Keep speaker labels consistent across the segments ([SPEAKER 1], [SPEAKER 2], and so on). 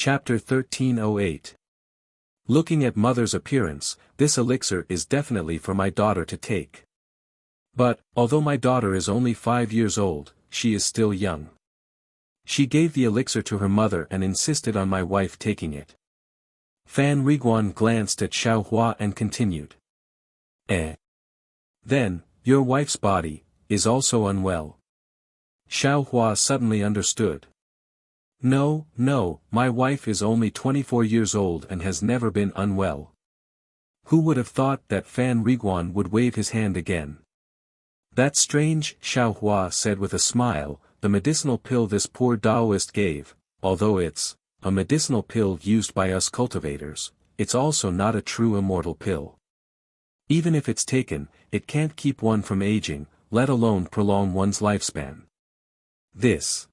[SPEAKER 1] Chapter 1308. Looking at mother's appearance, this elixir is definitely for my daughter to take. But, although my daughter is only 5 years old, she is still young. She gave the elixir to her mother and insisted on my wife taking it. Fan Riguan glanced at Xiao Hua and continued. Then, your wife's body, is also unwell. Xiao Hua suddenly understood. No, my wife is only 24 years old and has never been unwell. Who would have thought that Fan Riguan would wave his hand again? That's strange, Xiao Hua said with a smile. The medicinal pill this poor Taoist gave, although it's a medicinal pill used by us cultivators, it's also not a true immortal pill. Even if it's taken, it can't keep one from aging, let alone prolong one's lifespan. This.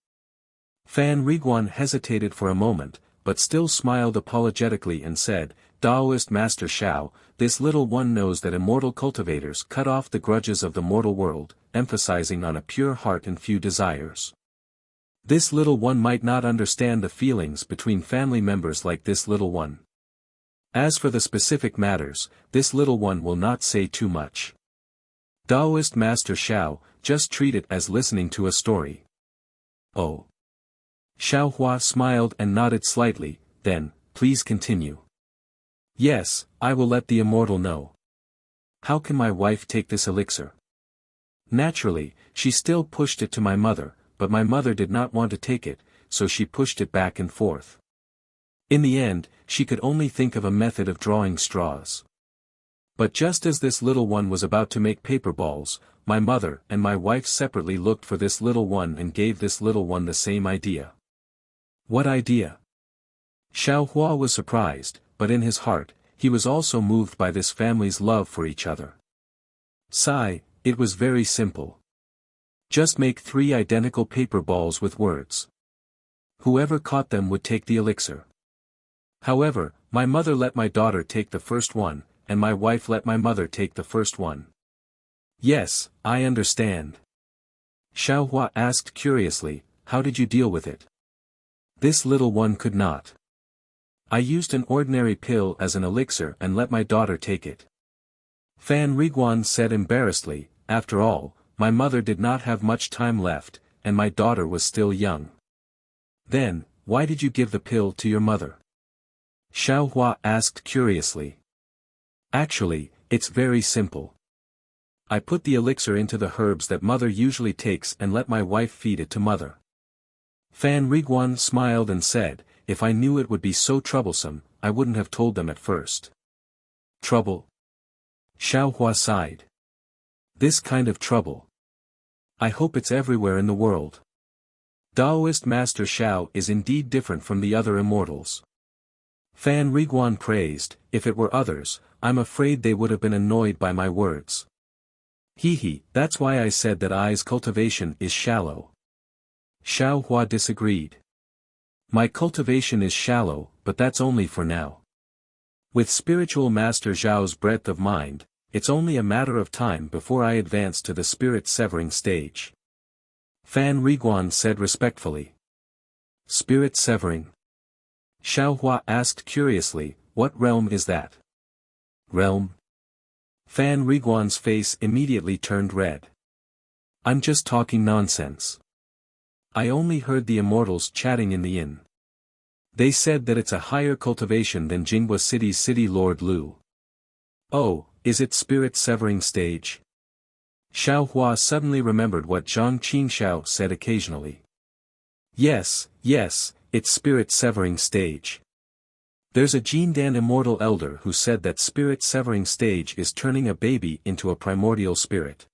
[SPEAKER 1] Fan Riguan hesitated for a moment, but still smiled apologetically and said, Taoist Master Xiao, this little one knows that immortal cultivators cut off the grudges of the mortal world, emphasizing on a pure heart and few desires. This little one might not understand the feelings between family members like this little one. As for the specific matters, this little one will not say too much. Taoist Master Xiao, just treat it as listening to a story. Oh. Xiao Hua smiled and nodded slightly, then, please continue. Yes, I will let the immortal know. How can my wife take this elixir? Naturally, she still pushed it to my mother, but my mother did not want to take it, so she pushed it back and forth. In the end, she could only think of a method of drawing straws. But just as this little one was about to make paper balls, my mother and my wife separately looked for this little one and gave this little one the same idea. What idea? Xiao Hua was surprised, but in his heart, he was also moved by this family's love for each other. Sigh, it was very simple. Just make 3 identical paper balls with words. Whoever caught them would take the elixir. However, my mother let my daughter take the first one, and my wife let my mother take the first one. Yes, I understand. Xiao Hua asked curiously, how did you deal with it? This little one could not. I used an ordinary pill as an elixir and let my daughter take it. Fan Riguan said embarrassedly, after all, my mother did not have much time left, and my daughter was still young. Then, why did you give the pill to your mother? Xiao Hua asked curiously. Actually, it's very simple. I put the elixir into the herbs that mother usually takes and let my wife feed it to mother. Fan Riguan smiled and said, if I knew it would be so troublesome, I wouldn't have told them at first. Trouble? Xiao Hua sighed. This kind of trouble. I hope it's everywhere in the world. Taoist Master Xiao is indeed different from the other immortals. Fan Riguan praised, if it were others, I'm afraid they would have been annoyed by my words. That's why I said that I's cultivation is shallow. Xiao Hua disagreed. My cultivation is shallow, but that's only for now. With spiritual Master Zhao's breadth of mind, it's only a matter of time before I advance to the spirit-severing stage. Fan Riguan said respectfully. Spirit-severing? Xiao Hua asked curiously, what realm is that? Realm? Fan Riguan's face immediately turned red. I'm just talking nonsense. I only heard the immortals chatting in the inn. They said that it's a higher cultivation than Jinghua City's City Lord Lu. Oh, is it spirit-severing stage? Xiao Hua suddenly remembered what Zhang Qingxiao said occasionally. Yes, it's spirit-severing stage. There's a Jindan immortal elder who said that spirit-severing stage is turning a baby into a primordial spirit.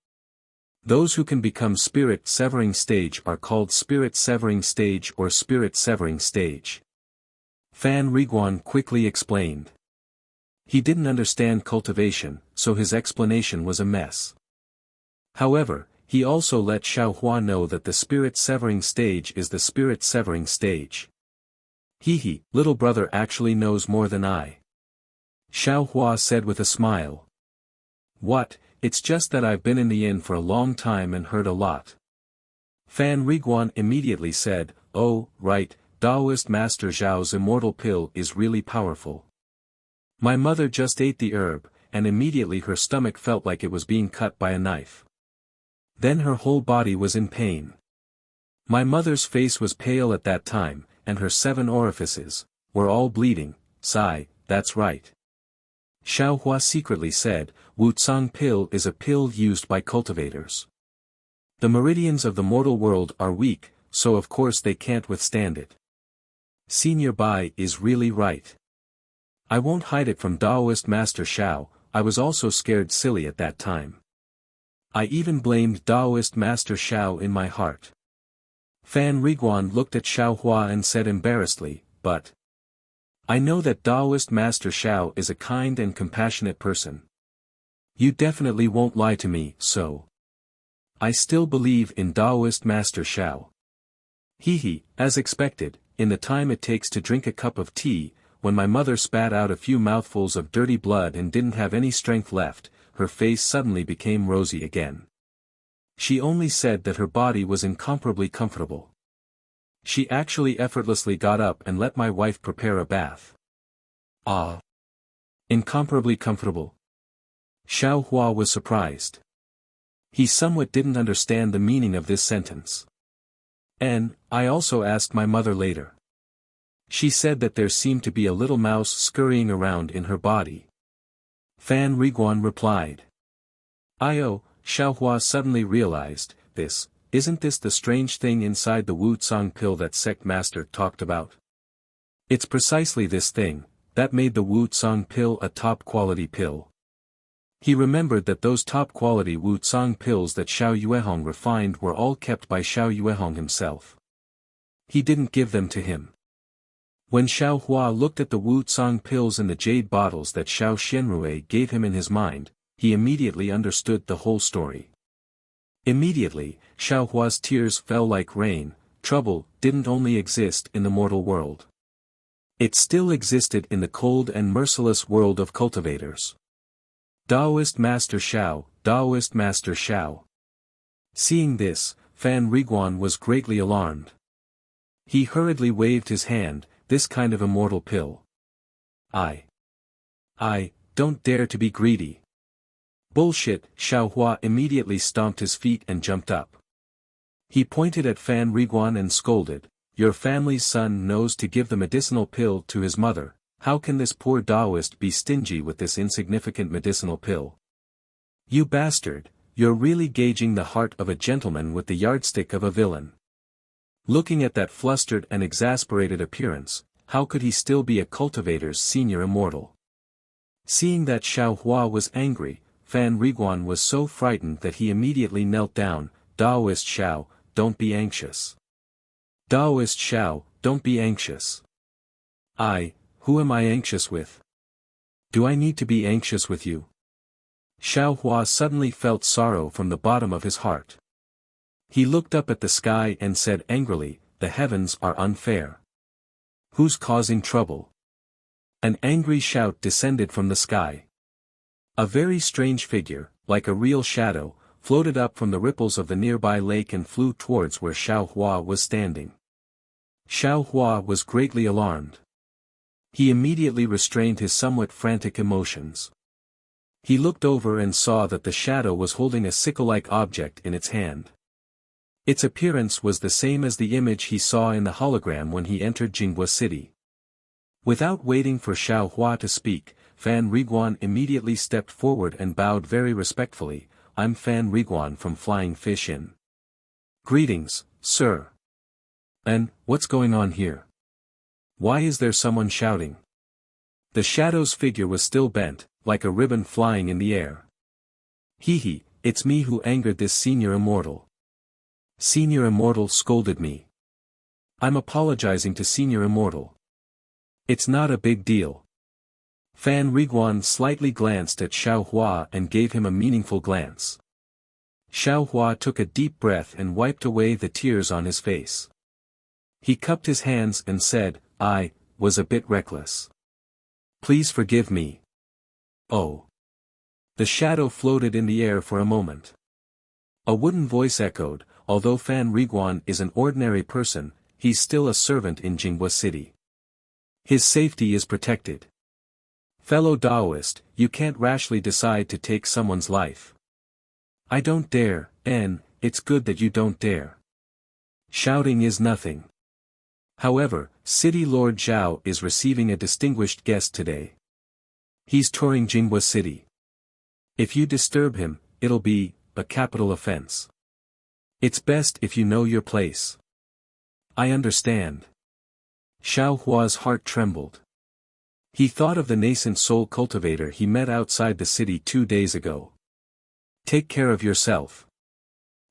[SPEAKER 1] Those who can become spirit-severing stage are called spirit-severing stage or spirit-severing stage. Fan Riguan quickly explained. He didn't understand cultivation, so his explanation was a mess. However, he also let Xiao Hua know that the spirit-severing stage is the spirit-severing stage. Little brother actually knows more than I. Xiao Hua said with a smile. What, it's just that I've been in the inn for a long time and heard a lot. Fan Riguan immediately said, oh, right, Taoist Master Zhao's immortal pill is really powerful. My mother just ate the herb, and immediately her stomach felt like it was being cut by a knife. Then her whole body was in pain. My mother's face was pale at that time, and her 7 orifices were all bleeding. Sigh, that's right. Xiao Hua secretly said, Wuxia pill is a pill used by cultivators. The meridians of the mortal world are weak, so of course they can't withstand it. Senior Bai is really right. I won't hide it from Taoist Master Xiao, I was also scared silly at that time. I even blamed Taoist Master Xiao in my heart. Fan Riguan looked at Xiao Hua and said embarrassedly, but I know that Taoist Master Xiao is a kind and compassionate person. You definitely won't lie to me, so I still believe in Taoist Master Xiao. Hehe, as expected, in the time it takes to drink a cup of tea, when my mother spat out a few mouthfuls of dirty blood and didn't have any strength left, her face suddenly became rosy again. She only said that her body was incomparably comfortable. She actually effortlessly got up and let my wife prepare a bath. Ah! Incomparably comfortable. Xiao Hua was surprised. He somewhat didn't understand the meaning of this sentence. And, I also asked my mother later. She said that there seemed to be a little mouse scurrying around in her body. Fan Riguan replied. Xiao Hua suddenly realized, isn't this the strange thing inside the Wuxia pill that sect master talked about? It's precisely this thing, that made the Wuxia pill a top-quality pill. He remembered that those top-quality Wuxia pills that Xiao Yuehong refined were all kept by Xiao Yuehong himself. He didn't give them to him. When Xiao Hua looked at the Wuxia pills in the jade bottles that Xiao Xianrui gave him in his mind, he immediately understood the whole story. Immediately, Xiao Hua's tears fell like rain. Trouble didn't only exist in the mortal world. It still existed in the cold and merciless world of cultivators. Taoist Master Xiao, Taoist Master Xiao. Seeing this, Fan Riguan was greatly alarmed. He hurriedly waved his hand, this kind of immortal pill. I don't dare to be greedy. Bullshit, Xiao Hua immediately stomped his feet and jumped up. He pointed at Fan Riguan and scolded, your family's son knows to give the medicinal pill to his mother, how can this poor Taoist be stingy with this insignificant medicinal pill? You bastard, you're really gauging the heart of a gentleman with the yardstick of a villain. Looking at that flustered and exasperated appearance, how could he still be a cultivator's senior immortal? Seeing that Xiao Hua was angry, Fan Riguan was so frightened that he immediately knelt down. Taoist Xiao, don't be anxious. Taoist Xiao, don't be anxious. Who am I anxious with? Do I need to be anxious with you? Xiao Hua suddenly felt sorrow from the bottom of his heart. He looked up at the sky and said angrily, the heavens are unfair. Who's causing trouble? An angry shout descended from the sky. A very strange figure, like a real shadow, floated up from the ripples of the nearby lake and flew towards where Xiao Hua was standing. Xiao Hua was greatly alarmed. He immediately restrained his somewhat frantic emotions. He looked over and saw that the shadow was holding a sickle-like object in its hand. Its appearance was the same as the image he saw in the hologram when he entered Jinghua City. Without waiting for Xiao Hua to speak, Fan Riguan immediately stepped forward and bowed very respectfully, I'm Fan Riguan from Flying Fish Inn. Greetings, sir. And, what's going on here? Why is there someone shouting? The shadow's figure was still bent, like a ribbon flying in the air. Hehe, it's me who angered this senior immortal. Senior Immortal scolded me. I'm apologizing to Senior Immortal. It's not a big deal. Fan Riguan slightly glanced at Xiao Hua and gave him a meaningful glance. Xiao Hua took a deep breath and wiped away the tears on his face. He cupped his hands and said, I was a bit reckless. Please forgive me. Oh. The shadow floated in the air for a moment. A wooden voice echoed, although Fan Riguan is an ordinary person, he's still a servant in Jinghua City. His safety is protected. Fellow Taoist, you can't rashly decide to take someone's life. I don't dare, and it's good that you don't dare. Shouting is nothing. However, City Lord Zhao is receiving a distinguished guest today. He's touring Jinghua City. If you disturb him, it'll be a capital offense. It's best if you know your place. I understand. Xiao Hua's heart trembled. He thought of the nascent soul cultivator he met outside the city 2 days ago. Take care of yourself.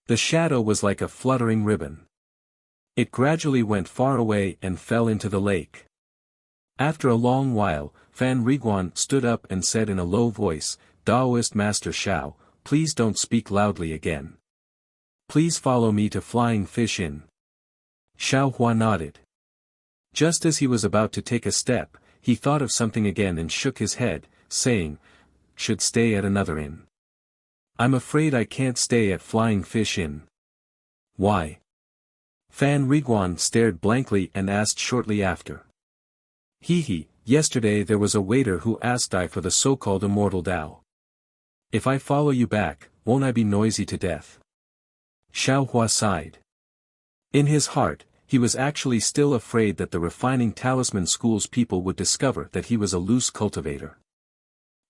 [SPEAKER 1] The shadow was like a fluttering ribbon. It gradually went far away and fell into the lake. After a long while, Fan Riguan stood up and said in a low voice, Taoist Master Xiao, please don't speak loudly again. Please follow me to Flying Fish Inn. Xiao Hua nodded. Just as he was about to take a step, he thought of something again and shook his head, saying, should stay at another inn. I'm afraid I can't stay at Flying Fish Inn. Why? Fan Riguan stared blankly and asked shortly after. Yesterday there was a waiter who asked I for the so-called immortal Tao. If I follow you back, won't I be noisy to death? Xiao Hua sighed. In his heart, he was actually still afraid that the refining talisman school's people would discover that he was a loose cultivator.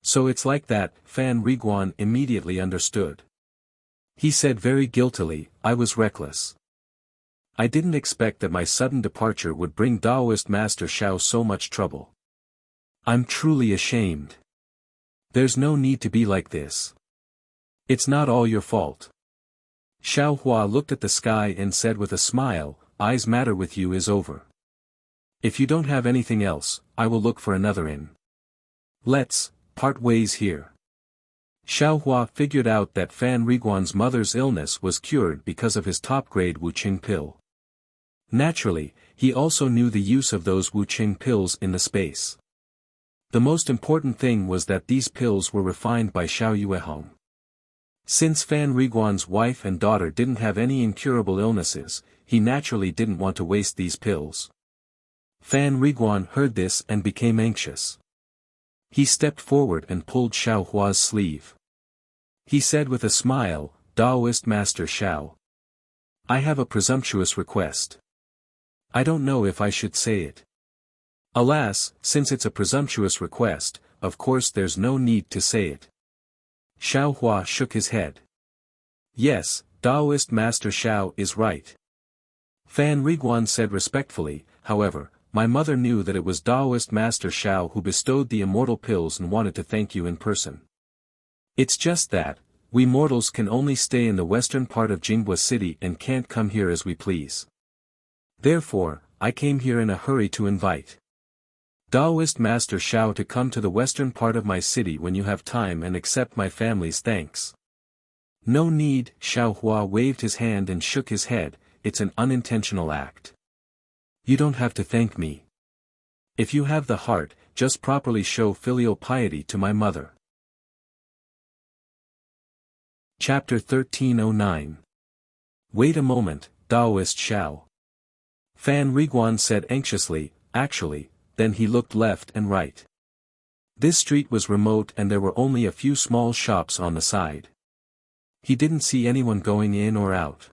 [SPEAKER 1] So it's like that, Fan Riguan immediately understood. He said very guiltily, I was reckless. I didn't expect that my sudden departure would bring Taoist Master Xiao so much trouble. I'm truly ashamed. There's no need to be like this. It's not all your fault. Xiao Hua looked at the sky and said with a smile, Eyes matter with you is over. If you don't have anything else, I will look for another inn. Let's part ways here. Xiao Hua figured out that Fan Riguan's mother's illness was cured because of his top-grade Wuqing pill. Naturally, he also knew the use of those Wuqing pills in the space. The most important thing was that these pills were refined by Xiao Yuehong. Since Fan Riguan's wife and daughter didn't have any incurable illnesses, he naturally didn't want to waste these pills. Fan Riguan heard this and became anxious. He stepped forward and pulled Xiao Hua's sleeve. He said with a smile, Taoist Master Xiao. I have a presumptuous request. I don't know if I should say it. Alas, since it's a presumptuous request, of course there's no need to say it. Xiao Hua shook his head. Yes, Taoist Master Xiao is right. Fan Riguan said respectfully, however, my mother knew that it was Taoist Master Xiao who bestowed the immortal pills and wanted to thank you in person. It's just that, we mortals can only stay in the western part of Jinghua City and can't come here as we please. Therefore, I came here in a hurry to invite Taoist Master Xiao to come to the western part of my city when you have time and accept my family's thanks. No need, Xiao Hua waved his hand and shook his head, it's an unintentional act. You don't have to thank me. If you have the heart, just properly show filial piety to my mother. Chapter 1309. Wait a moment, Taoist Xiao. Fan Riguan said anxiously, actually, then he looked left and right. This street was remote and there were only a few small shops on the side. He didn't see anyone going in or out.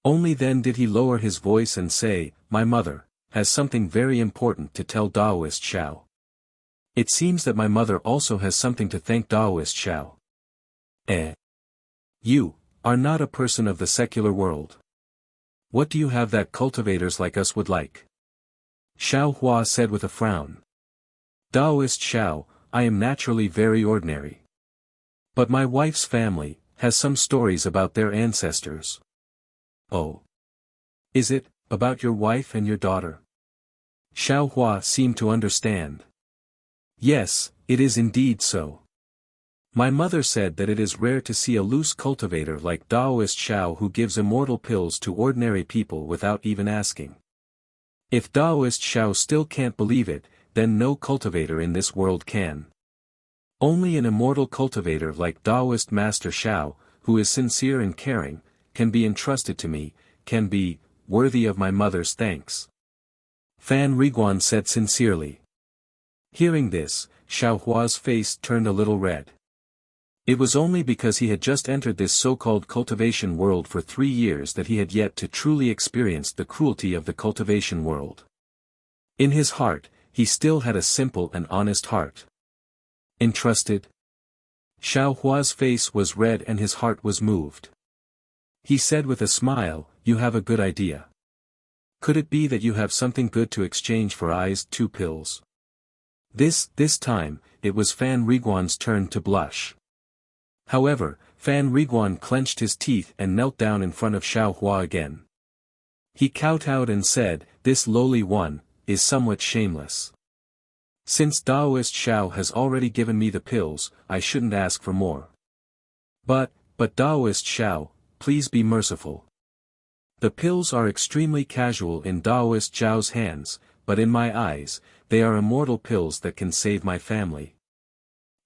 [SPEAKER 1] Only then did he lower his voice and say, my mother has something very important to tell Taoist Xiao. It seems that my mother also has something to thank Taoist Xiao. You are not a person of the secular world. What do you have that cultivators like us would like? Xiao Hua said with a frown. Taoist Xiao, I am naturally very ordinary. But my wife's family has some stories about their ancestors. Oh. Is it, about your wife and your daughter? Xiao Hua seemed to understand. Yes, it is indeed so. My mother said that it is rare to see a loose cultivator like Taoist Xiao who gives immortal pills to ordinary people without even asking. If Taoist Xiao still can't believe it, then no cultivator in this world can. Only an immortal cultivator like Taoist Master Xiao, who is sincere and caring, can be entrusted to me, can be worthy of my mother's thanks. Fan Riguan said sincerely. Hearing this, Xiaohua's face turned a little red. It was only because he had just entered this so-called cultivation world for 3 years that he had yet to truly experience the cruelty of the cultivation world. In his heart, he still had a simple and honest heart. Entrusted? Xiaohua's face was red and his heart was moved. He said with a smile, "You have a good idea. Could it be that you have something good to exchange for I's 2 pills?" This time, it was Fan Riguan's turn to blush. However, Fan Riguan clenched his teeth and knelt down in front of Xiaohua again. He kowtowed and said, "This lowly one is somewhat shameless. Since Taoist Xiao has already given me the pills, I shouldn't ask for more. But Taoist Xiao, please be merciful. The pills are extremely casual in Taoist Xiao's hands, but in my eyes, they are immortal pills that can save my family.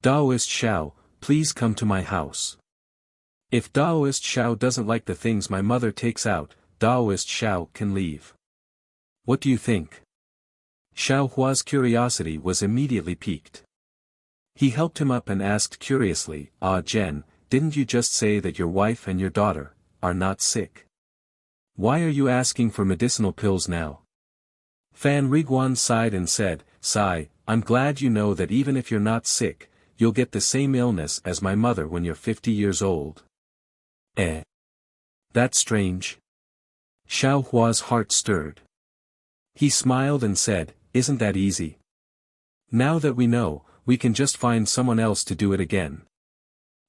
[SPEAKER 1] Taoist Xiao, please come to my house. If Taoist Xiao doesn't like the things my mother takes out, Taoist Xiao can leave. What do you think?" Xiaohua's curiosity was immediately piqued. He helped him up and asked curiously, "Ah Jen, didn't you just say that your wife and your daughter are not sick? Why are you asking for medicinal pills now?" Fan Riguan sighed and said, "Sigh, I'm glad you know that even if you're not sick, you'll get the same illness as my mother when you're 50 years old." That's strange. Xiaohua's heart stirred. He smiled and said, "Isn't that easy? Now that we know, we can just find someone else to do it again."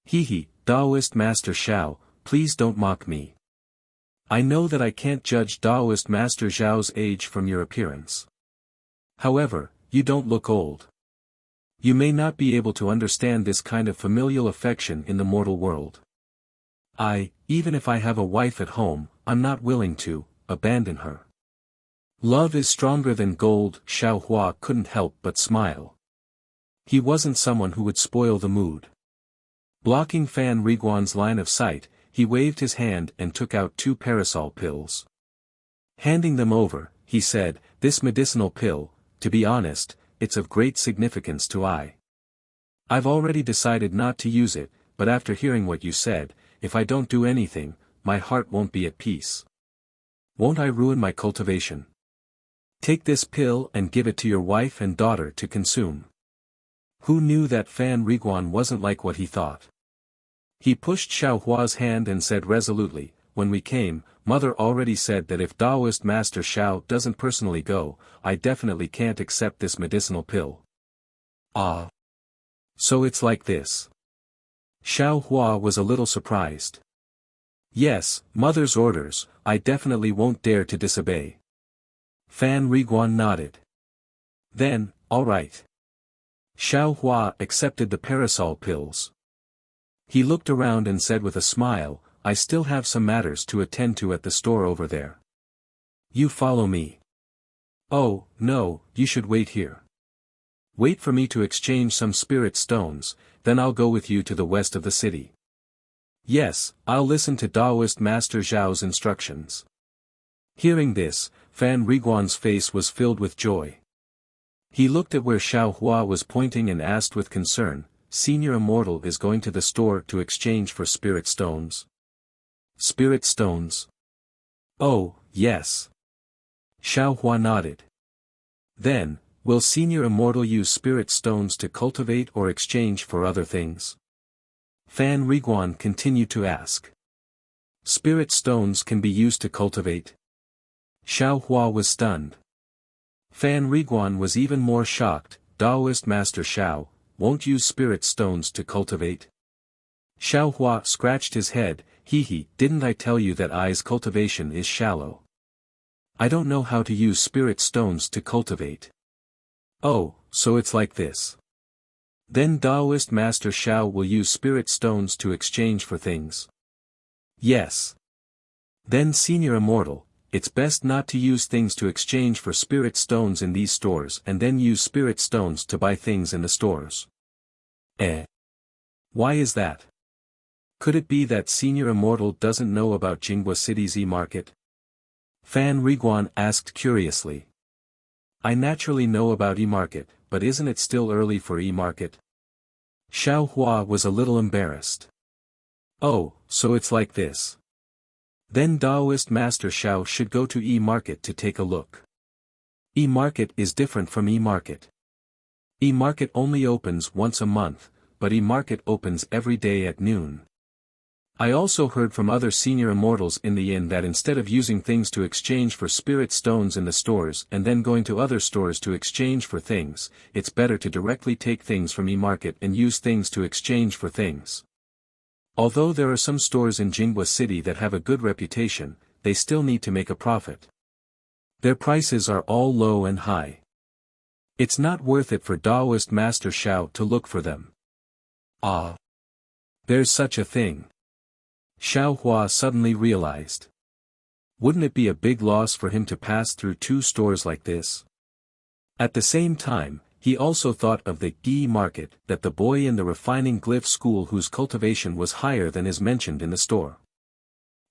[SPEAKER 1] He, Taoist Master Xiao, please don't mock me. I know that I can't judge Taoist Master Xiao's age from your appearance. However, you don't look old. You may not be able to understand this kind of familial affection in the mortal world. Even if I have a wife at home, I'm not willing to abandon her. Love is stronger than gold. Xiaohua couldn't help but smile. He wasn't someone who would spoil the mood. Blocking Fan Riguan's line of sight, he waved his hand and took out 2 parasol pills. Handing them over, he said, "This medicinal pill, to be honest, it's of great significance to I. I've already decided not to use it, but after hearing what you said, if I don't do anything, my heart won't be at peace. Won't I ruin my cultivation? Take this pill and give it to your wife and daughter to consume." Who knew that Fan Riguan wasn't like what he thought? He pushed Xiaohua's hand and said resolutely, "When we came, Mother already said that if Taoist Master Xiao doesn't personally go, I definitely can't accept this medicinal pill." "Ah. So it's like this." Xiaohua was a little surprised. "Yes, Mother's orders, I definitely won't dare to disobey." Fan Riguan nodded. "Then, all right." Xiaohua accepted the parasol pills. He looked around and said with a smile, "I still have some matters to attend to at the store over there. You follow me." "Oh, no, you should wait here. Wait for me to exchange some spirit stones, then I'll go with you to the west of the city. Yes, I'll listen to Taoist Master Zhao's instructions." Hearing this, Fan Riguan's face was filled with joy. He looked at where Xiaohua was pointing and asked with concern, "Senior Immortal is going to the store to exchange for spirit stones?" "Spirit stones? Oh, yes." Xiaohua nodded. "Then, will Senior Immortal use spirit stones to cultivate or exchange for other things?" Fan Riguan continued to ask. "Spirit stones can be used to cultivate?" Xiaohua was stunned. Fan Riguan was even more shocked. Taoist Master Xiao won't use spirit stones to cultivate? Xiaohua scratched his head. Didn't I tell you that I's cultivation is shallow? I don't know how to use spirit stones to cultivate." "Oh, so it's like this. Then Taoist Master Xiao will use spirit stones to exchange for things?" "Yes. Then Senior Immortal, it's best not to use things to exchange for spirit stones in these stores and then use spirit stones to buy things in the stores." Why is that? Could it be that Senior Immortal doesn't know about Jingwa City's e-market? Fan Riguan asked curiously. I naturally know about e-market, but isn't it still early for e-market? Xiao Hua was a little embarrassed. Oh, so it's like this. Then Taoist Master Xiao should go to e-market to take a look. E-market is different from e-market. E-market only opens once a month, but e-market opens every day at noon. I also heard from other senior immortals in the inn that instead of using things to exchange for spirit stones in the stores and then going to other stores to exchange for things, it's better to directly take things from e-market and use things to exchange for things. Although there are some stores in Jinghua City that have a good reputation, they still need to make a profit. Their prices are all low and high. It's not worth it for Taoist Master Xiao to look for them. Ah! There's such a thing. Xiao Hua suddenly realized. Wouldn't it be a big loss for him to pass through two stores like this? At the same time, he also thought of the Gi market that the boy in the refining glyph school whose cultivation was higher than is mentioned in the store.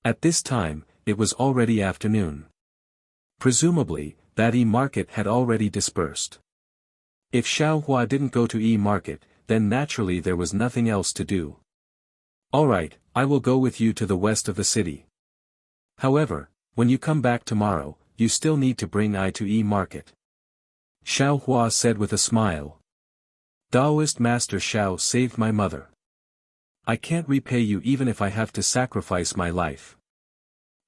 [SPEAKER 1] At this time, it was already afternoon. Presumably, that e-market had already dispersed. If Xiao Hua didn't go to e-market, then naturally there was nothing else to do. Alright, I will go with you to the west of the city. However, when you come back tomorrow, you still need to bring I to e-market. Xiao Hua said with a smile. Taoist Master Xiao saved my mother. I can't repay you even if I have to sacrifice my life.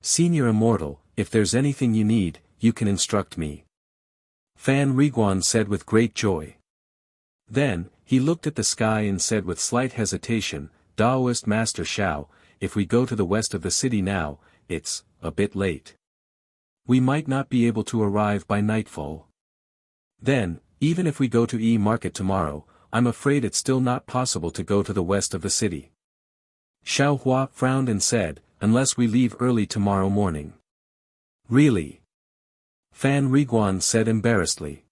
[SPEAKER 1] Senior Immortal, if there's anything you need, you can instruct me. Fan Riguan said with great joy. Then, he looked at the sky and said with slight hesitation, Taoist Master Xiao, if we go to the west of the city now, it's a bit late. We might not be able to arrive by nightfall. Then, even if we go to e-market tomorrow, I'm afraid it's still not possible to go to the west of the city. Xiao Hua frowned and said, unless we leave early tomorrow morning. Really? Fan Riguan said embarrassedly.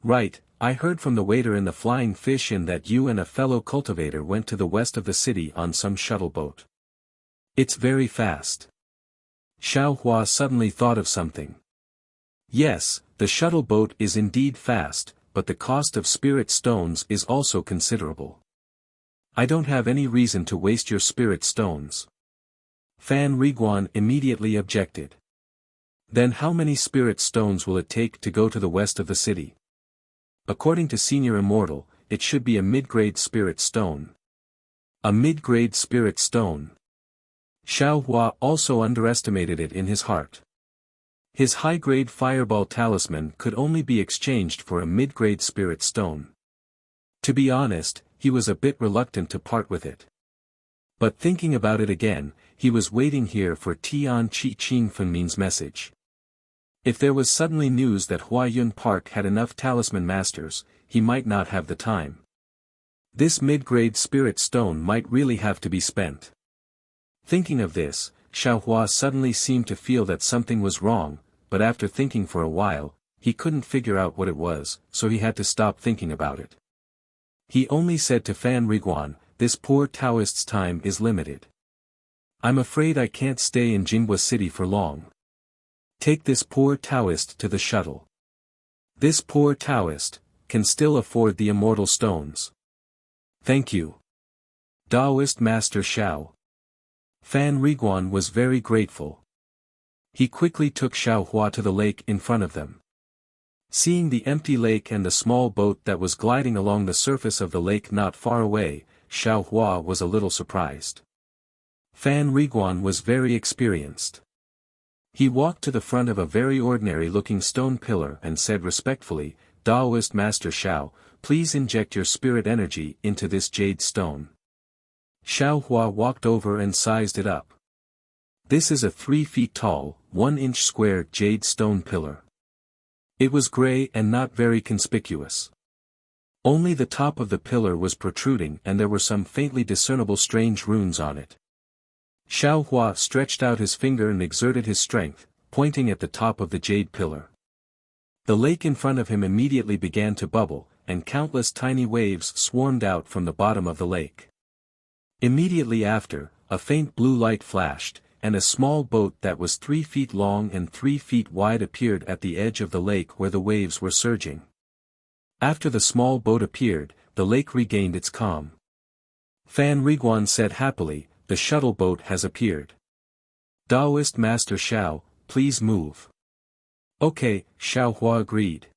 [SPEAKER 1] Right, I heard from the waiter in the Flying Fish Inn that you and a fellow cultivator went to the west of the city on some shuttle boat. It's very fast. Xiao Hua suddenly thought of something. Yes, the shuttle boat is indeed fast, but the cost of spirit stones is also considerable. I don't have any reason to waste your spirit stones. Fan Riguan immediately objected. Then how many spirit stones will it take to go to the west of the city? According to Senior Immortal, it should be a mid-grade spirit stone. A mid-grade spirit stone. Xiao Hua also underestimated it in his heart. His high-grade fireball talisman could only be exchanged for a mid-grade spirit stone. To be honest, he was a bit reluctant to part with it. But thinking about it again, he was waiting here for Tian Chi Ching Funmin's message. If there was suddenly news that Huayun Park had enough talisman masters, he might not have the time. This mid-grade spirit stone might really have to be spent. Thinking of this, Xiao Hua suddenly seemed to feel that something was wrong, but after thinking for a while, he couldn't figure out what it was, so he had to stop thinking about it. He only said to Fan Riguan, this poor Taoist's time is limited. I'm afraid I can't stay in Jinghua City for long. Take this poor Taoist to the shuttle. This poor Taoist can still afford the immortal stones. Thank you. Taoist Master Xiao. Fan Riguan was very grateful. He quickly took Xiao Hua to the lake in front of them. Seeing the empty lake and the small boat that was gliding along the surface of the lake not far away, Xiao Hua was a little surprised. Fan Riguan was very experienced. He walked to the front of a very ordinary-looking stone pillar and said respectfully, Taoist Master Xiao, please inject your spirit energy into this jade stone. Xiao Hua walked over and sized it up. This is a 3 feet tall, 1-inch square jade stone pillar. It was gray and not very conspicuous. Only the top of the pillar was protruding and there were some faintly discernible strange runes on it. Xiao Hua stretched out his finger and exerted his strength, pointing at the top of the jade pillar. The lake in front of him immediately began to bubble, and countless tiny waves swarmed out from the bottom of the lake. Immediately after, a faint blue light flashed, and a small boat that was 3 feet long and 3 feet wide appeared at the edge of the lake where the waves were surging. After the small boat appeared, the lake regained its calm. Fan Riguan said happily, "The shuttle boat has appeared. Taoist Master Xiao, please move." "Okay," Xiao Hua agreed.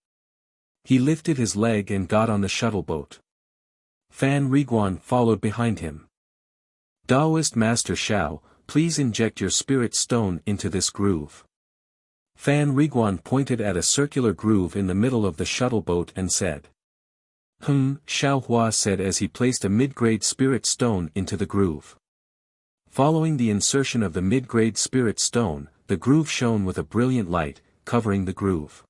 [SPEAKER 1] He lifted his leg and got on the shuttle boat. Fan Riguan followed behind him. "Taoist Master Xiao, please inject your spirit stone into this groove." Fan Riguan pointed at a circular groove in the middle of the shuttle boat and said. Xiao Hua said as he placed a mid-grade spirit stone into the groove. Following the insertion of the mid-grade spirit stone, the groove shone with a brilliant light, covering the groove.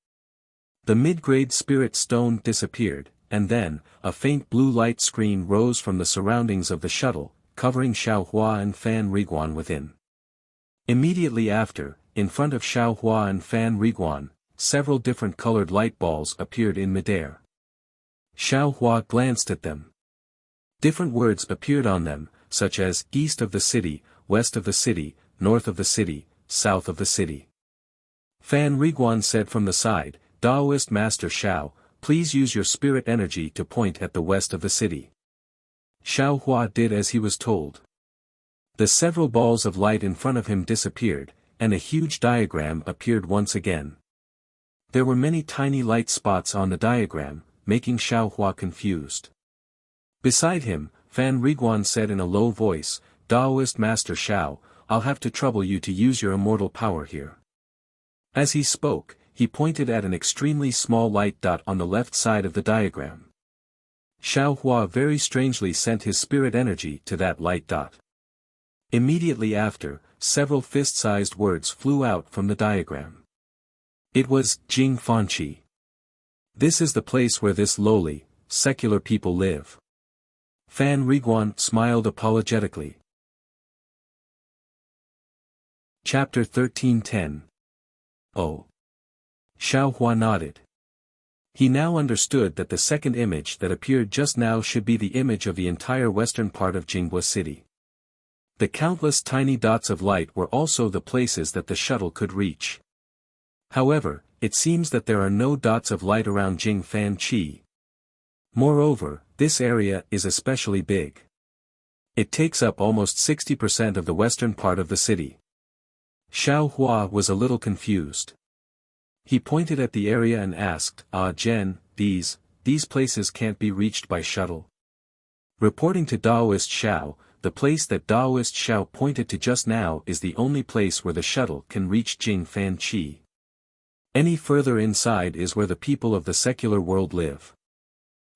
[SPEAKER 1] The mid-grade spirit stone disappeared, and then, a faint blue light screen rose from the surroundings of the shuttle, covering Xiao Hua and Fan Riguan within. Immediately after, in front of Xiao Hua and Fan Riguan, several different colored light balls appeared in midair. Xiao Hua glanced at them. Different words appeared on them, such as east of the city, west of the city, north of the city, south of the city. Fan Riguan said from the side, "Taoist Master Xiao, please use your spirit energy to point at the west of the city." Xiao Hua did as he was told. The several balls of light in front of him disappeared, and a huge diagram appeared once again. There were many tiny light spots on the diagram, making Xiao Hua confused. Beside him, Fan Riguan said in a low voice, "Taoist Master Xiao, I'll have to trouble you to use your immortal power here." As he spoke, he pointed at an extremely small light dot on the left side of the diagram. Xiao Hua very strangely sent his spirit energy to that light dot. Immediately after, several fist-sized words flew out from the diagram. It was, "Jing Fanqi." This is the place where this lowly, secular people live. Fan Riguan smiled apologetically. Chapter 13:10. Oh. Xiao Hua nodded. He now understood that the second image that appeared just now should be the image of the entire western part of Jinghua City. The countless tiny dots of light were also the places that the shuttle could reach. However, it seems that there are no dots of light around Jing Fan Qi. Moreover, this area is especially big. It takes up almost 60% of the western part of the city. Xiao Hua was a little confused. He pointed at the area and asked, Jen, these places can't be reached by shuttle?" Reporting to Taoist Xiao, the place that Taoist Xiao pointed to just now is the only place where the shuttle can reach Jing Fan Qi. Any further inside is where the people of the secular world live.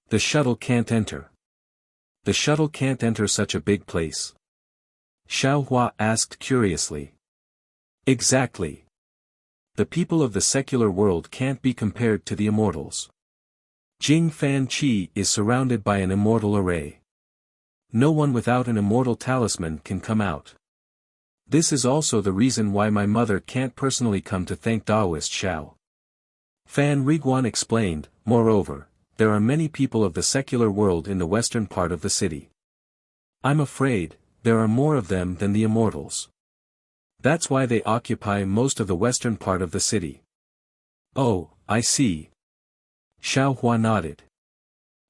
[SPEAKER 1] The shuttle can't enter. The shuttle can't enter such a big place? Xiao Hua asked curiously. Exactly. The people of the secular world can't be compared to the immortals. Jing Fan Qi is surrounded by an immortal array. No one without an immortal talisman can come out. This is also the reason why my mother can't personally come to thank Taoist Xiao. Fan Riguan explained, moreover, there are many people of the secular world in the western part of the city. I'm afraid, there are more of them than the immortals. That's why they occupy most of the western part of the city. Oh, I see. Xiao Hua nodded.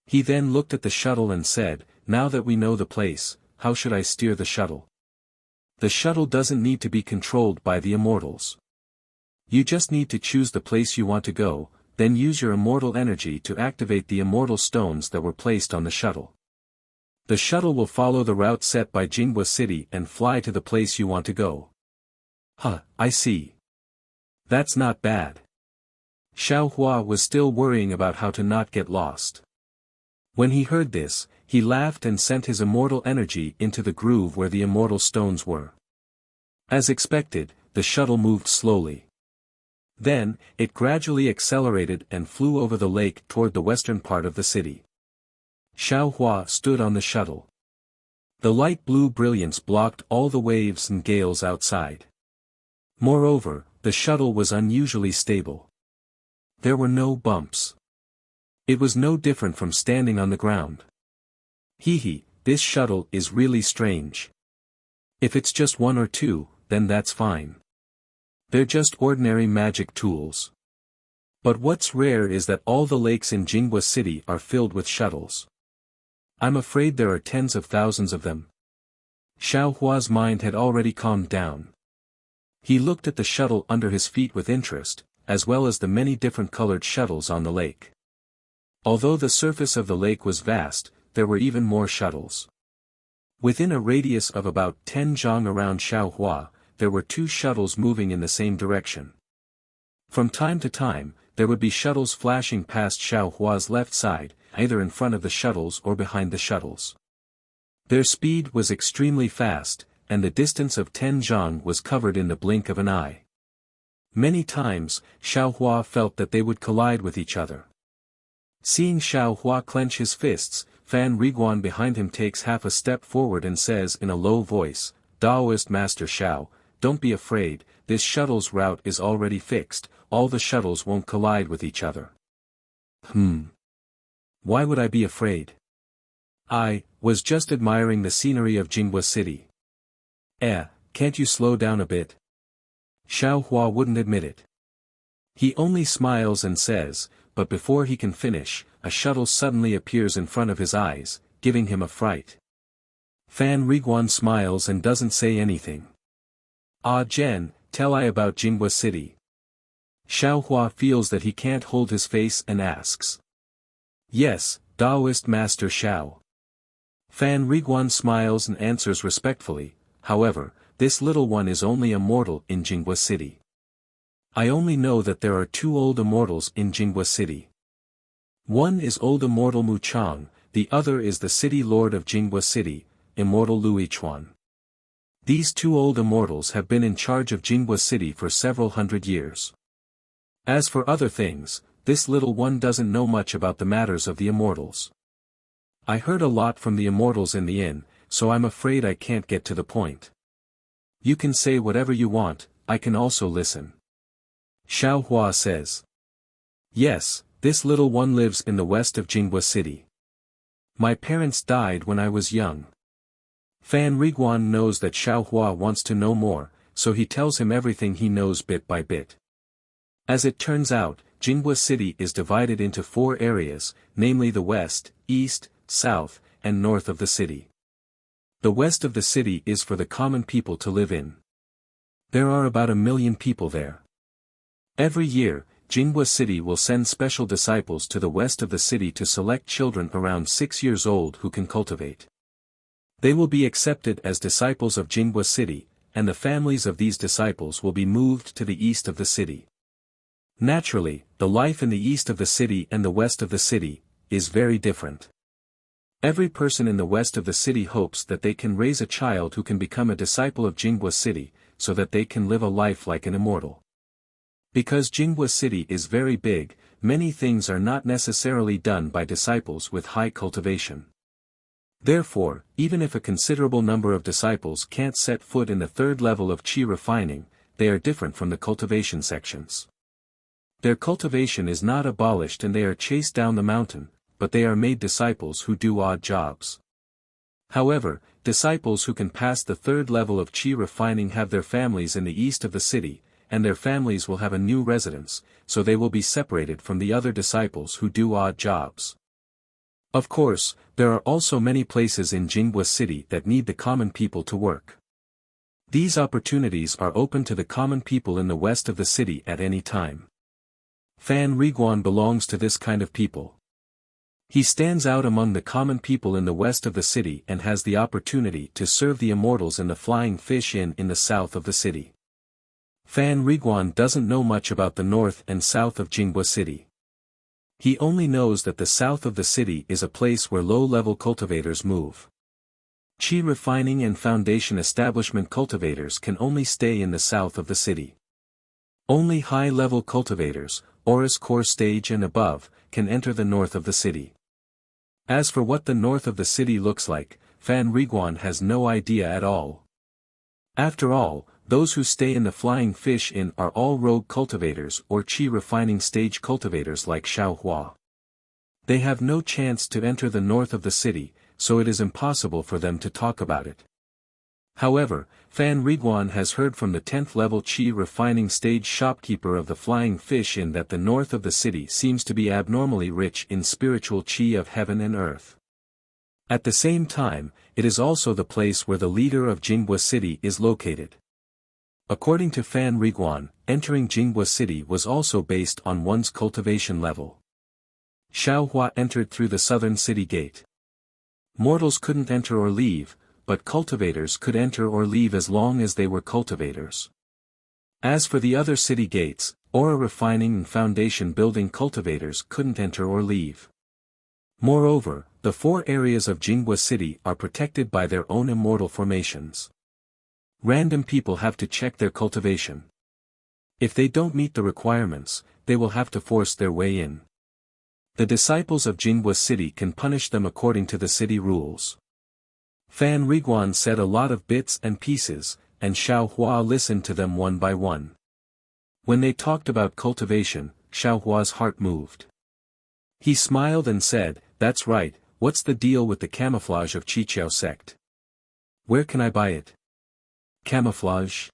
[SPEAKER 1] He then looked at the shuttle and said, now that we know the place, how should I steer the shuttle? The shuttle doesn't need to be controlled by the immortals. You just need to choose the place you want to go, then use your immortal energy to activate the immortal stones that were placed on the shuttle. The shuttle will follow the route set by Jinghua City and fly to the place you want to go. I see. That's not bad. Xiao Hua was still worrying about how to not get lost. When he heard this, he laughed and sent his immortal energy into the groove where the immortal stones were. As expected, the shuttle moved slowly. Then, it gradually accelerated and flew over the lake toward the western part of the city. Xiao Hua stood on the shuttle. The light blue brilliance blocked all the waves and gales outside. Moreover, the shuttle was unusually stable. There were no bumps. It was no different from standing on the ground. This shuttle is really strange. If it's just one or two, then that's fine. They're just ordinary magic tools. But what's rare is that all the lakes in Jinghua City are filled with shuttles. I'm afraid there are tens of thousands of them. Xiao Hua's mind had already calmed down. He looked at the shuttle under his feet with interest, as well as the many different colored shuttles on the lake. Although the surface of the lake was vast, there were even more shuttles. Within a radius of about 10 zhang around Xiao Hua, there were 2 shuttles moving in the same direction. From time to time, there would be shuttles flashing past Xiao Hua's left side, either in front of the shuttles or behind the shuttles. Their speed was extremely fast, and the distance of 10 zhang was covered in the blink of an eye. Many times, Xiao Hua felt that they would collide with each other. Seeing Xiao Hua clench his fists, Fan Riguan behind him takes half a step forward and says in a low voice, "Daoist Master Xiao, don't be afraid, this shuttle's route is already fixed, all the shuttles won't collide with each other." Why would I be afraid? I was just admiring the scenery of Jinghua City. Can't you slow down a bit? Xiao Hua wouldn't admit it. He only smiles and says, but before he can finish, a shuttle suddenly appears in front of his eyes, giving him a fright. Fan Riguan smiles and doesn't say anything. "Ah Jen, tell I about Jinghua City." Xiao Hua feels that he can't hold his face and asks. "Yes, Daoist Master Xiao." Fan Riguan smiles and answers respectfully, "However, this little one is only a mortal in Jinghua City. I only know that there are 2 old immortals in Jinghua City. One is old immortal Mu Chang, the other is the city lord of Jinghua City, immortal Lui Chuan. These 2 old immortals have been in charge of Jinghua City for several hundred years. As for other things, this little one doesn't know much about the matters of the immortals. I heard a lot from the immortals in the inn, so I'm afraid I can't get to the point. You can say whatever you want, I can also listen." Xiao Hua says. "Yes, this little one lives in the west of Jinghua City. My parents died when I was young." Fan Riguan knows that Xiao Hua wants to know more, so he tells him everything he knows bit by bit. As it turns out, Jinghua City is divided into 4 areas, namely the west, east, south, and north of the city. The west of the city is for the common people to live in. There are about 1 million people there. Every year, Jinghua City will send special disciples to the west of the city to select children around 6 years old who can cultivate. They will be accepted as disciples of Jinghua City, and the families of these disciples will be moved to the east of the city. Naturally, the life in the east of the city and the west of the city is very different. Every person in the west of the city hopes that they can raise a child who can become a disciple of Jinghua City, so that they can live a life like an immortal. Because Jinghua City is very big, many things are not necessarily done by disciples with high cultivation. Therefore, even if a considerable number of disciples can't set foot in the 3rd level of qi refining, they are different from the cultivation sections. Their cultivation is not abolished and they are chased down the mountain, but they are made disciples who do odd jobs. However, disciples who can pass the 3rd level of qi refining have their families in the east of the city, and their families will have a new residence, so they will be separated from the other disciples who do odd jobs. Of course, there are also many places in Jinghua City that need the common people to work. These opportunities are open to the common people in the west of the city at any time. Fan Riguan belongs to this kind of people. He stands out among the common people in the west of the city and has the opportunity to serve the immortals in the Flying Fish Inn in the south of the city. Fan Riguan doesn't know much about the north and south of Jinghua City. He only knows that the south of the city is a place where low-level cultivators move. Qi refining and foundation establishment cultivators can only stay in the south of the city. Only high-level cultivators, Oris core stage and above, can enter the north of the city. As for what the north of the city looks like, Fan Riguan has no idea at all. After all, those who stay in the Flying Fish Inn are all rogue cultivators or qi refining stage cultivators like Xiao Hua. They have no chance to enter the north of the city, so it is impossible for them to talk about it. However, Fan Riguan has heard from the 10th level Qi refining stage shopkeeper of the Flying Fish Inn that the north of the city seems to be abnormally rich in spiritual Qi of heaven and earth. At the same time, it is also the place where the leader of Jinghua City is located. According to Fan Riguan, entering Jinghua City was also based on one's cultivation level. Xiaohua entered through the southern city gate. Mortals couldn't enter or leave, but cultivators could enter or leave as long as they were cultivators. As for the other city gates, ore refining and foundation building cultivators couldn't enter or leave. Moreover, the 4 areas of Jinghua City are protected by their own immortal formations. Random people have to check their cultivation. If they don't meet the requirements, they will have to force their way in. The disciples of Jinghua City can punish them according to the city rules. Fan Riguan said a lot of bits and pieces, and Xiaohua listened to them one by one. When they talked about cultivation, Xiaohua's heart moved. He smiled and said, "That's right, what's the deal with the camouflage of Qiqiao sect? Where can I buy it?" Camouflage?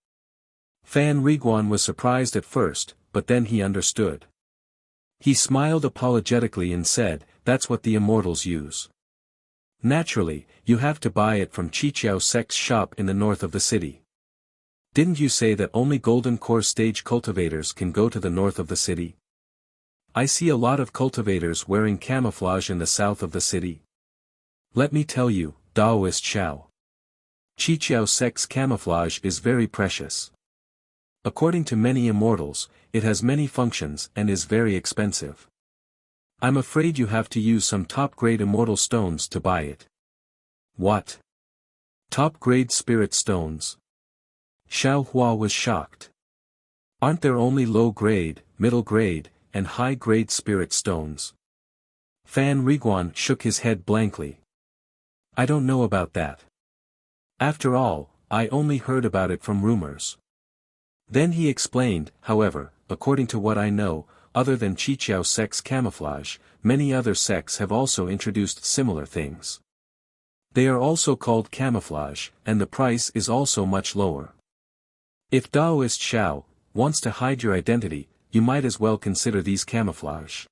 [SPEAKER 1] Fan Riguan was surprised at first, but then he understood. He smiled apologetically and said, "That's what the immortals use. Naturally, you have to buy it from Qiqiao sect's shop in the north of the city. Didn't you say that only golden core stage cultivators can go to the north of the city? I see a lot of cultivators wearing camouflage in the south of the city. Let me tell you, Daoist Xiao. Qiqiao sect's camouflage is very precious. According to many immortals, it has many functions and is very expensive. I'm afraid you have to use some top-grade immortal stones to buy it." "What? Top-grade spirit stones?" Xiaohua was shocked. "Aren't there only low-grade, middle-grade, and high-grade spirit stones?" Fan Riguan shook his head blankly. "I don't know about that. After all, I only heard about it from rumors." Then he explained, "However, according to what I know, other than Qiqiao sect's camouflage, many other sects have also introduced similar things. They are also called camouflage, and the price is also much lower. If Daoist Xiao wants to hide your identity, you might as well consider these camouflage."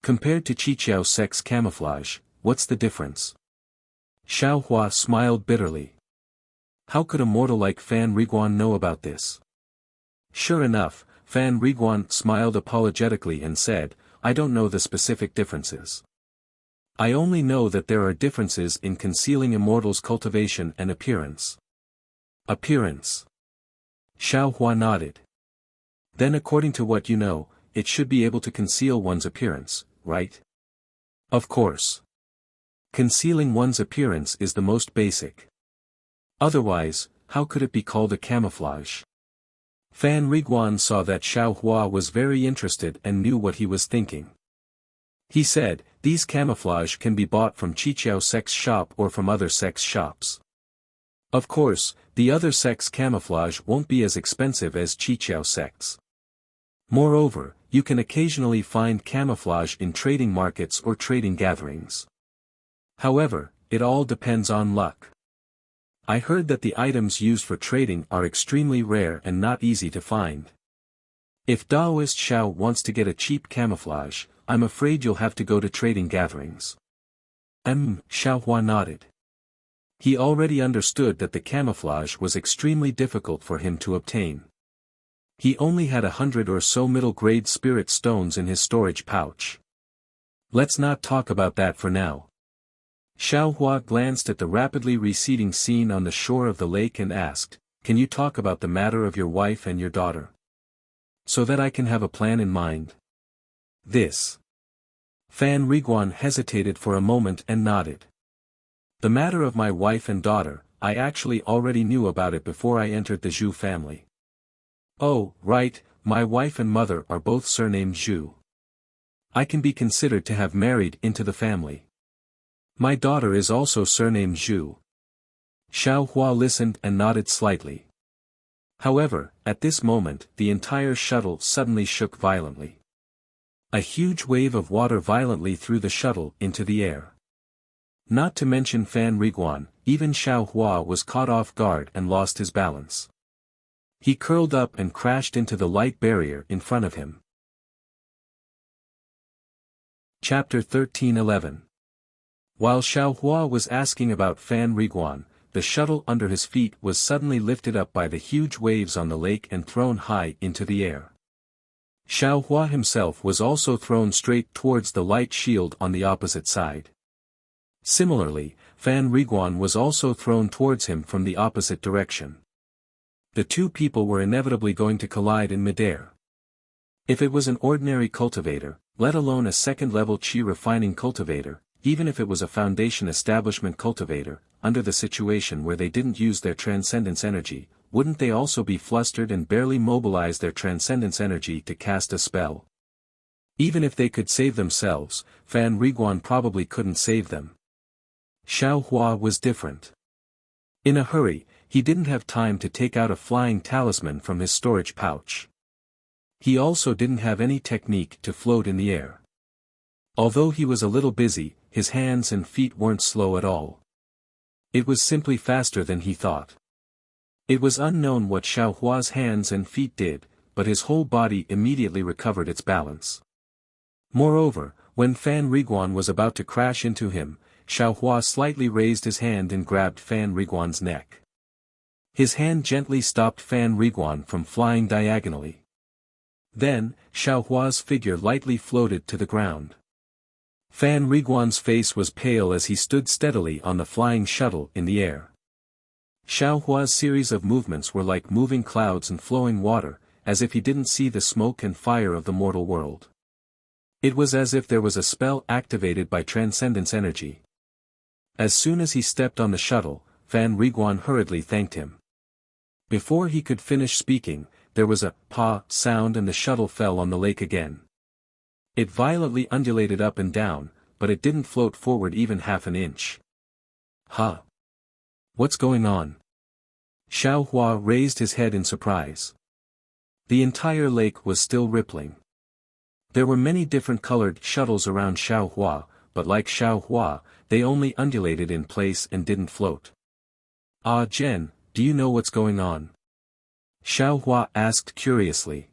[SPEAKER 1] Compared to Qiqiao sect's camouflage, what's the difference?" Xiaohua smiled bitterly. How could a mortal like Fan Riguan know about this? Sure enough, Fan Riguan smiled apologetically and said, "I don't know the specific differences. I only know that there are differences in concealing immortals' cultivation and appearance." "Appearance?" Xiaohua nodded. "Then according to what you know, it should be able to conceal one's appearance, right?" "Of course. Concealing one's appearance is the most basic. Otherwise, how could it be called a camouflage?" Fan Riguan saw that Xiaohua was very interested and knew what he was thinking. He said, "These camouflage can be bought from Qiqiao sect's shop or from other sects' shops. Of course, the other sect's camouflage won't be as expensive as Qiqiao sect's. Moreover, you can occasionally find camouflage in trading markets or trading gatherings. However, it all depends on luck. I heard that the items used for trading are extremely rare and not easy to find. If Daoist Xiao wants to get a cheap camouflage, I'm afraid you'll have to go to trading gatherings." Xiaohua nodded. He already understood that the camouflage was extremely difficult for him to obtain. He only had 100 or so middle-grade spirit stones in his storage pouch. Let's not talk about that for now. Xiaohua glanced at the rapidly receding scene on the shore of the lake and asked, "Can you talk about the matter of your wife and your daughter? So that I can have a plan in mind." "This." Fan Riguan hesitated for a moment and nodded. "The matter of my wife and daughter, I actually already knew about it before I entered the Zhu family." "Oh, right, my wife and mother are both surnamed Zhu. I can be considered to have married into the family. My daughter is also surnamed Zhu." Xiaohua listened and nodded slightly. However, at this moment, the entire shuttle suddenly shook violently. A huge wave of water violently threw the shuttle into the air. Not to mention Fan Riguan, even Xiao Hua was caught off guard and lost his balance. He curled up and crashed into the light barrier in front of him. Chapter 13:11. While Xiao Hua was asking about Fan Riguan, the shuttle under his feet was suddenly lifted up by the huge waves on the lake and thrown high into the air. Xiao Hua himself was also thrown straight towards the light shield on the opposite side. Similarly, Fan Riguan was also thrown towards him from the opposite direction. The two people were inevitably going to collide in midair. If it was an ordinary cultivator, let alone a second-level qi refining cultivator, even if it was a foundation establishment cultivator, under the situation where they didn't use their transcendence energy, wouldn't they also be flustered and barely mobilize their transcendence energy to cast a spell? Even if they could save themselves, Fan Riguan probably couldn't save them. Xiao Hua was different. In a hurry, he didn't have time to take out a flying talisman from his storage pouch. He also didn't have any technique to float in the air. Although he was a little busy, his hands and feet weren't slow at all. It was simply faster than he thought. It was unknown what Xiao Hua's hands and feet did, but his whole body immediately recovered its balance. Moreover, when Fan Riguan was about to crash into him, Xiao Hua slightly raised his hand and grabbed Fan Riguan's neck. His hand gently stopped Fan Riguan from flying diagonally. Then, Xiao Hua's figure lightly floated to the ground. Fan Riguan's face was pale as he stood steadily on the flying shuttle in the air. Xiao Hua's series of movements were like moving clouds and flowing water, as if he didn't see the smoke and fire of the mortal world. It was as if there was a spell activated by transcendence energy. As soon as he stepped on the shuttle, Fan Riguan hurriedly thanked him. Before he could finish speaking, there was a "pa" sound and the shuttle fell on the lake again. It violently undulated up and down, but it didn't float forward even half an inch. Huh? What's going on? Xiao Hua raised his head in surprise. The entire lake was still rippling. There were many different colored shuttles around Xiao Hua, but like Xiao Hua, they only undulated in place and didn't float. Ah Jen, do you know what's going on? Xiao Hua asked curiously.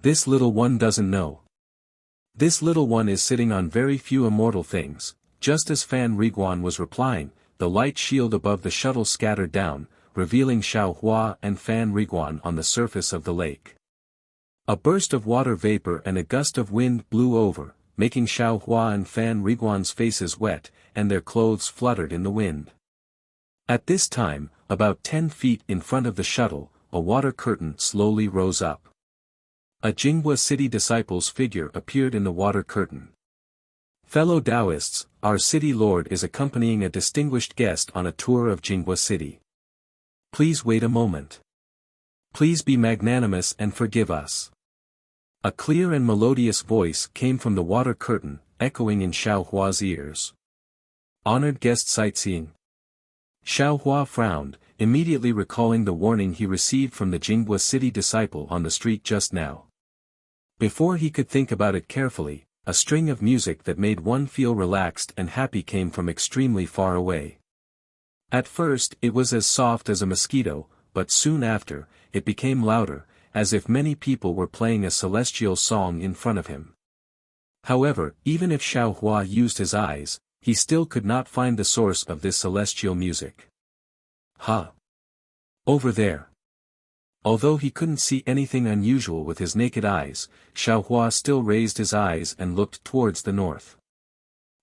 [SPEAKER 1] This little one doesn't know. This little one is sitting on very few immortal things. Just as Fan Riguan was replying, the light shield above the shuttle scattered down, revealing Xiao Hua and Fan Riguan on the surface of the lake. A burst of water vapor and a gust of wind blew over, making Xiao Hua and Fan Riguan's faces wet, and their clothes fluttered in the wind. At this time, about 10 feet in front of the shuttle, a water curtain slowly rose up. A Jinghua city disciple's figure appeared in the water curtain. Fellow Taoists, our city lord is accompanying a distinguished guest on a tour of Jinghua city. Please wait a moment. Please be magnanimous and forgive us. A clear and melodious voice came from the water curtain, echoing in Xiao Hua's ears. Honored guest sightseeing. Xiao Hua frowned, immediately recalling the warning he received from the Jinghua city disciple on the street just now. Before he could think about it carefully, a string of music that made one feel relaxed and happy came from extremely far away. At first it was as soft as a mosquito, but soon after, it became louder, as if many people were playing a celestial song in front of him. However, even if Xiao Hua used his eyes, he still could not find the source of this celestial music. Ha! Over there. Although he couldn't see anything unusual with his naked eyes, Xiao Hua still raised his eyes and looked towards the north.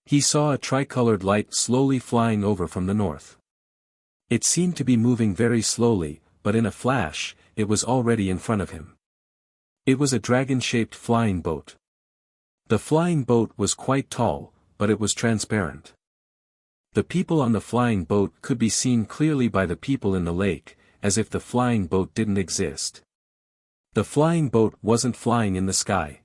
[SPEAKER 1] He saw a tricolored light slowly flying over from the north. It seemed to be moving very slowly, but in a flash, it was already in front of him. It was a dragon-shaped flying boat. The flying boat was quite tall, but it was transparent. The people on the flying boat could be seen clearly by the people in the lake, as if the flying boat didn't exist. The flying boat wasn't flying in the sky.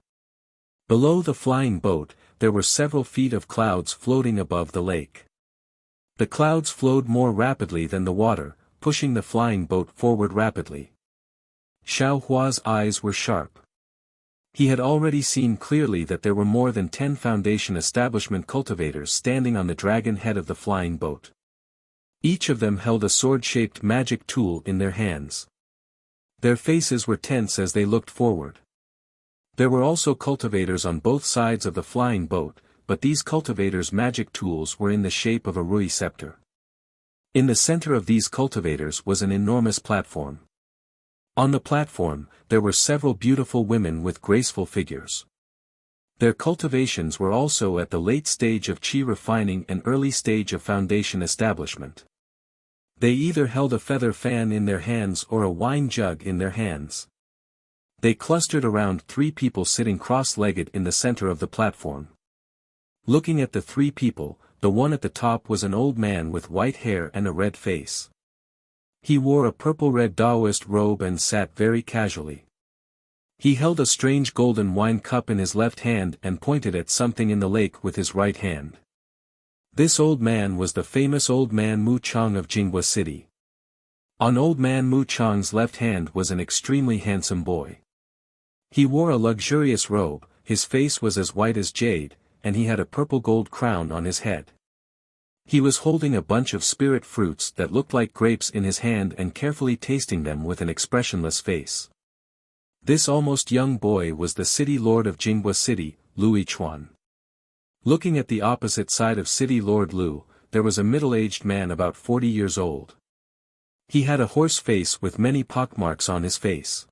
[SPEAKER 1] Below the flying boat, there were several feet of clouds floating above the lake. The clouds flowed more rapidly than the water, pushing the flying boat forward rapidly. Xiao Hua's eyes were sharp. He had already seen clearly that there were more than 10 foundation establishment cultivators standing on the dragon head of the flying boat. Each of them held a sword-shaped magic tool in their hands. Their faces were tense as they looked forward. There were also cultivators on both sides of the flying boat, but these cultivators' magic tools were in the shape of a Rui scepter. In the center of these cultivators was an enormous platform. On the platform, there were several beautiful women with graceful figures. Their cultivations were also at the late stage of chi refining and early stage of foundation establishment. They either held a feather fan in their hands or a wine jug in their hands. They clustered around 3 people sitting cross-legged in the center of the platform. Looking at the 3 people, the one at the top was an old man with white hair and a red face. He wore a purple-red Taoist robe and sat very casually. He held a strange golden wine cup in his left hand and pointed at something in the lake with his right hand. This old man was the famous Old Man Mu Chang of Jinghua City. On Old Man Mu Chang's left hand was an extremely handsome boy. He wore a luxurious robe, his face was as white as jade, and he had a purple gold crown on his head. He was holding a bunch of spirit fruits that looked like grapes in his hand and carefully tasting them with an expressionless face. This almost young boy was the city lord of Jinghua City, Lu Yichuan. Looking at the opposite side of City Lord Lu, there was a middle-aged man about 40 years old. He had a horse face with many pockmarks on his face.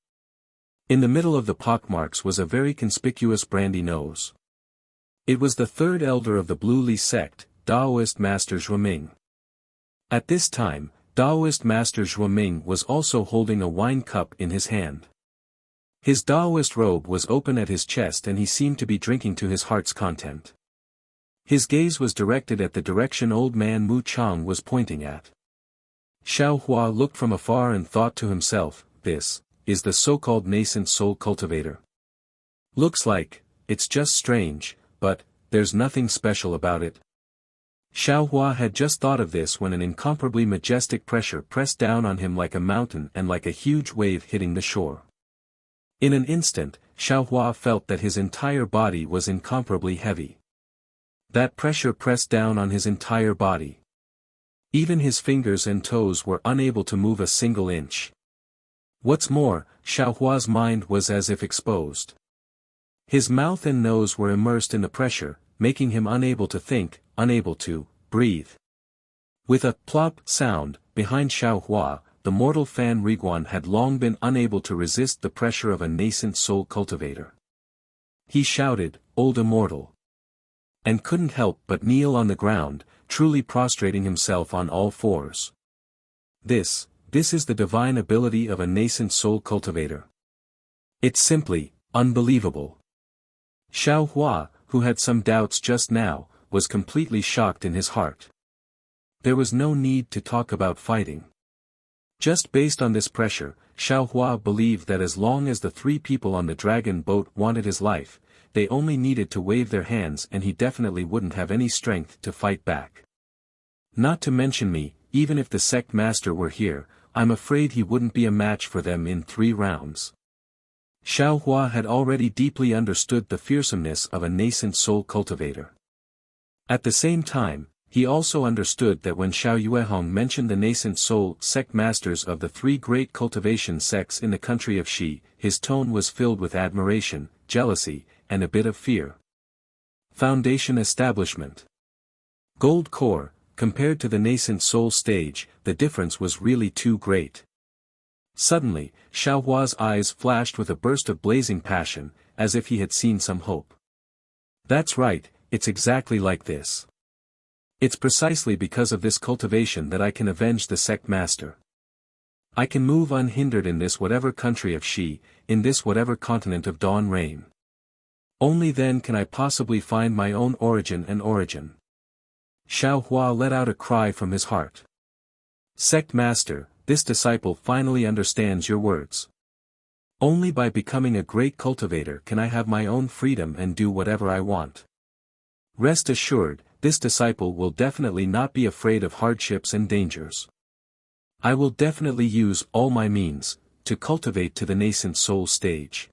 [SPEAKER 1] In the middle of the pockmarks was a very conspicuous brandy nose. It was the 3rd elder of the Blue Li sect, Taoist Master Zhuoming. At this time, Taoist Master Zhuoming was also holding a wine cup in his hand. His Taoist robe was open at his chest and he seemed to be drinking to his heart's content. His gaze was directed at the direction Old Man Mu Chang was pointing at. Xiao Hua looked from afar and thought to himself, this is the so-called nascent soul cultivator. Looks like, it's just strange, but there's nothing special about it. Xiao Hua had just thought of this when an incomparably majestic pressure pressed down on him like a mountain and like a huge wave hitting the shore. In an instant, Xiao Hua felt that his entire body was incomparably heavy. That pressure pressed down on his entire body. Even his fingers and toes were unable to move a single inch. What's more, Xiao Hua's mind was as if exposed. His mouth and nose were immersed in the pressure, making him unable to think, unable to breathe. With a plop sound, behind Xiao Hua, the mortal Fan Riguan had long been unable to resist the pressure of a nascent soul cultivator. He shouted, "Old Immortal!" and couldn't help but kneel on the ground, truly prostrating himself on all fours. This is the divine ability of a nascent soul cultivator. It's simply unbelievable. Xiao Hua, who had some doubts just now, was completely shocked in his heart. There was no need to talk about fighting. Just based on this pressure, Xiao Hua believed that as long as the 3 people on the dragon boat wanted his life, they only needed to wave their hands and he definitely wouldn't have any strength to fight back. Not to mention me, even if the sect master were here, I'm afraid he wouldn't be a match for them in 3 rounds. Xiao Hua had already deeply understood the fearsomeness of a nascent soul cultivator. At the same time, he also understood that when Xiao Yuehong mentioned the nascent soul sect masters of the 3 great cultivation sects in the country of Xi, his tone was filled with admiration, jealousy, and a bit of fear. Foundation establishment. Gold core, compared to the nascent soul stage, the difference was really too great. Suddenly, Xiao Hua's eyes flashed with a burst of blazing passion, as if he had seen some hope. That's right, it's exactly like this. It's precisely because of this cultivation that I can avenge the sect master. I can move unhindered in this whatever country of Xi, in this whatever continent of Dawn Reign. Only then can I possibly find my own origin and origin. Xiao Hua let out a cry from his heart. Sect master, this disciple finally understands your words. Only by becoming a great cultivator can I have my own freedom and do whatever I want. Rest assured, this disciple will definitely not be afraid of hardships and dangers. I will definitely use all my means to cultivate to the nascent soul stage.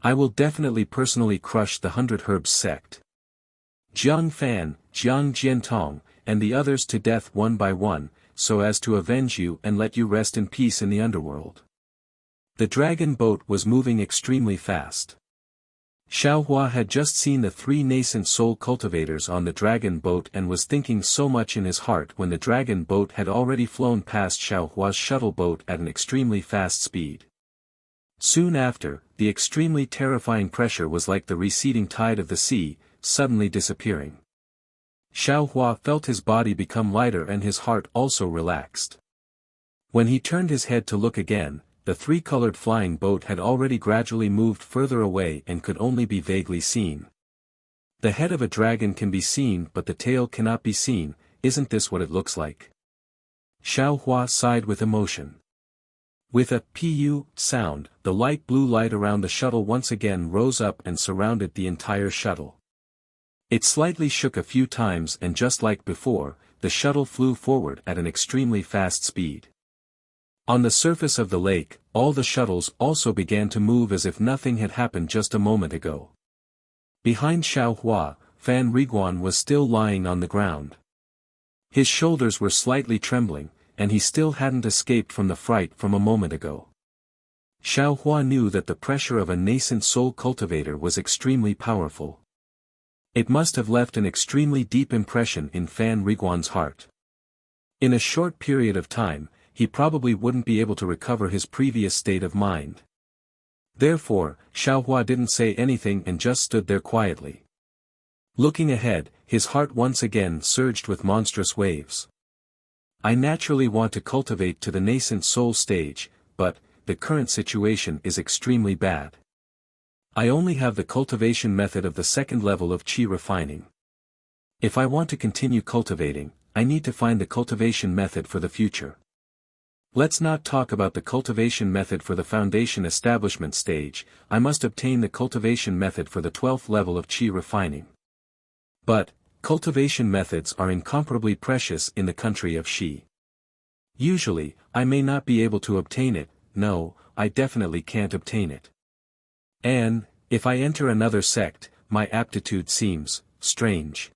[SPEAKER 1] I will definitely personally crush the 100 Herbs sect. Jiang Fan, Jiang Jiantong, and the others to death one by one, so as to avenge you and let you rest in peace in the underworld. The dragon boat was moving extremely fast. Xiaohua had just seen the 3 nascent soul cultivators on the dragon boat and was thinking so much in his heart when the dragon boat had already flown past Xiaohua's shuttle boat at an extremely fast speed. Soon after, the extremely terrifying pressure was like the receding tide of the sea, suddenly disappearing. Xiaohua felt his body become lighter and his heart also relaxed. When he turned his head to look again, the 3-colored flying boat had already gradually moved further away and could only be vaguely seen. The head of a dragon can be seen but the tail cannot be seen, isn't this what it looks like? Xiaohua sighed with emotion. With a pu sound, the light blue light around the shuttle once again rose up and surrounded the entire shuttle. It slightly shook a few times and just like before, the shuttle flew forward at an extremely fast speed. On the surface of the lake, all the shuttles also began to move as if nothing had happened just a moment ago. Behind Xiaohua, Fan Riguan was still lying on the ground. His shoulders were slightly trembling, and he still hadn't escaped from the fright from a moment ago. Xiaohua knew that the pressure of a nascent soul cultivator was extremely powerful. It must have left an extremely deep impression in Fan Riguan's heart. In a short period of time, he probably wouldn't be able to recover his previous state of mind. Therefore, Xiaohua didn't say anything and just stood there quietly. Looking ahead, his heart once again surged with monstrous waves. I naturally want to cultivate to the nascent soul stage, but the current situation is extremely bad. I only have the cultivation method of the 2nd level of qi refining. If I want to continue cultivating, I need to find the cultivation method for the future. Let's not talk about the cultivation method for the foundation establishment stage, I must obtain the cultivation method for the 12th level of qi refining. But, cultivation methods are incomparably precious in the country of Xi. Usually, I may not be able to obtain it, no, I definitely can't obtain it. And, if I enter another sect, my aptitude seems strange.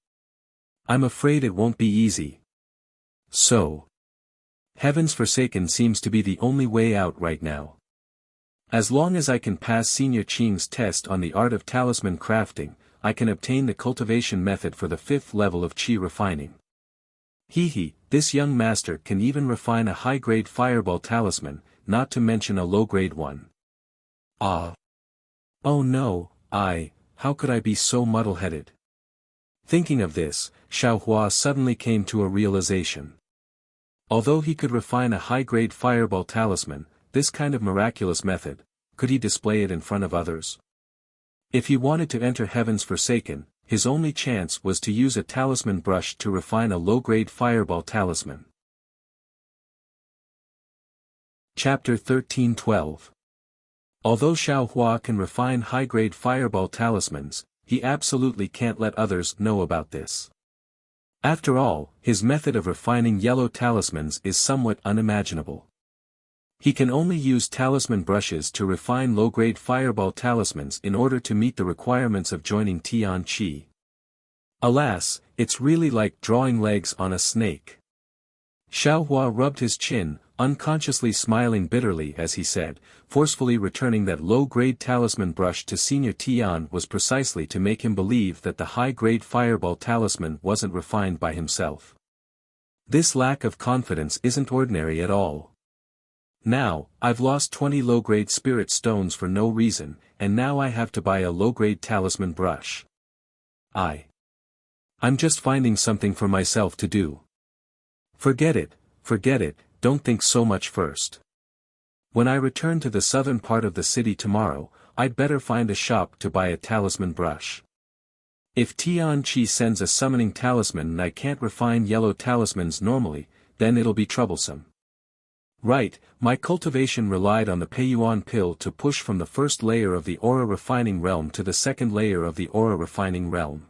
[SPEAKER 1] I'm afraid it won't be easy. So, Heaven's Forsaken seems to be the only way out right now. As long as I can pass Senior Qing's test on the art of talisman crafting, I can obtain the cultivation method for the 5th level of qi refining. This young master can even refine a high-grade fireball talisman, not to mention a low-grade one. Ah! Oh no, how could I be so muddle-headed? Thinking of this, Xiaohua suddenly came to a realization. Although he could refine a high-grade fireball talisman, this kind of miraculous method, could he display it in front of others? If he wanted to enter Heaven's Forsaken, his only chance was to use a talisman brush to refine a low-grade fireball talisman. Chapter 13:12. Although Xiaohua can refine high-grade fireball talismans, he absolutely can't let others know about this. After all, his method of refining yellow talismans is somewhat unimaginable. He can only use talisman brushes to refine low-grade fireball talismans in order to meet the requirements of joining Tian Qi. Alas, it's really like drawing legs on a snake. Xiaohua rubbed his chin, unconsciously smiling bitterly as he said, forcefully returning that low-grade talisman brush to Senior Tian was precisely to make him believe that the high-grade fireball talisman wasn't refined by himself. This lack of confidence isn't ordinary at all. Now, I've lost 20 low-grade spirit stones for no reason, and now I have to buy a low-grade talisman brush. I'm just finding something for myself to do. Forget it, don't think so much first. When I return to the southern part of the city tomorrow, I'd better find a shop to buy a talisman brush. If Tian Qi sends a summoning talisman and I can't refine yellow talismans normally, then it'll be troublesome. Right, my cultivation relied on the Peiyuan pill to push from the first layer of the aura refining realm to the second layer of the aura refining realm.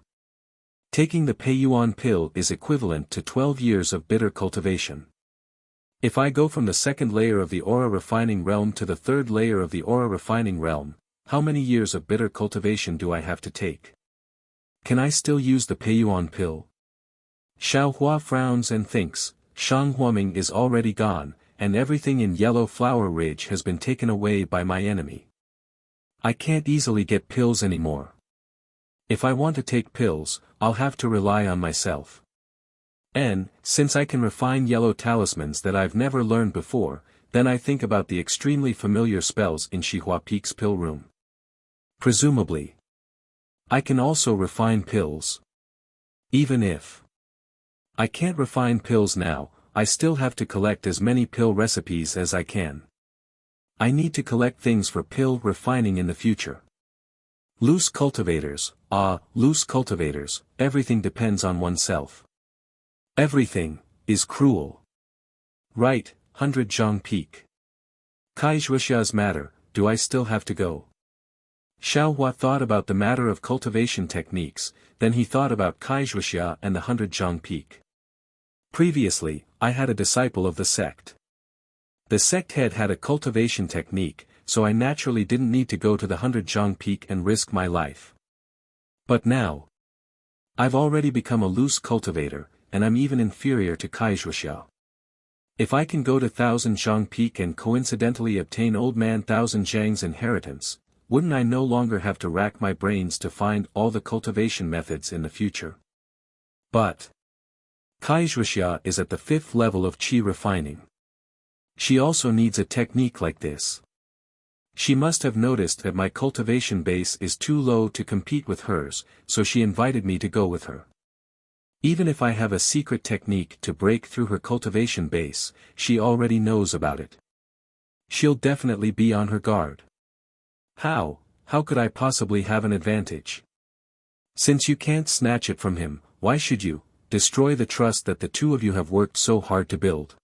[SPEAKER 1] Taking the Peiyuan pill is equivalent to 12 years of bitter cultivation. If I go from the second layer of the aura refining realm to the third layer of the aura refining realm, how many years of bitter cultivation do I have to take? Can I still use the Peiyuan pill? Xiaohua frowns and thinks, Shanghuaming is already gone, and everything in Yellow Flower Ridge has been taken away by my enemy. I can't easily get pills anymore. If I want to take pills, I'll have to rely on myself. And, since I can refine yellow talismans that I've never learned before, then I think about the extremely familiar spells in Xihua Peak's pill room. Presumably, I can also refine pills. Even if I can't refine pills now, I still have to collect as many pill recipes as I can. I need to collect things for pill refining in the future. Loose cultivators, loose cultivators, everything depends on oneself. Everything is cruel. Right, 100 Zhang Peak. Kaizhuxia's matter, do I still have to go? Xiaohua thought about the matter of cultivation techniques, then he thought about Kaizhuxia and the 100 Zhang Peak. Previously, I had a disciple of the sect. The sect head had a cultivation technique, so I naturally didn't need to go to the 100 Zhang Peak and risk my life. But now, I've already become a loose cultivator, and I'm even inferior to Kaizhuxia. If I can go to 1000 Zhang Peak and coincidentally obtain Old Man 1000 Zhang's inheritance, wouldn't I no longer have to rack my brains to find all the cultivation methods in the future? But Kaizhuxia is at the 5th level of qi refining. She also needs a technique like this. She must have noticed that my cultivation base is too low to compete with hers, so she invited me to go with her. Even if I have a secret technique to break through her cultivation base, she already knows about it. She'll definitely be on her guard. How could I possibly have an advantage? Since you can't snatch it from him, why should you destroy the trust that the two of you have worked so hard to build?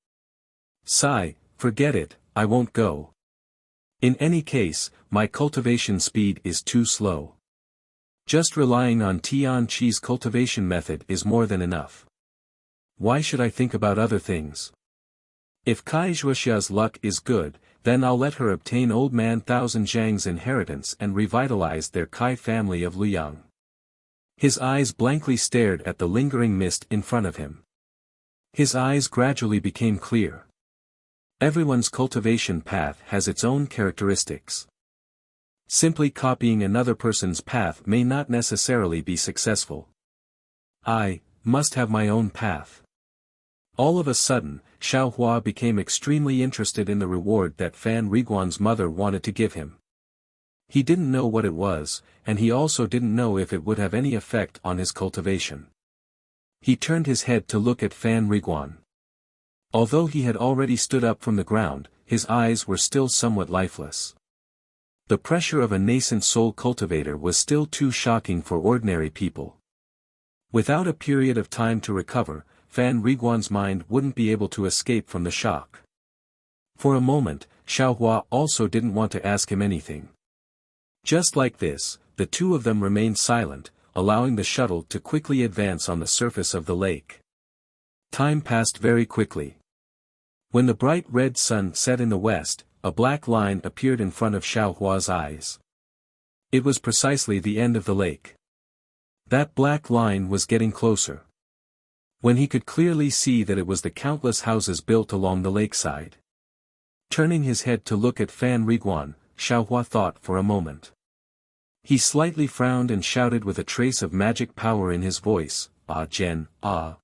[SPEAKER 1] Sigh, forget it, I won't go. In any case, my cultivation speed is too slow. Just relying on Tian Qi's cultivation method is more than enough. Why should I think about other things? If Kaizhuxia's luck is good, then I'll let her obtain Old Man 1000 Zhang's inheritance and revitalize their Kai family of Luyang. His eyes blankly stared at the lingering mist in front of him. His eyes gradually became clear. Everyone's cultivation path has its own characteristics. Simply copying another person's path may not necessarily be successful. I must have my own path. All of a sudden, Xiaohua became extremely interested in the reward that Fan Riguan's mother wanted to give him. He didn't know what it was, and he also didn't know if it would have any effect on his cultivation. He turned his head to look at Fan Riguan. Although he had already stood up from the ground, his eyes were still somewhat lifeless. The pressure of a nascent soul cultivator was still too shocking for ordinary people. Without a period of time to recover, Fan Riguan's mind wouldn't be able to escape from the shock. For a moment, Xiaohua also didn't want to ask him anything. Just like this, the two of them remained silent, allowing the shuttle to quickly advance on the surface of the lake. Time passed very quickly. When the bright red sun set in the west, a black line appeared in front of Xiaohua's eyes. It was precisely the end of the lake. That black line was getting closer. When he could clearly see that it was the countless houses built along the lakeside. Turning his head to look at Fan Riguan, Xiaohua thought for a moment. He slightly frowned and shouted with a trace of magic power in his voice, "Ah Jen, ah."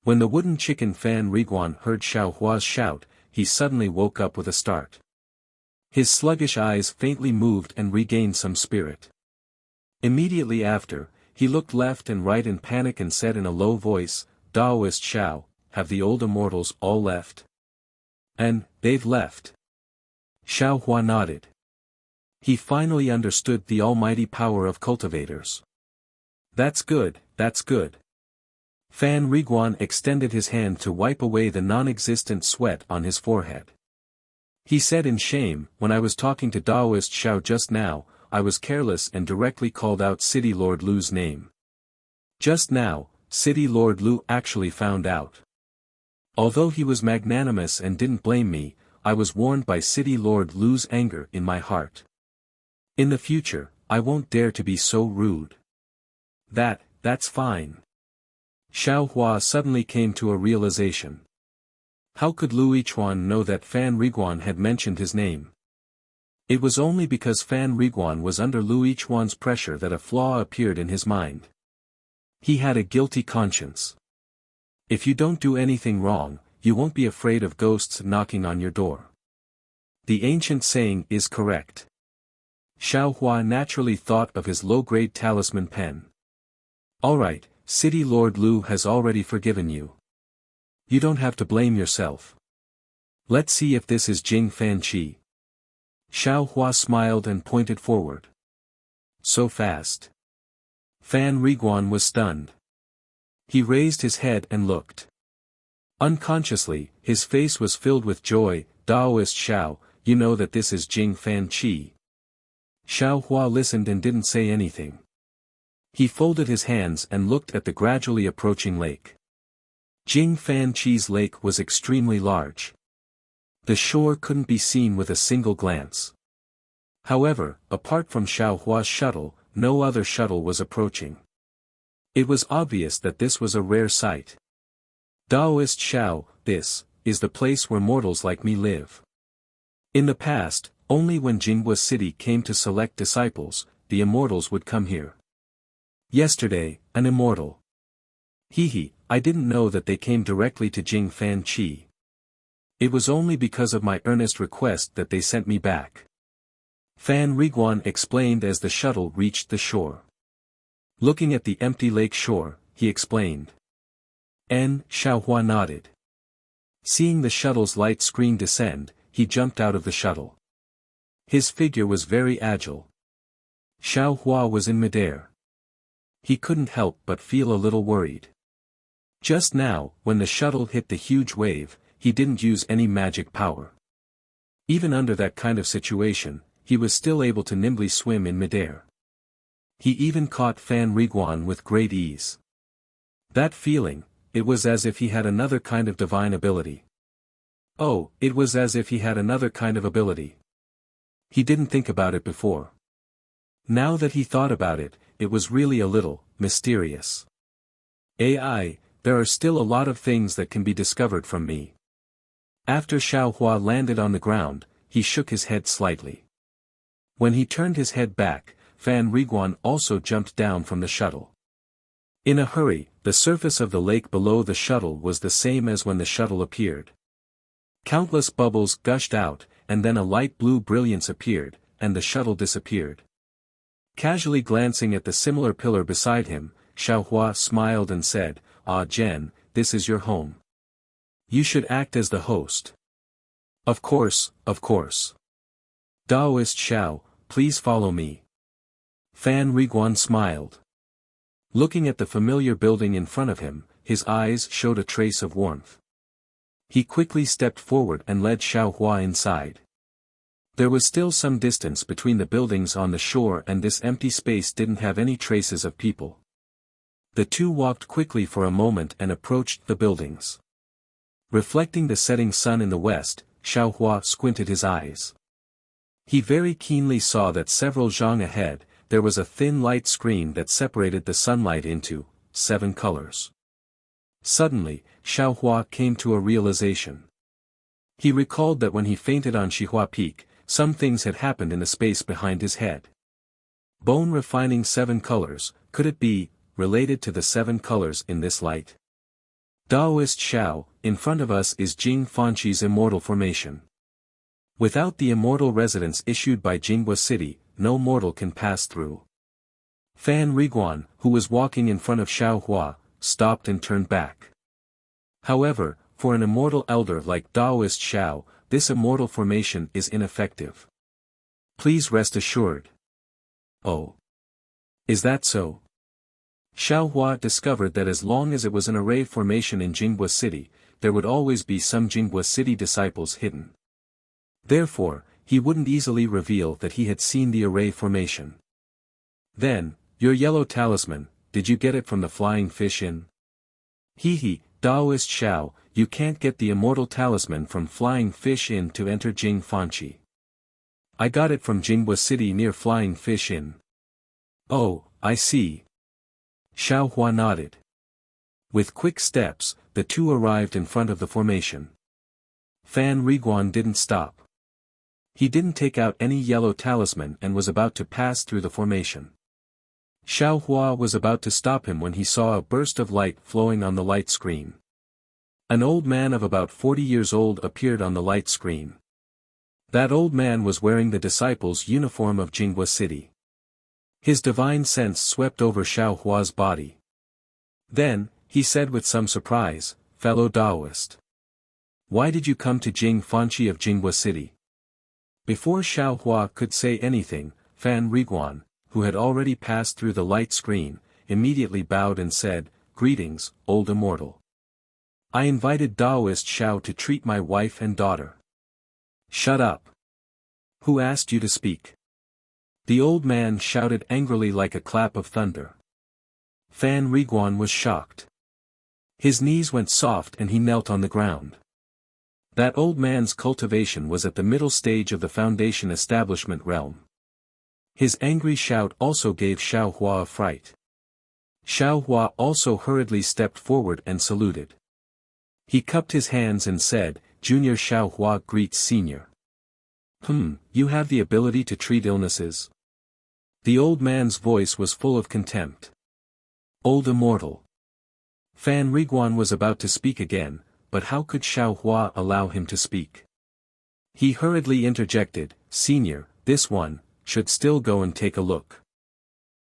[SPEAKER 1] When the wooden chicken Fan Riguan heard Xiaohua's shout, he suddenly woke up with a start. His sluggish eyes faintly moved and regained some spirit. Immediately after, he looked left and right in panic and said in a low voice, "Daoist Xiao, have the old immortals all left?" "And, they've left." Xiaohua nodded. He finally understood the almighty power of cultivators. That's good, that's good." Fan Riguan extended his hand to wipe away the non-existent sweat on his forehead. He said in shame, "When I was talking to Daoist Xiao just now, I was careless and directly called out City Lord Lu's name. Just now, City Lord Lu actually found out. Although he was magnanimous and didn't blame me, I was warned by City Lord Lu's anger in my heart. In the future, I won't dare to be so rude." That's fine." Xiaohua suddenly came to a realization. How could Lu Yichuan know that Fan Riguan had mentioned his name? It was only because Fan Riguan was under Lu Yichuan's pressure that a flaw appeared in his mind. He had a guilty conscience. If you don't do anything wrong, you won't be afraid of ghosts knocking on your door. The ancient saying is correct. Xiao Hua naturally thought of his low-grade talisman pen. Alright, City Lord Lu has already forgiven you. You don't have to blame yourself. Let's see if this is Jing Fan Qi. Xiao Hua smiled and pointed forward. So fast. Fan Riguan was stunned. He raised his head and looked. Unconsciously, his face was filled with joy. Daoist Xiao, you know that this is Jing Fan Qi. Xiao Hua listened and didn't say anything. He folded his hands and looked at the gradually approaching lake. Jing Fan Qi's lake was extremely large. The shore couldn't be seen with a single glance. However, apart from Xiao Hua's shuttle, no other shuttle was approaching. It was obvious that this was a rare sight. Daoist Xiao, this is the place where mortals like me live. In the past, only when Jinghua City came to select disciples, the immortals would come here. Yesterday, an immortal. I didn't know that they came directly to Jing Fan Qi. It was only because of my earnest request that they sent me back. Fan Riguan explained as the shuttle reached the shore. Looking at the empty lake shore, he explained. Xiao Hua nodded. Seeing the shuttle's light screen descend, he jumped out of the shuttle. His figure was very agile. Xiao Hua was in midair. He couldn't help but feel a little worried. Just now, when the shuttle hit the huge wave, he didn't use any magic power. Even under that kind of situation, he was still able to nimbly swim in midair. He even caught Fan Riguan with great ease. That feeling, it was as if he had another kind of divine ability. Oh, it was as if he had another kind of ability. He didn't think about it before. Now that he thought about it, it was really a little mysterious. There are still a lot of things that can be discovered from me. After Xiao Hua landed on the ground, he shook his head slightly. When he turned his head back, Fan Riguan also jumped down from the shuttle. In a hurry, the surface of the lake below the shuttle was the same as when the shuttle appeared. Countless bubbles gushed out, and then a light blue brilliance appeared, and the shuttle disappeared. Casually glancing at the similar pillar beside him, Xiao Hua smiled and said, "Ah Zhen, this is your home. You should act as the host." Of course. Daoist Xiao, please follow me." Fan Riguan smiled. Looking at the familiar building in front of him, his eyes showed a trace of warmth. He quickly stepped forward and led Xiao Hua inside. There was still some distance between the buildings on the shore, and this empty space didn't have any traces of people. The two walked quickly for a moment and approached the buildings. Reflecting the setting sun in the west, Xiao Hua squinted his eyes. He very keenly saw that several zhang ahead, there was a thin light screen that separated the sunlight into 7 colors. Suddenly, Xiao Hua came to a realization. He recalled that when he fainted on Shihua Peak, some things had happened in the space behind his head. Bone refining 7 colors, could it be related to the 7 colors in this light? Daoist Xiao, in front of us is Jing Fanqi's immortal formation. Without the immortal residence issued by Jinghua City, no mortal can pass through. Fan Riguan, who was walking in front of Xiao Hua, stopped and turned back. However, for an immortal elder like Daoist Xiao, this immortal formation is ineffective. Please rest assured. Oh. Is that so? Xiao Hua discovered that as long as it was an array formation in Jinghua City, there would always be some Jinghua City disciples hidden. Therefore, he wouldn't easily reveal that he had seen the array formation. Then, your yellow talisman, did you get it from the flying fish inn? Daoist Xiao, you can't get the immortal talisman from Flying Fish Inn to enter Jing Fanqi. I got it from Jinghua City near Flying Fish Inn. Oh, I see. Xiao Hua nodded. With quick steps, the two arrived in front of the formation. Fan Riguan didn't stop. He didn't take out any yellow talisman and was about to pass through the formation. Xiao Hua was about to stop him when he saw a burst of light flowing on the light screen. An old man of about 40 years old appeared on the light screen. That old man was wearing the disciples' uniform of Jinghua City. His divine sense swept over Xiao Hua's body. Then, he said with some surprise, "Fellow Taoist. Why did you come to Jing Fanqi of Jinghua City?" Before Xiao Hua could say anything, Fan Riguan, who had already passed through the light screen, immediately bowed and said, "Greetings, old immortal. I invited Taoist Xiao to treat my wife and daughter." "Shut up. Who asked you to speak?" The old man shouted angrily like a clap of thunder. Fan Riguan was shocked. His knees went soft and he knelt on the ground. That old man's cultivation was at the middle stage of the foundation establishment realm. His angry shout also gave Xiao Hua a fright. Xiao Hua also hurriedly stepped forward and saluted. He cupped his hands and said, "Junior Xiao Hua greets Senior." You have the ability to treat illnesses?" The old man's voice was full of contempt. "Old immortal." Fan Riguan was about to speak again, but how could Xiao Hua allow him to speak? He hurriedly interjected, "Senior, this one should still go and take a look.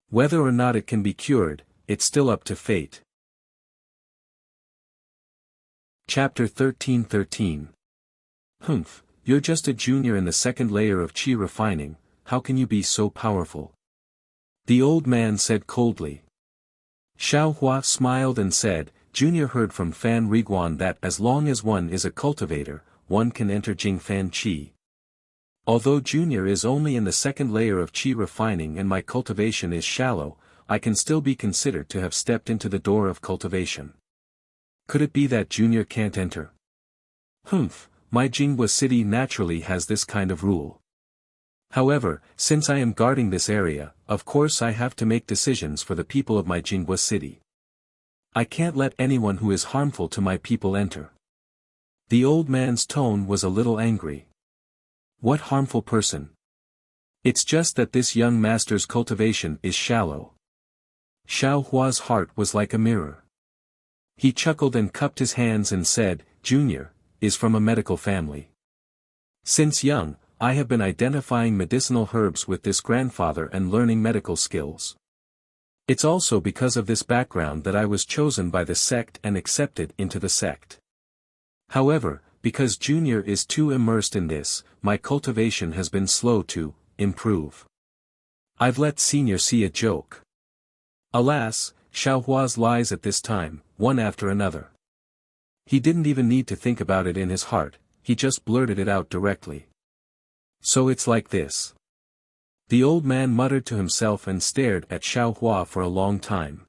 [SPEAKER 1] Whether or not it can be cured, it's still up to fate." Chapter 13:13. You're just a junior in the second layer of qi refining, how can you be so powerful? The old man said coldly. Xiao Hua smiled and said, "Junior heard from Fan Riguan that as long as one is a cultivator, one can enter Jing Fan Qi. Although Junior is only in the second layer of qi refining and my cultivation is shallow, I can still be considered to have stepped into the door of cultivation. Could it be that Junior can't enter? My Jinghua City naturally has this kind of rule. However, since I am guarding this area, of course I have to make decisions for the people of my Jinghua City. I can't let anyone who is harmful to my people enter." The old man's tone was a little angry. "What harmful person? It's just that this young master's cultivation is shallow." Xiao Hua's heart was like a mirror. He chuckled and cupped his hands and said, "Junior is from a medical family. Since young, I have been identifying medicinal herbs with this grandfather and learning medical skills. It's also because of this background that I was chosen by the sect and accepted into the sect. However, because Junior is too immersed in this, my cultivation has been slow to improve. I've let Senior see a joke." Alas, Xiao Hua's lies at this time, one after another. He didn't even need to think about it in his heart, he just blurted it out directly. "So it's like this." The old man muttered to himself and stared at Xiao Hua for a long time.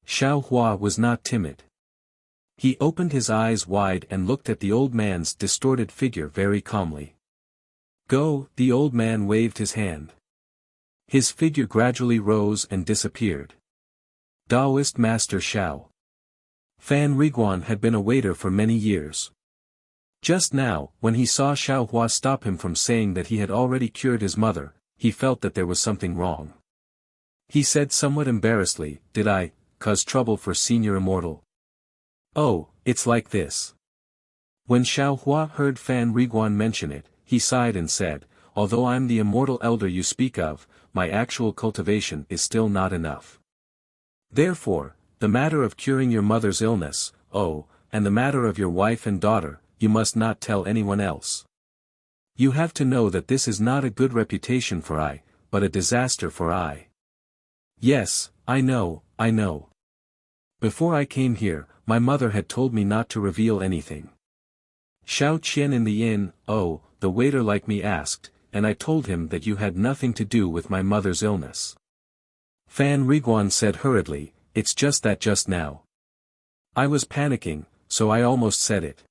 [SPEAKER 1] Xiao Hua was not timid. He opened his eyes wide and looked at the old man's distorted figure very calmly. "Go," the old man waved his hand. His figure gradually rose and disappeared. Taoist Master Xiao. Fan Riguan had been a waiter for many years. Just now, when he saw Xiao Hua stop him from saying that he had already cured his mother, he felt that there was something wrong. He said somewhat embarrassedly, "Did I cause trouble for Senior Immortal?" "Oh, it's like this." When Xiao Hua heard Fan Riguan mention it, he sighed and said, "Although I'm the immortal elder you speak of, my actual cultivation is still not enough. Therefore, the matter of curing your mother's illness, and the matter of your wife and daughter, you must not tell anyone else. You have to know that this is not a good reputation for I, but a disaster for I." "Yes, I know. Before I came here, my mother had told me not to reveal anything. Xiao Qian in the inn, the waiter like me asked, and I told him that you had nothing to do with my mother's illness." Fan Riguan said hurriedly, "It's just that just now. I was panicking, so I almost said it."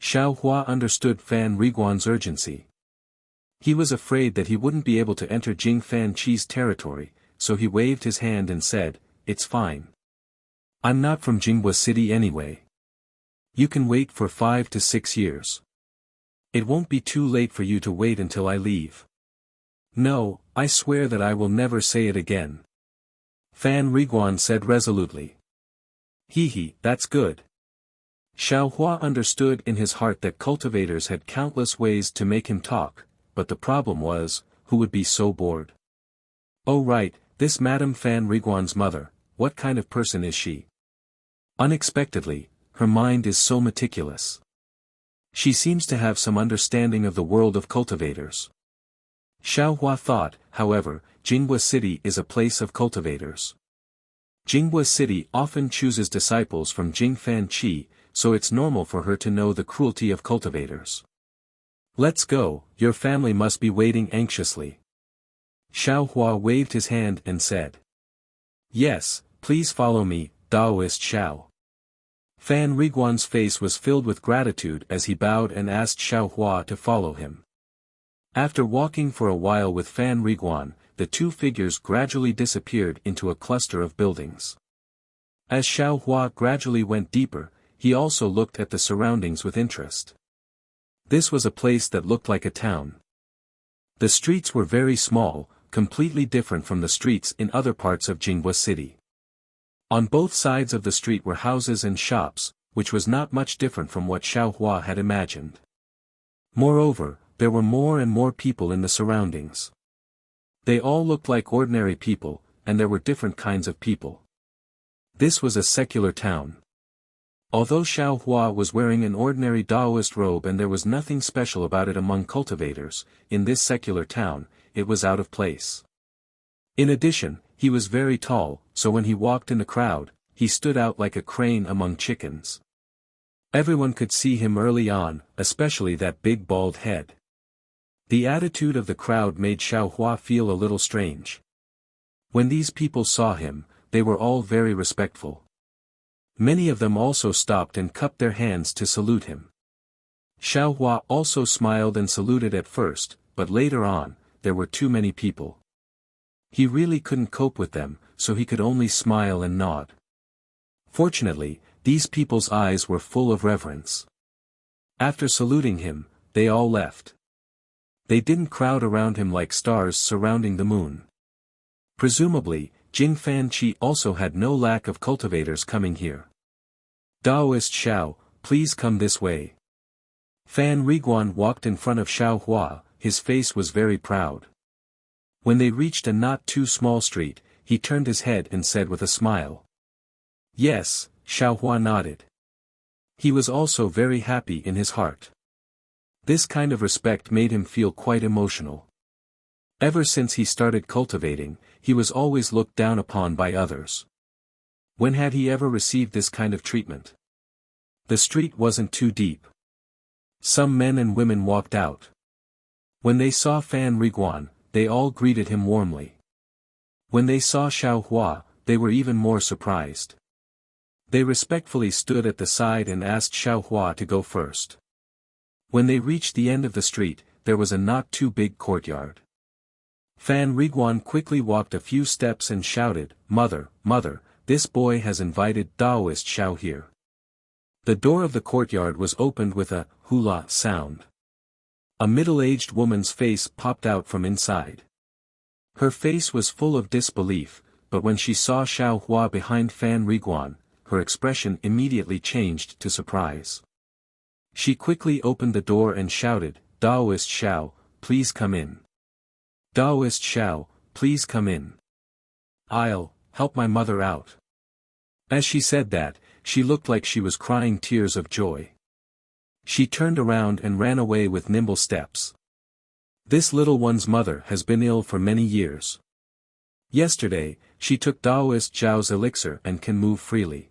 [SPEAKER 1] Xiao Hua understood Fan Riguan's urgency. He was afraid that he wouldn't be able to enter Jing Fan Qi's territory, so he waved his hand and said, "It's fine. I'm not from Jinghua City anyway. You can wait for 5 to 6 years. It won't be too late for you to wait until I leave. No, I swear that I will never say it again. Fan Riguan said resolutely. Hee, that's good. Xiao Hua understood in his heart that cultivators had countless ways to make him talk, but the problem was, who would be so bored? Oh right, this Madame Fan Riguan's mother, what kind of person is she? Unexpectedly, her mind is so meticulous. She seems to have some understanding of the world of cultivators. Xiao Hua thought, however, Jinghua City is a place of cultivators. Jinghua City often chooses disciples from Jingfan Qi, so it's normal for her to know the cruelty of cultivators. Let's go, your family must be waiting anxiously. Xiao Hua waved his hand and said. Yes, please follow me, Daoist Xiao. Fan Riguan's face was filled with gratitude as he bowed and asked Xiao Hua to follow him. After walking for a while with Fan Riguan, the two figures gradually disappeared into a cluster of buildings. As Xiao Hua gradually went deeper, he also looked at the surroundings with interest. This was a place that looked like a town. The streets were very small, completely different from the streets in other parts of Jinghua City. On both sides of the street were houses and shops, which was not much different from what Xiao Hua had imagined. Moreover, there were more and more people in the surroundings. They all looked like ordinary people, and there were different kinds of people. This was a secular town. Although Xiao Hua was wearing an ordinary Daoist robe and there was nothing special about it among cultivators, in this secular town, it was out of place. In addition, he was very tall, so when he walked in the crowd, he stood out like a crane among chickens. Everyone could see him early on, especially that big bald head. The attitude of the crowd made Xiao Hua feel a little strange. When these people saw him, they were all very respectful. Many of them also stopped and cupped their hands to salute him. Xiao Hua also smiled and saluted at first, but later on, there were too many people. He really couldn't cope with them, so he could only smile and nod. Fortunately, these people's eyes were full of reverence. After saluting him, they all left. They didn't crowd around him like stars surrounding the moon. Presumably, Jingfan Qi also had no lack of cultivators coming here. Daoist Xiao, please come this way. Fan Riguan walked in front of Xiao Hua, his face was very proud. When they reached a not too small street, he turned his head and said with a smile. Yes, Xiao Hua nodded. He was also very happy in his heart. This kind of respect made him feel quite emotional. Ever since he started cultivating, he was always looked down upon by others. When had he ever received this kind of treatment? The street wasn't too deep. Some men and women walked out. When they saw Fan Riguan, they all greeted him warmly. When they saw Xiao Hua, they were even more surprised. They respectfully stood at the side and asked Xiao Hua to go first. When they reached the end of the street, there was a not too big courtyard. Fan Riguan quickly walked a few steps and shouted, Mother, Mother, this boy has invited Daoist Xiao here. The door of the courtyard was opened with a hula sound. A middle-aged woman's face popped out from inside. Her face was full of disbelief, but when she saw Xiao Hua behind Fan Riguan, her expression immediately changed to surprise. She quickly opened the door and shouted, Daoist Xiao, please come in. Daoist Xiao, please come in. I'll help my mother out. As she said that, she looked like she was crying tears of joy. She turned around and ran away with nimble steps. This little one's mother has been ill for many years. Yesterday, she took Daoist Xiao's elixir and can move freely.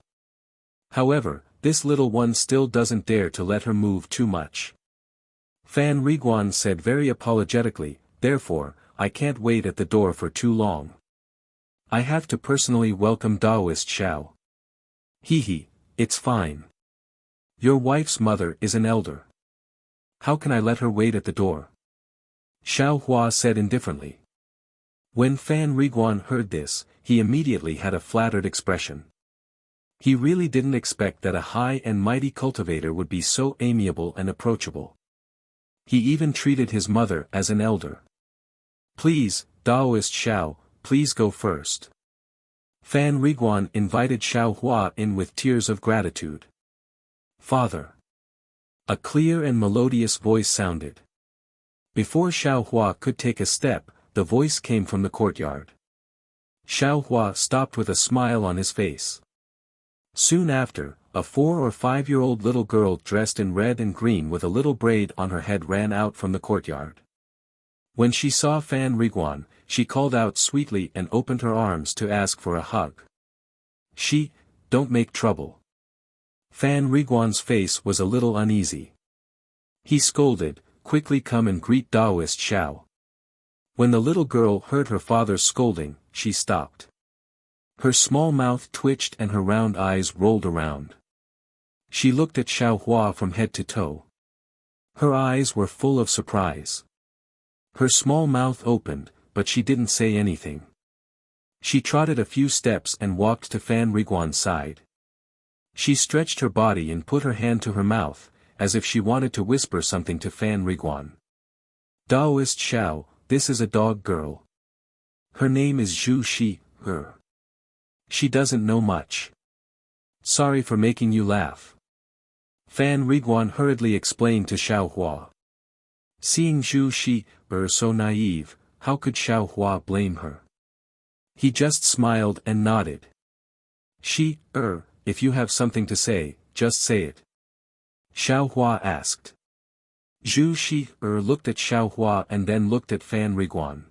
[SPEAKER 1] However, this little one still doesn't dare to let her move too much. Fan Riguan said very apologetically, therefore, I can't wait at the door for too long. I have to personally welcome Daoist Xiao. Hee, it's fine. Your wife's mother is an elder. How can I let her wait at the door? Xiao Hua said indifferently. When Fan Riguan heard this, he immediately had a flattered expression. He really didn't expect that a high and mighty cultivator would be so amiable and approachable. He even treated his mother as an elder. Please, Taoist Xiao, please go first. Fan Riguan invited Xiao Hua in with tears of gratitude. Father. A clear and melodious voice sounded. Before Xiao Hua could take a step, the voice came from the courtyard. Xiao Hua stopped with a smile on his face. Soon after, a 4 or 5-year-old little girl dressed in red and green with a little braid on her head ran out from the courtyard. When she saw Fan Riguan, she called out sweetly and opened her arms to ask for a hug. Don't make trouble. Fan Riguan's face was a little uneasy. He scolded, quickly come and greet Taoist Xiao. When the little girl heard her father's scolding, she stopped. Her small mouth twitched and her round eyes rolled around. She looked at Xiao Hua from head to toe. Her eyes were full of surprise. Her small mouth opened, but she didn't say anything. She trotted a few steps and walked to Fan Riguan's side. She stretched her body and put her hand to her mouth, as if she wanted to whisper something to Fan Riguan. Taoist Xiao, this is a dog girl. Her name is Zhu Shi, her. She doesn't know much. Sorry for making you laugh. Fan Riguan hurriedly explained to Xiao Hua. Seeing Zhu Shi, so naive, how could Xiao Hua blame her? He just smiled and nodded. If you have something to say, just say it. Xiao Hua asked. Zhu Shi looked at Xiao Hua and then looked at Fan Riguan.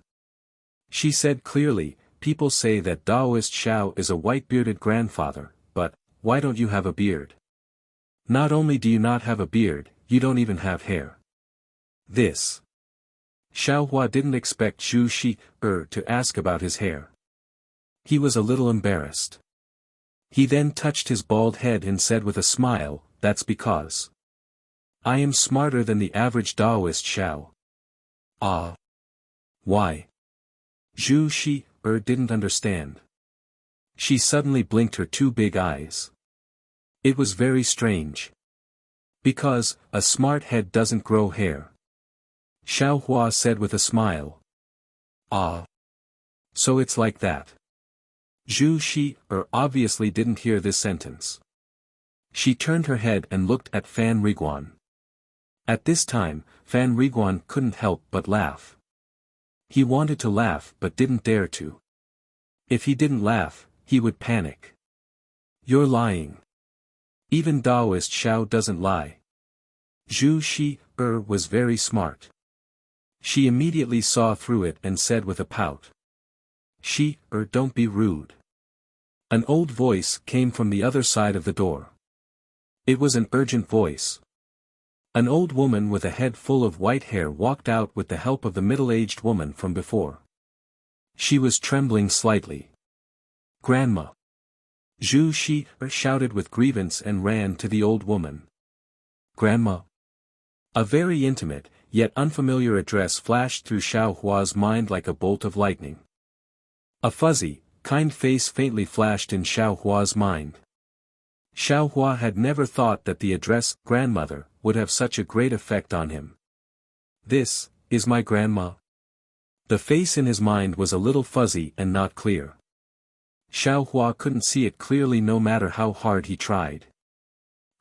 [SPEAKER 1] She said clearly, people say that Taoist Xiao is a white-bearded grandfather, but, why don't you have a beard? Not only do you not have a beard, you don't even have hair. This. Xiao Hua didn't expect Zhu Shi to ask about his hair. He was a little embarrassed. He then touched his bald head and said with a smile, that's because I am smarter than the average Taoist Xiao. Ah. Why? Zhu Shi didn't understand. She suddenly blinked her 2 big eyes. It was very strange. Because, a smart head doesn't grow hair. Xiao Hua said with a smile. Ah. So it's like that. Zhu Shi obviously didn't hear this sentence. She turned her head and looked at Fan Riguan. At this time, Fan Riguan couldn't help but laugh. He wanted to laugh but didn't dare to. If he didn't laugh, he would panic. You're lying. Even Taoist Xiao doesn't lie. Zhu Shi was very smart. She immediately saw through it and said with a pout. Don't be rude. An old voice came from the other side of the door. It was an urgent voice. An old woman with a head full of white hair walked out with the help of the middle-aged woman from before. She was trembling slightly. Grandma. Zhu Shi shouted with grievance and ran to the old woman. Grandma. A very intimate, yet unfamiliar address flashed through Xiao Hua's mind like a bolt of lightning. A fuzzy, kind face faintly flashed in Xiao Hua's mind. Xiao Hua had never thought that the address, grandmother, would have such a great effect on him. This, is my grandma? The face in his mind was a little fuzzy and not clear. Xiao Hua couldn't see it clearly no matter how hard he tried.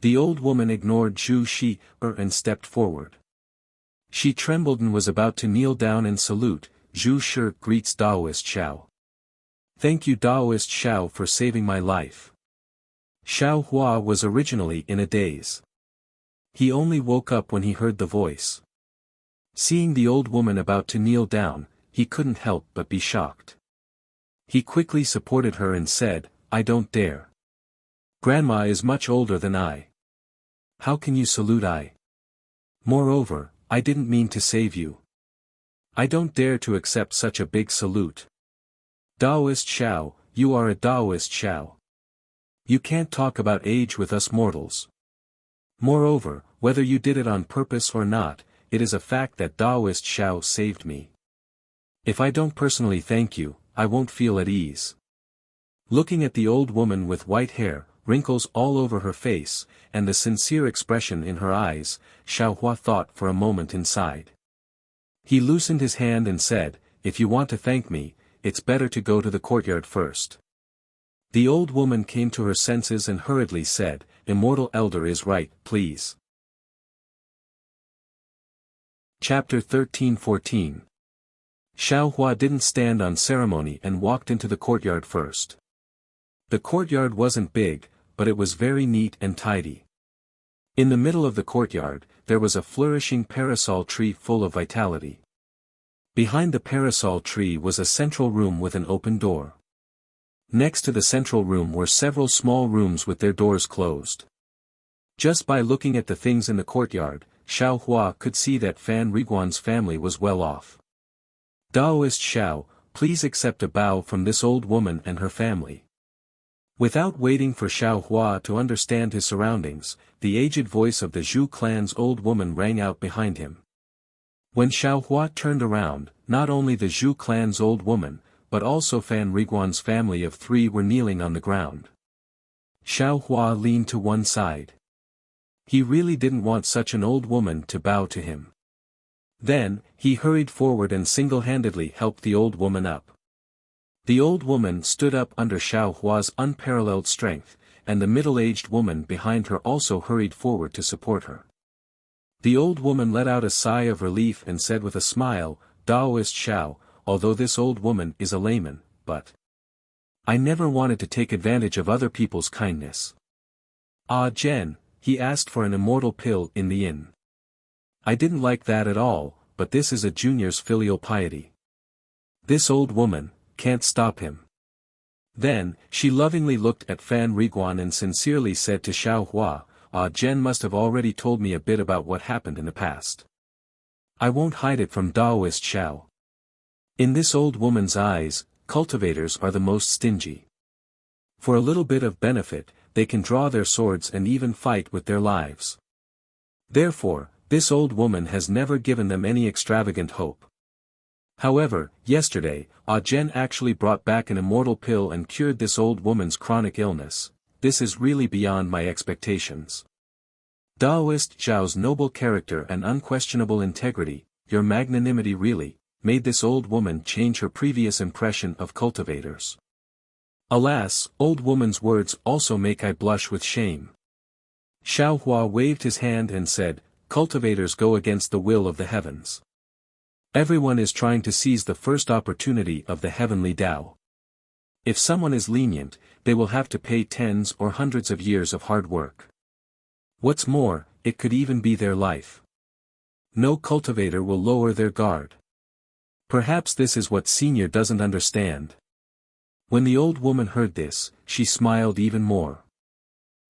[SPEAKER 1] The old woman ignored Zhu Shi and stepped forward. She trembled and was about to kneel down and salute. Zhu Shi greets Taoist Xiao. Thank you Taoist Xiao for saving my life. Xiao Hua was originally in a daze. He only woke up when he heard the voice. Seeing the old woman about to kneel down, he couldn't help but be shocked. He quickly supported her and said, I don't dare. Grandma is much older than I. How can you salute I? Moreover, I didn't mean to save you. I don't dare to accept such a big salute. Taoist Xiao, you are a Taoist Xiao. You can't talk about age with us mortals. Moreover, whether you did it on purpose or not, it is a fact that Taoist Xiao saved me. If I don't personally thank you, I won't feel at ease. Looking at the old woman with white hair, wrinkles all over her face, and the sincere expression in her eyes, Xiaohua thought for a moment inside. He loosened his hand and said, "If you want to thank me, it's better to go to the courtyard first." The old woman came to her senses and hurriedly said, "Immortal Elder is right, please." Chapter 13-14. Xiaohua didn't stand on ceremony and walked into the courtyard first. The courtyard wasn't big, but it was very neat and tidy. In the middle of the courtyard, there was a flourishing parasol tree full of vitality. Behind the parasol tree was a central room with an open door. Next to the central room were several small rooms with their doors closed. Just by looking at the things in the courtyard, Xiaohua could see that Fan Riguan's family was well off. "Daoist Xiao, please accept a bow from this old woman and her family." Without waiting for Xiaohua to understand his surroundings, the aged voice of the Zhu clan's old woman rang out behind him. When Xiaohua turned around, not only the Zhu clan's old woman, but also Fan Riguan's family of 3 were kneeling on the ground. Xiaohua leaned to one side. He really didn't want such an old woman to bow to him. Then, he hurried forward and single-handedly helped the old woman up. The old woman stood up under Xiaohua's unparalleled strength, and the middle-aged woman behind her also hurried forward to support her. The old woman let out a sigh of relief and said with a smile, "Daoist Xiao, although this old woman is a layman, but I never wanted to take advantage of other people's kindness." "Ah Jen," he asked for an immortal pill in the inn. "I didn't like that at all, but this is a junior's filial piety. This old woman can't stop him." Then, she lovingly looked at Fan Riguan and sincerely said to Xiaohua, "Ah Jen must have already told me a bit about what happened in the past. I won't hide it from Daoist Xiao." In this old woman's eyes, cultivators are the most stingy. For a little bit of benefit, they can draw their swords and even fight with their lives. Therefore, this old woman has never given them any extravagant hope. However, yesterday, Ah Jen actually brought back an immortal pill and cured this old woman's chronic illness. This is really beyond my expectations. Daoist Zhao's noble character and unquestionable integrity, your magnanimity really, made this old woman change her previous impression of cultivators. Alas, old woman's words also make I blush with shame. Xiaohua waved his hand and said, "Cultivators go against the will of the heavens. Everyone is trying to seize the first opportunity of the heavenly Tao. If someone is lenient, they will have to pay tens or hundreds of years of hard work. What's more, it could even be their life. No cultivator will lower their guard. Perhaps this is what Senior doesn't understand." When the old woman heard this, she smiled even more.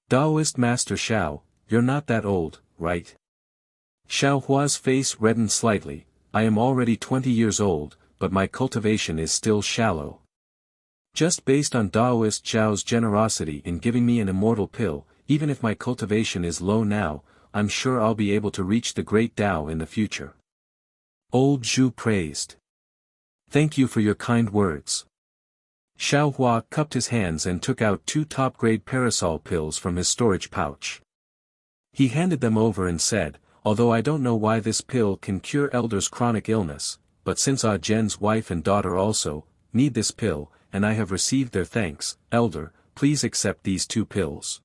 [SPEAKER 1] "Daoist Master Xiao, you're not that old, right?" Xiaohua's face reddened slightly. "I am already 20 years old, but my cultivation is still shallow. Just based on Daoist Zhao's generosity in giving me an immortal pill, even if my cultivation is low now, I'm sure I'll be able to reach the great Tao in the future." Old Zhu praised. "Thank you for your kind words." Xiaohua cupped his hands and took out 2 top-grade parasol pills from his storage pouch. He handed them over and said, "Although I don't know why this pill can cure Elder's chronic illness, but since Ah Jen's wife and daughter also need this pill, and I have received their thanks, Elder, please accept these 2 pills."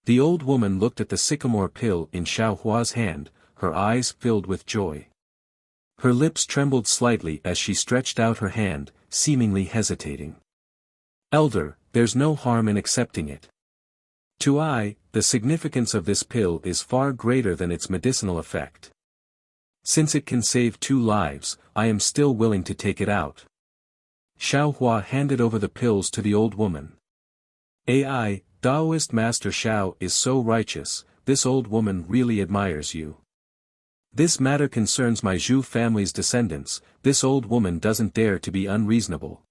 [SPEAKER 1] The old woman looked at the sycamore pill in Xiaohua's hand, her eyes filled with joy. Her lips trembled slightly as she stretched out her hand, seemingly hesitating. "Elder, there's no harm in accepting it. To I, the significance of this pill is far greater than its medicinal effect. Since it can save 2 lives, I am still willing to take it out." Xiaohua handed over the pills to the old woman. "AI, Daoist Master Xiao is so righteous, this old woman really admires you. This matter concerns my Zhu family's descendants, this old woman doesn't dare to be unreasonable."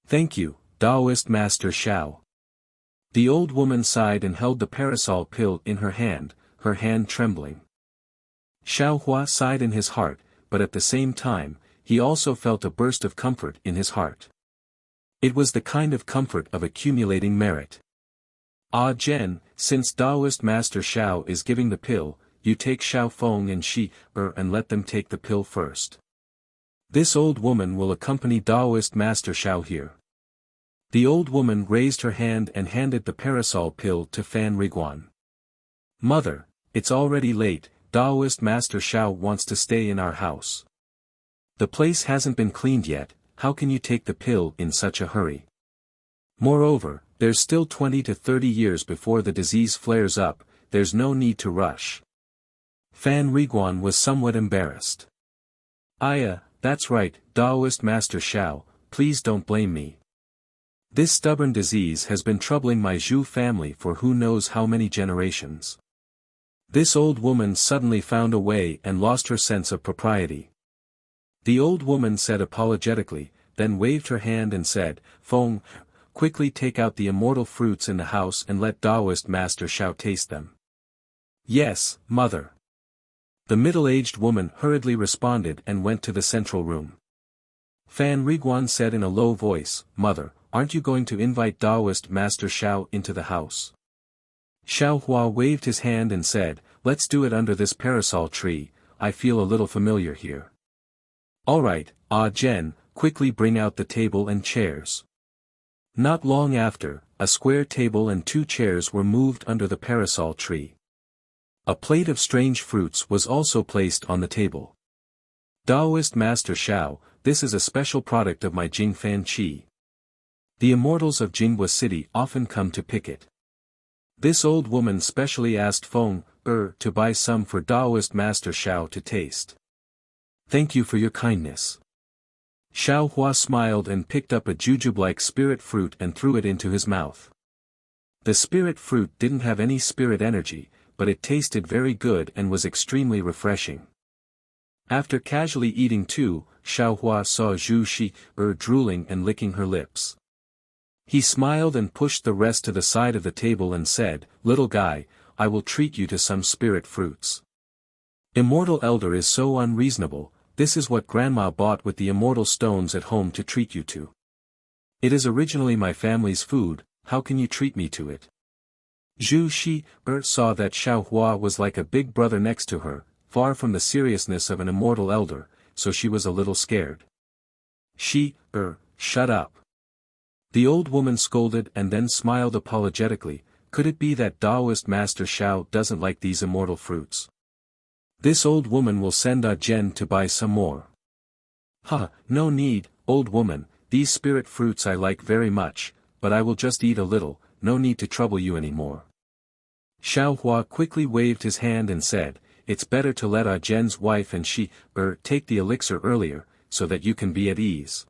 [SPEAKER 1] "Thank you, Daoist Master Xiao." The old woman sighed and held the parasol pill in her hand trembling. Xiaohua sighed in his heart, but at the same time, he also felt a burst of comfort in his heart. It was the kind of comfort of accumulating merit. Ah Jen, since Taoist Master Xiao is giving the pill, you take Xiao Feng and and let them take the pill first. This old woman will accompany Taoist Master Xiao here. The old woman raised her hand and handed the parasol pill to Fan Riguan. Mother, it's already late, Taoist Master Xiao wants to stay in our house. The place hasn't been cleaned yet, how can you take the pill in such a hurry? Moreover, there's still 20 to 30 years before the disease flares up, there's no need to rush. Fan Riguan was somewhat embarrassed. That's right, Taoist Master Xiao, please don't blame me. This stubborn disease has been troubling my Zhu family for who knows how many generations. This old woman suddenly found a way and lost her sense of propriety. The old woman said apologetically, then waved her hand and said, Feng, quickly take out the immortal fruits in the house and let Taoist Master Xiao taste them. Yes, mother. The middle-aged woman hurriedly responded and went to the central room. Fan Riguan said in a low voice, Mother, aren't you going to invite Taoist Master Xiao into the house? Xiao Hua waved his hand and said, let's do it under this parasol tree, I feel a little familiar here. Alright, Ah Jen, quickly bring out the table and chairs. Not long after, a square table and 2 chairs were moved under the parasol tree. A plate of strange fruits was also placed on the table. Taoist Master Xiao, this is a special product of my Jingfan Qi. The immortals of Jinghua City often come to pick it. This old woman specially asked Feng, to buy some for Taoist Master Xiao to taste. Thank you for your kindness. Xiao Hua smiled and picked up a jujube-like spirit fruit and threw it into his mouth. The spirit fruit didn't have any spirit energy, but it tasted very good and was extremely refreshing. After casually eating too, Xiao Hua saw Zhu Shi, drooling and licking her lips. He smiled and pushed the rest to the side of the table and said, Little guy, I will treat you to some spirit fruits. Immortal Elder is so unreasonable, this is what Grandma bought with the immortal stones at home to treat you to. It is originally my family's food, how can you treat me to it? Zhu Shi, saw that Xiao Hua was like a big brother next to her, far from the seriousness of an immortal elder, so she was a little scared. Shut up. The old woman scolded and then smiled apologetically, could it be that Taoist Master Xiao doesn't like these immortal fruits? This old woman will send Ah Jen to buy some more. No need, old woman, these spirit fruits I like very much, but I will just eat a little, no need to trouble you anymore. Xiao Hua quickly waved his hand and said, it's better to let Ah Jen's wife and take the elixir earlier, so that you can be at ease.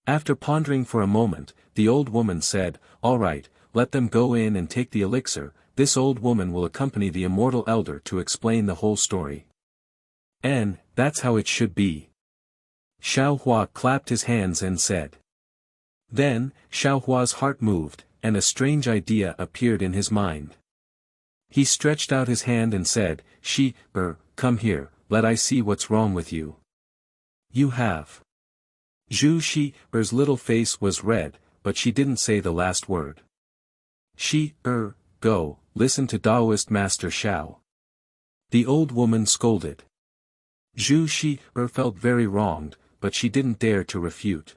[SPEAKER 1] After pondering for a moment, the old woman said, all right, let them go in and take the elixir, this old woman will accompany the immortal elder to explain the whole story. And, that's how it should be. Xiao Hua clapped his hands and said. Then, Xiao Hua's heart moved, and a strange idea appeared in his mind. He stretched out his hand and said, come here, let I see what's wrong with you. You have. Zhu Shi's little face was red, but she didn't say the last word. Go, listen to Taoist Master Xiao. The old woman scolded. Zhu Shi felt very wronged, but she didn't dare to refute.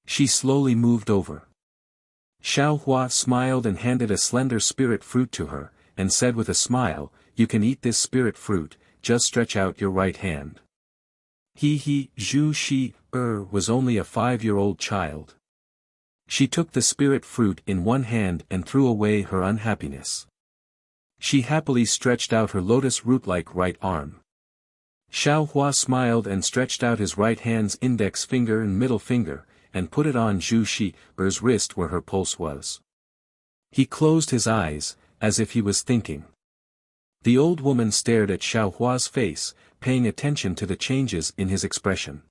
[SPEAKER 1] She slowly moved over. Xiao Hua smiled and handed a slender spirit fruit to her, and said with a smile, you can eat this spirit fruit, just stretch out your right hand. Zhu Shi was only a 5-year-old child. She took the spirit fruit in one hand and threw away her unhappiness. She happily stretched out her lotus root-like right arm. Xiao Hua smiled and stretched out his right hand's index finger and middle finger, and put it on Zhu Shi's wrist where her pulse was. He closed his eyes, as if he was thinking. The old woman stared at Xiao Hua's face, paying attention to the changes in his expression.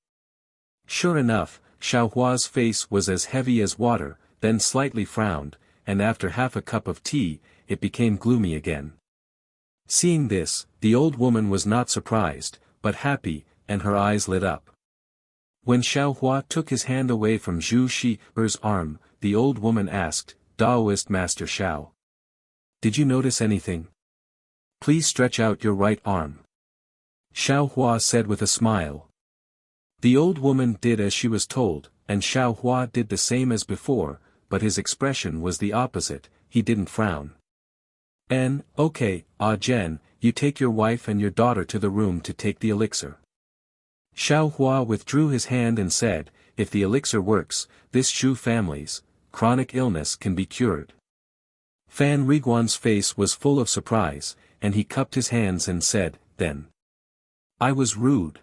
[SPEAKER 1] Sure enough, Xiao Hua's face was as heavy as water, then slightly frowned, and after half a cup of tea, it became gloomy again. Seeing this, the old woman was not surprised, but happy, and her eyes lit up. When Xiao Hua took his hand away from Zhu Shi's arm, the old woman asked, Taoist Master Xiao, did you notice anything? Please stretch out your right arm. Xiao Hua said with a smile. The old woman did as she was told, and Xiao Hua did the same as before, but his expression was the opposite, he didn't frown. Okay, Jen, you take your wife and your daughter to the room to take the elixir. Xiao Hua withdrew his hand and said, if the elixir works, this Zhu family's chronic illness can be cured. Fan Riguan's face was full of surprise, and he cupped his hands and said, then. I was rude.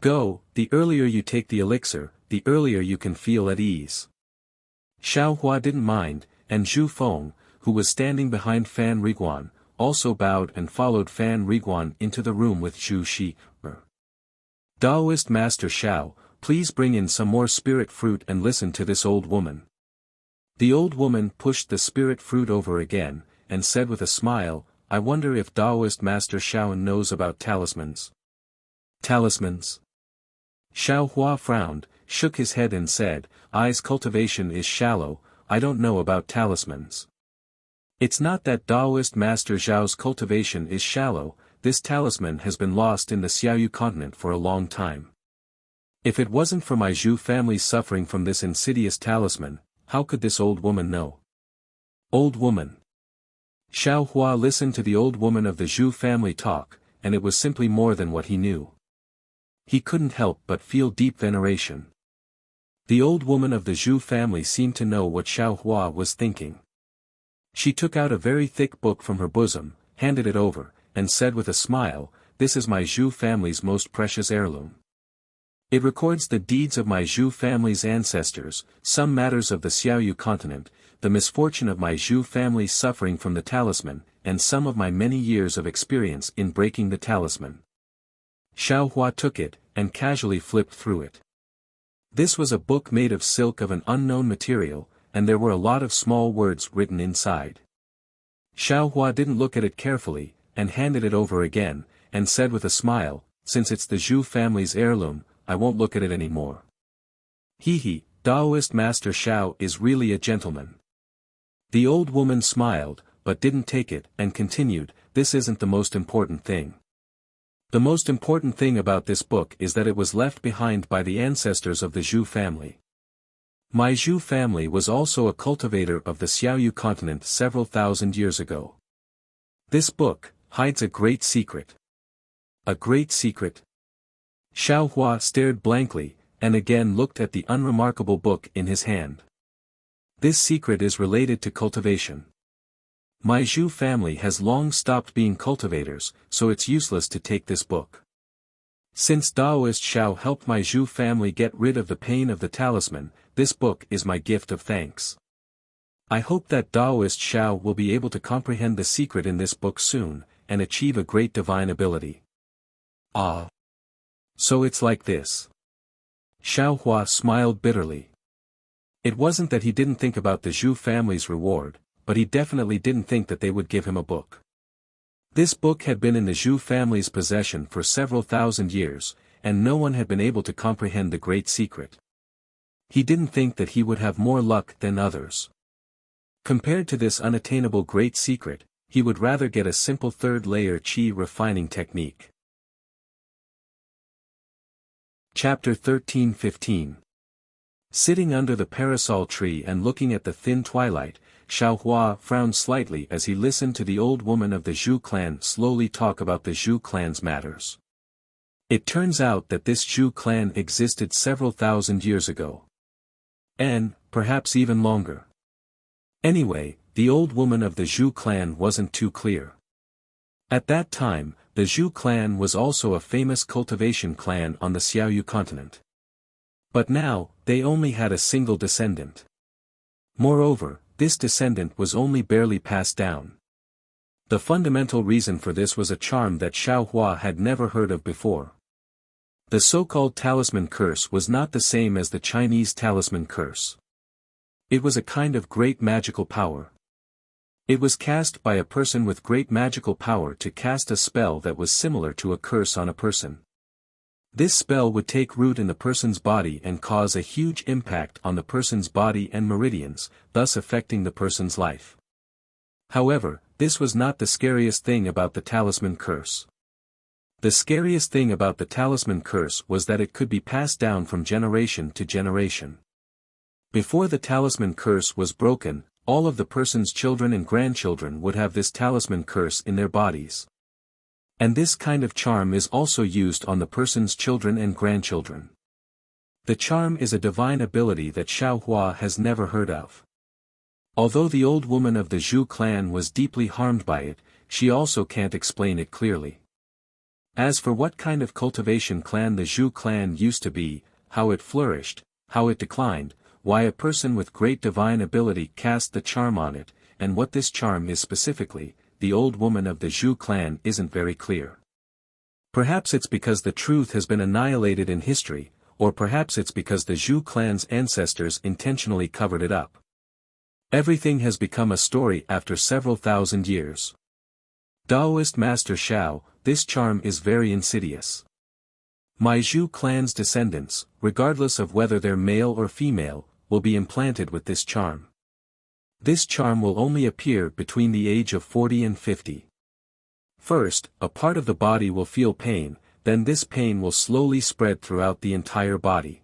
[SPEAKER 1] Go, the earlier you take the elixir, the earlier you can feel at ease. Xiao Hua didn't mind, and Zhu Feng, who was standing behind Fan Riguan, also bowed and followed Fan Riguan into the room with Zhu Shi. Taoist Master Xiao, please bring in some more spirit fruit and listen to this old woman. The old woman pushed the spirit fruit over again, and said with a smile, I wonder if Taoist Master Xiao knows about talismans. Talismans? Xiao Hua frowned, shook his head and said, cultivation is shallow, I don't know about talismans. It's not that Taoist Master Zhao's cultivation is shallow, this talisman has been lost in the Xiaoyu continent for a long time. If it wasn't for my Zhu family suffering from this insidious talisman, how could this old woman know? Old woman. Xiao Hua listened to the old woman of the Zhu family talk, and it was simply more than what he knew. He couldn't help but feel deep veneration. The old woman of the Zhu family seemed to know what Xiao Hua was thinking. She took out a very thick book from her bosom, handed it over, and said with a smile, this is my Zhu family's most precious heirloom. It records the deeds of my Zhu family's ancestors, some matters of the Xiaoyu continent, the misfortune of my Zhu family suffering from the talisman, and some of my many years of experience in breaking the talisman. Xiao Hua took it, and casually flipped through it. This was a book made of silk of an unknown material, and there were a lot of small words written inside. Xiao Hua didn't look at it carefully, and handed it over again, and said with a smile, since it's the Zhu family's heirloom, I won't look at it anymore. He, Taoist Master Xiao is really a gentleman. The old woman smiled, but didn't take it, and continued, this isn't the most important thing. The most important thing about this book is that it was left behind by the ancestors of the Zhu family. My Zhu family was also a cultivator of the Xiaoyu continent several thousand years ago. This book hides a great secret. A great secret? Xiao Hua stared blankly, and again looked at the unremarkable book in his hand. This secret is related to cultivation. My Zhu family has long stopped being cultivators, so it's useless to take this book. Since Taoist Xiao helped my Zhu family get rid of the pain of the talisman, this book is my gift of thanks. I hope that Taoist Xiao will be able to comprehend the secret in this book soon, and achieve a great divine ability. Ah. So it's like this. Xiao Hua smiled bitterly. It wasn't that he didn't think about the Zhu family's reward, but he definitely didn't think that they would give him a book. This book had been in the Zhu family's possession for several thousand years, and no one had been able to comprehend the great secret. He didn't think that he would have more luck than others. Compared to this unattainable great secret, he would rather get a simple third-layer qi refining technique. Chapter 13-15. Sitting under the parasol tree and looking at the thin twilight, Xiao Hua frowned slightly as he listened to the old woman of the Zhu clan slowly talk about the Zhu clan's matters. It turns out that this Zhu clan existed several thousand years ago. And, perhaps even longer. Anyway, the old woman of the Zhu clan wasn't too clear. At that time, the Zhu clan was also a famous cultivation clan on the Xiaoyu continent. But now, they only had a single descendant. Moreover, this descendant was only barely passed down. The fundamental reason for this was a charm that Xiao Hua had never heard of before. The so-called talisman curse was not the same as the Chinese talisman curse. It was a kind of great magical power. It was cast by a person with great magical power to cast a spell that was similar to a curse on a person. This spell would take root in the person's body and cause a huge impact on the person's body and meridians, thus affecting the person's life. However, this was not the scariest thing about the talisman curse. The scariest thing about the talisman curse was that it could be passed down from generation to generation. Before the talisman curse was broken, all of the person's children and grandchildren would have this talisman curse in their bodies. And this kind of charm is also used on the person's children and grandchildren. The charm is a divine ability that Xiaohua has never heard of. Although the old woman of the Zhu clan was deeply harmed by it, she also can't explain it clearly. As for what kind of cultivation clan the Zhu clan used to be, how it flourished, how it declined, why a person with great divine ability cast the charm on it, and what this charm is specifically, the old woman of the Zhu clan isn't very clear. Perhaps it's because the truth has been annihilated in history, or perhaps it's because the Zhu clan's ancestors intentionally covered it up. Everything has become a story after several thousand years. Taoist Master Xiao, this charm is very insidious. My Zhu clan's descendants, regardless of whether they're male or female, will be implanted with this charm. This charm will only appear between the age of 40 and 50. First, a part of the body will feel pain, then this pain will slowly spread throughout the entire body.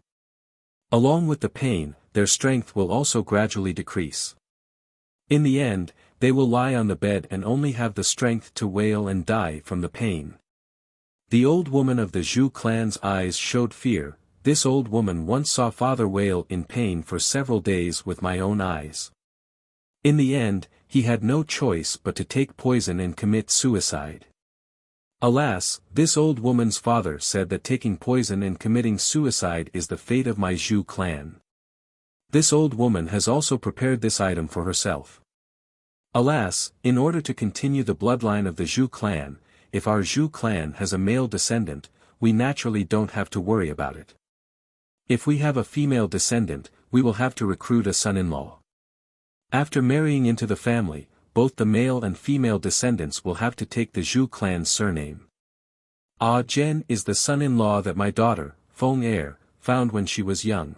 [SPEAKER 1] Along with the pain, their strength will also gradually decrease. In the end, they will lie on the bed and only have the strength to wail and die from the pain. The old woman of the Zhu clan's eyes showed fear. This old woman once saw father wail in pain for several days with my own eyes. In the end, he had no choice but to take poison and commit suicide. Alas, this old woman's father said that taking poison and committing suicide is the fate of my Zhu clan. This old woman has also prepared this item for herself. Alas, in order to continue the bloodline of the Zhu clan, if our Zhu clan has a male descendant, we naturally don't have to worry about it. If we have a female descendant, we will have to recruit a son-in-law. After marrying into the family, both the male and female descendants will have to take the Zhu clan's surname. Ah Zhen is the son-in-law that my daughter, Feng Er, found when she was young.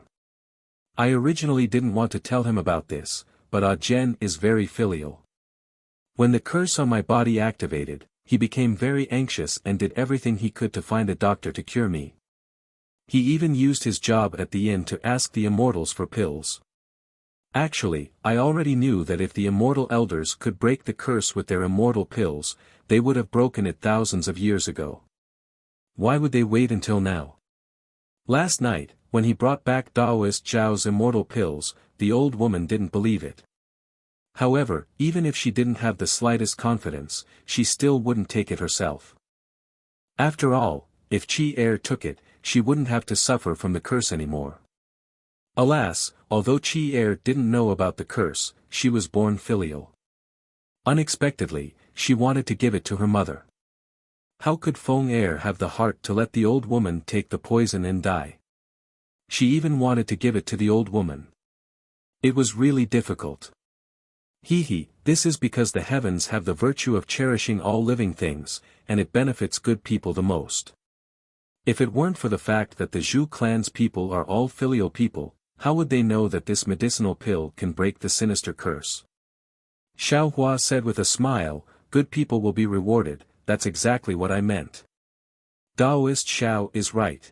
[SPEAKER 1] I originally didn't want to tell him about this, but Ah Zhen is very filial. When the curse on my body activated, he became very anxious and did everything he could to find a doctor to cure me. He even used his job at the inn to ask the immortals for pills. Actually, I already knew that if the immortal elders could break the curse with their immortal pills, they would have broken it thousands of years ago. Why would they wait until now? Last night, when he brought back Taoist Zhao's immortal pills, the old woman didn't believe it. However, even if she didn't have the slightest confidence, she still wouldn't take it herself. After all, if Qi Er took it, she wouldn't have to suffer from the curse anymore. Alas, although Qi Er didn't know about the curse, she was born filial. Unexpectedly, she wanted to give it to her mother. How could Feng Er have the heart to let the old woman take the poison and die? She even wanted to give it to the old woman. It was really difficult. This is because the heavens have the virtue of cherishing all living things, and it benefits good people the most. If it weren't for the fact that the Zhu clan's people are all filial people, how would they know that this medicinal pill can break the sinister curse? Xiaohua said with a smile, good people will be rewarded, that's exactly what I meant. Taoist Xiao is right.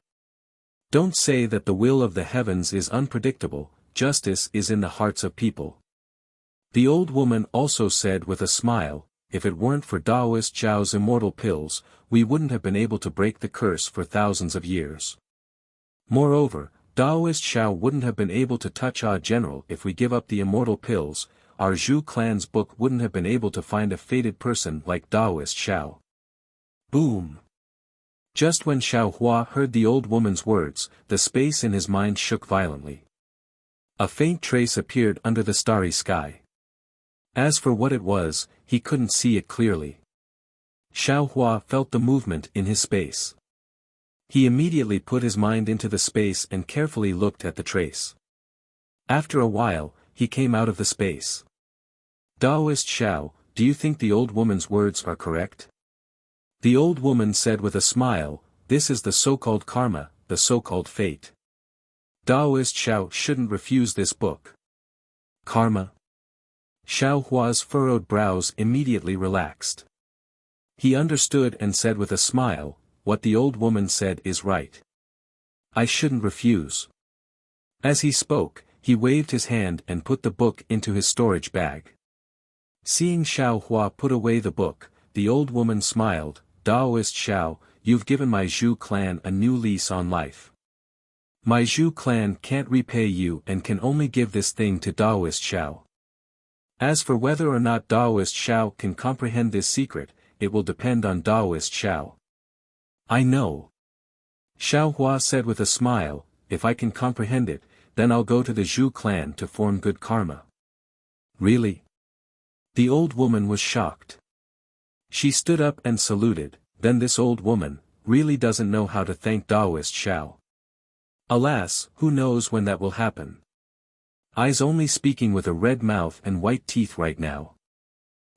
[SPEAKER 1] Don't say that the will of the heavens is unpredictable, justice is in the hearts of people. The old woman also said with a smile, if it weren't for Taoist Zhao's immortal pills, we wouldn't have been able to break the curse for thousands of years. Moreover, Taoist Zhao wouldn't have been able to touch Ah General if we give up the immortal pills, our Zhu clan's book wouldn't have been able to find a fated person like Taoist Zhao. Boom! Just when Xiaohua heard the old woman's words, the space in his mind shook violently. A faint trace appeared under the starry sky. As for what it was, he couldn't see it clearly. Xiaohua felt the movement in his space. He immediately put his mind into the space and carefully looked at the trace. After a while, he came out of the space. Taoist Xiao, do you think the old woman's words are correct? The old woman said with a smile, this is the so-called karma, the so-called fate. Taoist Xiao shouldn't refuse this book. Karma? Xiao Hua's furrowed brows immediately relaxed. He understood and said with a smile, "What the old woman said is right. I shouldn't refuse." As he spoke, he waved his hand and put the book into his storage bag. Seeing Xiao Hua put away the book, the old woman smiled, "Daoist Xiao, you've given my Zhu clan a new lease on life. My Zhu clan can't repay you and can only give this thing to Daoist Xiao. As for whether or not Daoist Xiao can comprehend this secret, it will depend on Daoist Xiao." "I know," Xiao Hua said with a smile, "if I can comprehend it, then I'll go to the Zhu clan to form good karma." "Really?" The old woman was shocked. She stood up and saluted, "Then this old woman really doesn't know how to thank Daoist Xiao. Alas, who knows when that will happen. I's only speaking with a red mouth and white teeth right now.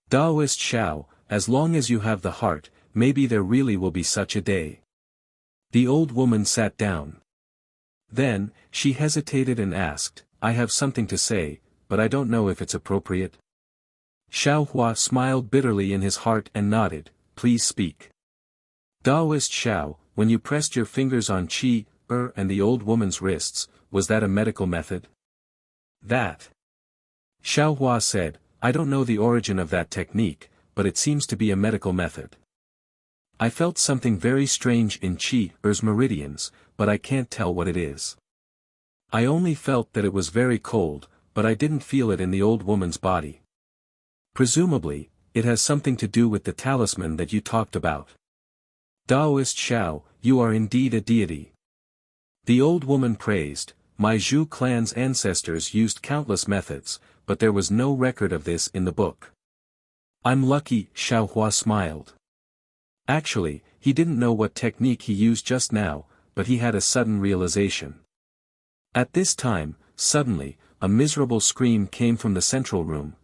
[SPEAKER 1] Daoist Xiao, as long as you have the heart, maybe there really will be such a day." The old woman sat down. Then, she hesitated and asked, "I have something to say, but I don't know if it's appropriate." Xiao Hua smiled bitterly in his heart and nodded, "Please speak." "Daoist Xiao, when you pressed your fingers on Qi, and the old woman's wrists, was that a medical method?" "That," Xiao Hua said, "I don't know the origin of that technique, but it seems to be a medical method. I felt something very strange in Qi-er's meridians, but I can't tell what it is. I only felt that it was very cold, but I didn't feel it in the old woman's body. Presumably, it has something to do with the talisman that you talked about. Daoist Xiao, you are indeed a deity." The old woman praised, "My Zhu clan's ancestors used countless methods, but there was no record of this in the book." "I'm lucky," Xiao Hua smiled. Actually, he didn't know what technique he used just now, but he had a sudden realization. At this time, suddenly, a miserable scream came from the central room.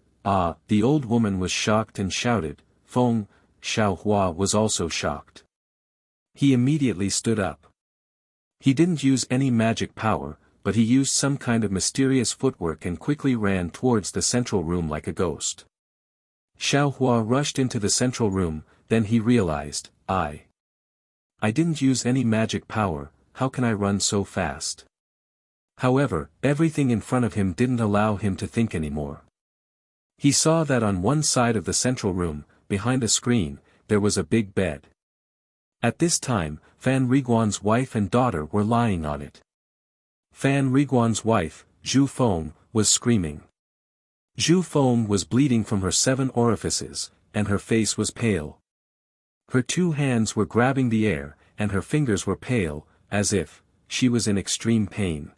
[SPEAKER 1] The old woman was shocked and shouted, "Feng!" Xiao Hua was also shocked. He immediately stood up. He didn't use any magic power, but he used some kind of mysterious footwork and quickly ran towards the central room like a ghost. Xiao Hua rushed into the central room, then he realized, I didn't use any magic power, how can I run so fast?" However, everything in front of him didn't allow him to think anymore. He saw that on one side of the central room, behind a screen, there was a big bed. At this time, Fan Riguan's wife and daughter were lying on it. Fan Riguan's wife, Zhu Feng, was screaming. Zhu Feng was bleeding from her 7 orifices, and her face was pale. Her 2 hands were grabbing the air, and her fingers were pale, as if she was in extreme pain.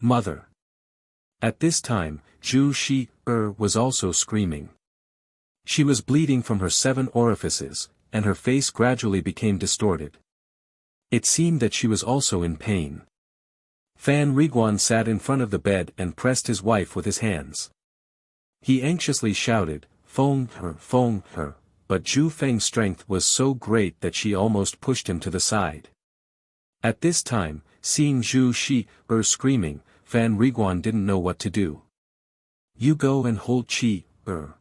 [SPEAKER 1] "Mother!" At this time, Zhu Shi-er was also screaming. She was bleeding from her 7 orifices, and her face gradually became distorted. It seemed that she was also in pain. Fan Riguan sat in front of the bed and pressed his wife with his hands. He anxiously shouted, Feng her," but Zhu Feng's strength was so great that she almost pushed him to the side. At this time, seeing Zhu Shi-er screaming, Fan Riguan didn't know what to do. "You go and hold Qi-er."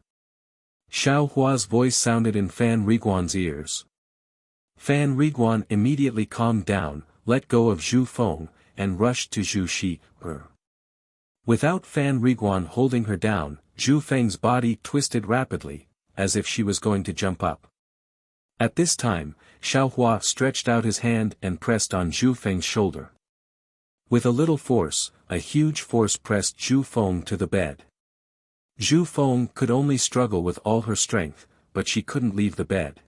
[SPEAKER 1] Xiao Hua's voice sounded in Fan Riguan's ears. Fan Riguan immediately calmed down, let go of Zhu Feng, and rushed to Zhu Shi-er. Without Fan Riguan holding her down, Zhu Feng's body twisted rapidly, as if she was going to jump up. At this time, Xiao Hua stretched out his hand and pressed on Zhu Feng's shoulder. With a little force, a huge force pressed Zhu Feng to the bed. Zhu Feng could only struggle with all her strength, but she couldn't leave the bed.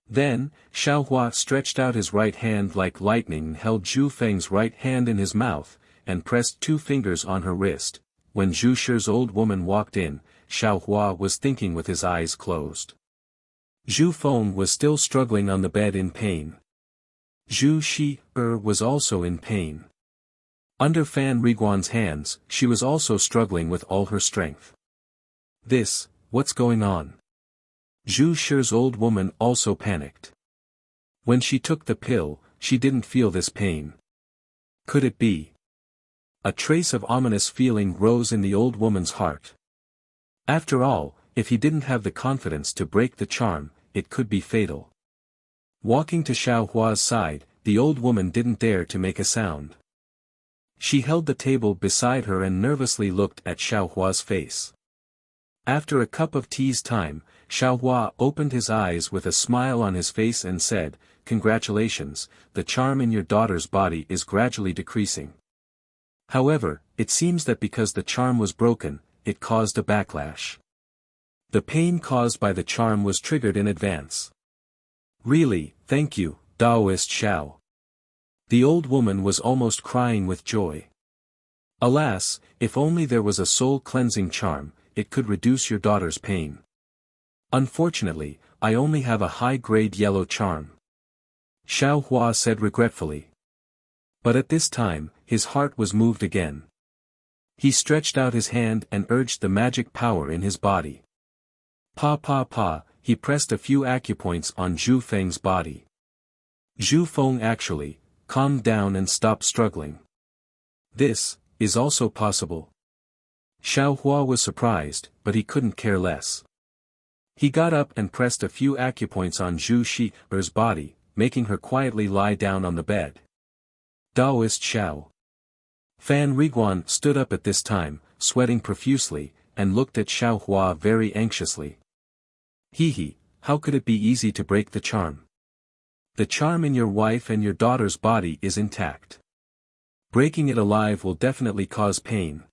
[SPEAKER 1] Then, Xiao Hua stretched out his right hand like lightning and held Zhu Feng's right hand in his mouth, and pressed 2 fingers on her wrist. When Zhu Shi's old woman walked in, Xiao Hua was thinking with his eyes closed. Zhu Feng was still struggling on the bed in pain. Zhu Shi-er was also in pain. Under Fan Riguan's hands, she was also struggling with all her strength. What's going on? Zhu Shi's old woman also panicked. When she took the pill, she didn't feel this pain. Could it be? A trace of ominous feeling rose in the old woman's heart. After all, if he didn't have the confidence to break the charm, it could be fatal. Walking to Xiao Hua's side, the old woman didn't dare to make a sound. She held the table beside her and nervously looked at Xiao Hua's face. After a cup of tea's time, Xiao Hua opened his eyes with a smile on his face and said, "Congratulations, the charm in your daughter's body is gradually decreasing. However, it seems that because the charm was broken, it caused a backlash. The pain caused by the charm was triggered in advance." "Really, thank you, Taoist Xiao." The old woman was almost crying with joy. "Alas, if only there was a soul-cleansing charm, it could reduce your daughter's pain. Unfortunately, I only have a high-grade yellow charm," Xiao Hua said regretfully. But at this time, his heart was moved again. He stretched out his hand and urged the magic power in his body. Pa pa pa, he pressed a few acupoints on Zhu Feng's body. Zhu Feng actually calmed down and stopped struggling. This is also possible. Xiao Hua was surprised, but he couldn't care less. He got up and pressed a few acupoints on Zhu Shi'er's body, making her quietly lie down on the bed. Taoist Xiao. Fan Riguan stood up at this time, sweating profusely, and looked at Xiao Hua very anxiously. "He, how could it be easy to break the charm? The charm in your wife and your daughter's body is intact. Breaking it alive will definitely cause pain.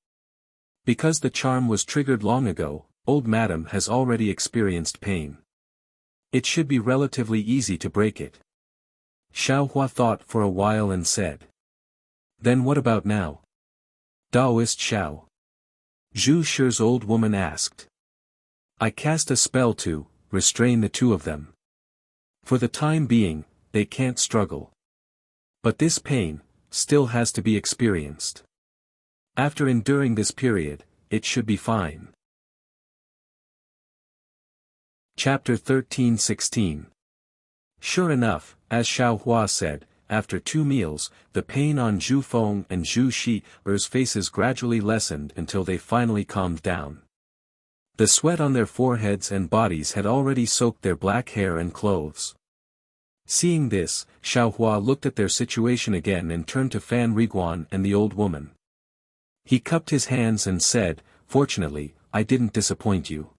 [SPEAKER 1] Because the charm was triggered long ago, old madam has already experienced pain. It should be relatively easy to break it." Xiao Hua thought for a while and said. "Then what about now?" Taoist Xiao. Zhu Shi's old woman asked. "I cast a spell to restrain the two of them. For the time being, they can't struggle. But this pain still has to be experienced. After enduring this period, it should be fine." Chapter 13:16. Sure enough, as Xiao Hua said, after 2 meals, the pain on Zhu Feng and Zhu Shi'er's faces gradually lessened until they finally calmed down. The sweat on their foreheads and bodies had already soaked their black hair and clothes. Seeing this, Xiao Hua looked at their situation again and turned to Fan Riguan and the old woman. He cupped his hands and said, "Fortunately, I didn't disappoint you."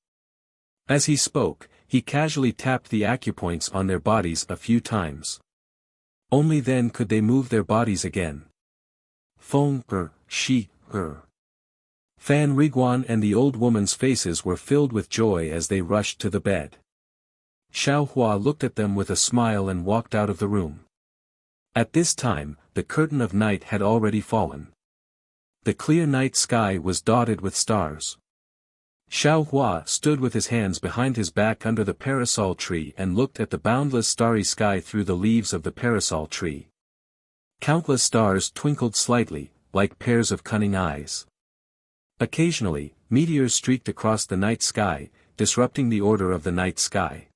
[SPEAKER 1] As he spoke, he casually tapped the acupoints on their bodies a few times. Only then could they move their bodies again. Feng Shi Fan Riguan and the old woman's faces were filled with joy as they rushed to the bed. Xiao Hua looked at them with a smile and walked out of the room. At this time, the curtain of night had already fallen. The clear night sky was dotted with stars. Xiao Hua stood with his hands behind his back under the parasol tree and looked at the boundless starry sky through the leaves of the parasol tree. Countless stars twinkled slightly, like pairs of cunning eyes. Occasionally, meteors streaked across the night sky, disrupting the order of the night sky.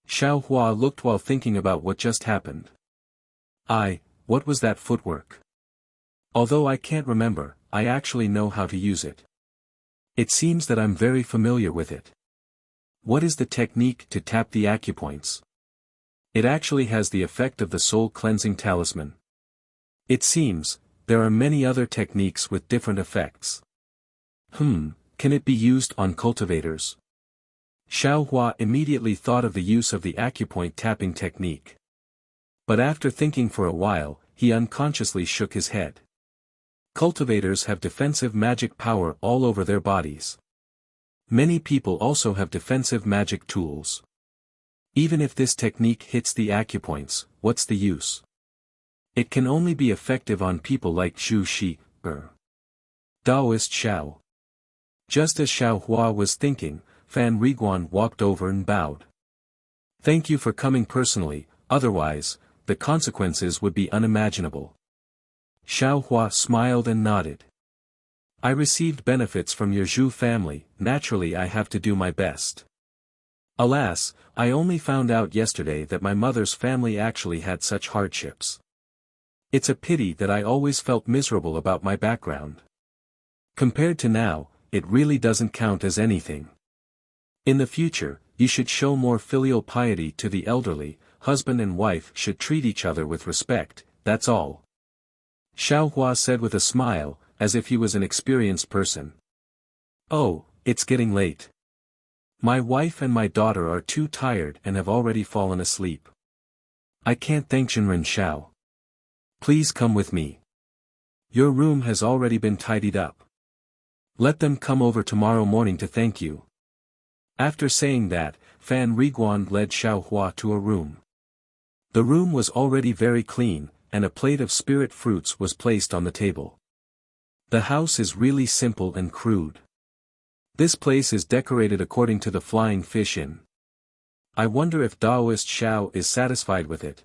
[SPEAKER 1] Xiao Hua looked while thinking about what just happened. What was that footwork? Although I can't remember, I actually know how to use it. It seems that I'm very familiar with it. What is the technique to tap the acupoints? It actually has the effect of the soul-cleansing talisman. It seems, there are many other techniques with different effects. Can it be used on cultivators? Xiao Hua immediately thought of the use of the acupoint tapping technique. But after thinking for a while, he unconsciously shook his head. Cultivators have defensive magic power all over their bodies. Many people also have defensive magic tools. Even if this technique hits the acupoints, what's the use? It can only be effective on people like Zhu Shi, Taoist Xiao. Just as Xiao Hua was thinking, Fan Riguan walked over and bowed. "Thank you for coming personally, otherwise, the consequences would be unimaginable." Xiao Hua smiled and nodded. "I received benefits from your Zhu family, naturally I have to do my best. Alas, I only found out yesterday that my mother's family actually had such hardships. It's a pity that I always felt miserable about my background. Compared to now, it really doesn't count as anything. In the future, you should show more filial piety to the elderly, husband and wife should treat each other with respect, that's all. Xiaohua said with a smile, as if he was an experienced person. Oh, it's getting late. My wife and my daughter are too tired and have already fallen asleep. I can't thank Shinren Xiao. Please come with me. Your room has already been tidied up. Let them come over tomorrow morning to thank you. After saying that, Fan Riguan led Xiaohua to a room. The room was already very clean, and a plate of spirit fruits was placed on the table. The house is really simple and crude. This place is decorated according to the Flying Fish Inn. I wonder if Daoist Xiao is satisfied with it.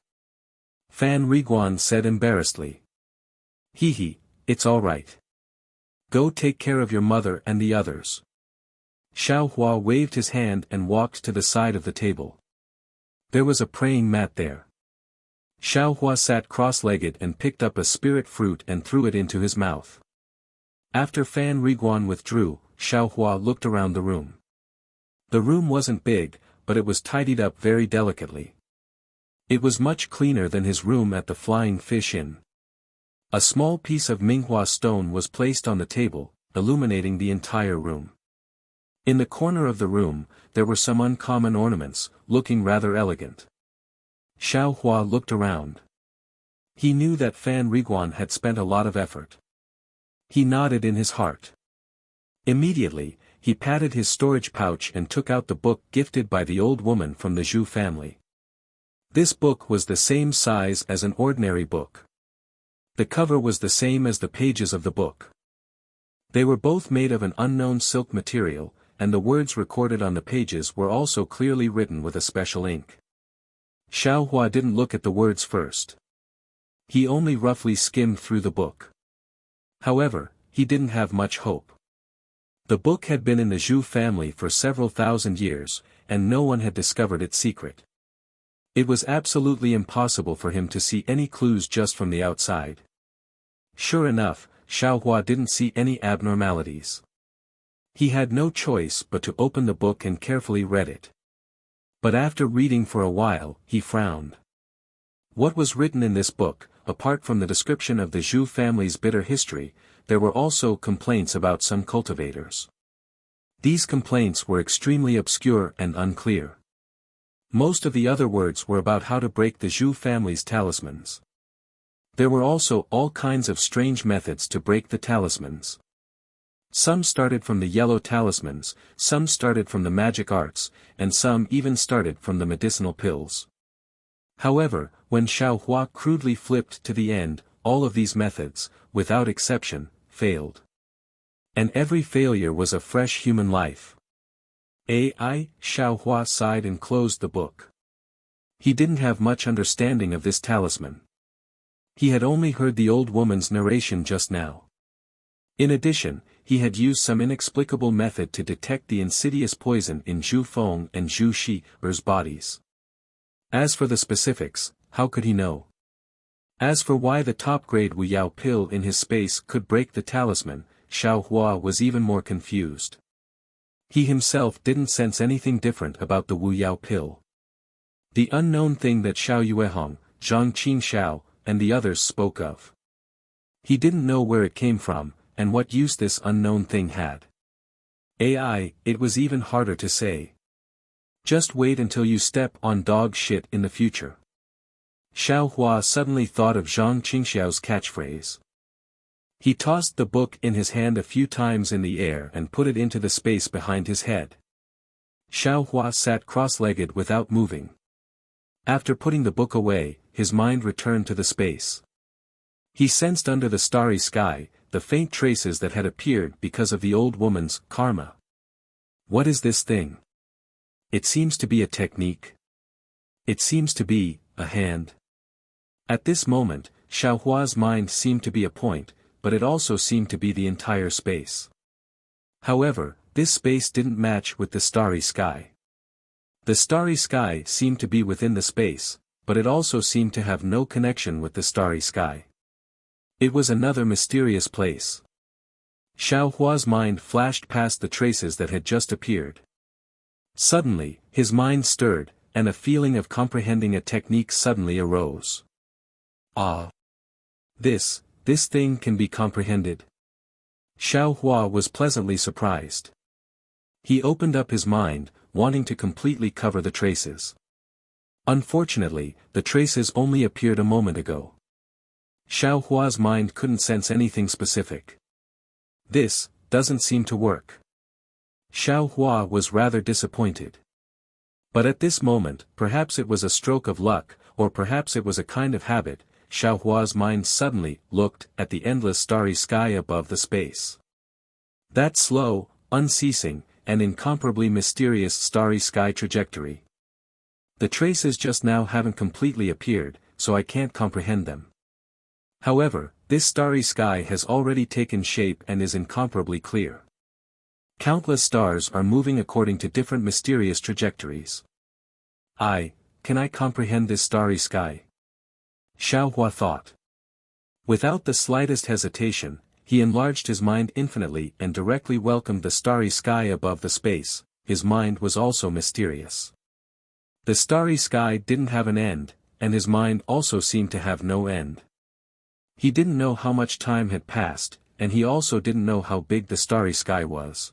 [SPEAKER 1] Fan Riguan said embarrassedly. Hee, it's all right. Go take care of your mother and the others. Xiaohua waved his hand and walked to the side of the table. There was a praying mat there. Xiaohua sat cross-legged and picked up a spirit fruit and threw it into his mouth. After Fan Riguan withdrew, Xiaohua looked around the room. The room wasn't big, but it was tidied up very delicately. It was much cleaner than his room at the Flying Fish Inn. A small piece of Minghua stone was placed on the table, illuminating the entire room. In the corner of the room, there were some uncommon ornaments, looking rather elegant. Xiaohua looked around. He knew that Fan Riguan had spent a lot of effort. He nodded in his heart. Immediately, he patted his storage pouch and took out the book gifted by the old woman from the Zhu family. This book was the same size as an ordinary book. The cover was the same as the pages of the book. They were both made of an unknown silk material, and the words recorded on the pages were also clearly written with a special ink. Xiaohua didn't look at the words first. He only roughly skimmed through the book. However, he didn't have much hope. The book had been in the Zhu family for several thousand years, and no one had discovered its secret. It was absolutely impossible for him to see any clues just from the outside. Sure enough, Xiaohua didn't see any abnormalities. He had no choice but to open the book and carefully read it. But after reading for a while, he frowned. What was written in this book, apart from the description of the Zhu family's bitter history, there were also complaints about some cultivators. These complaints were extremely obscure and unclear. Most of the other words were about how to break the Zhu family's talismans. There were also all kinds of strange methods to break the talismans. Some started from the yellow talismans, some started from the magic arts, and some even started from the medicinal pills. However, when Xiaohua crudely flipped to the end, all of these methods, without exception, failed. And every failure was a fresh human life. Xiaohua sighed and closed the book. He didn't have much understanding of this talisman. He had only heard the old woman's narration just now. In addition, he had used some inexplicable method to detect the insidious poison in Zhu Feng and Zhu Shi's bodies. As for the specifics, how could he know? As for why the top-grade Wu Yao pill in his space could break the talisman, Xiaohua was even more confused. He himself didn't sense anything different about the Wu Yao pill. The unknown thing that Xiao Yuehong, Zhang Qingxiao, and the others spoke of. He didn't know where it came from, and what use this unknown thing had. It was even harder to say. Just wait until you step on dog shit in the future. Xiaohua suddenly thought of Zhang Qingxiao's catchphrase. He tossed the book in his hand a few times in the air and put it into the space behind his head. Xiaohua sat cross-legged without moving. After putting the book away, his mind returned to the space. He sensed under the starry sky, the faint traces that had appeared because of the old woman's karma. What is this thing? It seems to be a technique. It seems to be a hand. At this moment, Xiaohua's mind seemed to be a point, but it also seemed to be the entire space. However, this space didn't match with the starry sky. The starry sky seemed to be within the space, but it also seemed to have no connection with the starry sky. It was another mysterious place. Xiao Hua's mind flashed past the traces that had just appeared. Suddenly, his mind stirred, and a feeling of comprehending a technique suddenly arose. Ah! This thing can be comprehended. Xiao Hua was pleasantly surprised. He opened up his mind, wanting to completely cover the traces. Unfortunately, the traces only appeared a moment ago. Xiao Hua's mind couldn't sense anything specific. This doesn't seem to work. Xiao Hua was rather disappointed. But at this moment, perhaps it was a stroke of luck, or perhaps it was a kind of habit, Xiao Hua's mind suddenly looked at the endless starry sky above the space. That slow, unceasing, and incomparably mysterious starry sky trajectory. The traces just now haven't completely appeared, so I can't comprehend them. However, this starry sky has already taken shape and is incomparably clear. Countless stars are moving according to different mysterious trajectories. Can I comprehend this starry sky? Xiao Hua thought. Without the slightest hesitation, he enlarged his mind infinitely and directly welcomed the starry sky above the space. His mind was also mysterious. The starry sky didn't have an end, and his mind also seemed to have no end. He didn't know how much time had passed, and he also didn't know how big the starry sky was.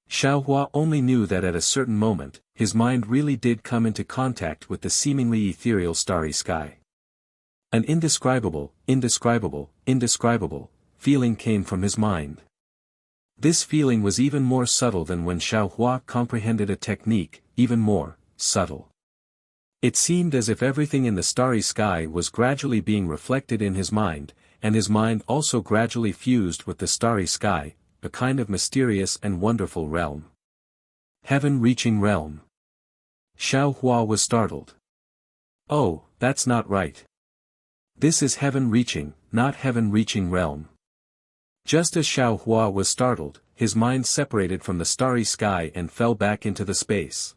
[SPEAKER 1] Xiao Hua only knew that at a certain moment, his mind really did come into contact with the seemingly ethereal starry sky. An indescribable feeling came from his mind. This feeling was even more subtle than when Xiao Hua comprehended a technique, even more subtle. It seemed as if everything in the starry sky was gradually being reflected in his mind, and his mind also gradually fused with the starry sky, a kind of mysterious and wonderful realm. Heaven-reaching realm. Xiao Hua was startled. Oh, that's not right. This is heaven-reaching, not heaven-reaching realm. Just as Xiao Hua was startled, his mind separated from the starry sky and fell back into the space.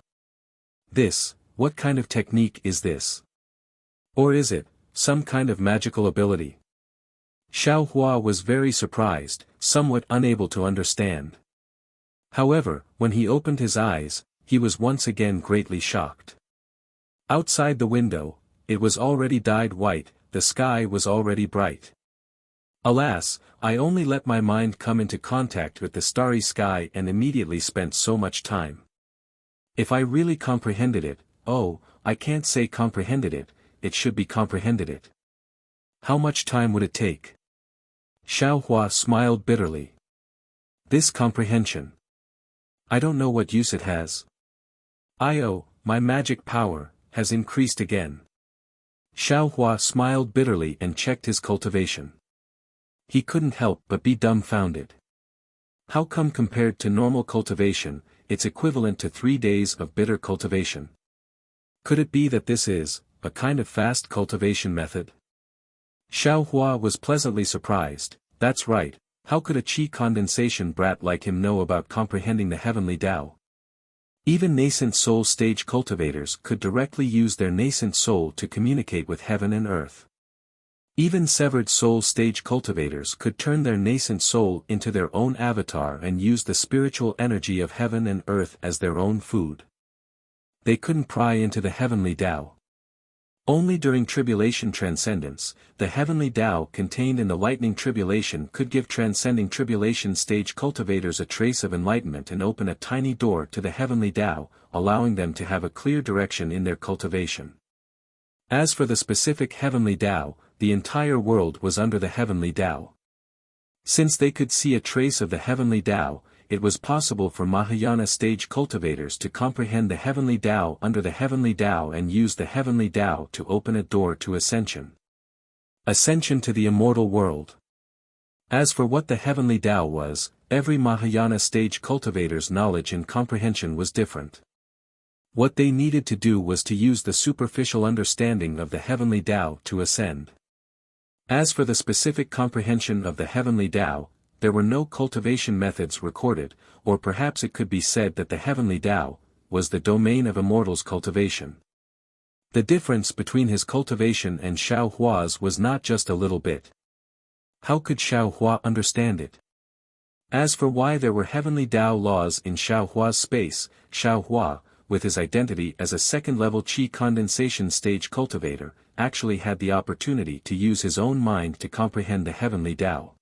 [SPEAKER 1] What kind of technique is this? Or is it some kind of magical ability? Xiao Hua was very surprised, somewhat unable to understand. However, when he opened his eyes, he was once again greatly shocked. Outside the window, it was already dyed white, the sky was already bright. Alas, I only let my mind come into contact with the starry sky and immediately spent so much time. If I really comprehended it, I can't say comprehended it, it should be comprehended it. How much time would it take? Xiao Hua smiled bitterly. This comprehension. I don't know what use it has. My magic power, has increased again. Xiao Hua smiled bitterly and checked his cultivation. He couldn't help but be dumbfounded. How come compared to normal cultivation, it's equivalent to 3 days of bitter cultivation? Could it be that this is a kind of fast cultivation method? Xiao Hua was pleasantly surprised. That's right, how could a qi condensation brat like him know about comprehending the heavenly Tao? Even nascent soul stage cultivators could directly use their nascent soul to communicate with heaven and earth. Even severed soul stage cultivators could turn their nascent soul into their own avatar and use the spiritual energy of heaven and earth as their own food. They couldn't pry into the heavenly Tao. Only during tribulation transcendence, the heavenly Tao contained in the lightning tribulation could give transcending tribulation stage cultivators a trace of enlightenment and open a tiny door to the heavenly Tao, allowing them to have a clear direction in their cultivation. As for the specific heavenly Tao, the entire world was under the heavenly Tao. Since they could see a trace of the heavenly Tao, it was possible for Mahayana stage cultivators to comprehend the heavenly Tao under the heavenly Tao and use the heavenly Tao to open a door to ascension. Ascension to the immortal world. As for what the heavenly Tao was, every Mahayana stage cultivator's knowledge and comprehension was different. What they needed to do was to use the superficial understanding of the heavenly Tao to ascend. As for the specific comprehension of the heavenly Tao, there were no cultivation methods recorded, or perhaps it could be said that the heavenly Tao was the domain of immortals' cultivation. The difference between his cultivation and Xiao Hua's was not just a little bit. How could Xiao Hua understand it? As for why there were heavenly Tao laws in Xiaohua's space, Xiaohua, with his identity as a second-level qi condensation stage cultivator, actually had the opportunity to use his own mind to comprehend the heavenly Tao.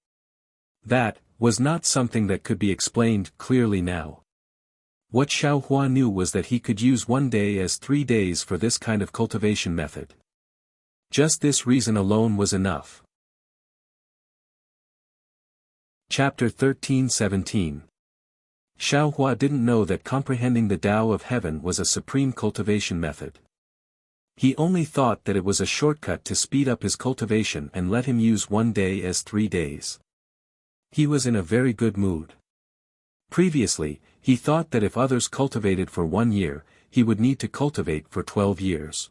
[SPEAKER 1] That was not something that could be explained clearly now. What Xiaohua knew was that he could use one day as 3 days for this kind of cultivation method. Just this reason alone was enough. Chapter 13-17. Xiaohua didn't know that comprehending the Tao of heaven was a supreme cultivation method. He only thought that it was a shortcut to speed up his cultivation and let him use one day as 3 days. He was in a very good mood. Previously, he thought that if others cultivated for 1 year, he would need to cultivate for 12 years.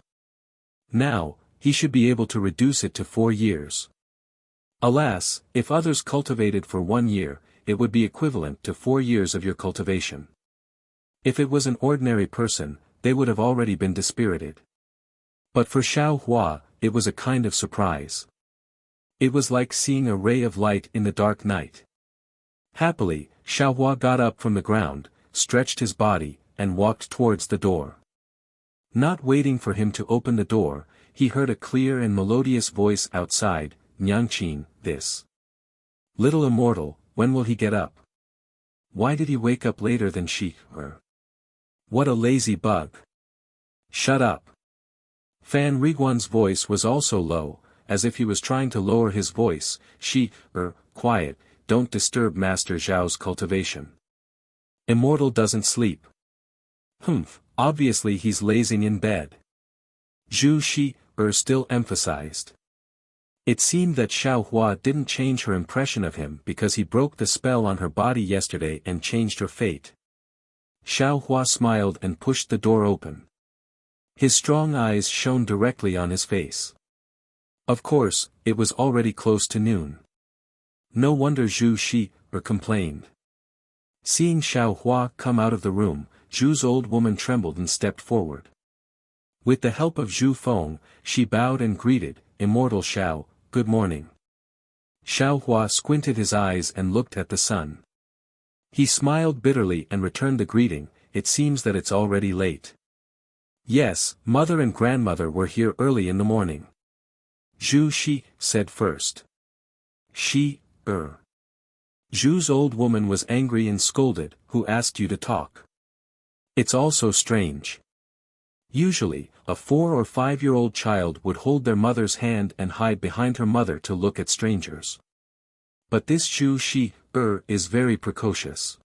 [SPEAKER 1] Now, he should be able to reduce it to 4 years. Alas, if others cultivated for 1 year, it would be equivalent to 4 years of your cultivation. If it was an ordinary person, they would have already been dispirited. But for Xiaohua, it was a kind of surprise. It was like seeing a ray of light in the dark night. Happily, Xiaohua got up from the ground, stretched his body, and walked towards the door. Not waiting for him to open the door, he heard a clear and melodious voice outside, "Nyangqin, this little immortal, when will he get up? Why did he wake up later than she or? What a lazy bug. Shut up." Fan Riguan's voice was also low, as if he was trying to lower his voice. Quiet, don't disturb Master Zhao's cultivation. Immortal doesn't sleep. Obviously he's lazing in bed. Zhu Shi, still emphasized. It seemed that Xiaohua didn't change her impression of him because he broke the spell on her body yesterday and changed her fate. Xiaohua smiled and pushed the door open. His strong eyes shone directly on his face. Of course, it was already close to noon. No wonder Zhu Shi complained. Seeing Xiaohua come out of the room, Zhu's old woman trembled and stepped forward. With the help of Zhu Feng, she bowed and greeted, "Immortal Xiao, good morning." Xiaohua squinted his eyes and looked at the sun. He smiled bitterly and returned the greeting, "It seems that it's already late." "Yes, mother and grandmother were here early in the morning." Zhu Shi said first. Zhu's old woman was angry and scolded, "Who asked you to talk? It's all so strange. Usually, a 4 or 5-year-old child would hold their mother's hand and hide behind her mother to look at strangers. But this Zhu Shi is very precocious.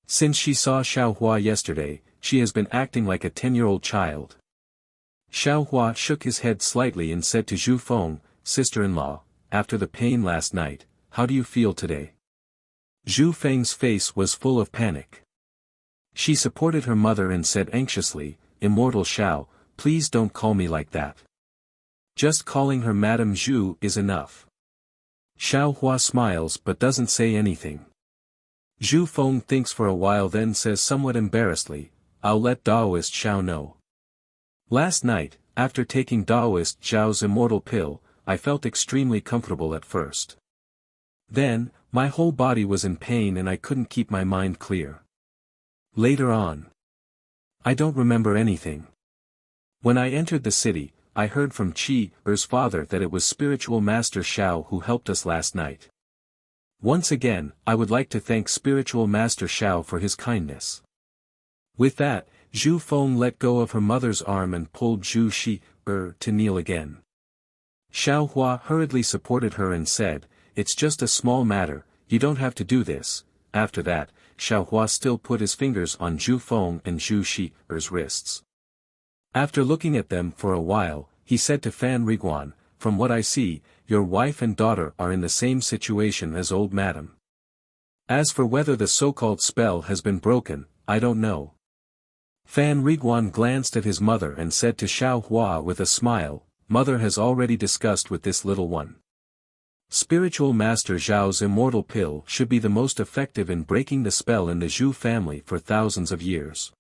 [SPEAKER 1] Since she saw Xiaohua yesterday, she has been acting like a 10-year-old child." Xiaohua shook his head slightly and said to Zhu Feng, "Sister-in-law, after the pain last night, how do you feel today?" Zhu Feng's face was full of panic. She supported her mother and said anxiously, "Immortal Xiao, please don't call me like that. Just calling her Madame Zhu is enough." Xiaohua smiles but doesn't say anything. Zhu Feng thinks for a while then says somewhat embarrassedly, "I'll let Daoist Xiao know. Last night, after taking Daoist Zhao's immortal pill, I felt extremely comfortable at first. Then, my whole body was in pain and I couldn't keep my mind clear. Later on, I don't remember anything. When I entered the city, I heard from Qi-er's father that it was Spiritual Master Xiao who helped us last night. Once again, I would like to thank Spiritual Master Xiao for his kindness." With that, Zhu Feng let go of her mother's arm and pulled Zhu Shi to kneel again. Xiaohua hurriedly supported her and said, "It's just a small matter, you don't have to do this." After that, Xiaohua still put his fingers on Zhu Feng and Zhu Shi's wrists. After looking at them for a while, he said to Fan Riguan, "From what I see, your wife and daughter are in the same situation as old madam. As for whether the so-called spell has been broken, I don't know." Fan Riguan glanced at his mother and said to Xiaohua with a smile, "Mother has already discussed with this little one. Spiritual Master Zhao's immortal pill should be the most effective in breaking the spell in the Zhu family for thousands of years.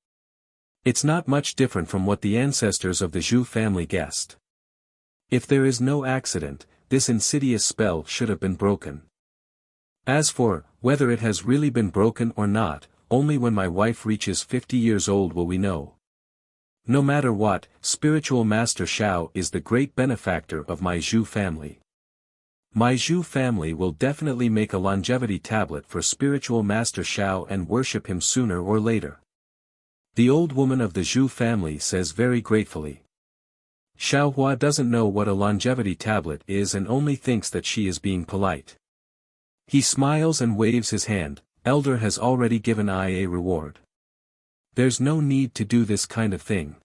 [SPEAKER 1] It's not much different from what the ancestors of the Zhu family guessed. If there is no accident, this insidious spell should have been broken. As for Whether it has really been broken or not, only when my wife reaches 50 years old will we know. No matter what, spiritual master Xiao is the great benefactor of my Zhu family. My Zhu family will definitely make a longevity tablet for spiritual master Xiao and worship him sooner or later. The old woman of the Zhu family says very gratefully. Xiaohua doesn't know what a longevity tablet is and only thinks that she is being polite. He smiles and waves his hand. Elder has already given I a reward. There's no need to do this kind of thing.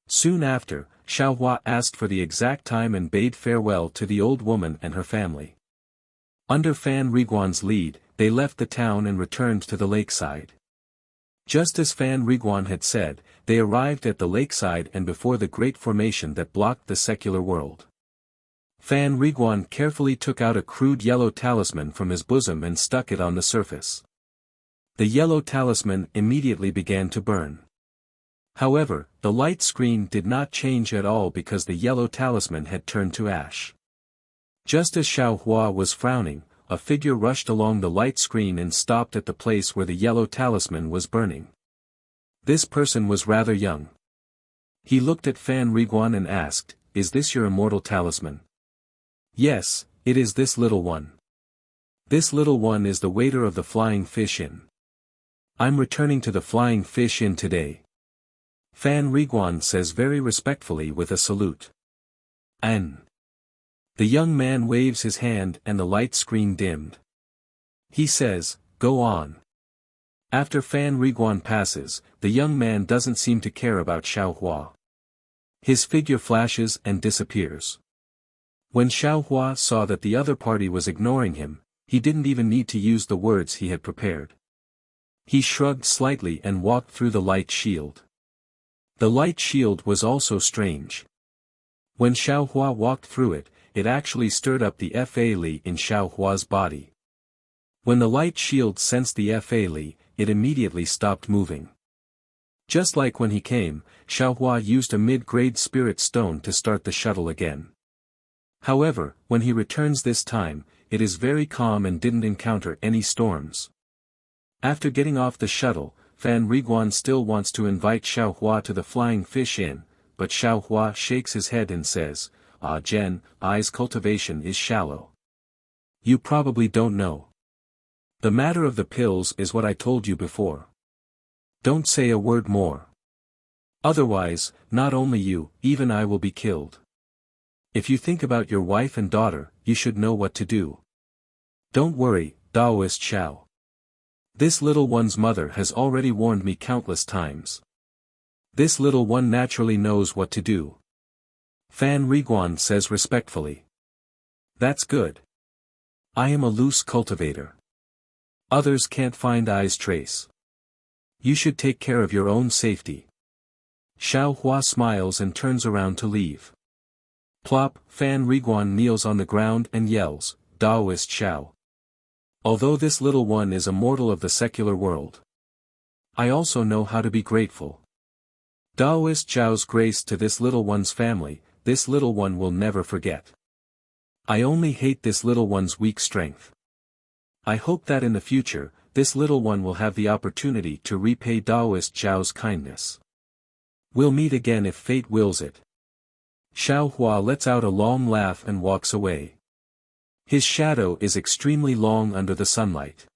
[SPEAKER 1] Soon after, Xiaohua asked for the exact time and bade farewell to the old woman and her family. Under Fan Riguan's lead, they left the town and returned to the lakeside. Just as Fan Riguan had said, they arrived at the lakeside and before the great formation that blocked the secular world. Fan Riguan carefully took out a crude yellow talisman from his bosom and stuck it on the surface. The yellow talisman immediately began to burn. However, the light screen did not change at all because the yellow talisman had turned to ash. Just as Xiaohua was frowning, a figure rushed along the light screen and stopped at the place where the yellow talisman was burning. This person was rather young. He looked at Fan Riguan and asked, "Is this your immortal talisman?" "Yes, it is this little one. This little one is the waiter of the Flying Fish Inn. I'm returning to the Flying Fish Inn today." Fan Riguan says very respectfully with a salute. "An." The young man waves his hand and the light screen dimmed. He says, "Go on." After Fan Riguan passes, the young man doesn't seem to care about Xiaohua. His figure flashes and disappears. When Xiaohua saw that the other party was ignoring him, he didn't even need to use the words he had prepared. He shrugged slightly and walked through the light shield. The light shield was also strange. When Xiaohua walked through it, it actually stirred up the Fa Li in Xiaohua's body. When the light shield sensed the Fa Li, it immediately stopped moving. Just like when he came, Xiaohua used a mid-grade spirit stone to start the shuttle again. However, when he returns this time, it is very calm and didn't encounter any storms. After getting off the shuttle, Fan Riguan still wants to invite Xiaohua to the Flying Fish Inn, but Xiaohua shakes his head and says, "Ah Jen, I's cultivation is shallow. You probably don't know. The matter of the pills is what I told you before. Don't say a word more. Otherwise, not only you, even I will be killed. If you think about your wife and daughter, you should know what to do. Don't worry, Daoist Xiao. This little one's mother has already warned me countless times. This little one naturally knows what to do." Fan Riguan says respectfully. "That's good. I am a loose cultivator. Others can't find I's trace. You should take care of your own safety." Xiaohua smiles and turns around to leave. Plop, Fan Riguan kneels on the ground and yells, "Daoist Xiao. Although this little one is a mortal of the secular world, I also know how to be grateful. Daoist Xiao's grace to this little one's family, this little one will never forget. I only hate this little one's weak strength. I hope that in the future, this little one will have the opportunity to repay Daoist Xiao's kindness. We'll meet again if fate wills it." Xiaohua lets out a long laugh and walks away. His shadow is extremely long under the sunlight.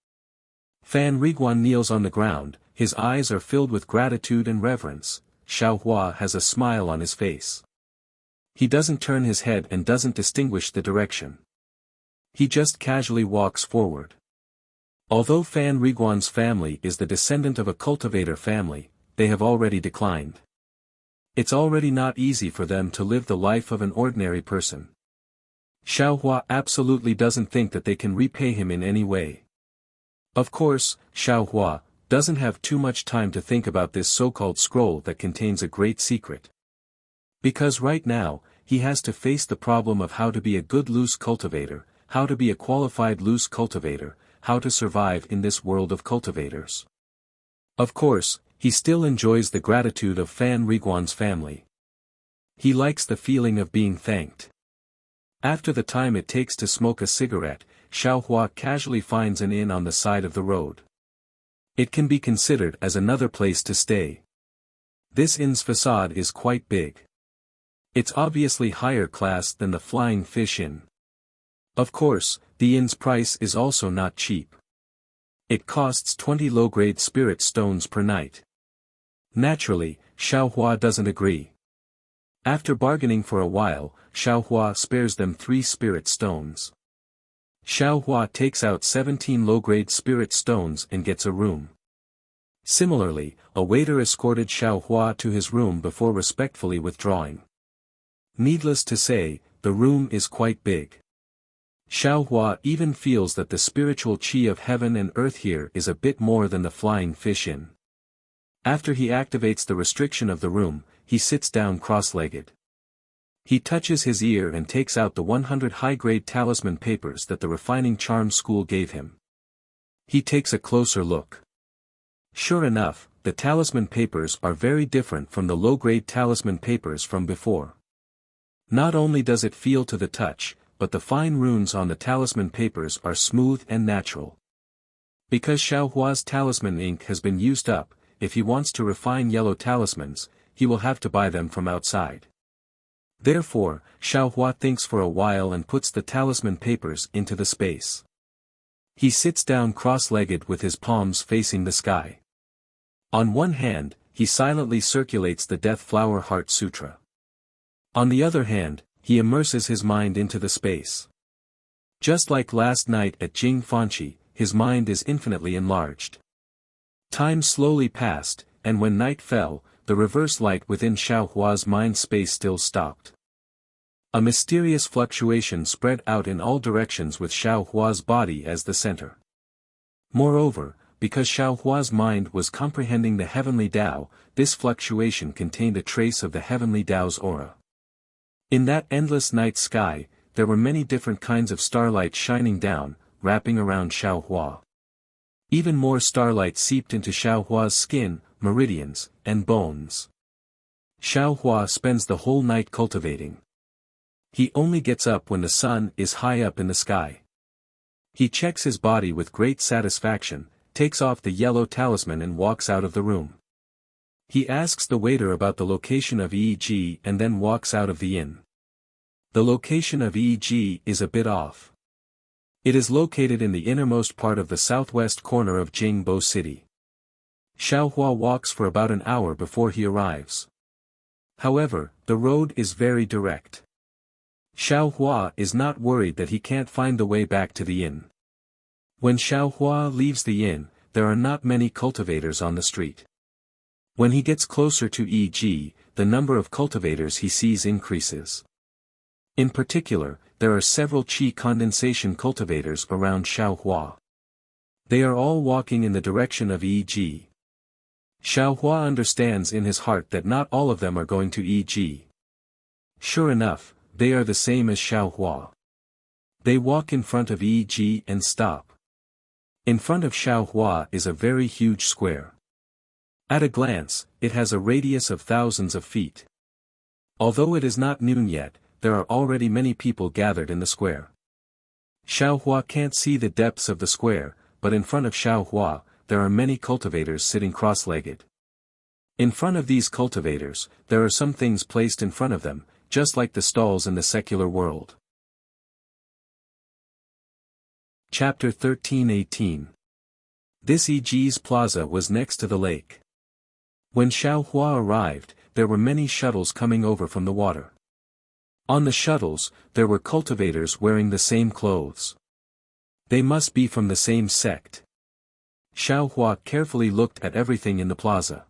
[SPEAKER 1] Fan Riguan kneels on the ground, his eyes are filled with gratitude and reverence. Xiaohua has a smile on his face. He doesn't turn his head and doesn't distinguish the direction. He just casually walks forward. Although Fan Riguan's family is the descendant of a cultivator family, they have already declined. It's already not easy for them to live the life of an ordinary person. Xiaohua absolutely doesn't think that they can repay him in any way. Of course, Xiaohua doesn't have too much time to think about this so-called scroll that contains a great secret. Because right now, he has to face the problem of how to be a good loose cultivator, how to be a qualified loose cultivator, how to survive in this world of cultivators. Of course, he still enjoys the gratitude of Fan Riguan's family. He likes the feeling of being thanked. After the time it takes to smoke a cigarette, Xiaohua casually finds an inn on the side of the road. It can be considered as another place to stay. This inn's facade is quite big. It's obviously higher class than the Flying Fish Inn. Of course, the inn's price is also not cheap. It costs 20 low-grade spirit stones per night. Naturally, Xiaohua doesn't agree. After bargaining for a while, Xiaohua spares them 3 spirit stones. Xiaohua takes out 17 low-grade spirit stones and gets a room. Similarly, a waiter escorted Xiaohua to his room before respectfully withdrawing. Needless to say, the room is quite big. Xiaohua even feels that the spiritual qi of heaven and earth here is a bit more than the Flying Fish Inn. After he activates the restriction of the room, he sits down cross-legged. He touches his ear and takes out the 100 high-grade talisman papers that the refining charm school gave him. He takes a closer look. Sure enough, the talisman papers are very different from the low-grade talisman papers from before. Not only does it feel to the touch, but the fine runes on the talisman papers are smooth and natural. Because Xiaohua's talisman ink has been used up, if he wants to refine yellow talismans, he will have to buy them from outside. Therefore, Xiaohua thinks for a while and puts the talisman papers into the space. He sits down cross-legged with his palms facing the sky. On one hand, he silently circulates the Death Flower Heart Sutra. On the other hand, he immerses his mind into the space. Just like last night at Jing Fanqi, his mind is infinitely enlarged. Time slowly passed, and when night fell, the reverse light within Xiaohua's mind space still stopped. A mysterious fluctuation spread out in all directions with Xiaohua's body as the center. Moreover, because Xiaohua's mind was comprehending the heavenly Tao, this fluctuation contained a trace of the heavenly Tao's aura. In that endless night sky, there were many different kinds of starlight shining down, wrapping around Xiaohua. Even more starlight seeped into Xiaohua's skin, meridians, and bones. Xiaohua spends the whole night cultivating. He only gets up when the sun is high up in the sky. He checks his body with great satisfaction, takes off the yellow talisman and walks out of the room. He asks the waiter about the location of EEG and then walks out of the inn. The location of EEG is a bit off. It is located in the innermost part of the southwest corner of Jingbo City. Xiaohua walks for about an hour before he arrives. However, the road is very direct. Xiaohua is not worried that he can't find the way back to the inn. When Xiaohua leaves the inn, there are not many cultivators on the street. When he gets closer to EG, the number of cultivators he sees increases. In particular, there are several qi condensation cultivators around Xiaohua. They are all walking in the direction of EG. Xiaohua understands in his heart that not all of them are going to EG. Sure enough, they are the same as Xiaohua. They walk in front of EG and stop. In front of Xiaohua is a very huge square. At a glance, it has a radius of thousands of feet. Although it is not noon yet, there are already many people gathered in the square. Xiaohua can't see the depths of the square, but in front of Xiaohua, there are many cultivators sitting cross-legged. In front of these cultivators, there are some things placed in front of them, just like the stalls in the secular world. Chapter 13:18. This EG's plaza was next to the lake. When Xiaohua arrived, there were many shuttles coming over from the water. On the shuttles, there were cultivators wearing the same clothes. They must be from the same sect. Xiaohua carefully looked at everything in the plaza.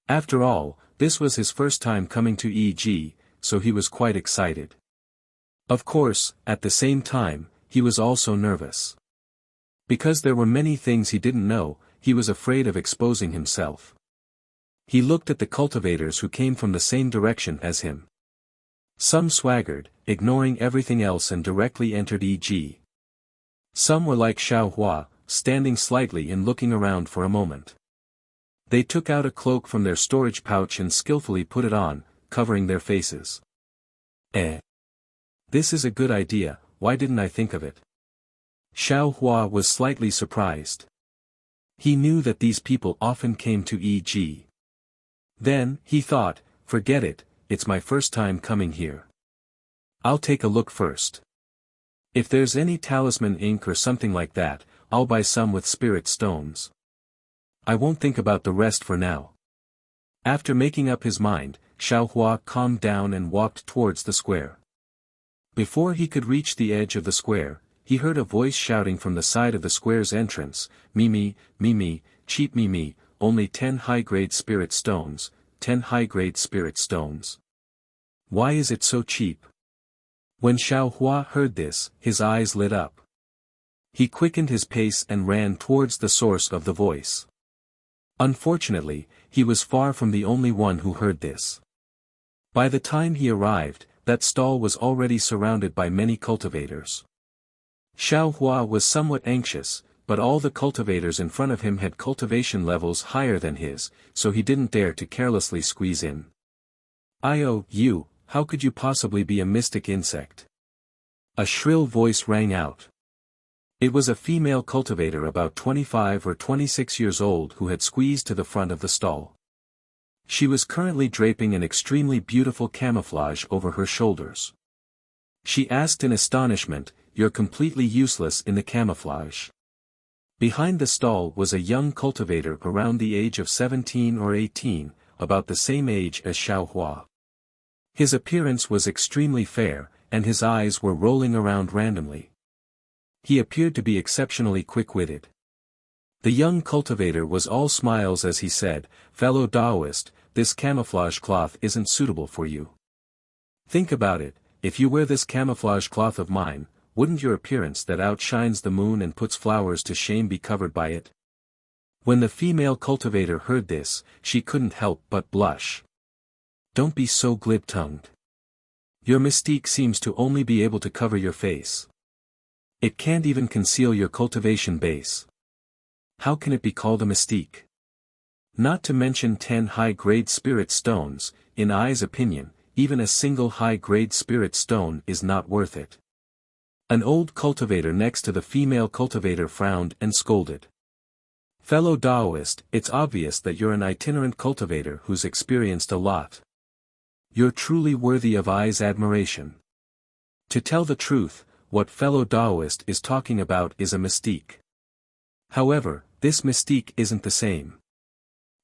[SPEAKER 1] After all, this was his first time coming to EG, so he was quite excited. Of course, at the same time, he was also nervous. Because there were many things he didn't know, he was afraid of exposing himself. He looked at the cultivators who came from the same direction as him. Some swaggered, ignoring everything else and directly entered EG. Some were like Xiaohua, standing slightly and looking around for a moment. They took out a cloak from their storage pouch and skillfully put it on, covering their faces. This is a good idea, why didn't I think of it? Xiao Hua was slightly surprised. He knew that these people often came to E.G. Then, he thought, forget it, it's my first time coming here. I'll take a look first. If there's any talisman ink or something like that, I'll buy some with spirit stones. I won't think about the rest for now. After making up his mind, Xiao Hua calmed down and walked towards the square. Before he could reach the edge of the square, he heard a voice shouting from the side of the square's entrance, Mimi, Mimi, cheap Mimi, only 10 high-grade spirit stones, 10 high-grade spirit stones. Why is it so cheap? When Xiao Hua heard this, his eyes lit up. He quickened his pace and ran towards the source of the voice. Unfortunately, he was far from the only one who heard this. By the time he arrived, that stall was already surrounded by many cultivators. Xiao Hua was somewhat anxious, but all the cultivators in front of him had cultivation levels higher than his, so he didn't dare to carelessly squeeze in. You, how could you possibly be a mystic insect? A shrill voice rang out. It was a female cultivator about 25 or 26 years old who had squeezed to the front of the stall. She was currently draping an extremely beautiful camouflage over her shoulders. She asked in astonishment, "You're completely useless in the camouflage." Behind the stall was a young cultivator around the age of 17 or 18, about the same age as Xiao Hua. His appearance was extremely fair, and his eyes were rolling around randomly. He appeared to be exceptionally quick-witted. The young cultivator was all smiles as he said, "Fellow Taoist, this camouflage cloth isn't suitable for you. Think about it, if you wear this camouflage cloth of mine, wouldn't your appearance that outshines the moon and puts flowers to shame be covered by it?" When the female cultivator heard this, she couldn't help but blush. Don't be so glib-tongued. Your mystique seems to only be able to cover your face. It can't even conceal your cultivation base. How can it be called a mystique? Not to mention 10 high-grade spirit stones, in I's opinion, even a single high-grade spirit stone is not worth it. An old cultivator next to the female cultivator frowned and scolded. "Fellow Taoist, it's obvious that you're an itinerant cultivator who's experienced a lot. You're truly worthy of I's admiration. To tell the truth, what fellow Taoist is talking about is a mystique. However, this mystique isn't the same.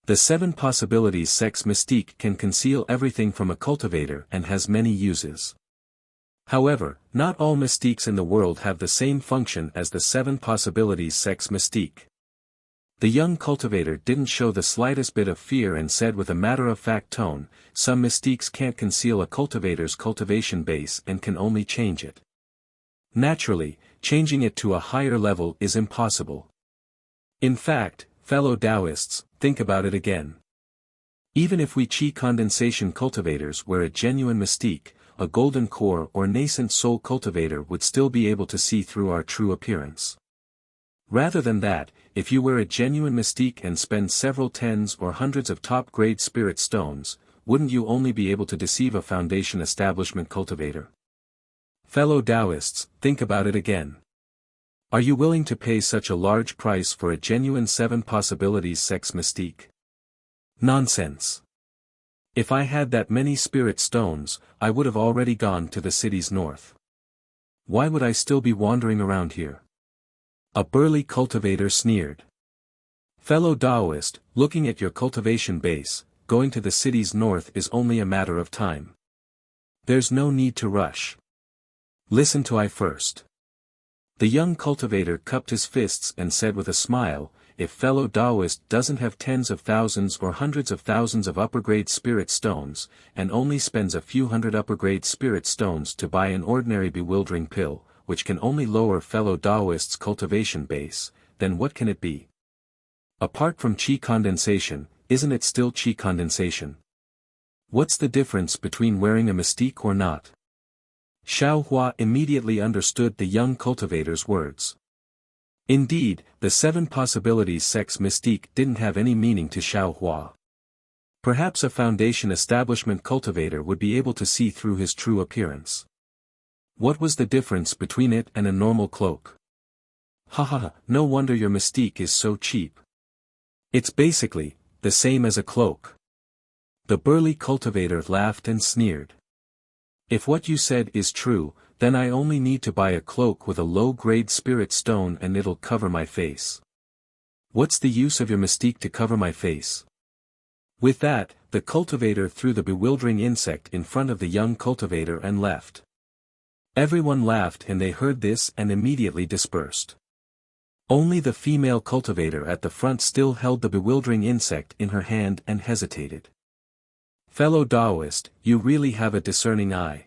[SPEAKER 1] The 7 possibilities sex mystique can conceal everything from a cultivator and has many uses. However, not all mystiques in the world have the same function as the 7 possibilities sex mystique." The young cultivator didn't show the slightest bit of fear and said with a matter-of-fact tone, "Some mystiques can't conceal a cultivator's cultivation base and can only change it. Naturally, changing it to a higher level is impossible. In fact, fellow Taoists, think about it again. Even if we Qi condensation cultivators were a genuine mystique, a golden core or nascent soul cultivator would still be able to see through our true appearance. Rather than that, if you were a genuine mystique and spend several tens or hundreds of top-grade spirit stones, wouldn't you only be able to deceive a foundation establishment cultivator? Fellow Taoists, think about it again. Are you willing to pay such a large price for a genuine 7 possibilities sex mystique? Nonsense. If I had that many spirit stones, I would have already gone to the city's north. Why would I still be wandering around here?" A burly cultivator sneered. "Fellow Taoist, looking at your cultivation base, going to the city's north is only a matter of time. There's no need to rush. Listen to I first." The young cultivator cupped his fists and said with a smile, "If fellow Taoist doesn't have tens of thousands or hundreds of thousands of upper-grade spirit stones, and only spends a few hundred upper-grade spirit stones to buy an ordinary bewildering pill, which can only lower fellow Taoist's cultivation base, then what can it be? Apart from Qi condensation, isn't it still Qi condensation? What's the difference between wearing a mystique or not?" Xiao Hua immediately understood the young cultivator's words. Indeed, the 7 possibilities sex mystique didn't have any meaning to Xiao Hua. Perhaps a foundation establishment cultivator would be able to see through his true appearance. What was the difference between it and a normal cloak? Haha, no wonder your mystique is so cheap. It's basically the same as a cloak. The burly cultivator laughed and sneered. If what you said is true, then I only need to buy a cloak with a low-grade spirit stone and it'll cover my face. What's the use of your mystique to cover my face? With that, the cultivator threw the bewildering insect in front of the young cultivator and left. Everyone laughed and they heard this and immediately dispersed. Only the female cultivator at the front still held the bewildering insect in her hand and hesitated. Fellow Taoist, you really have a discerning eye.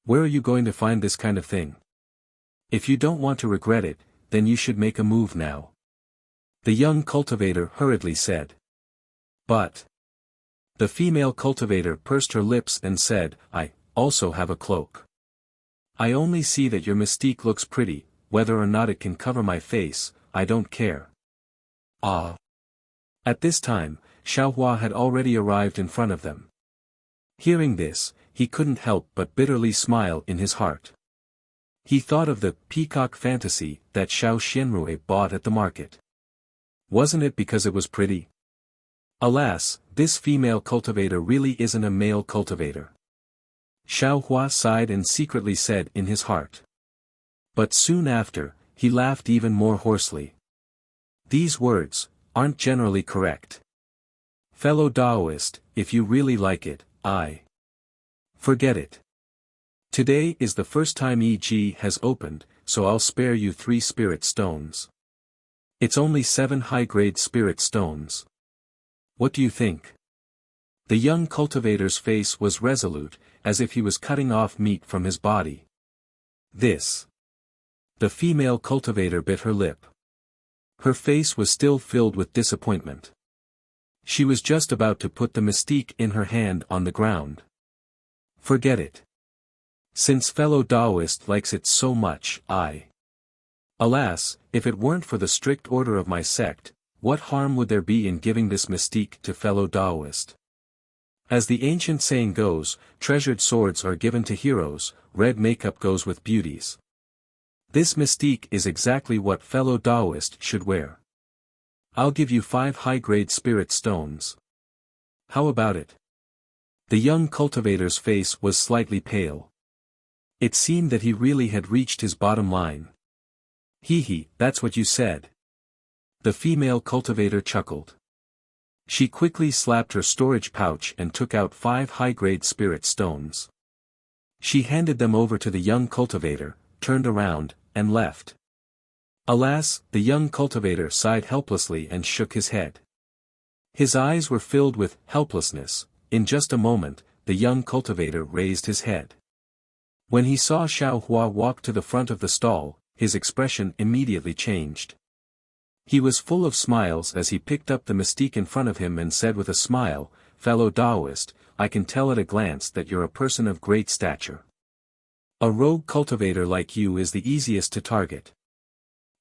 [SPEAKER 1] Where are you going to find this kind of thing? If you don't want to regret it, then you should make a move now. The young cultivator hurriedly said. But. The female cultivator pursed her lips and said, I also have a cloak. I only see that your mystique looks pretty, whether or not it can cover my face, I don't care. Ah. At this time, Xiaohua had already arrived in front of them. Hearing this, he couldn't help but bitterly smile in his heart. He thought of the peacock fantasy that Xiao Xianrui bought at the market. Wasn't it because it was pretty? Alas, this female cultivator really isn't a male cultivator. Xiaohua sighed and secretly said in his heart. But soon after, he laughed even more hoarsely. These words aren't generally correct. Fellow Taoist, if you really like it, forget it. Today is the first time EG has opened, so I'll spare you 3 spirit stones. It's only 7 high-grade spirit stones. What do you think? The young cultivator's face was resolute, as if he was cutting off meat from his body. This. The female cultivator bit her lip. Her face was still filled with disappointment. She was just about to put the mystique in her hand on the ground. Forget it. Since fellow Taoist likes it so much, Alas, if it weren't for the strict order of my sect, what harm would there be in giving this mystique to fellow Taoist? As the ancient saying goes, treasured swords are given to heroes, red makeup goes with beauties. This mystique is exactly what fellow Taoist should wear. I'll give you 5 high-grade spirit stones. How about it? The young cultivator's face was slightly pale. It seemed that he really had reached his bottom line. Hee, that's what you said. The female cultivator chuckled. She quickly slapped her storage pouch and took out 5 high-grade spirit stones. She handed them over to the young cultivator, turned around, and left. Alas, the young cultivator sighed helplessly and shook his head. His eyes were filled with helplessness. In just a moment, the young cultivator raised his head. When he saw Xiaohua walk to the front of the stall, his expression immediately changed. He was full of smiles as he picked up the mystique in front of him and said with a smile, Fellow Taoist, I can tell at a glance that you're a person of great stature. A rogue cultivator like you is the easiest to target.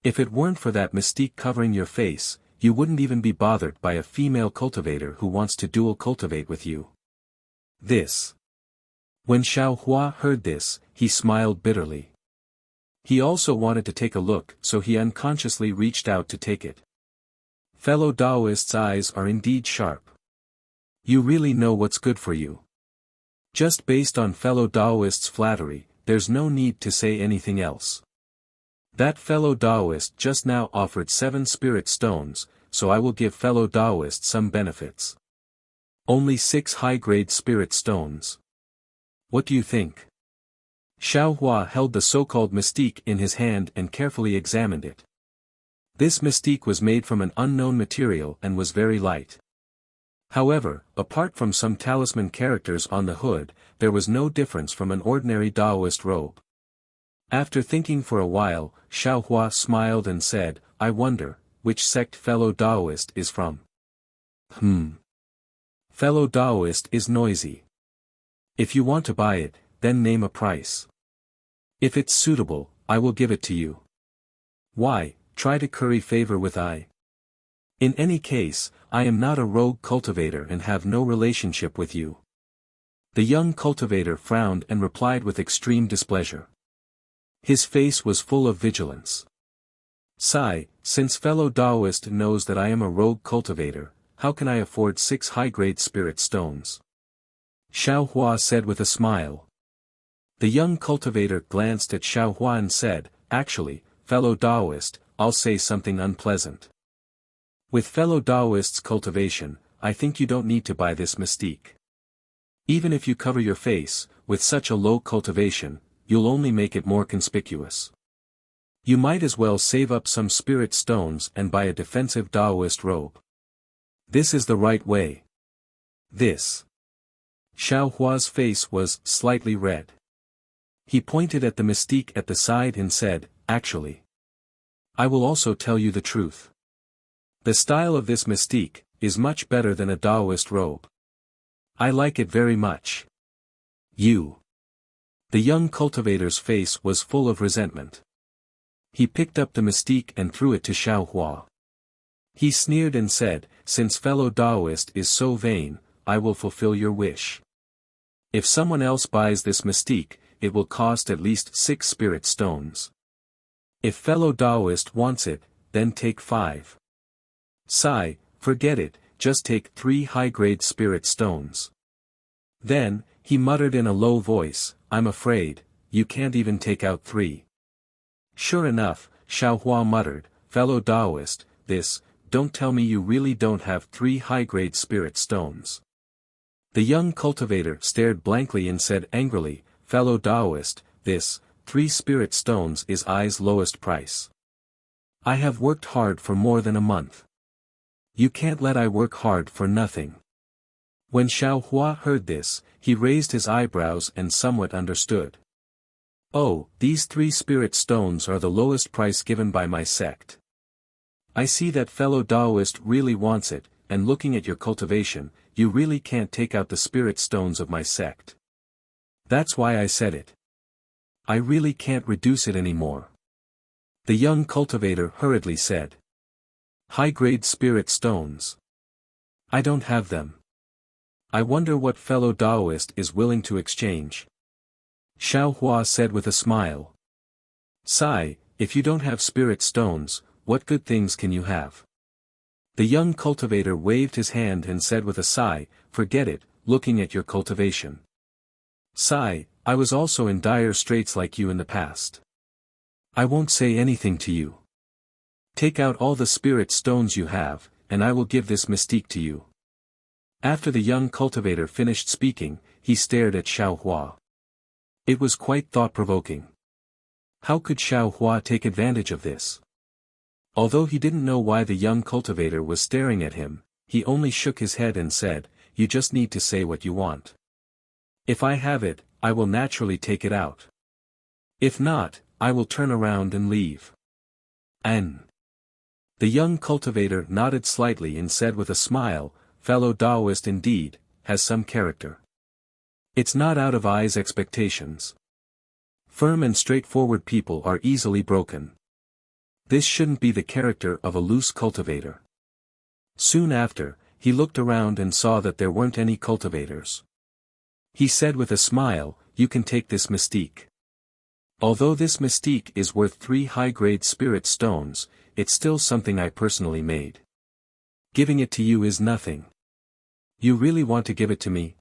[SPEAKER 1] If it weren't for that mystique covering your face, you wouldn't even be bothered by a female cultivator who wants to dual cultivate with you. This. When Xiaohua heard this, he smiled bitterly. He also wanted to take a look, so he unconsciously reached out to take it. Fellow Taoist's eyes are indeed sharp. You really know what's good for you. Just based on fellow Taoist's flattery, there's no need to say anything else. That fellow Taoist just now offered 7 spirit stones, so I will give fellow Taoist some benefits. Only 6 high-grade spirit stones. What do you think? Xiaohua held the so-called mystique in his hand and carefully examined it. This mystique was made from an unknown material and was very light. However, apart from some talisman characters on the hood, there was no difference from an ordinary Taoist robe. After thinking for a while, Xiaohua smiled and said, I wonder, which sect fellow Taoist is from? Fellow Taoist is noisy. If you want to buy it, then name a price. If it's suitable, I will give it to you. Why, try to curry favor with I. In any case, I am not a rogue cultivator and have no relationship with you. The young cultivator frowned and replied with extreme displeasure. His face was full of vigilance. Sigh, since fellow Taoist knows that I am a rogue cultivator, how can I afford 6 high-grade spirit stones? Xiao Hua said with a smile. The young cultivator glanced at Xiao Hua and said, actually, fellow Taoist, I'll say something unpleasant. With fellow Taoist's cultivation, I think you don't need to buy this mystique. Even if you cover your face, with such a low cultivation, you'll only make it more conspicuous. You might as well save up some spirit stones and buy a defensive Taoist robe. This is the right way. This. Xiao Hua's face was slightly red. He pointed at the mystique at the side and said, actually, I will also tell you the truth. The style of this mystique is much better than a Taoist robe. I like it very much. You. The young cultivator's face was full of resentment. He picked up the mystique and threw it to Xiao Hua. He sneered and said, since fellow Taoist is so vain, I will fulfill your wish. If someone else buys this mystique, it will cost at least 6 spirit stones. If fellow Taoist wants it, then take 5. Sigh, forget it, just take 3 high-grade spirit stones. Then, he muttered in a low voice, I'm afraid, you can't even take out 3. Sure enough, Xiao Hua muttered, fellow Taoist, don't tell me you really don't have 3 high-grade spirit stones. The young cultivator stared blankly and said angrily, fellow Taoist, 3 spirit stones is I's lowest price. I have worked hard for more than a month. You can't let I work hard for nothing. When Xiao Hua heard this, he raised his eyebrows and somewhat understood. Oh, these 3 spirit stones are the lowest price given by my sect. I see that fellow Taoist really wants it, and looking at your cultivation, you really can't take out the spirit stones of my sect. That's why I said it. I really can't reduce it anymore. The young cultivator hurriedly said. High-grade spirit stones. I don't have them. I wonder what fellow Taoist is willing to exchange. Xiao Hua said with a smile. Sigh, if you don't have spirit stones, what good things can you have? The young cultivator waved his hand and said with a sigh, forget it, looking at your cultivation. Sigh, I was also in dire straits like you in the past. I won't say anything to you. Take out all the spirit stones you have, and I will give this mystique to you. After the young cultivator finished speaking, he stared at Xiao Hua. It was quite thought-provoking. How could Xiao Hua take advantage of this? Although he didn't know why the young cultivator was staring at him, he only shook his head and said, you just need to say what you want. If I have it, I will naturally take it out. If not, I will turn around and leave. The young cultivator nodded slightly and said with a smile, fellow Taoist indeed, has some character. It's not out of I's expectations. Firm and straightforward people are easily broken. This shouldn't be the character of a loose cultivator. Soon after, he looked around and saw that there weren't any cultivators. He said with a smile, you can take this mystique. Although this mystique is worth 3 high-grade spirit stones, it's still something I personally made. Giving it to you is nothing. You really want to give it to me?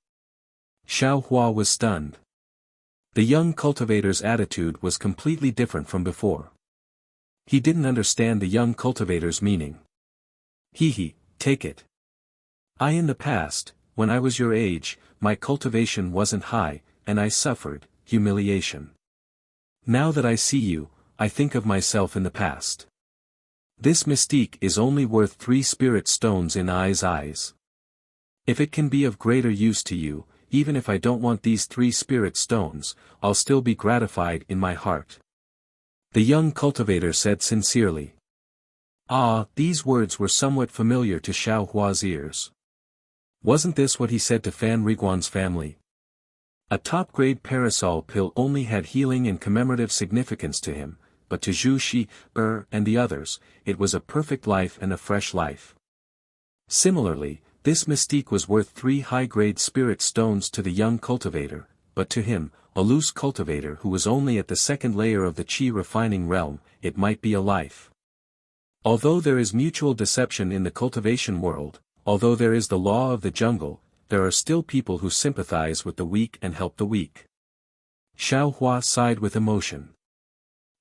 [SPEAKER 1] Xiao Hua was stunned. The young cultivator's attitude was completely different from before. He didn't understand the young cultivator's meaning. Take it. In the past, when I was your age, my cultivation wasn't high, and I suffered humiliation. Now that I see you, I think of myself in the past. This mystique is only worth 3 spirit stones in I's eyes. If it can be of greater use to you, even if I don't want these 3 spirit stones, I'll still be gratified in my heart. The young cultivator said sincerely. These words were somewhat familiar to Xiao Hua's ears. Wasn't this what he said to Fan Riguan's family? A top-grade parasol pill only had healing and commemorative significance to him, but to Zhu Shi, and the others, it was a perfect life and a fresh life. Similarly, this mystique was worth 3 high-grade spirit stones to the young cultivator, but to him, a loose cultivator who was only at the 2nd layer of the qi refining realm, it might be a life. Although there is mutual deception in the cultivation world, although there is the law of the jungle, there are still people who sympathize with the weak and help the weak. Xiao Hua sighed with emotion.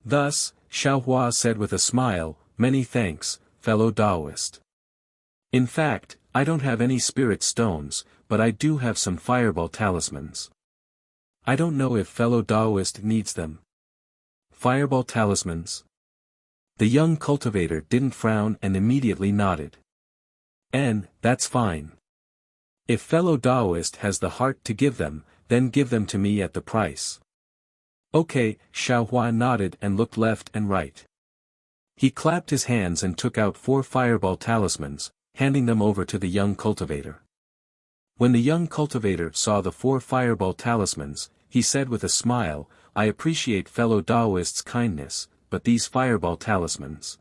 [SPEAKER 1] Thus, Xiao Hua said with a smile, "Many thanks, fellow Taoist. In fact, I don't have any spirit stones, but I do have some fireball talismans. I don't know if fellow Taoist needs them." Fireball talismans? The young cultivator didn't frown and immediately nodded. "And, that's fine. If fellow Taoist has the heart to give them, then give them to me at the price." "Okay," Xiao Hua nodded and looked left and right. He clapped his hands and took out 4 fireball talismans, handing them over to the young cultivator. When the young cultivator saw the 4 fireball talismans, he said with a smile, "I appreciate fellow Taoist's kindness, but these fireball talismans.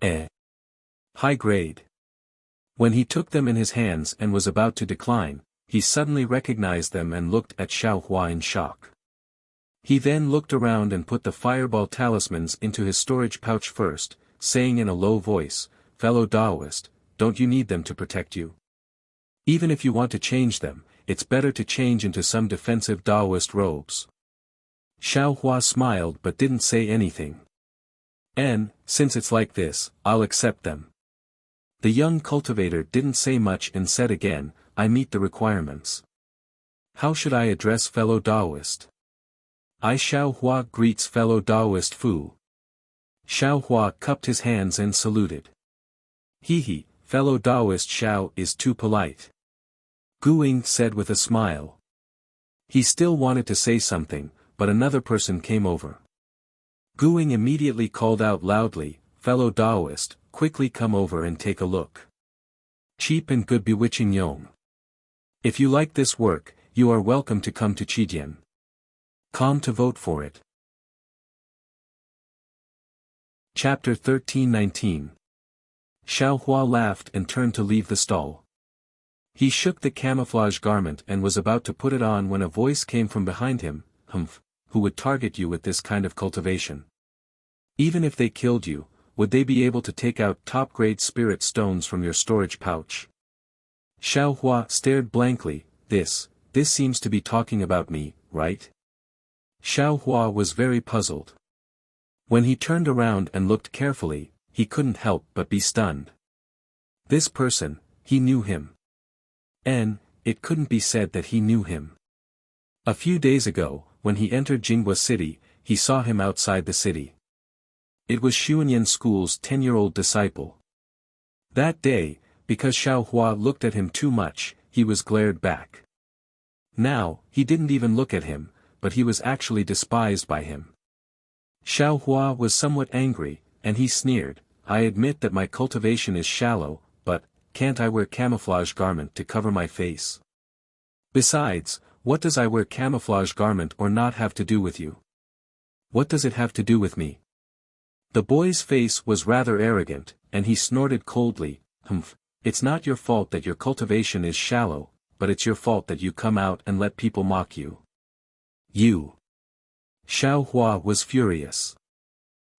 [SPEAKER 1] High grade." When he took them in his hands and was about to decline, he suddenly recognized them and looked at Xiao Hua in shock. He then looked around and put the fireball talismans into his storage pouch first, saying in a low voice, "Fellow Taoist, don't you need them to protect you? Even if you want to change them, it's better to change into some defensive Taoist robes." Xiao Hua smiled but didn't say anything. "And, since it's like this, I'll accept them." The young cultivator didn't say much and said again, "I meet the requirements. How should I address fellow Taoist?" "I Xiao Hua greets fellow Taoist Fu." Xiao Hua cupped his hands and saluted. "He, fellow Taoist Xiao is too polite." Guing said with a smile. He still wanted to say something, but another person came over. Guing immediately called out loudly, "Fellow Taoist, quickly come over and take a look. Cheap and good bewitching Yong. If you like this work, you are welcome to come to Qidian. Come to vote for it." Chapter 13:19. Xiao Hua laughed and turned to leave the stall. He shook the camouflage garment and was about to put it on when a voice came from behind him, "Humph, who would target you with this kind of cultivation? Even if they killed you, would they be able to take out top-grade spirit stones from your storage pouch?" Xiao Hua stared blankly. This seems to be talking about me, right? Xiao Hua was very puzzled. When he turned around and looked carefully, he couldn't help but be stunned. This person, he knew him. And, it couldn't be said that he knew him. A few days ago, when he entered Jinghua City, he saw him outside the city. It was Xuanyan School's 10-year-old disciple. That day, because Xiao Hua looked at him too much, he was glared back. Now, he didn't even look at him, but he was actually despised by him. Xiao Hua was somewhat angry, and he sneered, "I admit that my cultivation is shallow, but, can't I wear camouflage garment to cover my face? Besides, what does I wear camouflage garment or not have to do with you? What does it have to do with me?" The boy's face was rather arrogant, and he snorted coldly, "Humph, it's not your fault that your cultivation is shallow, but it's your fault that you come out and let people mock you. You." Xiao Hua was furious.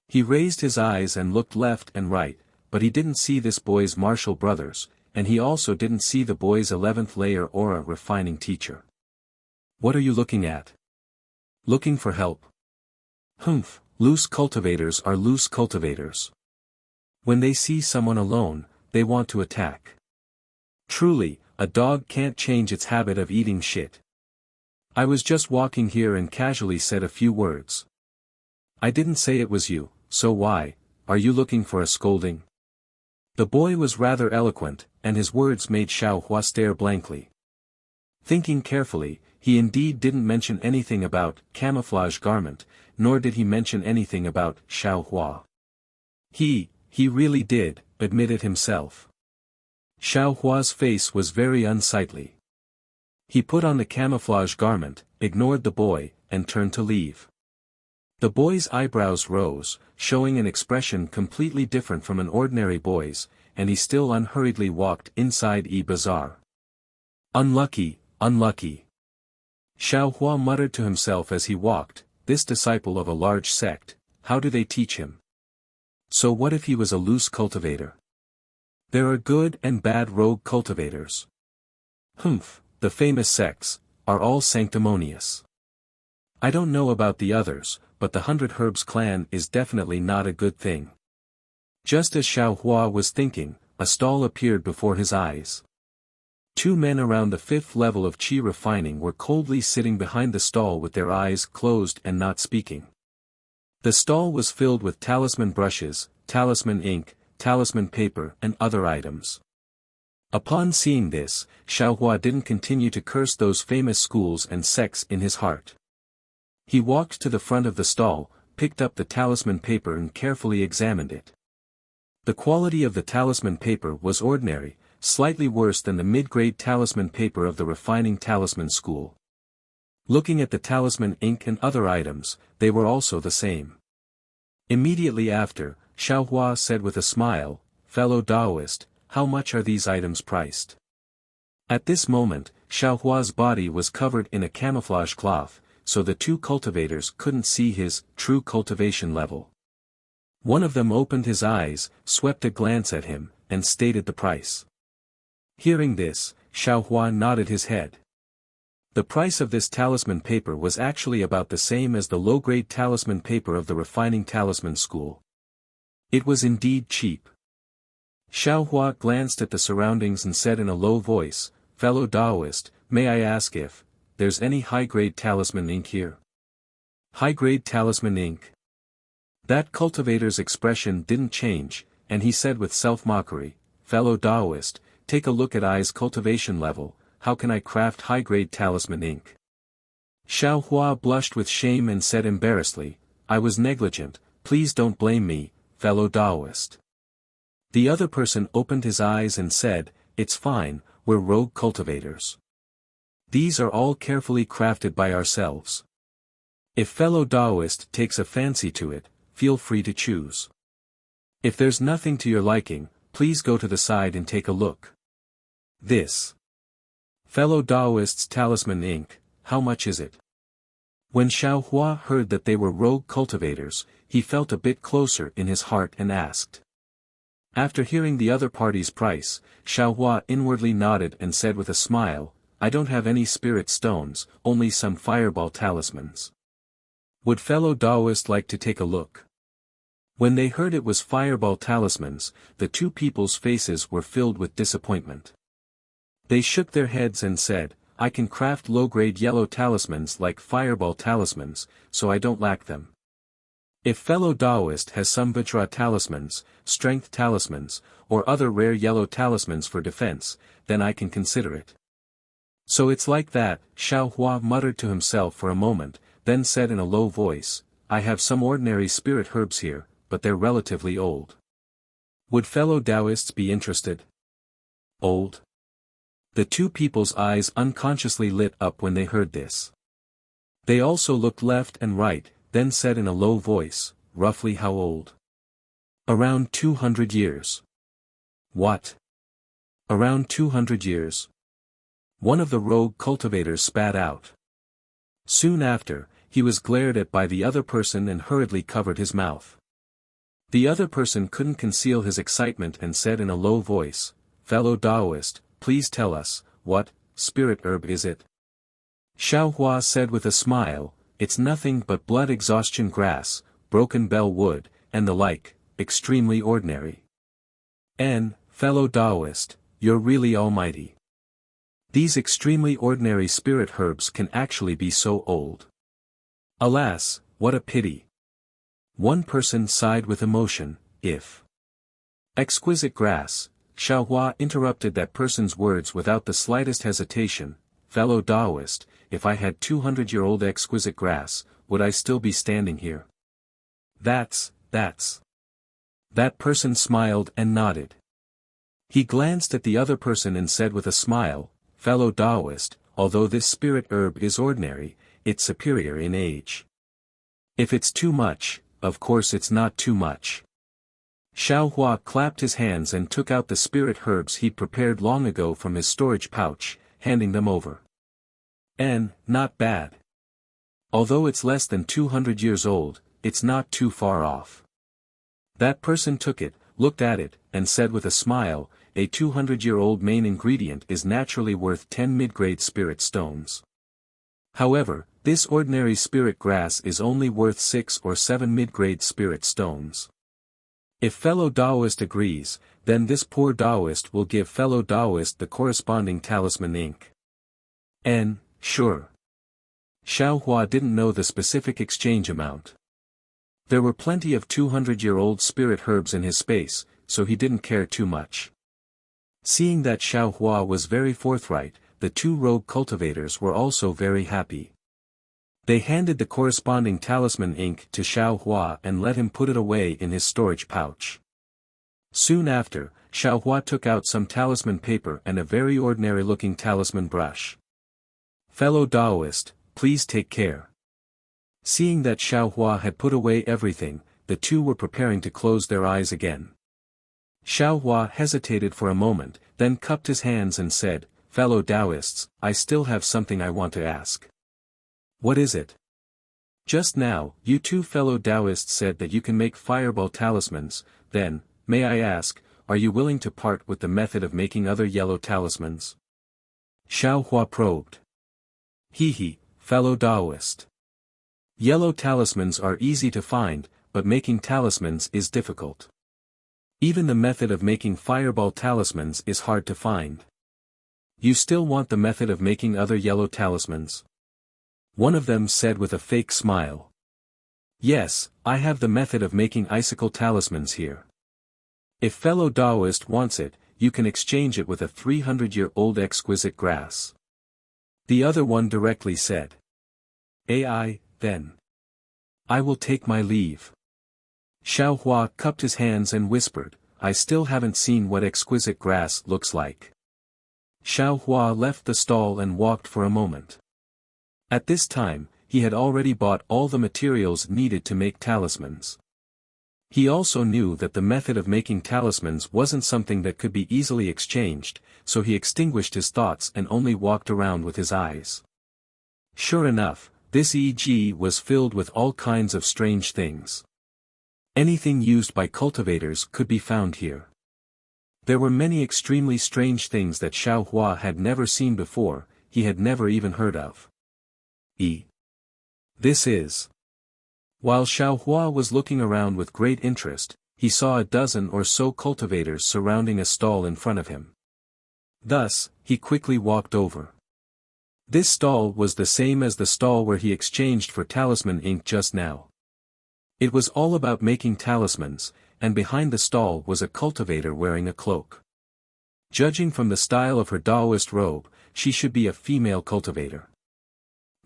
[SPEAKER 1] He raised his eyes and looked left and right, but he didn't see this boy's martial brothers, and he also didn't see the boy's 11th layer aura refining teacher. "What are you looking at? Looking for help? Humph, loose cultivators are loose cultivators. When they see someone alone, they want to attack. Truly, a dog can't change its habit of eating shit. I was just walking here and casually said a few words. I didn't say it was you, so why, are you looking for a scolding?" The boy was rather eloquent, and his words made Xiao Hua stare blankly. Thinking carefully, he indeed didn't mention anything about camouflage garment, nor did he mention anything about Xiao Hua. He really did, admit it himself. Xiao Hua's face was very unsightly. He put on the camouflage garment, ignored the boy, and turned to leave. The boy's eyebrows rose, showing an expression completely different from an ordinary boy's, and he still unhurriedly walked inside bazaar. Unlucky, unlucky. Xiao Hua muttered to himself as he walked, this disciple of a large sect, how do they teach him? So what if he was a loose cultivator? There are good and bad rogue cultivators. Humph, the famous sects are all sanctimonious. I don't know about the others, but the 100 Herbs clan is definitely not a good thing. Just as Xiao Hua was thinking, a stall appeared before his eyes. Two men around the 5th level of qi refining were coldly sitting behind the stall with their eyes closed and not speaking. The stall was filled with talisman brushes, talisman ink, talisman paper and other items. Upon seeing this, Xiao Hua didn't continue to curse those famous schools and sects in his heart. He walked to the front of the stall, picked up the talisman paper and carefully examined it. The quality of the talisman paper was ordinary, slightly worse than the mid-grade talisman paper of the refining talisman school. Looking at the talisman ink and other items, they were also the same. Immediately after, Xiao Hua said with a smile, "Fellow Taoist, how much are these items priced?" At this moment, Xiao Hua's body was covered in a camouflage cloth, so the two cultivators couldn't see his true cultivation level. One of them opened his eyes, swept a glance at him, and stated the price. Hearing this, Xiao Hua nodded his head. The price of this talisman paper was actually about the same as the low-grade talisman paper of the refining talisman school. It was indeed cheap. Xiao Hua glanced at the surroundings and said in a low voice, "Fellow Taoist, may I ask if there's any high-grade talisman ink here?" High-grade talisman ink? That cultivator's expression didn't change, and he said with self-mockery, "Fellow Taoist, take a look at I's cultivation level, how can I craft high-grade talisman ink?" Xiao Hua blushed with shame and said embarrassedly, "I was negligent, please don't blame me, fellow Taoist." The other person opened his eyes and said, "It's fine, we're rogue cultivators. These are all carefully crafted by ourselves. If fellow Taoist takes a fancy to it, feel free to choose. If there's nothing to your liking, please go to the side and take a look. This fellow Taoist's talisman ink, how much is it?" When Xiao Hua heard that they were rogue cultivators, he felt a bit closer in his heart and asked. After hearing the other party's price, Xiao Hua inwardly nodded and said with a smile, "I don't have any spirit stones, only some fireball talismans. Would fellow Taoist like to take a look?" When they heard it was fireball talismans, the two people's faces were filled with disappointment. They shook their heads and said, "I can craft low-grade yellow talismans like fireball talismans, so I don't lack them. If fellow Taoist has some Vajra talismans, strength talismans, or other rare yellow talismans for defense, then I can consider it." "So it's like that," Xiao Hua muttered to himself for a moment, then said in a low voice, "I have some ordinary spirit herbs here, but they're relatively old. Would fellow Taoists be interested?" Old? The two people's eyes unconsciously lit up when they heard this. They also looked left and right, then said in a low voice, "Roughly how old?" "Around 200 years. "What? Around 200 years? One of the rogue cultivators spat out. Soon after, he was glared at by the other person and hurriedly covered his mouth. The other person couldn't conceal his excitement and said in a low voice, "Fellow Taoist, please tell us, what spirit herb is it?" Xiao Hua said with a smile, "It's nothing but blood exhaustion grass, broken bell wood, and the like, extremely ordinary." "And, fellow Taoist, you're really almighty. These extremely ordinary spirit herbs can actually be so old. Alas, what a pity." One person sighed with emotion, "If exquisite grass," Xiao Hua interrupted that person's words without the slightest hesitation, "Fellow Taoist, if I had 200-year-old exquisite grass, would I still be standing here?" That's. That person smiled and nodded. He glanced at the other person and said with a smile, "Fellow Taoist, although this spirit herb is ordinary, it's superior in age. If it's too much, of course it's not too much." Xiao Hua clapped his hands and took out the spirit herbs he'd prepared long ago from his storage pouch, handing them over. "And, not bad. Although it's less than 200 years old, it's not too far off. That person took it, looked at it, and said with a smile, a 200-year-old main ingredient is naturally worth 10 mid-grade spirit stones. However, this ordinary spirit grass is only worth 6 or 7 mid-grade spirit stones. If fellow Taoist agrees, then this poor Taoist will give fellow Taoist the corresponding talisman ink. Sure. Xiaohua didn't know the specific exchange amount. There were plenty of 200-year-old spirit herbs in his space, so he didn't care too much. Seeing that Xiaohua was very forthright, the two rogue cultivators were also very happy. They handed the corresponding talisman ink to Xiaohua and let him put it away in his storage pouch. Soon after, Xiaohua took out some talisman paper and a very ordinary-looking talisman brush. Fellow Taoist, please take care. Seeing that Xiaohua had put away everything, the two were preparing to close their eyes again. Xiaohua hesitated for a moment, then cupped his hands and said, "Fellow Taoists, I still have something I want to ask." "What is it?" "Just now, you two fellow Taoists said that you can make fireball talismans, then, may I ask, are you willing to part with the method of making other yellow talismans?" Xiaohua probed. "Hee, fellow Taoist. Yellow talismans are easy to find, but making talismans is difficult. Even the method of making fireball talismans is hard to find. You still want the method of making other yellow talismans?" One of them said with a fake smile. "Yes, I have the method of making icicle talismans here. If fellow Taoist wants it, you can exchange it with a 300-year-old exquisite grass." The other one directly said. Then. I will take my leave." Xiaohua cupped his hands and whispered, "I still haven't seen what exquisite grass looks like." Xiaohua left the stall and walked for a moment. At this time, he had already bought all the materials needed to make talismans. He also knew that the method of making talismans wasn't something that could be easily exchanged, so he extinguished his thoughts and only walked around with his eyes. Sure enough, this EG was filled with all kinds of strange things. Anything used by cultivators could be found here. There were many extremely strange things that Xiaohua had never seen before, he had never even heard of. This is. While Xiaohua was looking around with great interest, he saw a dozen or so cultivators surrounding a stall in front of him. Thus, he quickly walked over. This stall was the same as the stall where he exchanged for talisman ink just now. It was all about making talismans, and behind the stall was a cultivator wearing a cloak. Judging from the style of her Taoist robe, she should be a female cultivator.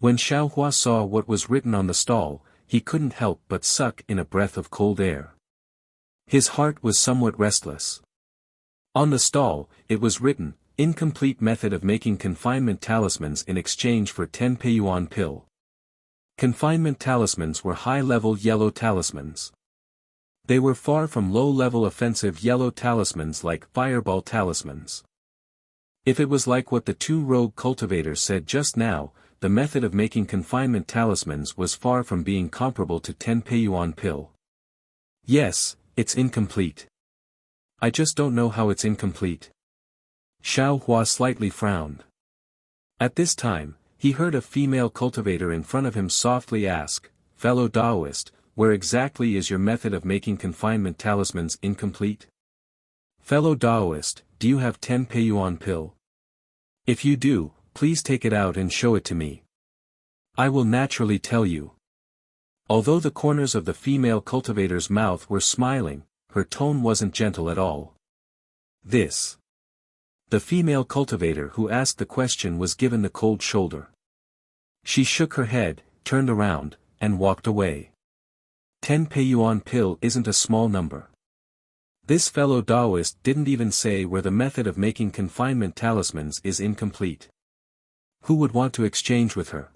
[SPEAKER 1] When Xiaohua saw what was written on the stall, he couldn't help but suck in a breath of cold air. His heart was somewhat restless. On the stall, it was written, "Incomplete method of making confinement talismans in exchange for 10 peiyuan pill." Confinement talismans were high-level yellow talismans. They were far from low-level offensive yellow talismans like fireball talismans. If it was like what the two rogue cultivators said just now, the method of making confinement talismans was far from being comparable to 10 peiyuan pill. Yes, it's incomplete. I just don't know how it's incomplete. Xiaohua slightly frowned. At this time, he heard a female cultivator in front of him softly ask, "Fellow Taoist, where exactly is your method of making confinement talismans incomplete? Fellow Taoist, do you have 10 peiyuan pill? If you do, please take it out and show it to me. I will naturally tell you." Although the corners of the female cultivator's mouth were smiling, her tone wasn't gentle at all. "This." The female cultivator who asked the question was given the cold shoulder. She shook her head, turned around, and walked away. 10 peiyuan pill isn't a small number. This fellow Taoist didn't even say where the method of making confinement talismans is incomplete. Who would want to exchange with her?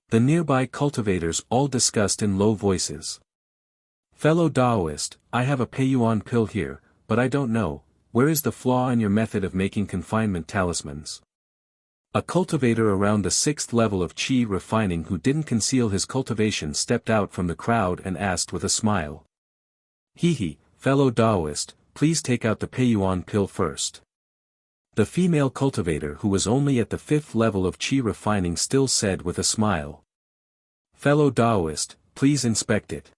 [SPEAKER 1] The nearby cultivators all discussed in low voices. "Fellow Taoist, I have a peiyuan pill here, but I don't know, where is the flaw in your method of making confinement talismans?" A cultivator around the 6th level of qi refining who didn't conceal his cultivation stepped out from the crowd and asked with a smile. Hehe, fellow Taoist, please take out the Peiyuan pill first. The female cultivator who was only at the 5th level of qi refining still said with a smile. Fellow Taoist, please inspect it.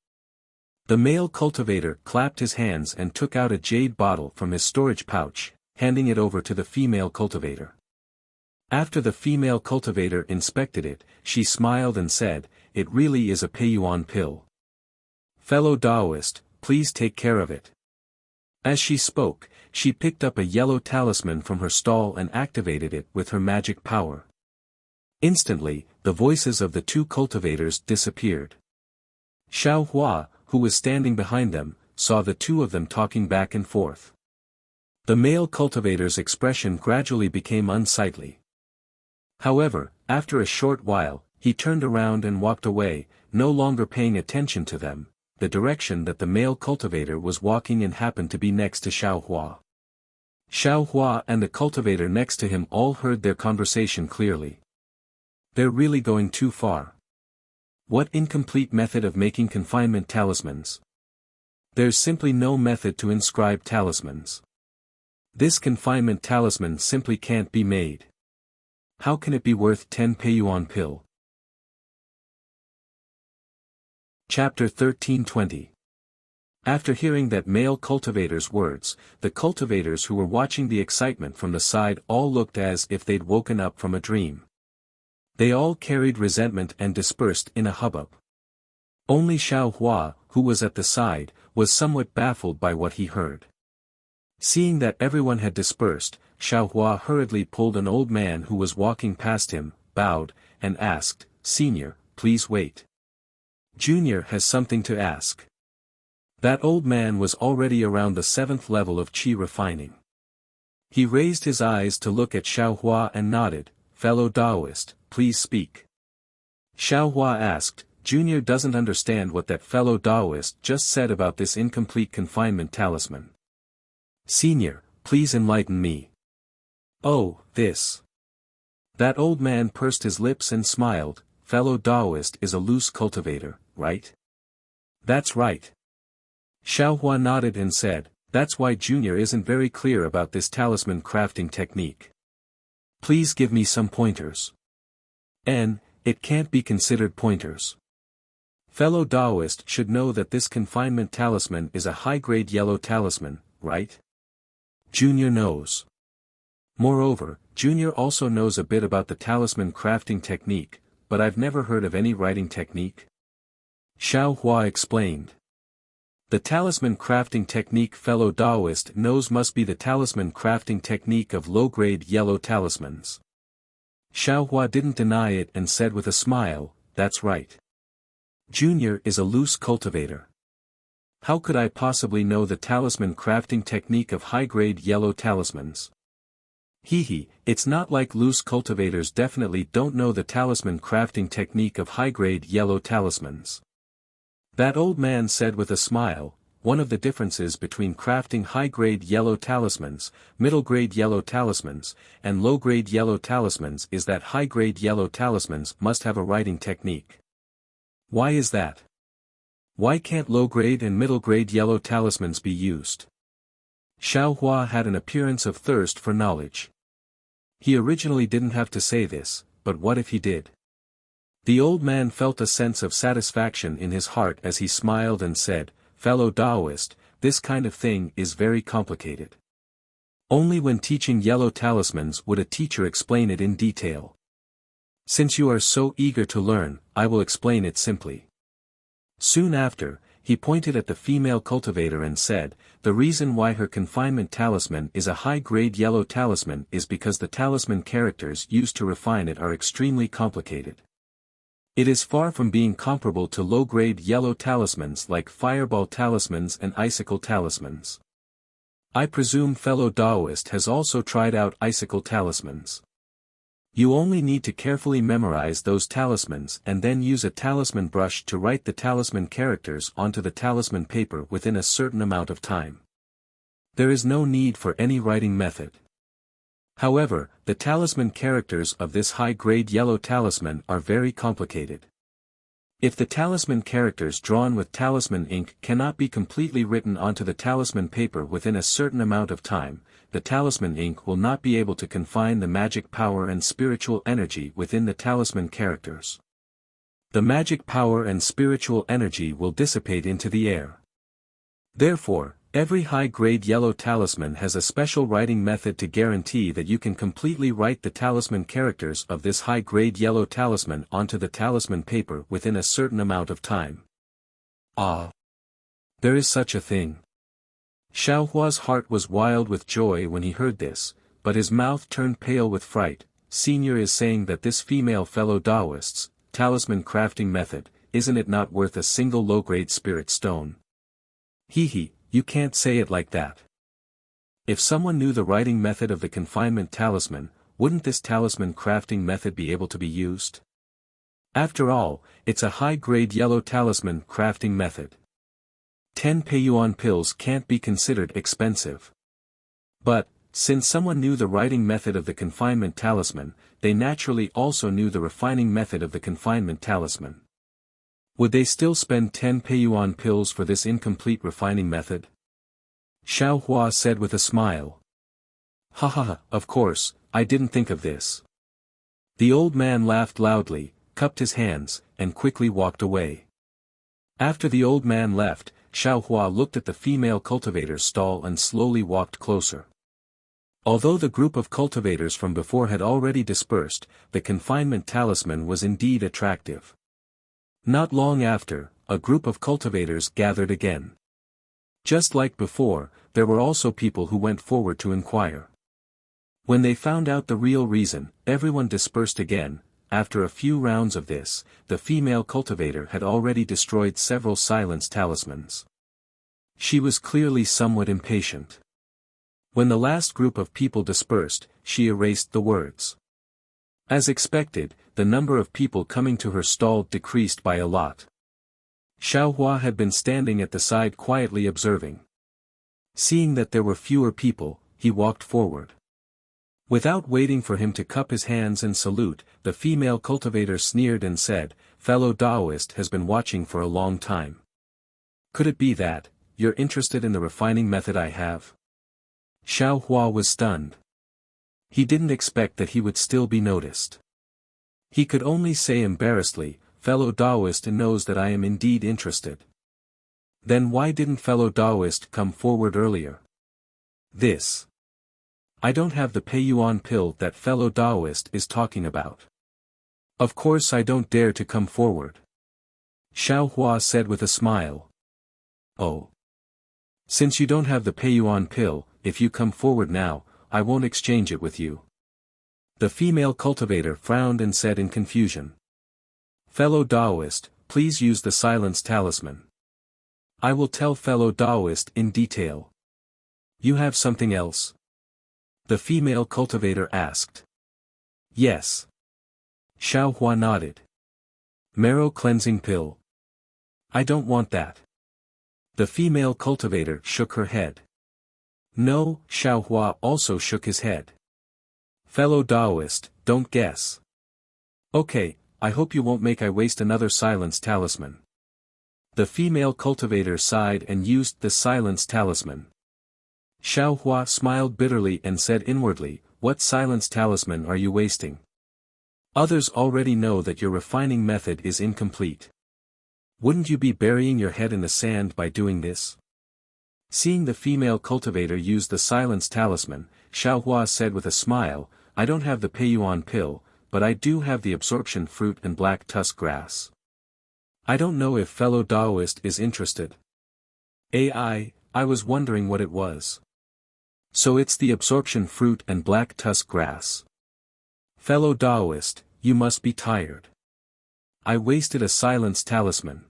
[SPEAKER 1] The male cultivator clapped his hands and took out a jade bottle from his storage pouch, handing it over to the female cultivator. After the female cultivator inspected it, she smiled and said, "It really is a Peiyuan pill. Fellow Taoist, please take care of it." As she spoke, she picked up a yellow talisman from her stall and activated it with her magic power. Instantly, the voices of the two cultivators disappeared. Xiao Hua, who was standing behind them, saw the two of them talking back and forth. The male cultivator's expression gradually became unsightly. However, after a short while, he turned around and walked away, no longer paying attention to them. The direction that the male cultivator was walking in happened to be next to Xiao Hua. Xiao Hua and the cultivator next to him all heard their conversation clearly. They're really going too far. What incomplete method of making confinement talismans? There's simply no method to inscribe talismans. This confinement talisman simply can't be made. How can it be worth 10 Peiyuan pill? Chapter 13:20. After hearing that male cultivator's words, the cultivators who were watching the excitement from the side all looked as if they'd woken up from a dream. They all carried resentment and dispersed in a hubbub. Only Xiao Hua, who was at the side, was somewhat baffled by what he heard. Seeing that everyone had dispersed, Xiao Hua hurriedly pulled an old man who was walking past him, bowed, and asked, "Senior, please wait. Junior has something to ask." That old man was already around the 7th level of qi refining. He raised his eyes to look at Xiao Hua and nodded, "Fellow Taoist, please speak." Xiao Hua asked, "Junior doesn't understand what that fellow Taoist just said about this incomplete confinement talisman. Senior, please enlighten me." "Oh, this." That old man pursed his lips and smiled, "Fellow Taoist is a loose cultivator, right?" "That's right." Xiao Hua nodded and said, "That's why Junior isn't very clear about this talisman crafting technique. Please give me some pointers." It can't be considered pointers. Fellow Taoist should know that this confinement talisman is a high-grade yellow talisman, right? Junior knows. Moreover, Junior also knows a bit about the talisman crafting technique, but I've never heard of any writing technique. Xiao Hua explained. The talisman crafting technique fellow Taoist knows must be the talisman crafting technique of low-grade yellow talismans. Xiao Hua didn't deny it and said with a smile, "That's right. Junior is a loose cultivator. How could I possibly know the talisman crafting technique of high-grade yellow talismans?" Hehe, it's not like loose cultivators definitely don't know the talisman crafting technique of high-grade yellow talismans. That old man said with a smile, "One of the differences between crafting high-grade yellow talismans, middle-grade yellow talismans, and low-grade yellow talismans is that high-grade yellow talismans must have a writing technique." "Why is that? Why can't low-grade and middle-grade yellow talismans be used?" Xiao Hua had an appearance of thirst for knowledge. He originally didn't have to say this, but what if he did? The old man felt a sense of satisfaction in his heart as he smiled and said, "Fellow Taoist, this kind of thing is very complicated. Only when teaching yellow talismans would a teacher explain it in detail. Since you are so eager to learn, I will explain it simply." Soon after, he pointed at the female cultivator and said, "The reason why her confinement talisman is a high-grade yellow talisman is because the talisman characters used to refine it are extremely complicated. It is far from being comparable to low-grade yellow talismans like fireball talismans and icicle talismans. I presume fellow Taoist has also tried out icicle talismans. You only need to carefully memorize those talismans and then use a talisman brush to write the talisman characters onto the talisman paper within a certain amount of time. There is no need for any writing method. However, the talisman characters of this high-grade yellow talisman are very complicated. If the talisman characters drawn with talisman ink cannot be completely written onto the talisman paper within a certain amount of time, the talisman ink will not be able to confine the magic power and spiritual energy within the talisman characters. The magic power and spiritual energy will dissipate into the air. Therefore, every high-grade yellow talisman has a special writing method to guarantee that you can completely write the talisman characters of this high-grade yellow talisman onto the talisman paper within a certain amount of time. Ah! There is such a thing. Xiaohua's heart was wild with joy when he heard this, but his mouth turned pale with fright. Senior is saying that this female fellow Taoist's talisman crafting method, isn't it not worth a single low-grade spirit stone? Hee, you can't say it like that. If someone knew the writing method of the confinement talisman, wouldn't this talisman crafting method be able to be used? After all, it's a high-grade yellow talisman crafting method. 10 Peiyuan pills can't be considered expensive. But, since someone knew the writing method of the confinement talisman, they naturally also knew the refining method of the confinement talisman. Would they still spend 10 Peiyuan pills for this incomplete refining method? Xiaohua said with a smile. Ha ha ha, of course, I didn't think of this. The old man laughed loudly, cupped his hands, and quickly walked away. After the old man left, Xiaohua looked at the female cultivator's stall and slowly walked closer. Although the group of cultivators from before had already dispersed, the confinement talisman was indeed attractive. Not long after, a group of cultivators gathered again. Just like before, there were also people who went forward to inquire. When they found out the real reason, everyone dispersed again. After a few rounds of this, the female cultivator had already destroyed several silence talismans. She was clearly somewhat impatient. When the last group of people dispersed, she erased the words. As expected, the number of people coming to her stall decreased by a lot. Xiaohua had been standing at the side quietly observing. Seeing that there were fewer people, he walked forward. Without waiting for him to cup his hands and salute, the female cultivator sneered and said, "Fellow Taoist has been watching for a long time. Could it be that, you're interested in the refining method I have?" Xiaohua was stunned. He didn't expect that he would still be noticed. He could only say embarrassedly, "Fellow Taoist knows that I am indeed interested." Then why didn't fellow Taoist come forward earlier? This. I don't have the Peiyuan pill that fellow Taoist is talking about. Of course I don't dare to come forward. Xiaohua said with a smile. Oh. Since you don't have the Peiyuan pill, if you come forward now, I won't exchange it with you. The female cultivator frowned and said in confusion. Fellow Taoist, please use the silence talisman. I will tell fellow Taoist in detail. You have something else? The female cultivator asked. Yes. Xiaohua nodded. Marrow cleansing pill. I don't want that. The female cultivator shook her head. No, Xiaohua also shook his head. Fellow Taoist, don't guess. Okay, I hope you won't make I waste another silence talisman. The female cultivator sighed and used the silence talisman. Xiaohua smiled bitterly and said inwardly, what silence talisman are you wasting? Others already know that your refining method is incomplete. Wouldn't you be burying your head in the sand by doing this? Seeing the female cultivator use the silence talisman, Xiaohua said with a smile, I don't have the Peiyuan pill, but I do have the absorption fruit and black tusk grass. I don't know if fellow Taoist is interested. I was wondering what it was. So it's the absorption fruit and black tusk grass. Fellow Taoist, you must be tired. I wasted a silence talisman.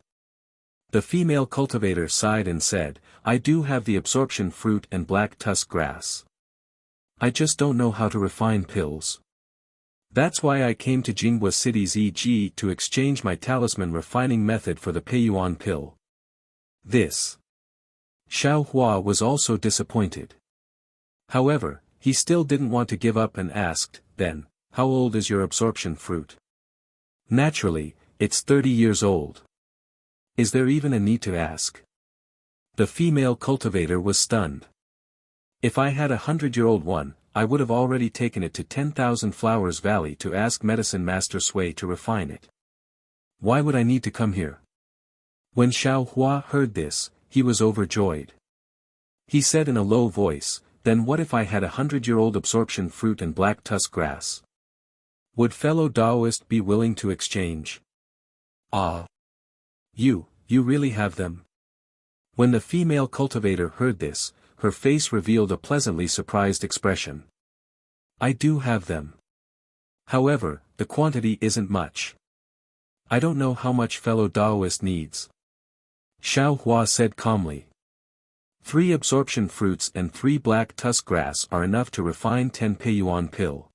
[SPEAKER 1] The female cultivator sighed and said, I do have the absorption fruit and black tusk grass. I just don't know how to refine pills. That's why I came to Jinghua City's EG to exchange my talisman refining method for the Peiyuan pill. This. Xiaohua was also disappointed. However, he still didn't want to give up and asked, then, how old is your absorption fruit? Naturally, it's 30 years old. Is there even a need to ask? The female cultivator was stunned. If I had 100-year-old one, I would have already taken it to 10,000 Flowers Valley to ask Medicine Master Sui to refine it. Why would I need to come here? When Xiao Hua heard this, he was overjoyed. He said in a low voice, then what if I had 100-year-old absorption fruit and black tusk grass? Would fellow Taoist be willing to exchange? Ah! You really have them? When the female cultivator heard this, her face revealed a pleasantly surprised expression. I do have them. However, the quantity isn't much. I don't know how much fellow Taoist needs. Xiao Hua said calmly. 3 absorption fruits and 3 black tusk grass are enough to refine 10 Peiyuan pill.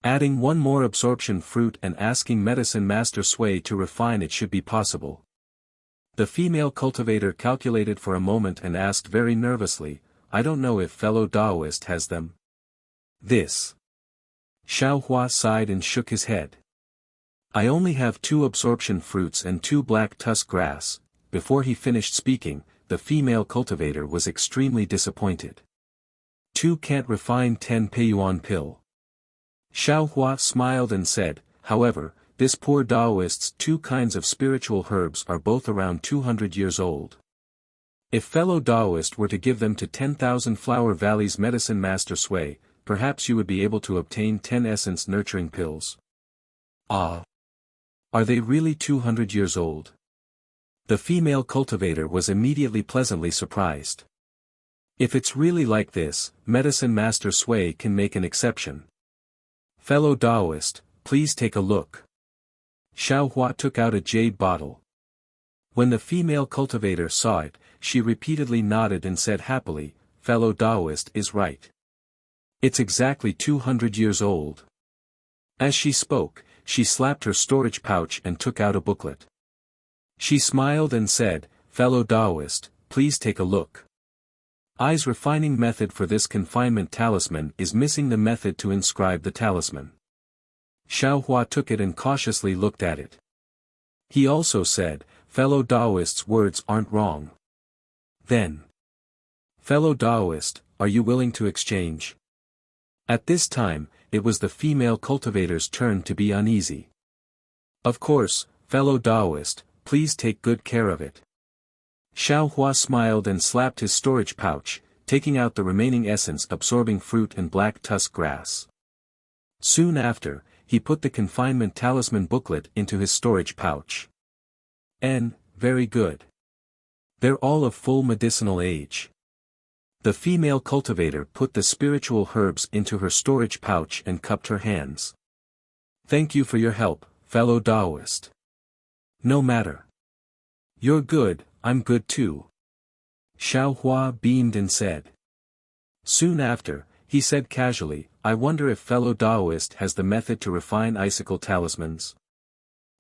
[SPEAKER 1] Adding 1 more absorption fruit and asking Medicine Master Sui to refine it should be possible. The female cultivator calculated for a moment and asked very nervously, I don't know if fellow Taoist has them. This. Xiao Hua sighed and shook his head. I only have 2 absorption fruits and 2 black tusk grass. Before he finished speaking, the female cultivator was extremely disappointed. 2 can't refine 10 Peiyuan pill. Xiao Hua smiled and said, however, this poor Taoist's 2 kinds of spiritual herbs are both around 200 years old. If fellow Taoist were to give them to 10,000 Flower Valley's Medicine Master Sui, perhaps you would be able to obtain 10 essence nurturing pills. Ah! Are they really 200 years old? The female cultivator was immediately pleasantly surprised. If it's really like this, Medicine Master Sui can make an exception. Fellow Taoist, please take a look. Xiao Hua took out a jade bottle. When the female cultivator saw it, she repeatedly nodded and said happily, fellow Taoist is right. It's exactly 200 years old. As she spoke, she slapped her storage pouch and took out a booklet. She smiled and said, fellow Taoist, please take a look. I's refining method for this confinement talisman is missing the method to inscribe the talisman. Xiao Hua took it and cautiously looked at it. He also said, fellow Taoist's words aren't wrong. Then. Fellow Taoist, are you willing to exchange? At this time, it was the female cultivator's turn to be uneasy. Of course, fellow Taoist, please take good care of it. Xiao Hua smiled and slapped his storage pouch, taking out the remaining essence-absorbing fruit and black tusk grass. Soon after, he put the confinement talisman booklet into his storage pouch. Very good. They're all of full medicinal age. The female cultivator put the spiritual herbs into her storage pouch and cupped her hands. Thank you for your help, fellow Taoist. No matter. You're good, I'm good too. Xiao Hua beamed and said. Soon after, he said casually, I wonder if fellow Taoist has the method to refine icicle talismans.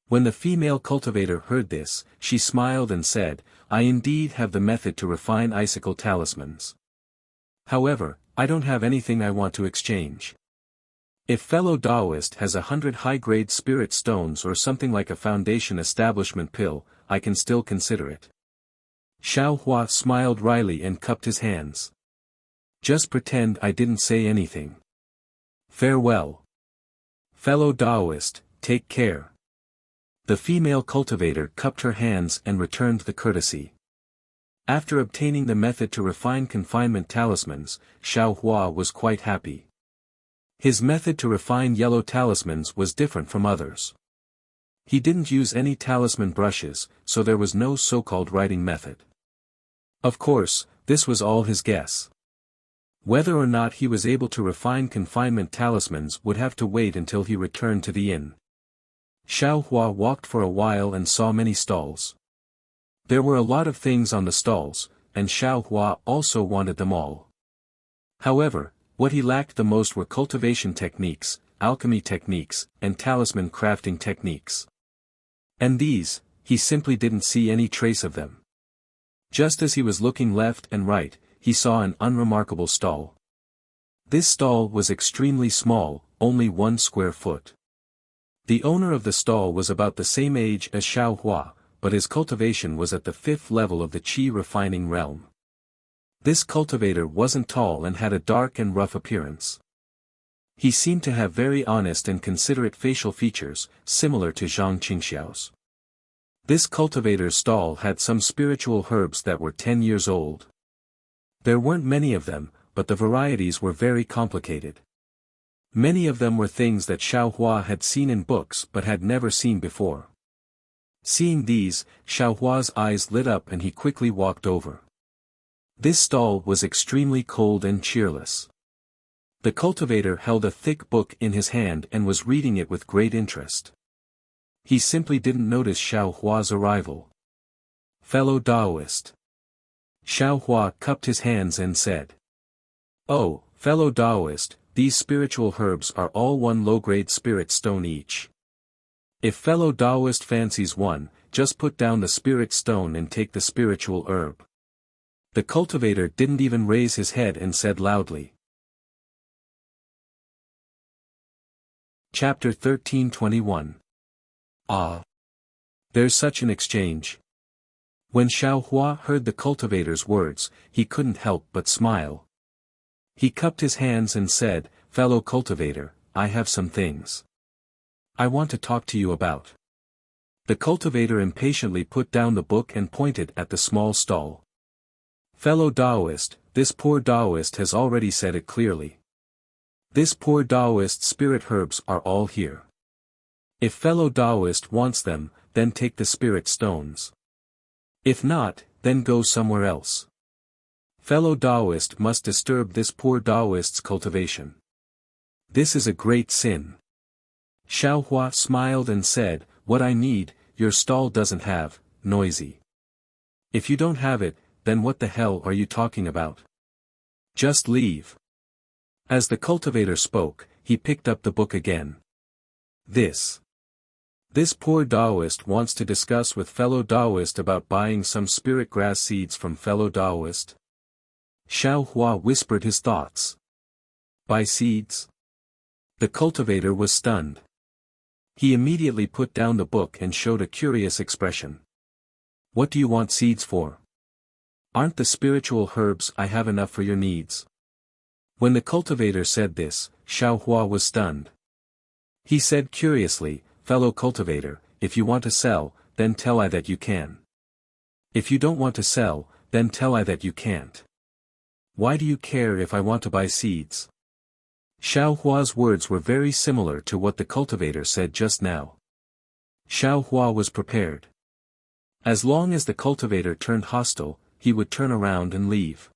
[SPEAKER 1] When the female cultivator heard this, she smiled and said, I indeed have the method to refine icicle talismans. However, I don't have anything I want to exchange. If fellow Taoist has 100 high-grade spirit stones or something like a foundation establishment pill, I can still consider it. Xiao Hua smiled wryly and cupped his hands. Just pretend I didn't say anything. Farewell. Fellow Taoist, take care. The female cultivator cupped her hands and returned the courtesy. After obtaining the method to refine confinement talismans, Xiao Hua was quite happy. His method to refine yellow talismans was different from others. He didn't use any talisman brushes, so there was no so-called writing method. Of course, this was all his guess. Whether or not he was able to refine confinement talismans would have to wait until he returned to the inn. Xiao Hua walked for a while and saw many stalls. There were a lot of things on the stalls, and Xiao Hua also wanted them all. However, what he lacked the most were cultivation techniques, alchemy techniques, and talisman crafting techniques. And these, he simply didn't see any trace of them. Just as he was looking left and right, he saw an unremarkable stall. This stall was extremely small, only 1 square foot. The owner of the stall was about the same age as Xiao Hua, but his cultivation was at the 5th level of the qi refining realm. This cultivator wasn't tall and had a dark and rough appearance. He seemed to have very honest and considerate facial features, similar to Zhang Qingxiao's. This cultivator's stall had some spiritual herbs that were 10 years old. There weren't many of them, but the varieties were very complicated. Many of them were things that Xiao Hua had seen in books but had never seen before. Seeing these, Xiao Hua's eyes lit up and he quickly walked over. This stall was extremely cold and cheerless. The cultivator held a thick book in his hand and was reading it with great interest. He simply didn't notice Xiao Hua's arrival. Fellow Taoist. Xiao Hua cupped his hands and said. Oh, fellow Taoist, these spiritual herbs are all one low-grade spirit stone each. If fellow Taoist fancies one, just put down the spirit stone and take the spiritual herb. The cultivator didn't even raise his head and said loudly. Chapter 13:21. Ah! There's such an exchange. When Xiao Hua heard the cultivator's words, he couldn't help but smile. He cupped his hands and said, Fellow cultivator, I have some things I want to talk to you about. The cultivator impatiently put down the book and pointed at the small stall. Fellow Taoist, this poor Taoist has already said it clearly. This poor Taoist's spirit herbs are all here. If fellow Taoist wants them, then take the spirit stones. If not, then go somewhere else. Fellow Taoist must disturb this poor Taoist's cultivation. This is a great sin. Xiao Hua smiled and said, What I need, your stall doesn't have, noisy. If you don't have it, then what the hell are you talking about? Just leave. As the cultivator spoke, he picked up the book again. This poor Taoist wants to discuss with fellow Taoist about buying some spirit grass seeds from fellow Taoist. Xiao Hua whispered his thoughts. Buy seeds? The cultivator was stunned. He immediately put down the book and showed a curious expression. What do you want seeds for? Aren't the spiritual herbs I have enough for your needs? When the cultivator said this, Xiao Hua was stunned. He said curiously, Fellow cultivator, if you want to sell, then tell I that you can. If you don't want to sell, then tell I that you can't. Why do you care if I want to buy seeds? Xiao Hua's words were very similar to what the cultivator said just now. Xiao Hua was prepared. As long as the cultivator turned hostile, he would turn around and leave.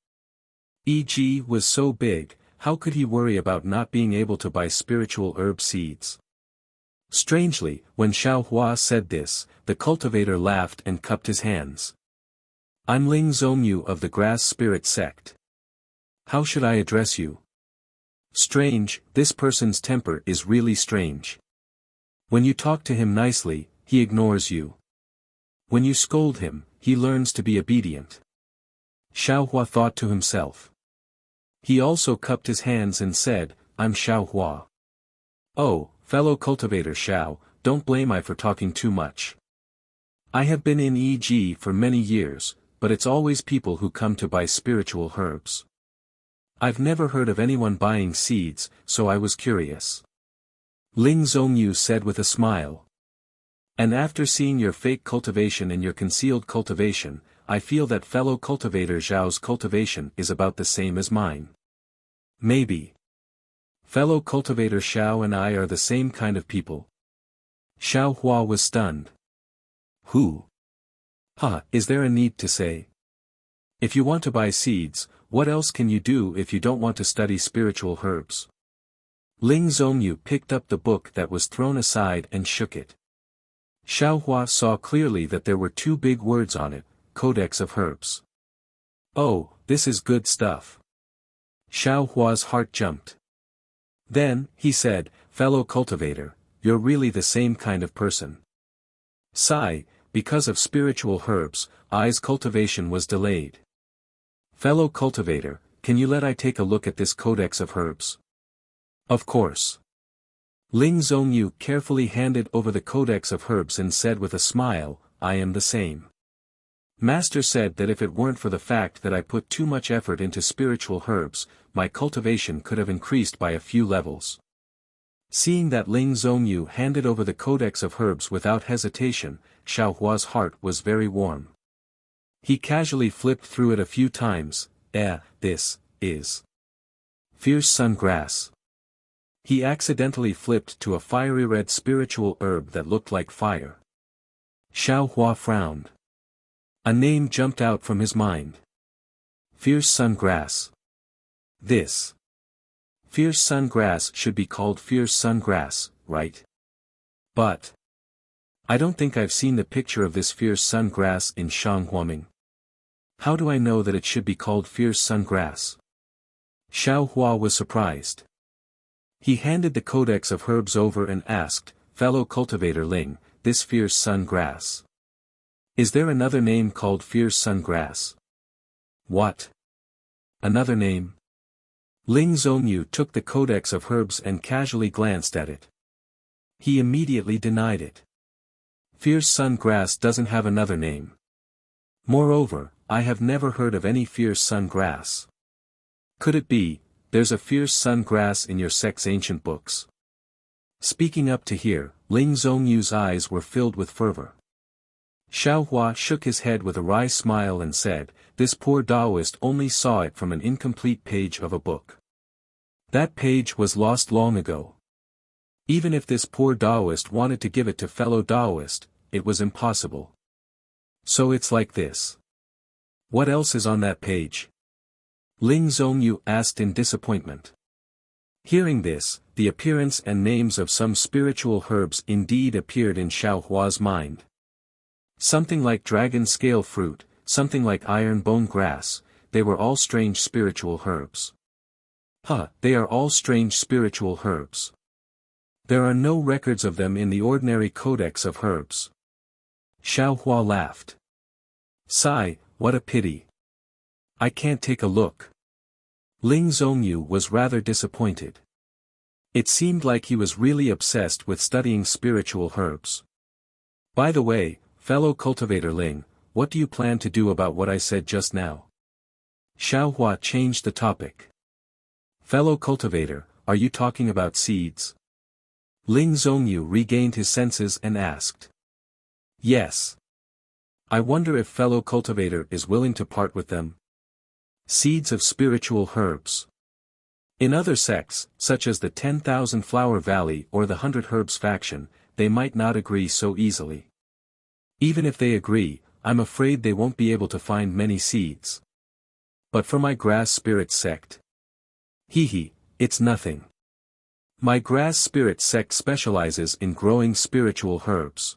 [SPEAKER 1] E.g. was so big, how could he worry about not being able to buy spiritual herb seeds? Strangely, when Xiao Hua said this, the cultivator laughed and cupped his hands. I'm Ling Zongyu of the Grass Spirit Sect. How should I address you? Strange, this person's temper is really strange. When you talk to him nicely, he ignores you. When you scold him, he learns to be obedient. Xiao Hua thought to himself. He also cupped his hands and said, I'm Xiao Hua. Oh, fellow cultivator Xiao, don't blame I for talking too much. I have been in EG for many years, but it's always people who come to buy spiritual herbs. I've never heard of anyone buying seeds, so I was curious. Ling Zongyu said with a smile. And after seeing your fake cultivation and your concealed cultivation, I feel that fellow cultivator Zhao's cultivation is about the same as mine. Maybe. Fellow cultivator Xiao and I are the same kind of people. Xiao Hua was stunned. Who? Is there a need to say? If you want to buy seeds, what else can you do if you don't want to study spiritual herbs? Ling Zongyu picked up the book that was thrown aside and shook it. Xiao Hua saw clearly that there were two big words on it, Codex of Herbs. Oh, this is good stuff. Xiao Hua's heart jumped. Then, he said, fellow cultivator, you're really the same kind of person. Sigh, because of spiritual herbs, I's cultivation was delayed. Fellow cultivator, can you let I take a look at this Codex of Herbs? Of course. Ling Zhongyu carefully handed over the codex of herbs and said with a smile, I am the same. Master said that if it weren't for the fact that I put too much effort into spiritual herbs, my cultivation could have increased by a few levels. Seeing that Ling Zhongyu handed over the codex of herbs without hesitation, Xiaohua's heart was very warm. He casually flipped through it a few times. This is fierce sun grass. He accidentally flipped to a fiery red spiritual herb that looked like fire. Xiaohua frowned. A name jumped out from his mind. Fierce sun grass. This fierce sun grass should be called fierce sun grass, right? But I don't think I've seen the picture of this fierce sun grass in Shanghuaming. How do I know that it should be called fierce sun grass? Xiaohua was surprised. He handed the codex of herbs over and asked, fellow cultivator Ling, this fierce sun grass. Is there another name called fierce sun grass? What? Another name? Ling Zhongyu took the codex of herbs and casually glanced at it. He immediately denied it. Fierce sun grass doesn't have another name. Moreover, I have never heard of any fierce sun grass. Could it be, there's a fierce sun grass in your sect's ancient books? Speaking up to here, Ling Zhongyu's eyes were filled with fervor. Xiaohua shook his head with a wry smile and said, this poor Taoist only saw it from an incomplete page of a book. That page was lost long ago. Even if this poor Taoist wanted to give it to fellow Taoist, it was impossible. So it's like this. What else is on that page? Ling Zhongyu asked in disappointment. Hearing this, the appearance and names of some spiritual herbs indeed appeared in Xiaohua's mind. Something like dragon scale fruit, something like iron bone grass, they were all strange spiritual herbs. They are all strange spiritual herbs. There are no records of them in the ordinary codex of herbs. Xiaohua laughed. Sigh, what a pity. I can't take a look. Ling Zhongyu was rather disappointed. It seemed like he was really obsessed with studying spiritual herbs. By the way, fellow cultivator Ling, what do you plan to do about what I said just now? Xiaohua changed the topic. Fellow cultivator, are you talking about seeds? Ling Zhongyu regained his senses and asked. Yes. I wonder if fellow cultivator is willing to part with them. Seeds of spiritual herbs. In other sects, such as the 10,000 Flower Valley or the 100 Herbs faction, they might not agree so easily. Even if they agree, I'm afraid they won't be able to find many seeds. But for my grass spirit sect? It's nothing. My grass spirit sect specializes in growing spiritual herbs.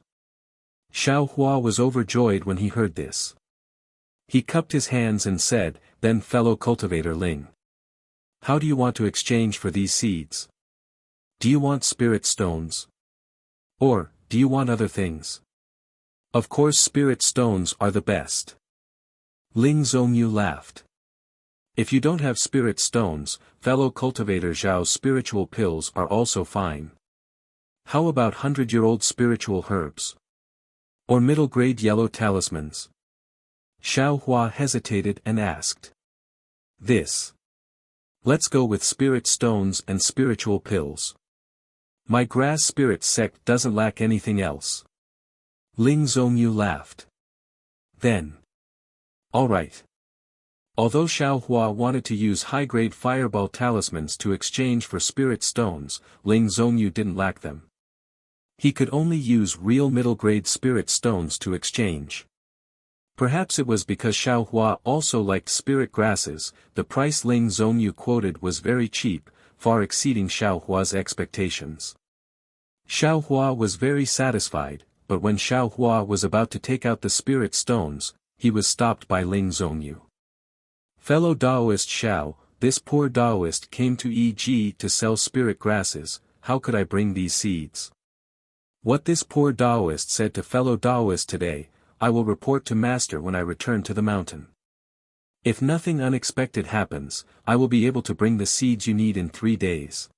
[SPEAKER 1] Xiaohua was overjoyed when he heard this. He cupped his hands and said, then fellow cultivator Ling. How do you want to exchange for these seeds? Do you want spirit stones? Or, do you want other things? Of course spirit stones are the best. Ling Zhongyu laughed. If you don't have spirit stones, fellow cultivator Zhao's spiritual pills are also fine. How about 100-year-old spiritual herbs? Or middle-grade yellow talismans? Xiaohua hesitated and asked. Let's go with spirit stones and spiritual pills. My grass spirit sect doesn't lack anything else. Ling Zhongyu laughed. Then. Alright. Although Xiaohua wanted to use high-grade fireball talismans to exchange for spirit stones, Ling Zhongyu didn't lack them. He could only use real middle-grade spirit stones to exchange. Perhaps it was because Xiaohua also liked spirit grasses, the price Ling Zhongyu quoted was very cheap, far exceeding Xiaohua's expectations. Xiaohua was very satisfied, but when Xiaohua was about to take out the spirit stones, he was stopped by Ling Zhongyu. Fellow Taoist Xiao, this poor Taoist came to EG to sell spirit grasses, how could I bring these seeds? What this poor Taoist said to fellow Taoist today, I will report to Master when I return to the mountain. If nothing unexpected happens, I will be able to bring the seeds you need in 3 days.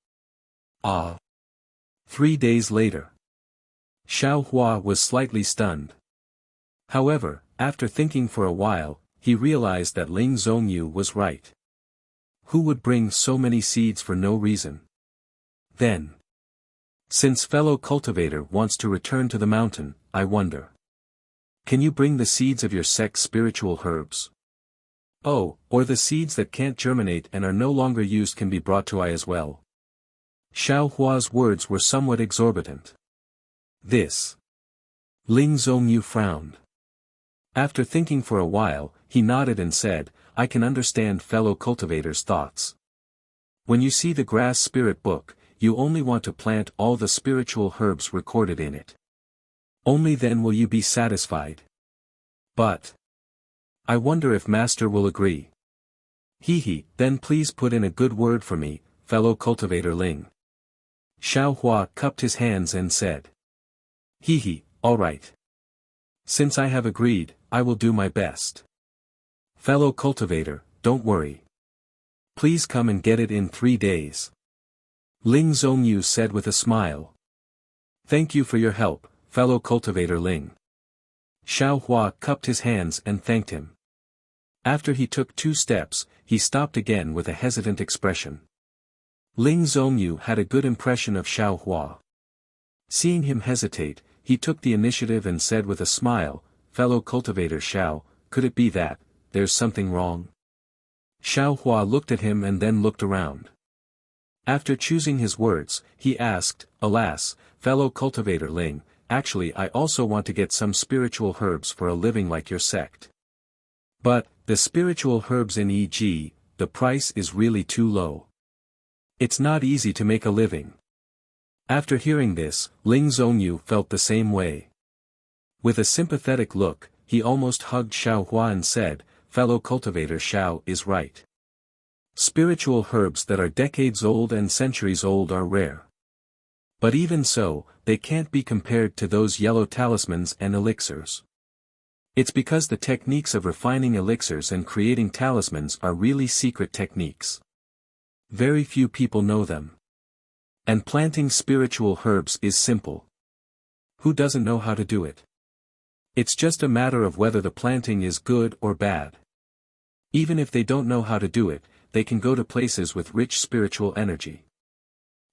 [SPEAKER 1] 3 days later. Xiao Hua was slightly stunned. However, after thinking for a while, he realized that Ling Zhongyu was right. Who would bring so many seeds for no reason? Then, since fellow cultivator wants to return to the mountain, I wonder. Can you bring the seeds of your sect's spiritual herbs? Oh, or the seeds that can't germinate and are no longer used can be brought to I as well. Xiao Hua's words were somewhat exorbitant. This. Ling Zhongyu frowned. After thinking for a while, he nodded and said, I can understand fellow cultivators' thoughts. When you see the grass spirit book, you only want to plant all the spiritual herbs recorded in it. Only then will you be satisfied. But I wonder if Master will agree. Then please put in a good word for me, fellow cultivator Ling. Xiao Hua cupped his hands and said. All right. Since I have agreed, I will do my best. Fellow cultivator, don't worry. Please come and get it in 3 days. Ling Zhongyu said with a smile. Thank you for your help, fellow cultivator Ling. Xiao Hua cupped his hands and thanked him. After he took 2 steps, he stopped again with a hesitant expression. Ling Zhongyu had a good impression of Xiao Hua. Seeing him hesitate, he took the initiative and said with a smile, fellow cultivator Xiao, could it be that there's something wrong? Xiao Hua looked at him and then looked around. After choosing his words, he asked, alas, fellow cultivator Ling, actually I also want to get some spiritual herbs for a living like your sect. But, the spiritual herbs in e.g., the price is really too low. It's not easy to make a living. After hearing this, Ling Zhongyu felt the same way. With a sympathetic look, he almost hugged Xiao Hua and said, fellow cultivator Xiao is right. Spiritual herbs that are decades old and centuries old are rare. But even so, they can't be compared to those yellow talismans and elixirs. It's because the techniques of refining elixirs and creating talismans are really secret techniques. Very few people know them. And planting spiritual herbs is simple. Who doesn't know how to do it? It's just a matter of whether the planting is good or bad. Even if they don't know how to do it, they can go to places with rich spiritual energy.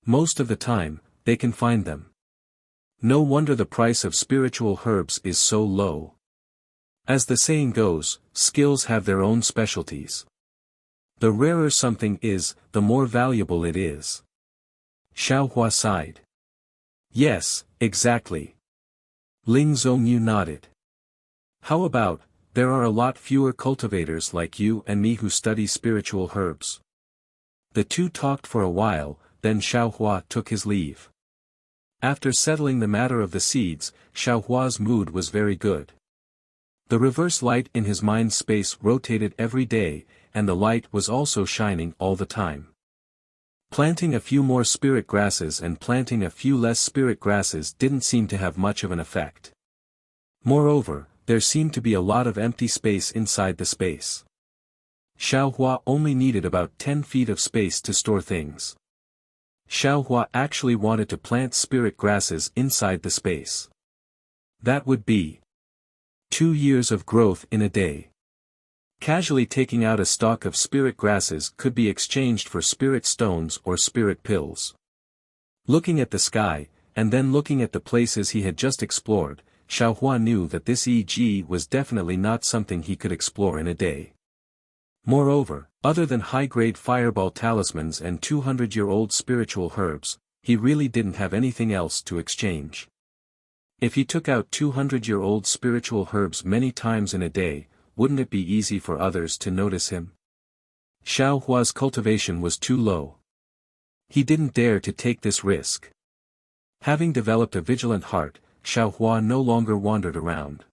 [SPEAKER 1] Most of the time, they can find them. No wonder the price of spiritual herbs is so low. As the saying goes, skills have their own specialties. The rarer something is, the more valuable it is. Xiao Hua sighed. Yes, exactly. Ling Zhongyu nodded. How about, there are a lot fewer cultivators like you and me who study spiritual herbs. The two talked for a while, then Xiao Hua took his leave. After settling the matter of the seeds, Xiao Hua's mood was very good. The reverse light in his mind space rotated every day, and the light was also shining all the time. Planting a few more spirit grasses and planting a few less spirit grasses didn't seem to have much of an effect. Moreover, there seemed to be a lot of empty space inside the space. Xiao Hua only needed about 10 feet of space to store things. Xiao Hua actually wanted to plant spirit grasses inside the space. That would be 2 years of growth in a day. Casually taking out a stalk of spirit grasses could be exchanged for spirit stones or spirit pills. Looking at the sky, and then looking at the places he had just explored, Xiao Hua knew that this EG was definitely not something he could explore in a day. Moreover, other than high-grade fireball talismans and 200-year-old spiritual herbs, he really didn't have anything else to exchange. If he took out 200-year-old spiritual herbs many times in a day, wouldn't it be easy for others to notice him? Xiao Hua's cultivation was too low. He didn't dare to take this risk. Having developed a vigilant heart, Xiao Hua no longer wandered around.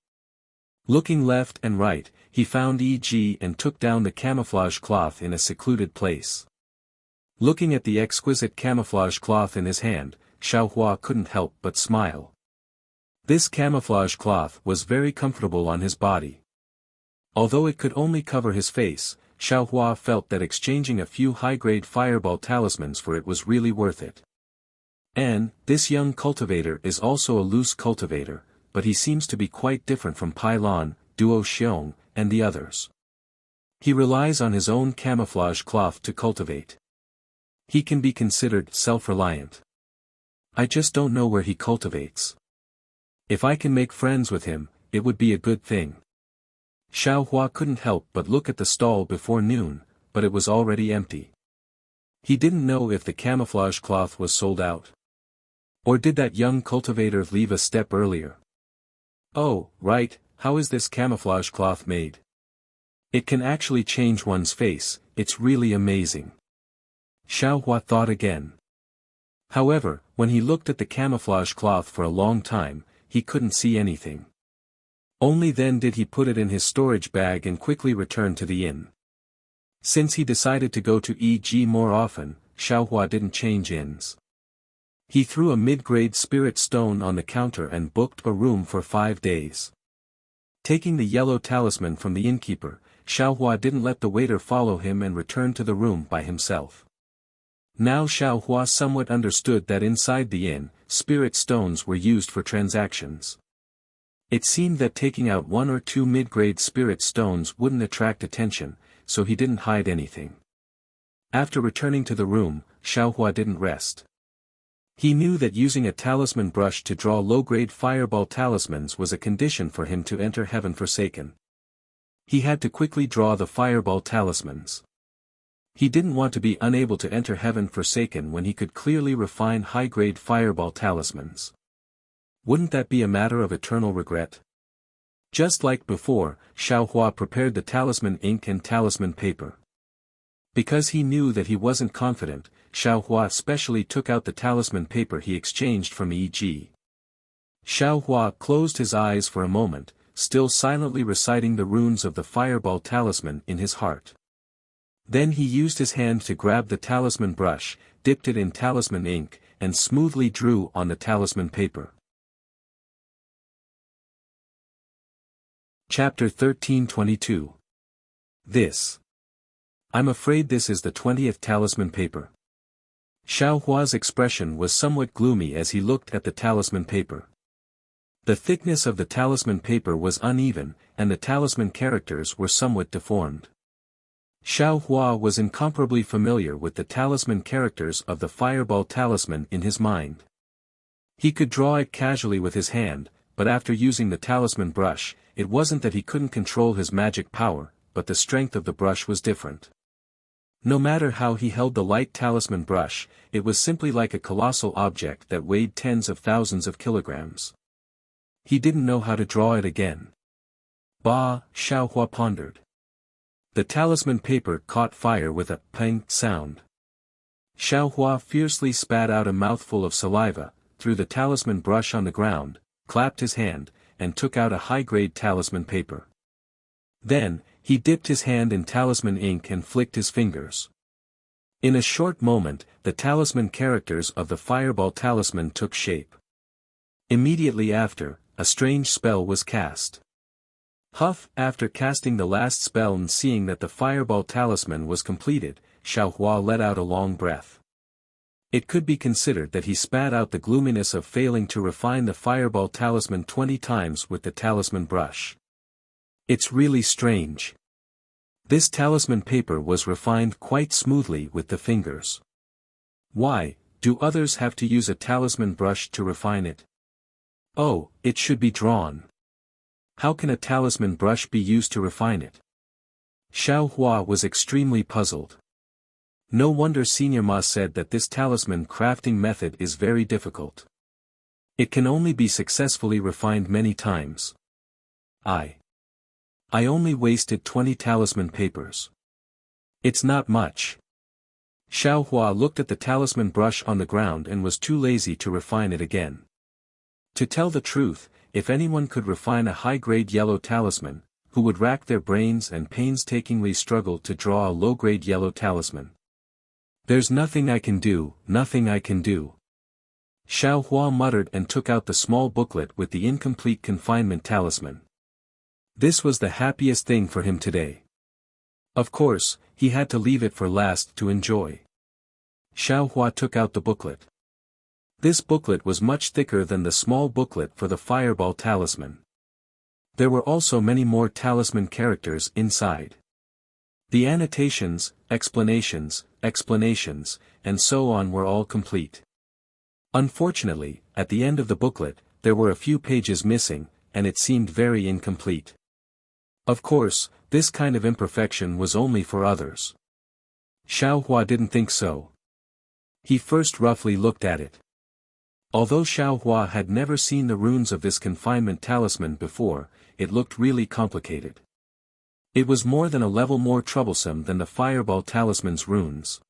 [SPEAKER 1] Looking left and right, he found EG and took down the camouflage cloth in a secluded place. Looking at the exquisite camouflage cloth in his hand, Xiao Hua couldn't help but smile. This camouflage cloth was very comfortable on his body. Although it could only cover his face, Xiao Hua felt that exchanging a few high-grade fireball talismans for it was really worth it. This young cultivator is also a loose cultivator, but he seems to be quite different from Pai Lan, Duo Xiong, and the others. He relies on his own camouflage cloth to cultivate. He can be considered self-reliant. I just don't know where he cultivates. If I can make friends with him, it would be a good thing. Xiaohua couldn't help but look at the stall before noon, but it was already empty. He didn't know if the camouflage cloth was sold out. Or did that young cultivator leave a step earlier? Oh, right, how is this camouflage cloth made? It can actually change one's face, it's really amazing. Xiaohua thought again. However, when he looked at the camouflage cloth for a long time, he couldn't see anything. Only then did he put it in his storage bag and quickly return to the inn. Since he decided to go to EG more often, Xiaohua didn't change inns. He threw a mid-grade spirit stone on the counter and booked a room for 5 days. Taking the yellow talisman from the innkeeper, Xiaohua didn't let the waiter follow him and returned to the room by himself. Now Xiaohua somewhat understood that inside the inn, spirit stones were used for transactions. It seemed that taking out 1 or 2 mid-grade spirit stones wouldn't attract attention, so he didn't hide anything. After returning to the room, Xiaohua didn't rest. He knew that using a talisman brush to draw low-grade fireball talismans was a condition for him to enter Heaven Forsaken. He had to quickly draw the fireball talismans. He didn't want to be unable to enter Heaven Forsaken when he could clearly refine high-grade fireball talismans. Wouldn't that be a matter of eternal regret? Just like before, Xiaohua prepared the talisman ink and talisman paper. Because he knew that he wasn't confident, Xiaohua specially took out the talisman paper he exchanged from E.G. Xiaohua closed his eyes for a moment, still silently reciting the runes of the fireball talisman in his heart. Then he used his hand to grab the talisman brush, dipped it in talisman ink, and smoothly drew on the talisman paper. Chapter 1322. This. I'm afraid this is the 20th talisman paper. Xiaohua's expression was somewhat gloomy as he looked at the talisman paper. The thickness of the talisman paper was uneven, and the talisman characters were somewhat deformed. Xiaohua was incomparably familiar with the talisman characters of the fireball talisman in his mind. He could draw it casually with his hand, but after using the talisman brush, it wasn't that he couldn't control his magic power, but the strength of the brush was different. No matter how he held the light talisman brush, it was simply like a colossal object that weighed tens of thousands of kilograms. He didn't know how to draw it again. Bah, Xiaohua pondered. The talisman paper caught fire with a pang sound. Xiaohua fiercely spat out a mouthful of saliva, threw the talisman brush on the ground, clapped his hand, and took out a high-grade talisman paper. Then, he dipped his hand in talisman ink and flicked his fingers. In a short moment, the talisman characters of the fireball talisman took shape. Immediately after, a strange spell was cast. Huff! After casting the last spell and seeing that the fireball talisman was completed, Xiaohua let out a long breath. It could be considered that he spat out the gloominess of failing to refine the fireball talisman 20 times with the talisman brush. It's really strange. This talisman paper was refined quite smoothly with the fingers. Why, do others have to use a talisman brush to refine it? Oh, it should be drawn. How can a talisman brush be used to refine it? Xiaohua was extremely puzzled. No wonder Senior Ma said that this talisman crafting method is very difficult. It can only be successfully refined many times. I only wasted 20 talisman papers. It's not much. Xiaohua looked at the talisman brush on the ground and was too lazy to refine it again. To tell the truth, if anyone could refine a high-grade yellow talisman, who would rack their brains and painstakingly struggle to draw a low-grade yellow talisman? There's nothing I can do, nothing I can do. Xiaohua muttered and took out the small booklet with the incomplete confinement talisman. This was the happiest thing for him today. Of course, he had to leave it for last to enjoy. Xiaohua took out the booklet. This booklet was much thicker than the small booklet for the fireball talisman. There were also many more talisman characters inside. The annotations, explanations, and so on were all complete. Unfortunately, at the end of the booklet, there were a few pages missing, and it seemed very incomplete. Of course, this kind of imperfection was only for others. Xiaohua didn't think so. He first roughly looked at it. Although Xiaohua had never seen the runes of this confinement talisman before, it looked really complicated. It was more than a level more troublesome than the fireball talisman's runes.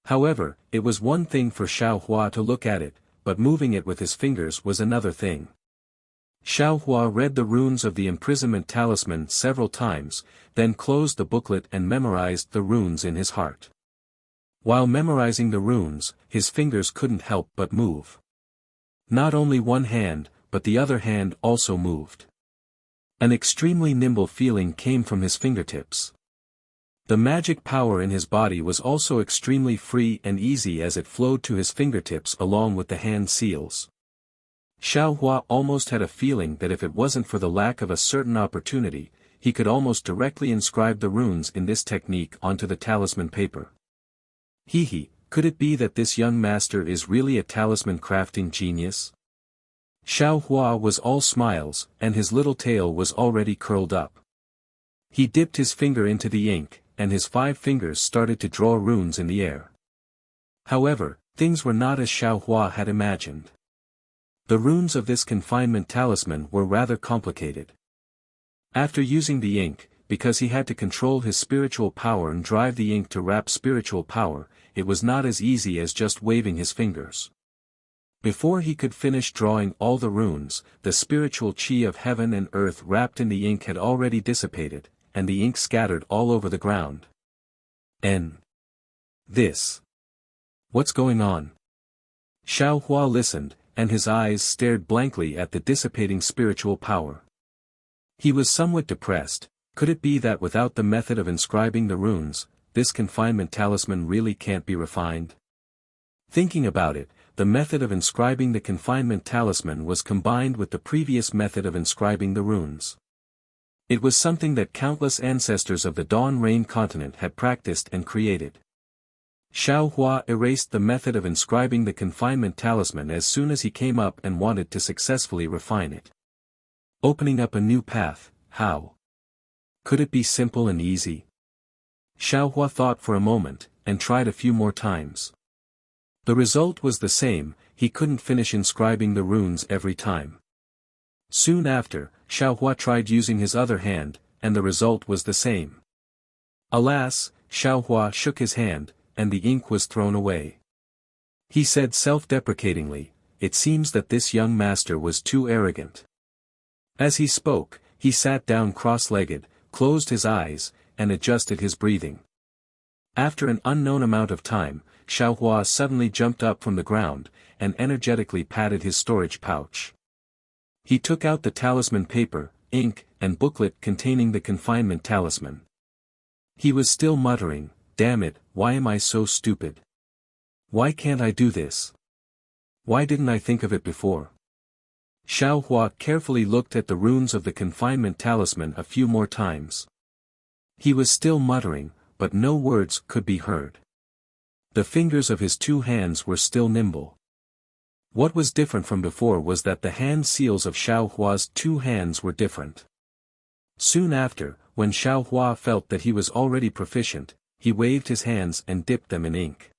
[SPEAKER 1] However, it was one thing for Xiaohua to look at it, but moving it with his fingers was another thing. Xiaohua read the runes of the imprisonment talisman several times, then closed the booklet and memorized the runes in his heart. While memorizing the runes, his fingers couldn't help but move. Not only one hand, but the other hand also moved. An extremely nimble feeling came from his fingertips. The magic power in his body was also extremely free and easy as it flowed to his fingertips along with the hand seals. Xiaohua almost had a feeling that if it wasn't for the lack of a certain opportunity, he could almost directly inscribe the runes in this technique onto the talisman paper. Could it be that this young master is really a talisman crafting genius? Xiaohua was all smiles, and his little tail was already curled up. He dipped his finger into the ink, and his 5 fingers started to draw runes in the air. However, things were not as Xiaohua had imagined. The runes of this confinement talisman were rather complicated. After using the ink, because he had to control his spiritual power and drive the ink to wrap spiritual power, it was not as easy as just waving his fingers. Before he could finish drawing all the runes, the spiritual chi of heaven and earth wrapped in the ink had already dissipated, and the ink scattered all over the ground. This. What's going on? Xiaohua listened, and his eyes stared blankly at the dissipating spiritual power. He was somewhat depressed. Could it be that without the method of inscribing the runes, this confinement talisman really can't be refined? Thinking about it, the method of inscribing the confinement talisman was combined with the previous method of inscribing the runes. It was something that countless ancestors of the Dawn Rain continent had practiced and created. Xiaohua erased the method of inscribing the confinement talisman as soon as he came up and wanted to successfully refine it. Opening up a new path, how? Could it be simple and easy? Xiaohua thought for a moment, and tried a few more times. The result was the same, he couldn't finish inscribing the runes every time. Soon after, Xiaohua tried using his other hand, and the result was the same. Alas, Xiaohua shook his hand, and the ink was thrown away. He said self-deprecatingly, "It seems that this young master was too arrogant." As he spoke, he sat down cross-legged, closed his eyes, and adjusted his breathing. After an unknown amount of time, Xiaohua suddenly jumped up from the ground, and energetically patted his storage pouch. He took out the talisman paper, ink, and booklet containing the confinement talisman. He was still muttering, "Damn it, why am I so stupid? Why can't I do this? Why didn't I think of it before?" Xiaohua carefully looked at the runes of the confinement talisman a few more times. He was still muttering, but no words could be heard. The fingers of his 2 hands were still nimble. What was different from before was that the hand seals of Xiaohua's 2 hands were different. Soon after, when Xiaohua felt that he was already proficient, he waved his hands and dipped them in ink.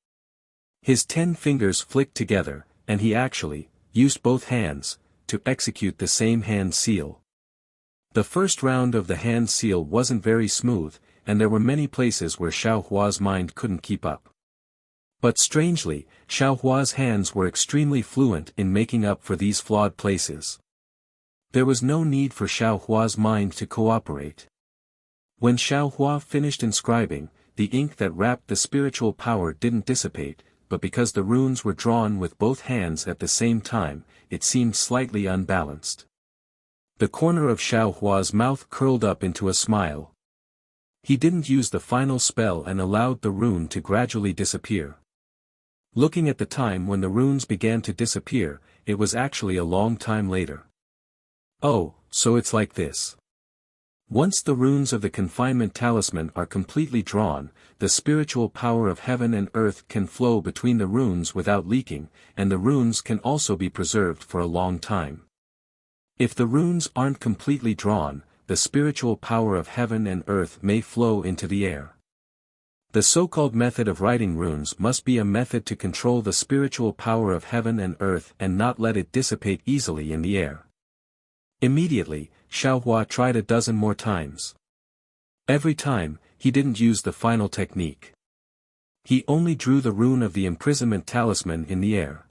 [SPEAKER 1] His 10 fingers flicked together, and he actually used both hands to execute the same hand seal. The first round of the hand seal wasn't very smooth, and there were many places where Xiaohua's mind couldn't keep up. But strangely, Xiaohua's hands were extremely fluent in making up for these flawed places. There was no need for Xiaohua's mind to cooperate. When Xiaohua finished inscribing, the ink that wrapped the spiritual power didn't dissipate, but because the runes were drawn with both hands at the same time, it seemed slightly unbalanced. The corner of Xiaohua's mouth curled up into a smile. He didn't use the final spell and allowed the rune to gradually disappear. Looking at the time when the runes began to disappear, it was actually a long time later. Oh, so it's like this. Once the runes of the confinement talisman are completely drawn, the spiritual power of heaven and earth can flow between the runes without leaking, and the runes can also be preserved for a long time. If the runes aren't completely drawn, the spiritual power of heaven and earth may flow into the air. The so-called method of writing runes must be a method to control the spiritual power of heaven and earth and not let it dissipate easily in the air. Immediately, Xiaohua tried a dozen more times. Every time, he didn't use the final technique. He only drew the rune of the imprisonment talisman in the air.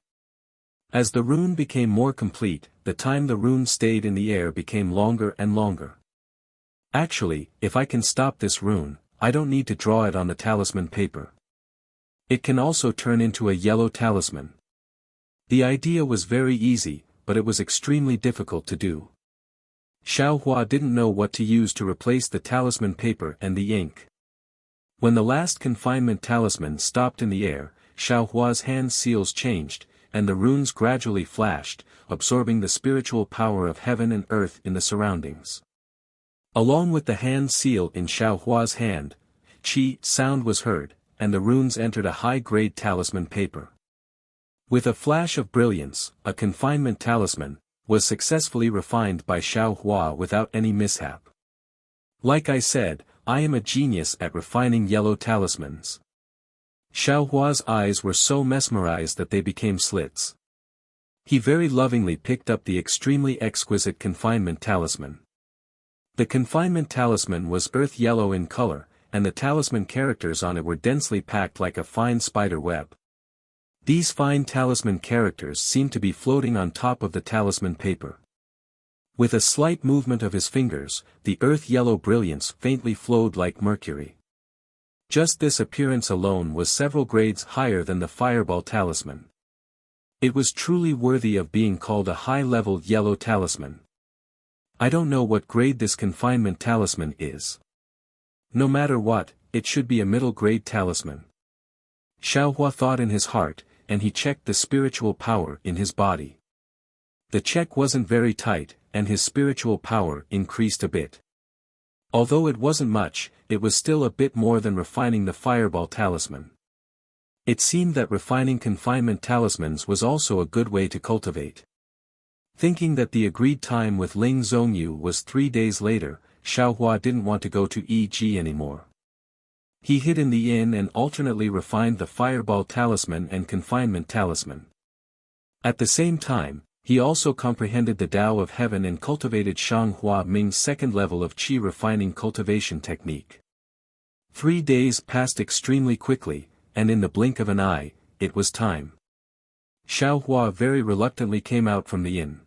[SPEAKER 1] As the rune became more complete, the time the rune stayed in the air became longer and longer. Actually, if I can stop this rune, I don't need to draw it on the talisman paper. It can also turn into a yellow talisman. The idea was very easy, but it was extremely difficult to do. Xiaohua didn't know what to use to replace the talisman paper and the ink. When the last confinement talisman stopped in the air, Xiaohua's hand seals changed, and the runes gradually flashed, absorbing the spiritual power of heaven and earth in the surroundings. Along with the hand seal in Xiaohua's hand, qi sound was heard, and the runes entered a high-grade talisman paper. With a flash of brilliance, a confinement talisman was successfully refined by Xiaohua without any mishap. Like I said, I am a genius at refining yellow talismans. Xiaohua's eyes were so mesmerized that they became slits. He very lovingly picked up the extremely exquisite confinement talisman. The confinement talisman was earth yellow in color, and the talisman characters on it were densely packed like a fine spider web. These fine talisman characters seemed to be floating on top of the talisman paper. With a slight movement of his fingers, the earth yellow brilliance faintly flowed like mercury. Just this appearance alone was several grades higher than the fireball talisman. It was truly worthy of being called a high-level yellow talisman. I don't know what grade this confinement talisman is. No matter what, it should be a middle-grade talisman. Xiaohua thought in his heart, and he checked the spiritual power in his body. The check wasn't very tight, and his spiritual power increased a bit. Although it wasn't much, it was still a bit more than refining the fireball talisman. It seemed that refining confinement talismans was also a good way to cultivate. Thinking that the agreed time with Ling Zhongyu was 3 days later, Xiaohua didn't want to go to EG anymore. He hid in the inn and alternately refined the fireball talisman and confinement talisman. At the same time, he also comprehended the Tao of Heaven and cultivated Shanghua Ming's second level of Qi refining cultivation technique. 3 days passed extremely quickly, and in the blink of an eye, it was time. Xiaohua very reluctantly came out from the inn.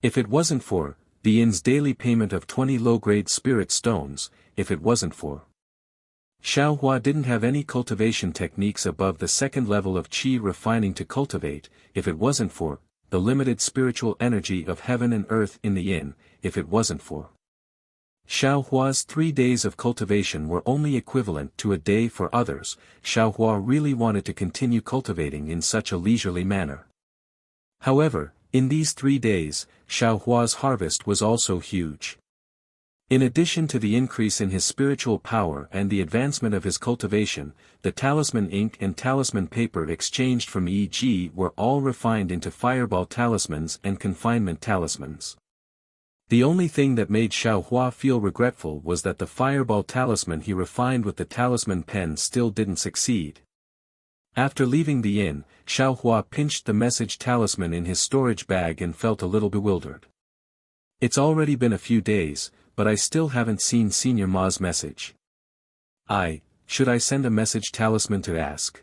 [SPEAKER 1] If it wasn't for the inn's daily payment of 20 low-grade spirit stones, if it wasn't for Xiaohua didn't have any cultivation techniques above the second level of Qi refining to cultivate, if it wasn't for the limited spiritual energy of heaven and earth in the inn, if it wasn't for Xiaohua's 3 days of cultivation were only equivalent to a day for others. Xiaohua really wanted to continue cultivating in such a leisurely manner. However, in these 3 days, Xiaohua's harvest was also huge. In addition to the increase in his spiritual power and the advancement of his cultivation, the talisman ink and talisman paper exchanged from EG were all refined into fireball talismans and confinement talismans. The only thing that made Xiaohua feel regretful was that the fireball talisman he refined with the talisman pen still didn't succeed. After leaving the inn, Xiaohua pinched the message talisman in his storage bag and felt a little bewildered. It's already been a few days, but I still haven't seen Senior Ma's message. Should I send a message talisman to ask?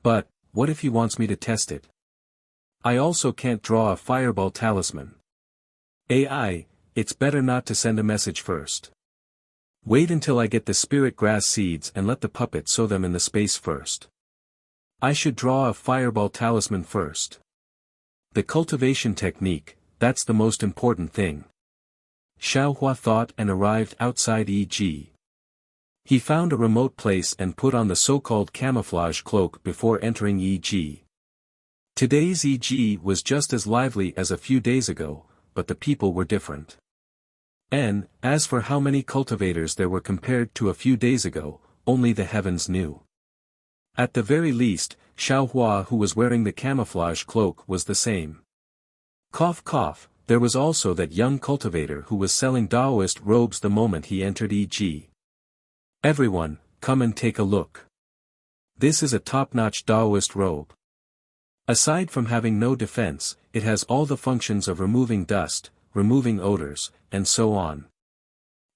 [SPEAKER 1] But, what if he wants me to test it? I also can't draw a fireball talisman. It's better not to send a message first. Wait until I get the spirit grass seeds and let the puppet sow them in the space first. I should draw a fireball talisman first. The cultivation technique, that's the most important thing. Xiaohua thought and arrived outside EG. He found a remote place and put on the so-called camouflage cloak before entering EG. Today's EG was just as lively as a few days ago, but the people were different. And, as for how many cultivators there were compared to a few days ago, only the heavens knew. At the very least, Xiaohua who was wearing the camouflage cloak was the same. Cough cough, there was also that young cultivator who was selling Taoist robes the moment he entered EG. Everyone, come and take a look. This is a top-notch Taoist robe. Aside from having no defense, it has all the functions of removing dust, removing odors, and so on.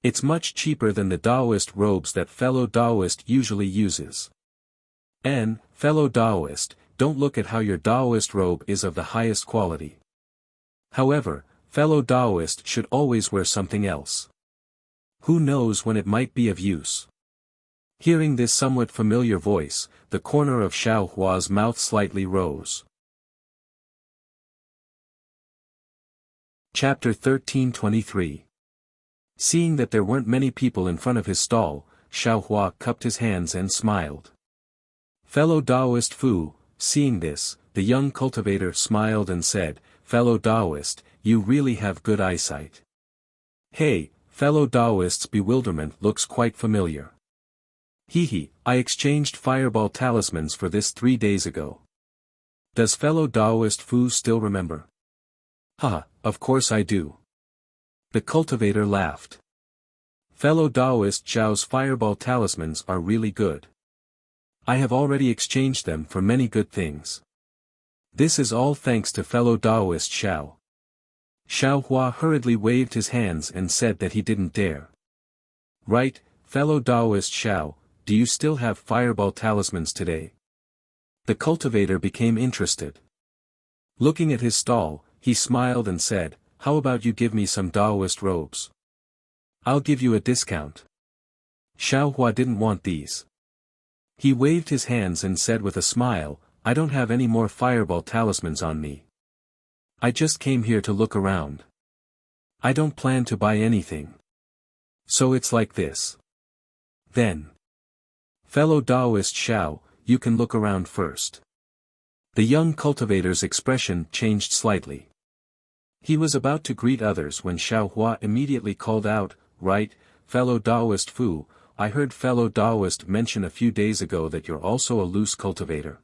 [SPEAKER 1] It's much cheaper than the Taoist robes that fellow Taoist usually uses. And, fellow Taoist, don't look at how your Taoist robe is of the highest quality. However, fellow Taoist should always wear something else. Who knows when it might be of use? Hearing this somewhat familiar voice, the corner of Xiaohua's mouth slightly rose. Chapter 1323. Seeing that there weren't many people in front of his stall, Xiaohua cupped his hands and smiled. Fellow Taoist Fu, seeing this, the young cultivator smiled and said, "Fellow Taoist, you really have good eyesight." Hey, fellow Taoist's bewilderment looks quite familiar. Hehe, I exchanged fireball talismans for this 3 days ago. Does fellow Taoist Fu still remember? Haha, of course I do. The cultivator laughed. Fellow Taoist Zhao's fireball talismans are really good. I have already exchanged them for many good things. This is all thanks to fellow Taoist Xiao. Xiaohua hurriedly waved his hands and said that he didn't dare. Right, fellow Taoist Xiao, do you still have fireball talismans today? The cultivator became interested. Looking at his stall, he smiled and said, how about you give me some Taoist robes? I'll give you a discount. Xiaohua didn't want these. He waved his hands and said with a smile, I don't have any more fireball talismans on me. I just came here to look around. I don't plan to buy anything. So it's like this. Then. Fellow Taoist Xiao, you can look around first. The young cultivator's expression changed slightly. He was about to greet others when Xiaohua immediately called out, right, fellow Taoist Fu, I heard fellow Taoist mention a few days ago that you're also a loose cultivator.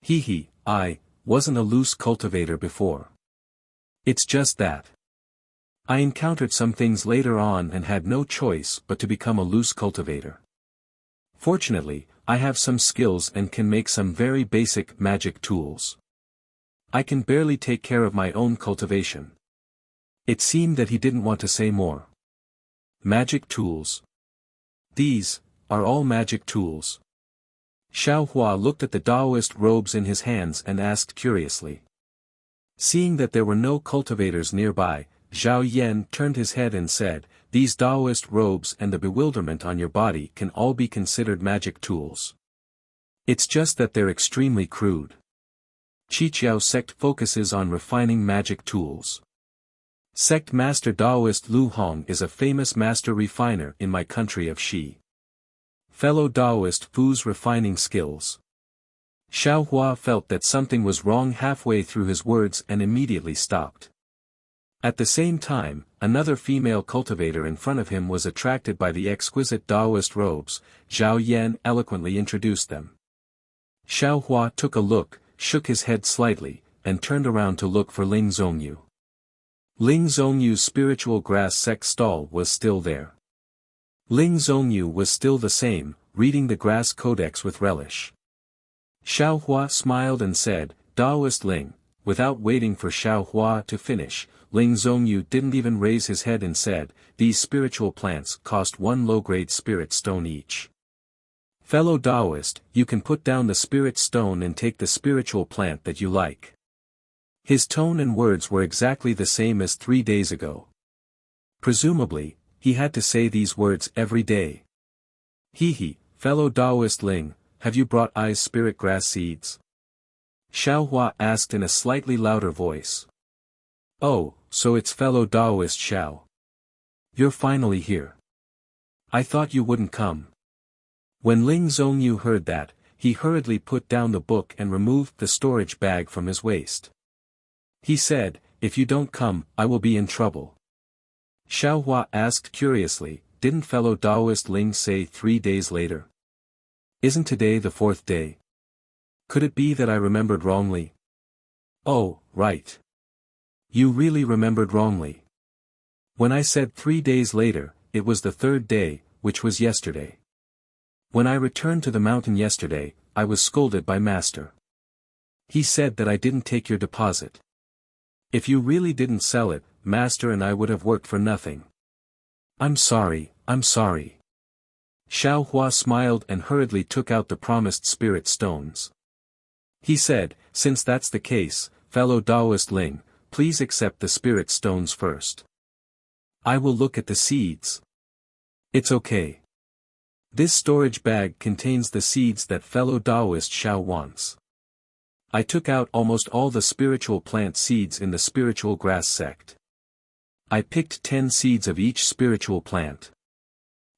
[SPEAKER 1] Hehe, I wasn't a loose cultivator before. It's just that. I encountered some things later on and had no choice but to become a loose cultivator. Fortunately, I have some skills and can make some very basic magic tools. I can barely take care of my own cultivation. It seemed that he didn't want to say more. Magic tools. These are all magic tools. Xiaohua looked at the Taoist robes in his hands and asked curiously. Seeing that there were no cultivators nearby, Zhao Yan turned his head and said, these Taoist robes and the bewilderment on your body can all be considered magic tools. It's just that they're extremely crude. Qiqiao sect focuses on refining magic tools. Sect Master Taoist Lu Hong is a famous master refiner in my country of Xi. Fellow Taoist Fu's refining skills. Xiaohua felt that something was wrong halfway through his words and immediately stopped. At the same time, another female cultivator in front of him was attracted by the exquisite Taoist robes. Zhao Yan eloquently introduced them. Xiaohua took a look, shook his head slightly, and turned around to look for Ling Zhongyu. Ling Zhongyu's spiritual grass sect stall was still there. Ling Zhongyu was still the same, reading the grass codex with relish. Xiaohua smiled and said, Taoist Ling. Without waiting for Xiaohua to finish, Ling Zhongyu didn't even raise his head and said, these spiritual plants cost 1 low-grade spirit stone each. Fellow Taoist, you can put down the spirit stone and take the spiritual plant that you like. His tone and words were exactly the same as 3 days ago. Presumably, he had to say these words every day. Hehe, fellow Taoist Ling, have you brought I's spirit grass seeds? Xiaohua asked in a slightly louder voice. Oh, so it's fellow Taoist Xiao. You're finally here. I thought you wouldn't come. When Ling Zhongyu heard that, he hurriedly put down the book and removed the storage bag from his waist. He said, "If you don't come, I will be in trouble." Xiaohua asked curiously, "Didn't fellow Taoist Ling say 3 days later? Isn't today the 4th day? Could it be that I remembered wrongly?" "Oh, right. You really remembered wrongly. When I said 3 days later, it was the 3rd day, which was yesterday. When I returned to the mountain yesterday, I was scolded by Master. He said that I didn't take your deposit. If you really didn't sell it, Master and I would have worked for nothing. I'm sorry, I'm sorry." Xiaohua smiled and hurriedly took out the promised spirit stones. He said, "Since that's the case, fellow Taoist Ling, please accept the spirit stones first. I will look at the seeds." "It's okay. This storage bag contains the seeds that fellow Taoist Xiao wants. I took out almost all the spiritual plant seeds in the spiritual grass sect. I picked 10 seeds of each spiritual plant.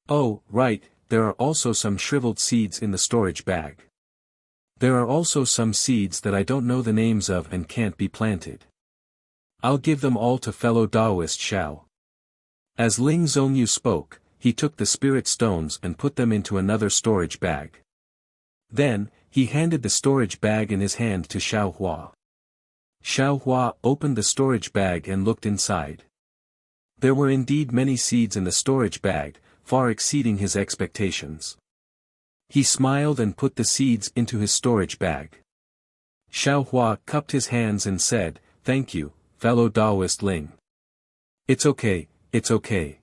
[SPEAKER 1] Oh, right, there are also some shriveled seeds in the storage bag. There are also some seeds that I don't know the names of and can't be planted. I'll give them all to fellow Taoist Xiao." As Ling Zhongyu spoke, he took the spirit stones and put them into another storage bag. Then, he handed the storage bag in his hand to Xiaohua. Xiaohua opened the storage bag and looked inside. There were indeed many seeds in the storage bag, far exceeding his expectations. He smiled and put the seeds into his storage bag. Xiaohua cupped his hands and said, "Thank you, fellow Taoist Ling. It's okay, it's okay.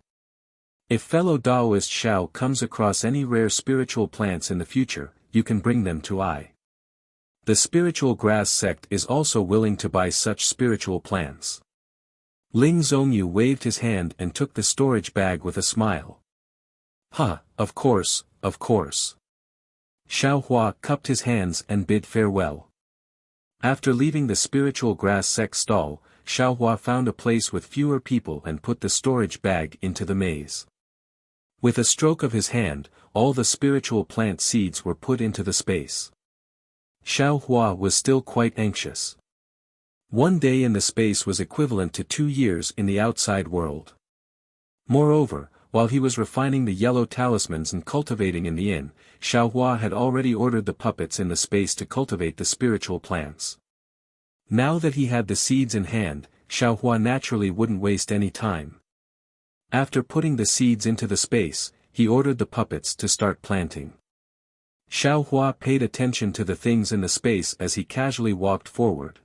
[SPEAKER 1] If fellow Taoist Xiao comes across any rare spiritual plants in the future, you can bring them to I. The spiritual grass sect is also willing to buy such spiritual plants." Ling Zhongyu waved his hand and took the storage bag with a smile. Of course, of course." Xiaohua cupped his hands and bid farewell. After leaving the spiritual grass sect stall, Xiaohua found a place with fewer people and put the storage bag into the maze. With a stroke of his hand, all the spiritual plant seeds were put into the space. Xiaohua was still quite anxious. 1 day in the space was equivalent to 2 years in the outside world. Moreover, while he was refining the yellow talismans and cultivating in the inn, Xiaohua had already ordered the puppets in the space to cultivate the spiritual plants. Now that he had the seeds in hand, Xiaohua naturally wouldn't waste any time. After putting the seeds into the space, he ordered the puppets to start planting. Xiaohua paid attention to the things in the space as he casually walked forward.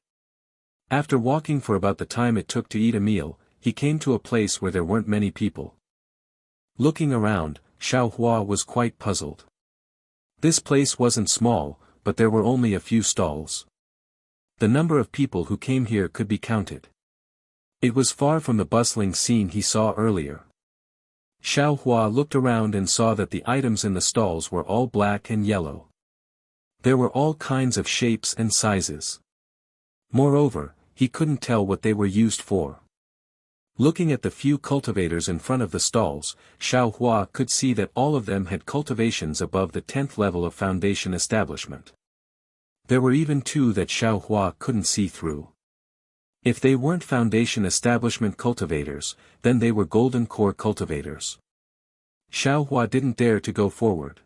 [SPEAKER 1] After walking for about the time it took to eat a meal, he came to a place where there weren't many people. Looking around, Xiaohua was quite puzzled. This place wasn't small, but there were only a few stalls. The number of people who came here could be counted. It was far from the bustling scene he saw earlier. Xiaohua looked around and saw that the items in the stalls were all black and yellow. There were all kinds of shapes and sizes. Moreover, he couldn't tell what they were used for. Looking at the few cultivators in front of the stalls, Xiaohua could see that all of them had cultivations above the 10th level of foundation establishment. There were even 2 that Xiaohua couldn't see through. If they weren't foundation establishment cultivators, then they were golden core cultivators. Xiaohua didn't dare to go forward.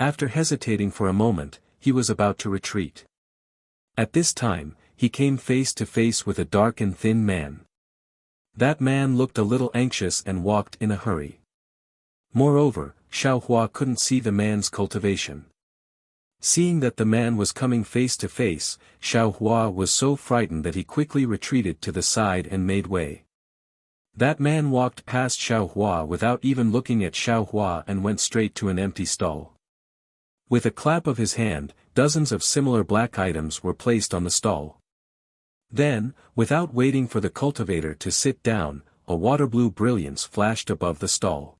[SPEAKER 1] After hesitating for a moment, he was about to retreat. At this time, he came face to face with a dark and thin man. That man looked a little anxious and walked in a hurry. Moreover, Xiaohua couldn't see the man's cultivation. Seeing that the man was coming face to face, Xiaohua was so frightened that he quickly retreated to the side and made way. That man walked past Xiaohua without even looking at Xiaohua and went straight to an empty stall. With a clap of his hand, dozens of similar black items were placed on the stall. Then, without waiting for the cultivator to sit down, a water-blue brilliance flashed above the stall.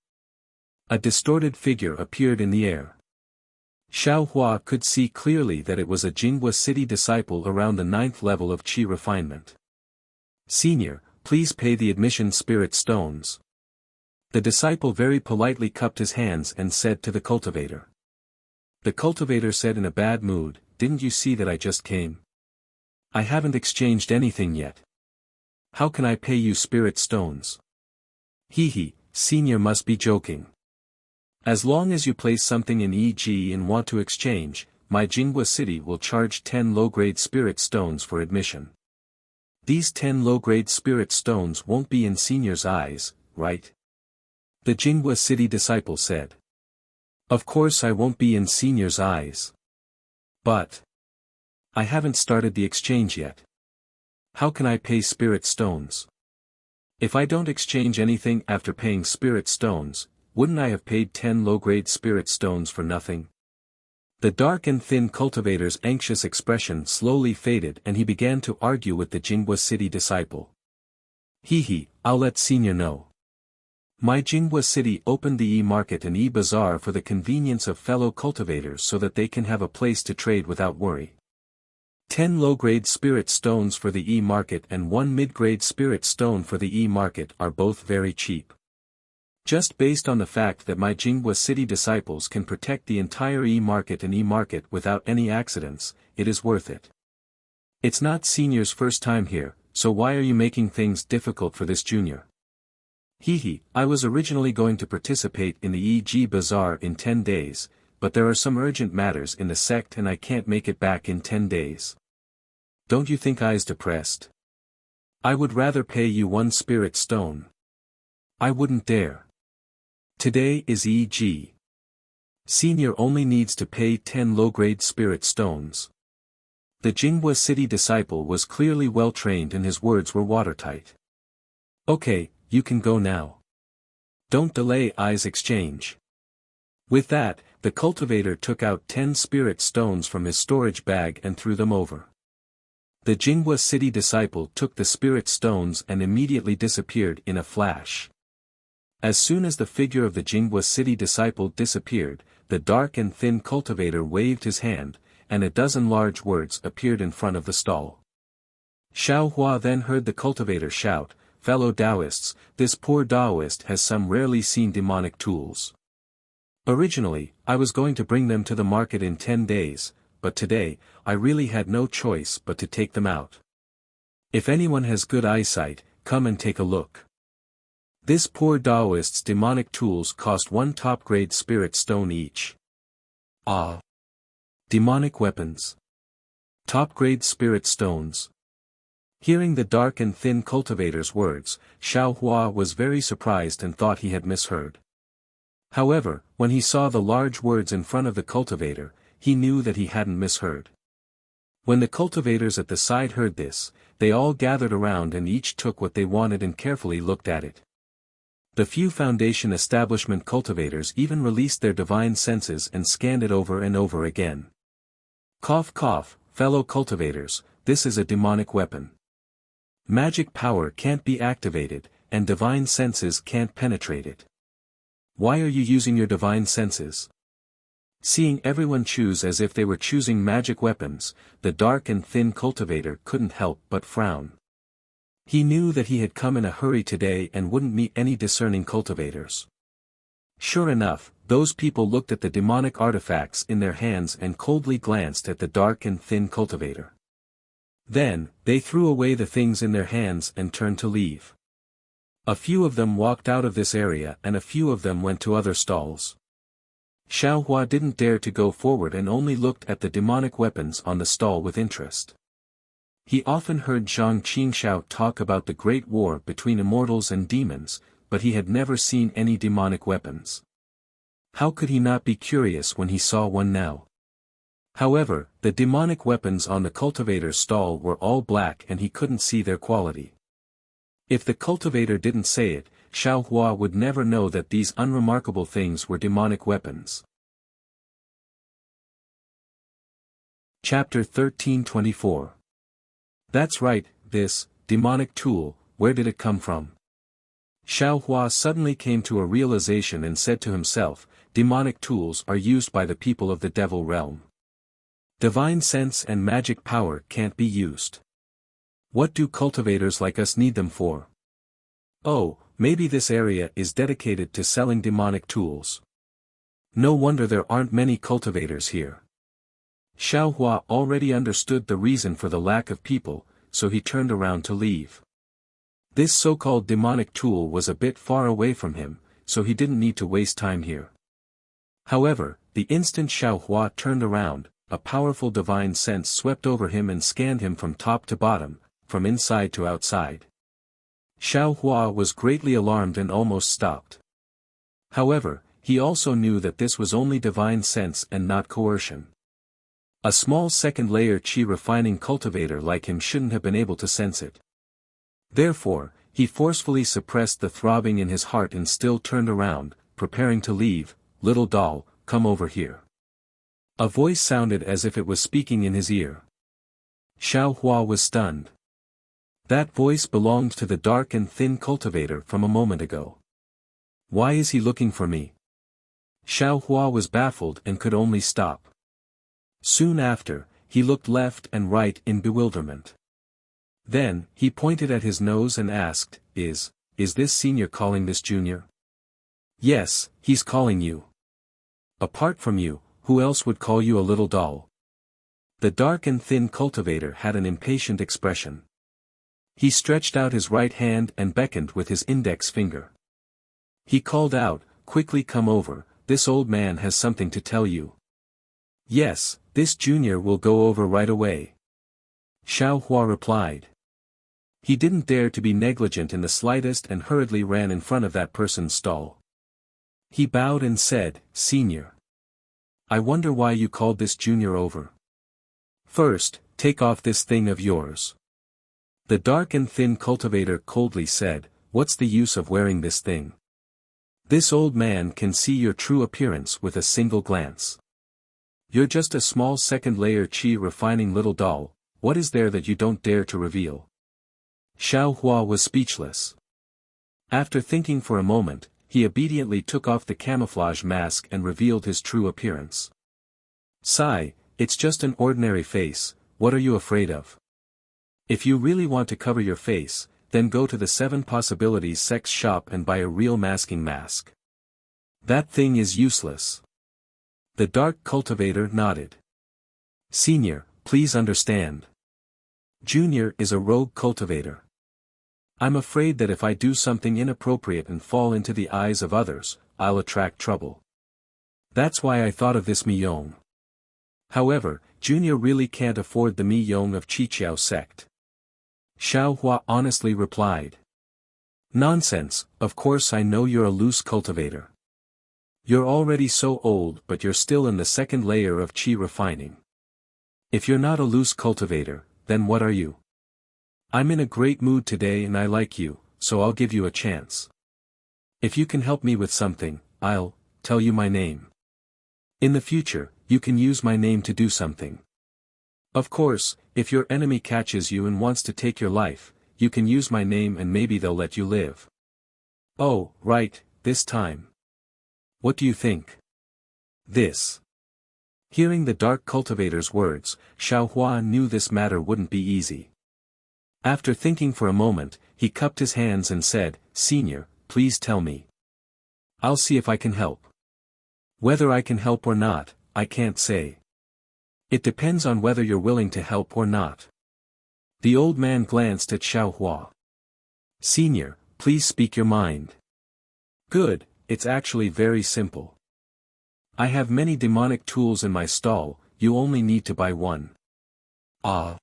[SPEAKER 1] A distorted figure appeared in the air. Xiaohua could see clearly that it was a Jinghua city disciple around the 9th level of qi refinement. "Senior, please pay the admission spirit stones." The disciple very politely cupped his hands and said to the cultivator. The cultivator said in a bad mood, "Didn't you see that I just came? I haven't exchanged anything yet. How can I pay you spirit stones?" He, senior must be joking. As long as you place something in e.g. and want to exchange, my Jinghua city will charge 10 low-grade spirit stones for admission. These 10 low-grade spirit stones won't be in senior's eyes, right? The Jinghua city disciple said. Of course I won't be in senior's eyes. But I haven't started the exchange yet. How can I pay spirit stones? If I don't exchange anything after paying spirit stones, wouldn't I have paid 10 low-grade spirit stones for nothing? The dark and thin cultivator's anxious expression slowly faded and he began to argue with the Jinghua city disciple. I'll let senior know. My Jinghua city opened the e-market and e-bazaar for the convenience of fellow cultivators so that they can have a place to trade without worry. 10 low-grade spirit stones for the e-market and 1 mid-grade spirit stone for the e-market are both very cheap. Just based on the fact that my Jinghua city disciples can protect the entire e-market and e-market without any accidents, it is worth it. It's not senior's first time here, so why are you making things difficult for this junior? I was originally going to participate in the E.G. Bazaar in 10 days, but there are some urgent matters in the sect and I can't make it back in 10 days. Don't you think I's depressed? I would rather pay you 1 spirit stone. I wouldn't dare. Today is E.G. Senior only needs to pay 10 low-grade spirit stones. The Jinghua city disciple was clearly well trained and his words were watertight. Okay, you can go now. Don't delay I's exchange. With that, the cultivator took out 10 spirit stones from his storage bag and threw them over. The Jinghua city disciple took the spirit stones and immediately disappeared in a flash. As soon as the figure of the Jinghua city disciple disappeared, the dark and thin cultivator waved his hand, and a dozen large words appeared in front of the stall. Xiao Hua then heard the cultivator shout, "Fellow Taoists, this poor Taoist has some rarely seen demonic tools. Originally, I was going to bring them to the market in 10 days, but today, I really had no choice but to take them out. If anyone has good eyesight, come and take a look. This poor Taoist's demonic tools cost 1 top-grade spirit stone each." Ah! Demonic weapons. Top-grade spirit stones. Hearing the dark and thin cultivator's words, Xiao Hua was very surprised and thought he had misheard. However, when he saw the large words in front of the cultivator, he knew that he hadn't misheard. When the cultivators at the side heard this, they all gathered around and each took what they wanted and carefully looked at it. The few Foundation establishment cultivators even released their divine senses and scanned it over and over again. Cough cough, fellow cultivators, this is a demonic weapon. Magic power can't be activated, and divine senses can't penetrate it. Why are you using your divine senses? Seeing everyone choose as if they were choosing magic weapons, the dark and thin cultivator couldn't help but frown. He knew that he had come in a hurry today and wouldn't meet any discerning cultivators. Sure enough, those people looked at the demonic artifacts in their hands and coldly glanced at the dark and thin cultivator. Then, they threw away the things in their hands and turned to leave. A few of them walked out of this area and a few of them went to other stalls. Xiao Hua didn't dare to go forward and only looked at the demonic weapons on the stall with interest. He often heard Zhang Qingxiao talk about the great war between immortals and demons, but he had never seen any demonic weapons. How could he not be curious when he saw one now? However, the demonic weapons on the cultivator's stall were all black and he couldn't see their quality. If the cultivator didn't say it, Xiao Hua would never know that these unremarkable things were demonic weapons. Chapter 1324. That's right, this demonic tool, where did it come from? Xiao Hua suddenly came to a realization and said to himself, demonic tools are used by the people of the devil realm. Divine sense and magic power can't be used. What do cultivators like us need them for? Oh, Maybe this area is dedicated to selling demonic tools. No wonder there aren't many cultivators here. Xiaohua already understood the reason for the lack of people, so he turned around to leave. This so-called demonic tool was a bit far away from him, so he didn't need to waste time here. However, the instant Xiaohua turned around, a powerful divine sense swept over him and scanned him from top to bottom, from inside to outside. Xiaohua was greatly alarmed and almost stopped. However, he also knew that this was only divine sense and not coercion. A small second-layer qi refining cultivator like him shouldn't have been able to sense it. Therefore, he forcefully suppressed the throbbing in his heart and still turned around, preparing to leave. "Little doll, come over here." A voice sounded as if it was speaking in his ear. Xiaohua was stunned. That voice belonged to the dark and thin cultivator from a moment ago. Why is he looking for me? Xiaohua was baffled and could only stop. Soon after, he looked left and right in bewilderment. Then, he pointed at his nose and asked, Is this senior calling this junior? Yes, he's calling you. Apart from you, who else would call you a little doll? The dark and thin cultivator had an impatient expression. He stretched out his right hand and beckoned with his index finger. He called out, "Quickly come over, this old man has something to tell you." "Yes, this junior will go over right away," Xiaohua replied. He didn't dare to be negligent in the slightest and hurriedly ran in front of that person's stall. He bowed and said, "Senior. I wonder why you called this junior over. First, take off this thing of yours." The dark and thin cultivator coldly said, "What's the use of wearing this thing? This old man can see your true appearance with a single glance. You're just a small second-layer qi refining little doll, what is there that you don't dare to reveal?" Xiaohua was speechless. After thinking for a moment, he obediently took off the camouflage mask and revealed his true appearance. "Sigh, it's just an ordinary face, what are you afraid of? If you really want to cover your face, then go to the 7 Possibilities sex shop and buy a real masking mask. That thing is useless." The dark cultivator nodded. "Senior, please understand. Junior is a rogue cultivator. I'm afraid that if I do something inappropriate and fall into the eyes of others, I'll attract trouble. That's why I thought of this Mi-Yong. However, Junior really can't afford the Mi-Yong of Qiqiao sect." Xiaohua honestly replied. "Nonsense, of course I know you're a loose cultivator. You're already so old but you're still in the second layer of qi refining. If you're not a loose cultivator, then what are you? I'm in a great mood today and I like you, so I'll give you a chance. If you can help me with something, I'll tell you my name. In the future, you can use my name to do something. Of course, if your enemy catches you and wants to take your life, you can use my name and maybe they'll let you live." "Oh, right, this time. What do you think?" "This." Hearing the dark cultivator's words, Xiaohua knew this matter wouldn't be easy. After thinking for a moment, he cupped his hands and said, "Senior, please tell me. I'll see if I can help. Whether I can help or not, I can't say. It depends on whether you're willing to help or not." The old man glanced at Xiaohua. "Senior, please speak your mind." "Good, it's actually very simple. I have many demonic tools in my stall, you only need to buy one." "Ah."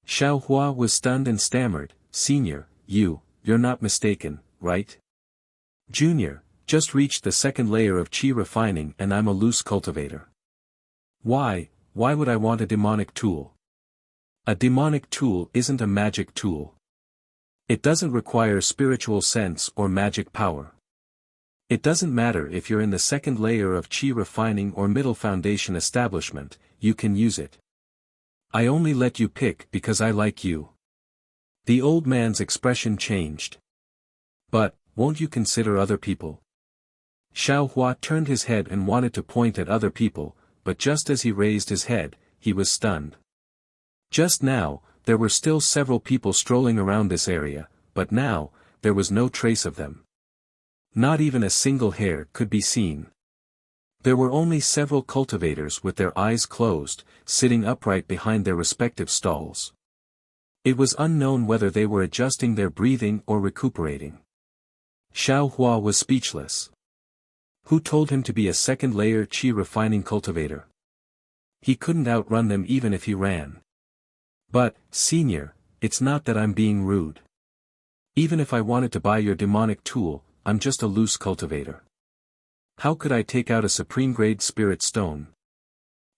[SPEAKER 1] Xiaohua was stunned and stammered, "Senior, you're not mistaken, right? Junior, just reached the second layer of qi refining and I'm a loose cultivator. Why would I want a demonic tool? A demonic tool isn't a magic tool. It doesn't require spiritual sense or magic power. It doesn't matter if you're in the second layer of qi refining or middle foundation establishment, you can use it. I only let you pick because I like you." The old man's expression changed. "But, won't you consider other people?" Xiaohua turned his head and wanted to point at other people, but just as he raised his head, he was stunned. Just now, there were still several people strolling around this area, but now, there was no trace of them. Not even a single hair could be seen. There were only several cultivators with their eyes closed, sitting upright behind their respective stalls. It was unknown whether they were adjusting their breathing or recuperating. Xiao Hua was speechless. Who told him to be a second-layer qi refining cultivator? He couldn't outrun them even if he ran. But, senior, it's not that I'm being rude. Even if I wanted to buy your demonic tool, I'm just a loose cultivator. How could I take out a supreme-grade spirit stone?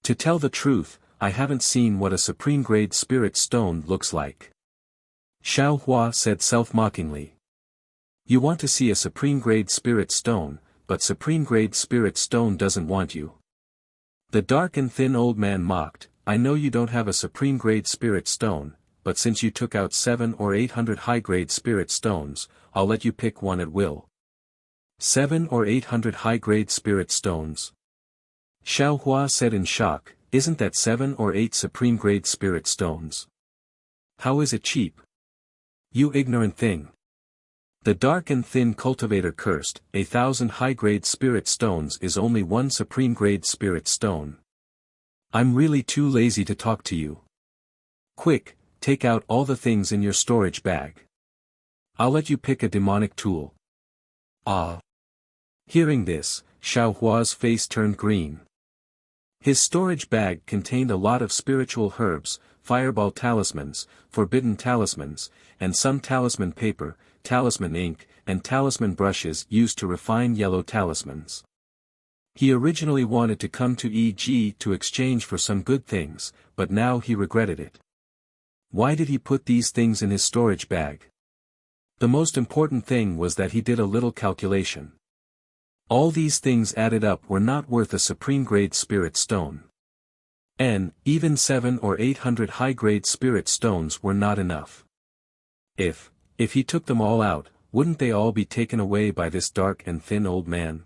[SPEAKER 1] To tell the truth, I haven't seen what a supreme-grade spirit stone looks like. Xiao Hua said self-mockingly. You want to see a supreme-grade spirit stone, but supreme-grade spirit stone doesn't want you. The dark and thin old man mocked, I know you don't have a supreme-grade spirit stone, but since you took out 700 or 800 high-grade spirit stones, I'll let you pick one at will. 700 or 800 high-grade spirit stones. Xiao Hua said in shock, isn't that 7 or 8 supreme-grade spirit stones? How is it cheap? You ignorant thing. The dark and thin cultivator cursed, 1,000 high-grade spirit stones is only one supreme-grade spirit stone. I'm really too lazy to talk to you. Quick, take out all the things in your storage bag. I'll let you pick a demonic tool. Ah. Hearing this, Xiao Hua's face turned green. His storage bag contained a lot of spiritual herbs, fireball talismans, forbidden talismans, and some talisman paper, talisman ink, and talisman brushes used to refine yellow talismans. He originally wanted to come to EG to exchange for some good things, but now he regretted it. Why did he put these things in his storage bag? The most important thing was that he did a little calculation. All these things added up were not worth a supreme-grade spirit stone. And, even 700 or 800 high-grade spirit stones were not enough. If he took them all out, wouldn't they all be taken away by this dark and thin old man?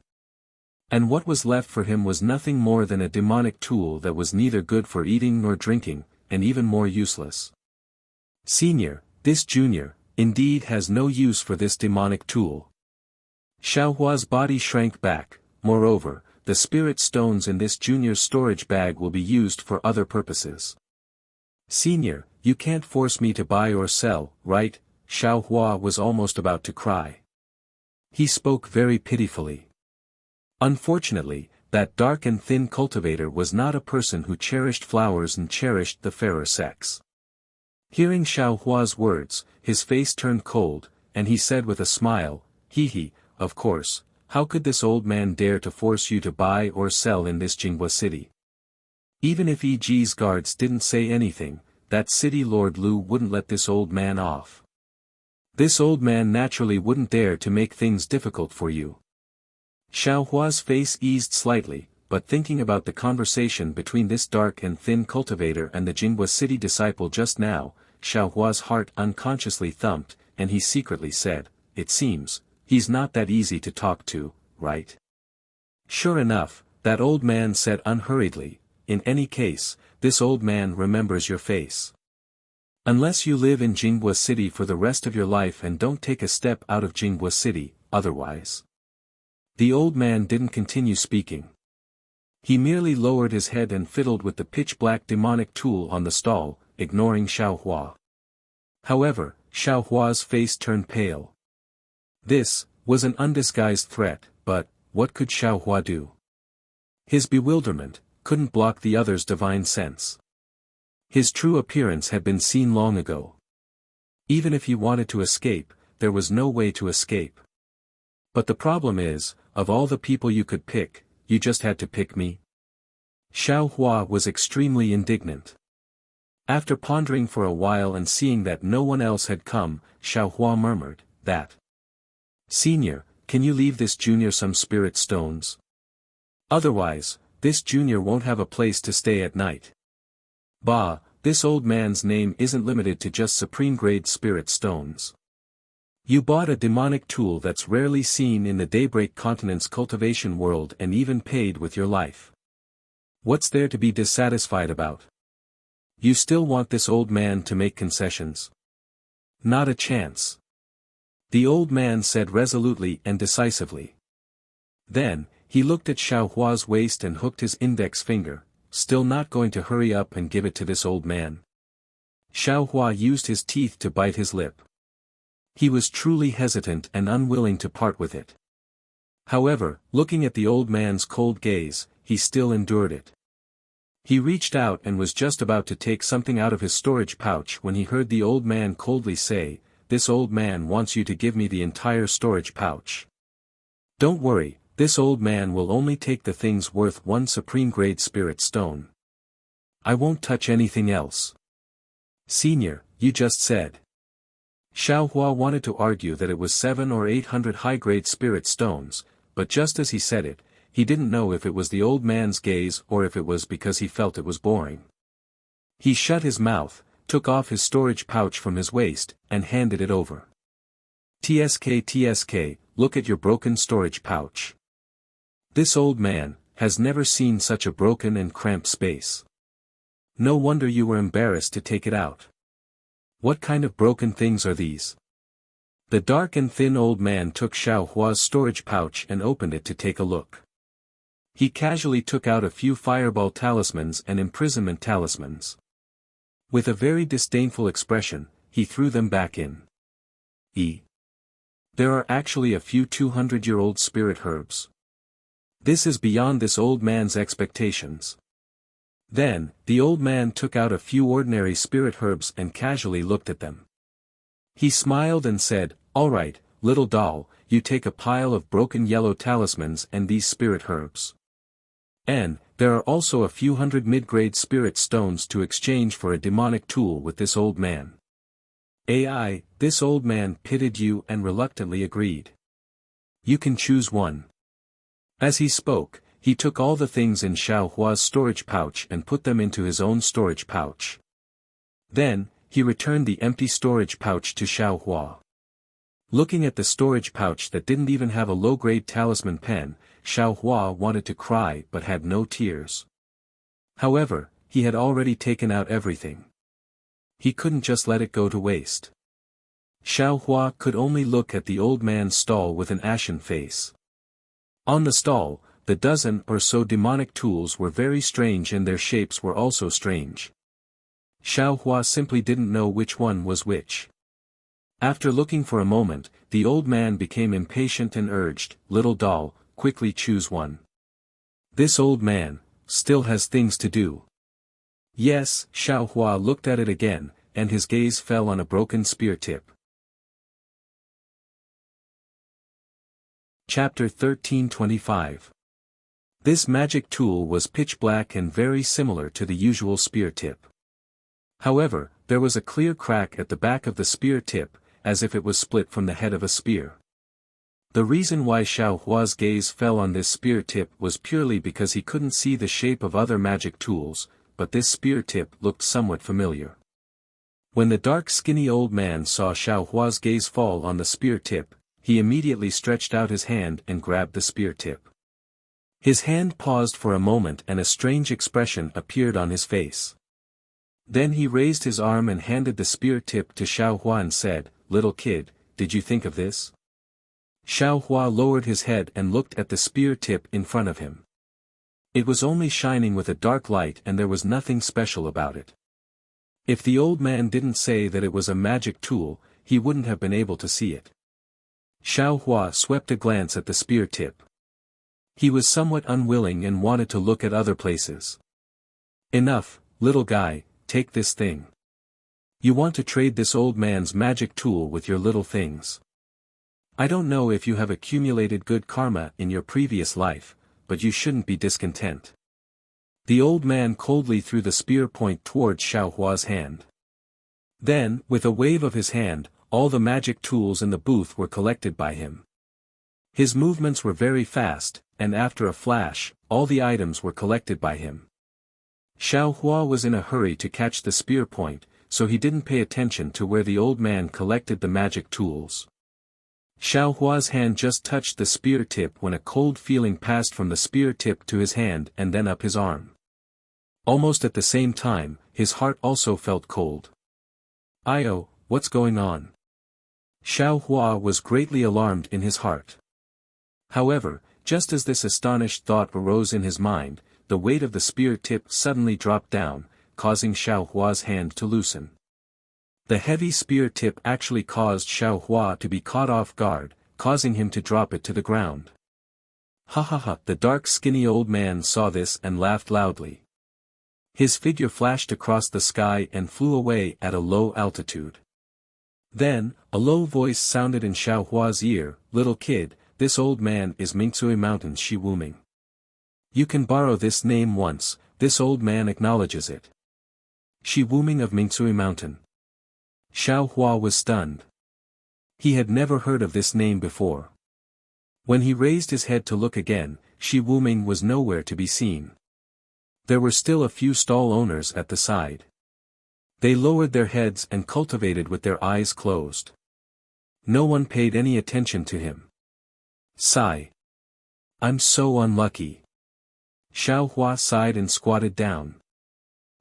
[SPEAKER 1] And what was left for him was nothing more than a demonic tool that was neither good for eating nor drinking, and even more useless. Senior, this junior, indeed has no use for this demonic tool. Xiao Hua's body shrank back, moreover, the spirit stones in this junior's storage bag will be used for other purposes. Senior, you can't force me to buy or sell, right? Xiao Hua was almost about to cry. He spoke very pitifully. Unfortunately, that dark and thin cultivator was not a person who cherished flowers and cherished the fairer sex. Hearing Xiao Hua's words, his face turned cold, and he said with a smile, He, of course, how could this old man dare to force you to buy or sell in this Jinghua city? Even if EG's guards didn't say anything, that city lord Lu wouldn't let this old man off. This old man naturally wouldn't dare to make things difficult for you. Xiao Hua's face eased slightly, but thinking about the conversation between this dark and thin cultivator and the Jinghua city disciple just now, Xiao Hua's heart unconsciously thumped, and he secretly said, it seems, he's not that easy to talk to, right? Sure enough, that old man said unhurriedly, in any case, this old man remembers your face. Unless you live in Jinghua city for the rest of your life and don't take a step out of Jinghua city, otherwise. The old man didn't continue speaking. He merely lowered his head and fiddled with the pitch-black demonic tool on the stall, ignoring Xiao Hua. However, Xiao Hua's face turned pale. This was an undisguised threat, but what could Xiao Hua do? His bewilderment couldn't block the other's divine sense. His true appearance had been seen long ago. Even if he wanted to escape, there was no way to escape. But the problem is, of all the people you could pick, you just had to pick me? Xiao Hua was extremely indignant. After pondering for a while and seeing that no one else had come, Xiao Hua murmured, that. Senior, can you leave this junior some spirit stones? Otherwise, this junior won't have a place to stay at night. Bah, this old man's name isn't limited to just supreme-grade spirit stones. You bought a demonic tool that's rarely seen in the Daybreak Continent's cultivation world and even paid with your life. What's there to be dissatisfied about? You still want this old man to make concessions? Not a chance. the old man said resolutely and decisively. Then, he looked at Xiaohua's waist and hooked his index finger, still not going to hurry up and give it to this old man. Xiaohua used his teeth to bite his lip. He was truly hesitant and unwilling to part with it. However, looking at the old man's cold gaze, he still endured it. He reached out and was just about to take something out of his storage pouch when he heard the old man coldly say, "This old man wants you to give me the entire storage pouch. Don't worry, this old man will only take the things worth 1 supreme-grade spirit stone. I won't touch anything else." "Senior, you just said." Xiaohua wanted to argue that it was 700 or 800 high-grade spirit stones, but just as he said it, he didn't know if it was the old man's gaze or if it was because he felt it was boring. He shut his mouth, took off his storage pouch from his waist, and handed it over. "TSK, look at your broken storage pouch. This old man has never seen such a broken and cramped space. No wonder you were embarrassed to take it out. What kind of broken things are these?" The dark and thin old man took Xiaohua's storage pouch and opened it to take a look. He casually took out a few fireball talismans and imprisonment talismans. With a very disdainful expression, he threw them back in. There are actually a few 200-year-old spirit herbs. This is beyond this old man's expectations. Then, the old man took out a few ordinary spirit herbs and casually looked at them. He smiled and said, "All right, little doll, you take a pile of broken yellow talismans and these spirit herbs. And, there are also a few hundred mid-grade spirit stones to exchange for a demonic tool with this old man." This old man pitied you and reluctantly agreed. "You can choose one." As he spoke, he took all the things in Xiaohua's storage pouch and put them into his own storage pouch. Then, he returned the empty storage pouch to Xiaohua. Looking at the storage pouch that didn't even have a low-grade talisman pen, Xiaohua wanted to cry but had no tears. However, he had already taken out everything. He couldn't just let it go to waste. Xiaohua could only look at the old man's stall with an ashen face. On the stall, the dozen or so demonic tools were very strange and their shapes were also strange. Xiaohua simply didn't know which one was which. After looking for a moment, the old man became impatient and urged, "Little doll, quickly choose one. This old man still has things to do." "Yes." Xiaohua looked at it again, and his gaze fell on a broken spear tip. Chapter 1325. This magic tool was pitch black and very similar to the usual spear tip. However, there was a clear crack at the back of the spear tip, as if it was split from the head of a spear. The reason why Xiaohua's gaze fell on this spear tip was purely because he couldn't see the shape of other magic tools, but this spear tip looked somewhat familiar. When the dark skinny old man saw Xiaohua's gaze fall on the spear tip, he immediately stretched out his hand and grabbed the spear tip. His hand paused for a moment and a strange expression appeared on his face. Then he raised his arm and handed the spear tip to Xiaohua and said, "Little kid, did you think of this?" Xiaohua lowered his head and looked at the spear tip in front of him. It was only shining with a dark light and there was nothing special about it. If the old man didn't say that it was a magic tool, he wouldn't have been able to see it. Xiaohua swept a glance at the spear tip. He was somewhat unwilling and wanted to look at other places. "Enough, little guy, take this thing. You want to trade this old man's magic tool with your little things. I don't know if you have accumulated good karma in your previous life, but you shouldn't be discontent." The old man coldly threw the spear point towards Xiaohua's hand. Then, with a wave of his hand, all the magic tools in the booth were collected by him. His movements were very fast, and after a flash, all the items were collected by him. Xiaohua was in a hurry to catch the spear point, so he didn't pay attention to where the old man collected the magic tools. Xiaohua's hand just touched the spear tip when a cold feeling passed from the spear tip to his hand and then up his arm. Almost at the same time, his heart also felt cold. "Io, what's going on?" Xiao Hua was greatly alarmed in his heart. However, just as this astonished thought arose in his mind, the weight of the spear tip suddenly dropped down, causing Xiao Hua's hand to loosen. The heavy spear tip actually caused Xiao Hua to be caught off guard, causing him to drop it to the ground. Ha ha ha! The dark skinny old man saw this and laughed loudly. His figure flashed across the sky and flew away at a low altitude. Then, a low voice sounded in Xiao Hua's ear, "Little kid, this old man is Mingsui Mountain's Shi Wuming. You can borrow this name once, this old man acknowledges it." Shi Wuming of Mingsui Mountain. Xiao Hua was stunned. He had never heard of this name before. When he raised his head to look again, Shi Wuming was nowhere to be seen. There were still a few stall owners at the side. They lowered their heads and cultivated with their eyes closed. No one paid any attention to him. Sigh. I'm so unlucky. Xiao Hua sighed and squatted down.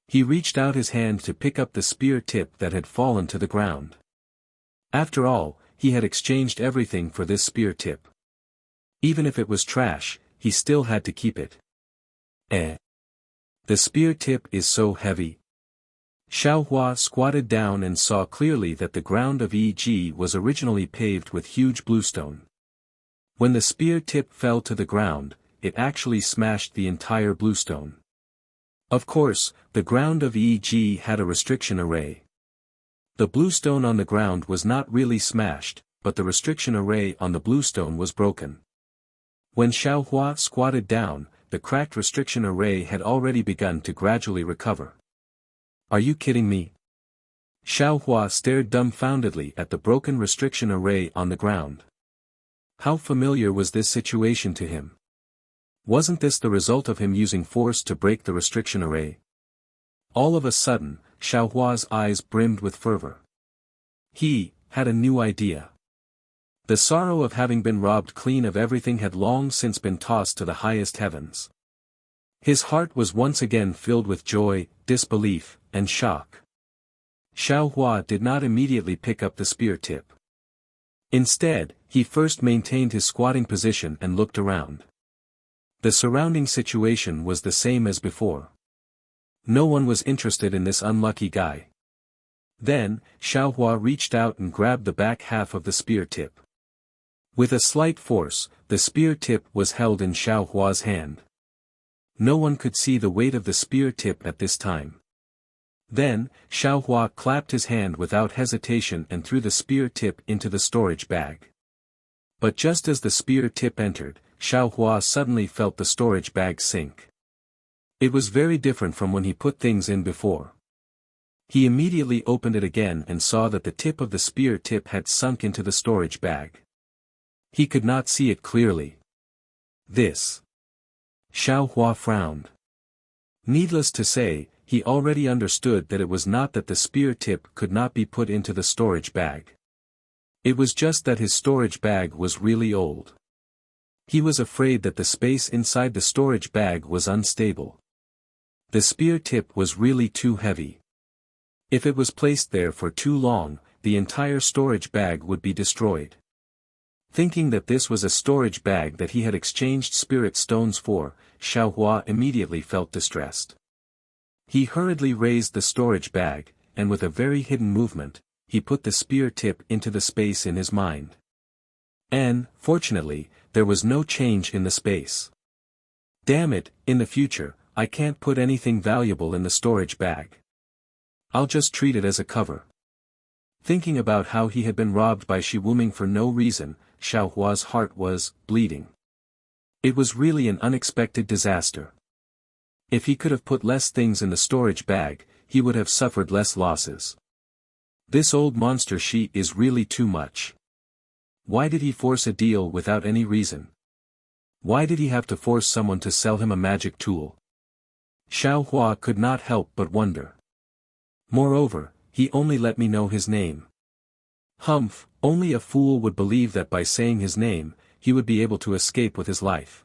[SPEAKER 1] He reached out his hand to pick up the spear tip that had fallen to the ground. After all, he had exchanged everything for this spear tip. Even if it was trash, he still had to keep it. The spear tip is so heavy. Xiao Hua squatted down and saw clearly that the ground of EG was originally paved with huge bluestone. When the spear tip fell to the ground, it actually smashed the entire bluestone. Of course, the ground of EG had a restriction array. The bluestone on the ground was not really smashed, but the restriction array on the bluestone was broken. When Xiao Hua squatted down, the cracked restriction array had already begun to gradually recover. Are you kidding me? Xiao Hua stared dumbfoundedly at the broken restriction array on the ground. How familiar was this situation to him? Wasn't this the result of him using force to break the restriction array? All of a sudden, Xiao Hua's eyes brimmed with fervor. He had a new idea. The sorrow of having been robbed clean of everything had long since been tossed to the highest heavens. His heart was once again filled with joy, disbelief, and shock. Xiao Hua did not immediately pick up the spear tip. Instead, he first maintained his squatting position and looked around. The surrounding situation was the same as before. No one was interested in this unlucky guy. Then, Xiao Hua reached out and grabbed the back half of the spear tip. With a slight force, the spear tip was held in Xiao Hua's hand. No one could see the weight of the spear tip at this time. Then, Xiao Hua clapped his hand without hesitation and threw the spear tip into the storage bag. But just as the spear tip entered, Xiao Hua suddenly felt the storage bag sink. It was very different from when he put things in before. He immediately opened it again and saw that the tip of the spear tip had sunk into the storage bag. He could not see it clearly. This. Xiao Hua frowned. Needless to say, he already understood that it was not that the spear tip could not be put into the storage bag. It was just that his storage bag was really old. He was afraid that the space inside the storage bag was unstable. The spear tip was really too heavy. If it was placed there for too long, the entire storage bag would be destroyed. Thinking that this was a storage bag that he had exchanged spirit stones for, Xiao Hua immediately felt distressed. He hurriedly raised the storage bag, and with a very hidden movement, he put the spear tip into the space in his mind. And, fortunately, there was no change in the space. Damn it, in the future, I can't put anything valuable in the storage bag. I'll just treat it as a cover. Thinking about how he had been robbed by Shi Wuming for no reason, Xiao Hua's heart was bleeding. It was really an unexpected disaster. If he could have put less things in the storage bag, he would have suffered less losses. This old monster Shi is really too much. Why did he force a deal without any reason? Why did he have to force someone to sell him a magic tool? Xiao Hua could not help but wonder. Moreover, he only let me know his name. Humph, only a fool would believe that by saying his name, he would be able to escape with his life.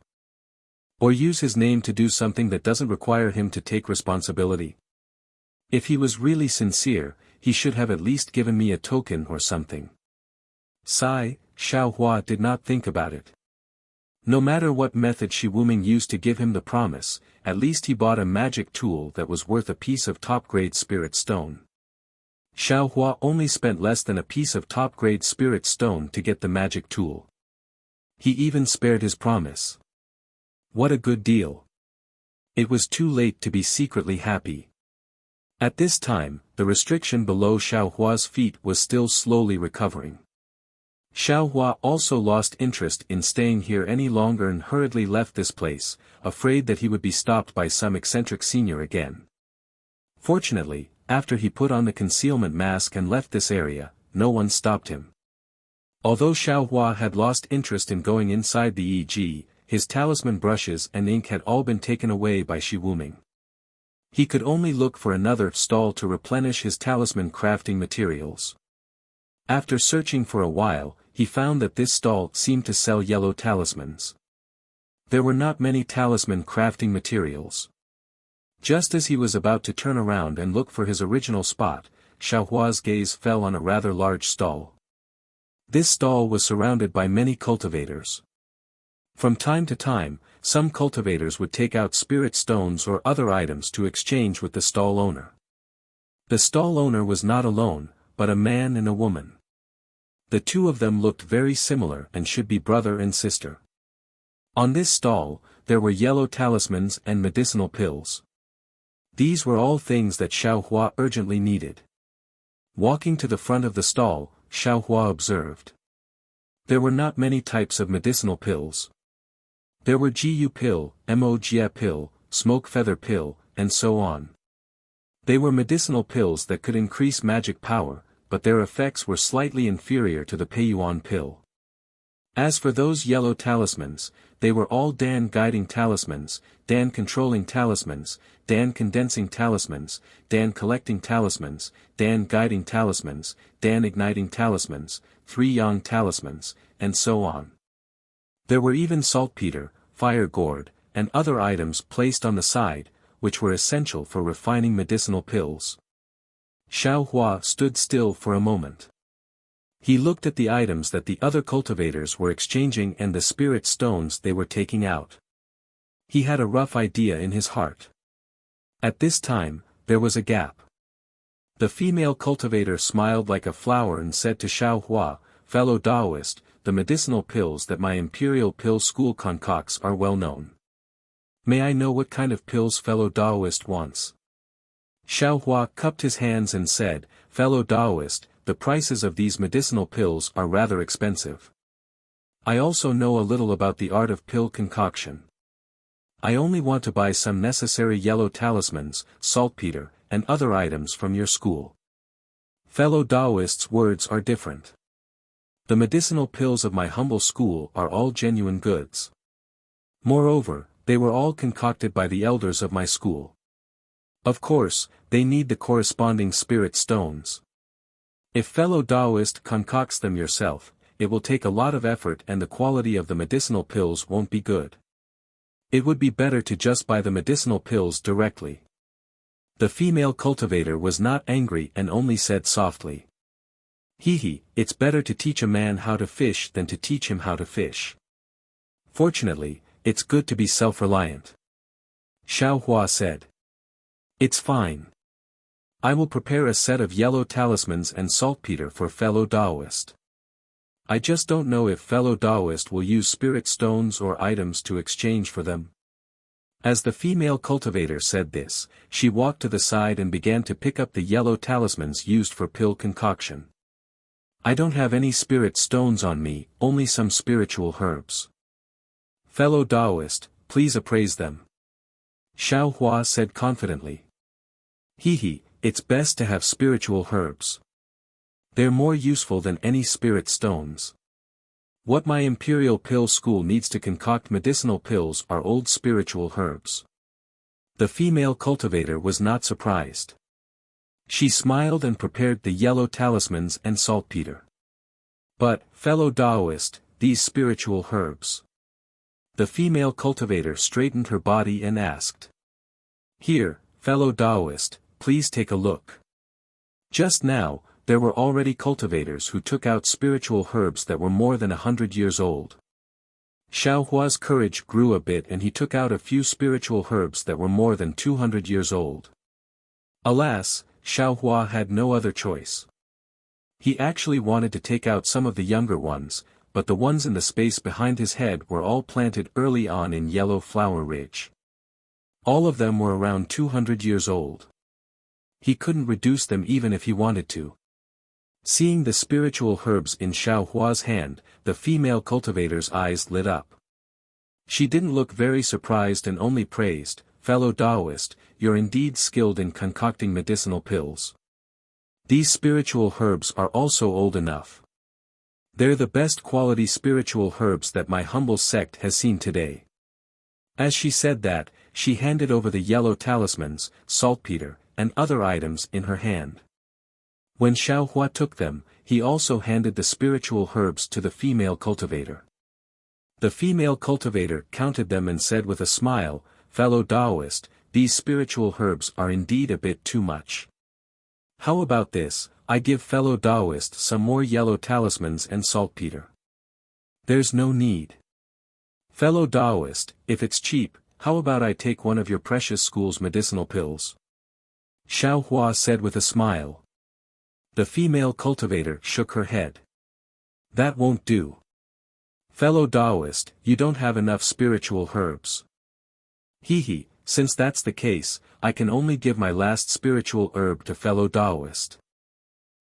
[SPEAKER 1] Or use his name to do something that doesn't require him to take responsibility. If he was really sincere, he should have at least given me a token or something. Sigh, Xiaohua did not think about it. No matter what method Shi Wuming used to give him the promise, at least he bought a magic tool that was worth a piece of top-grade spirit stone. Xiaohua only spent less than a piece of top-grade spirit stone to get the magic tool. He even spared his promise. What a good deal. It was too late to be secretly happy. At this time, the restriction below Xiaohua's feet was still slowly recovering. Xiaohua also lost interest in staying here any longer and hurriedly left this place, afraid that he would be stopped by some eccentric senior again. Fortunately, after he put on the concealment mask and left this area, no one stopped him. Although Xiaohua had lost interest in going inside the E.G., his talisman brushes and ink had all been taken away by Shi Wuming. He could only look for another stall to replenish his talisman crafting materials. After searching for a while, he found that this stall seemed to sell yellow talismans. There were not many talisman crafting materials. Just as he was about to turn around and look for his original spot, Xiaohua's gaze fell on a rather large stall. This stall was surrounded by many cultivators. From time to time, some cultivators would take out spirit stones or other items to exchange with the stall owner. The stall owner was not alone, but a man and a woman. The two of them looked very similar and should be brother and sister. On this stall, there were yellow talismans and medicinal pills. These were all things that Xiaohua urgently needed. Walking to the front of the stall, Xiaohua observed. There were not many types of medicinal pills. There were Jiyu pill, Mo-Jia pill, smoke feather pill, and so on. They were medicinal pills that could increase magic power, but their effects were slightly inferior to the Peiyuan pill. As for those yellow talismans, they were all Dan guiding talismans, Dan controlling talismans, Dan condensing talismans, Dan collecting talismans, Dan guiding talismans, Dan igniting talismans, 3 Yang talismans, and so on. There were even saltpeter, fire gourd, and other items placed on the side, which were essential for refining medicinal pills. Xiaohua stood still for a moment. He looked at the items that the other cultivators were exchanging and the spirit stones they were taking out. He had a rough idea in his heart. At this time, there was a gap. The female cultivator smiled like a flower and said to Xiaohua, "Fellow Taoist, the medicinal pills that my imperial pill school concocts are well known. May I know what kind of pills fellow Taoist wants?" Xiaohua cupped his hands and said, "Fellow Taoist, the prices of these medicinal pills are rather expensive. I also know a little about the art of pill concoction. I only want to buy some necessary yellow talismans, saltpeter, and other items from your school." Fellow Taoists' words are different. The medicinal pills of my humble school are all genuine goods. Moreover, they were all concocted by the elders of my school. Of course, they need the corresponding spirit stones. If fellow Taoist concocts them yourself, it will take a lot of effort and the quality of the medicinal pills won't be good. It would be better to just buy the medicinal pills directly. The female cultivator was not angry and only said softly, "Hee, it's better to teach a man how to fish than to teach him how to fish. Fortunately, it's good to be self-reliant." Xiaohua said, "It's fine. I will prepare a set of yellow talismans and saltpeter for fellow Taoist. I just don't know if fellow Taoist will use spirit stones or items to exchange for them." As the female cultivator said this, she walked to the side and began to pick up the yellow talismans used for pill concoction. "I don't have any spirit stones on me, only some spiritual herbs. Fellow Taoist, please appraise them." Xiaohua said confidently. "Hee, it's best to have spiritual herbs. They're more useful than any spirit stones. What my imperial pill school needs to concoct medicinal pills are old spiritual herbs." The female cultivator was not surprised. She smiled and prepared the yellow talismans and saltpeter. "But, fellow Taoist, these spiritual herbs." The female cultivator straightened her body and asked. "Here, fellow Taoist, please take a look." Just now, there were already cultivators who took out spiritual herbs that were more than 100 years old. Xiao Hua's courage grew a bit and he took out a few spiritual herbs that were more than 200 years old. Alas, Xiao Hua had no other choice. He actually wanted to take out some of the younger ones, but the ones in the space behind his head were all planted early on in Yellow Flower Ridge. All of them were around 200 years old. He couldn't reduce them even if he wanted to. Seeing the spiritual herbs in Xiao Hua's hand, the female cultivator's eyes lit up. She didn't look very surprised and only praised, "Fellow Taoist, you're indeed skilled in concocting medicinal pills. These spiritual herbs are also old enough. They're the best quality spiritual herbs that my humble sect has seen today." As she said that, she handed over the yellow talismans, saltpeter, and other items in her hand. When Xiao Hua took them, he also handed the spiritual herbs to the female cultivator. The female cultivator counted them and said with a smile, "Fellow Taoist, these spiritual herbs are indeed a bit too much. How about this, I give fellow Taoist some more yellow talismans and saltpeter." "There's no need. Fellow Taoist, if it's cheap, how about I take one of your precious school's medicinal pills?" Xiao Hua said with a smile. The female cultivator shook her head. "That won't do. Fellow Taoist, you don't have enough spiritual herbs." "Hee, since that's the case, I can only give my last spiritual herb to fellow Taoist."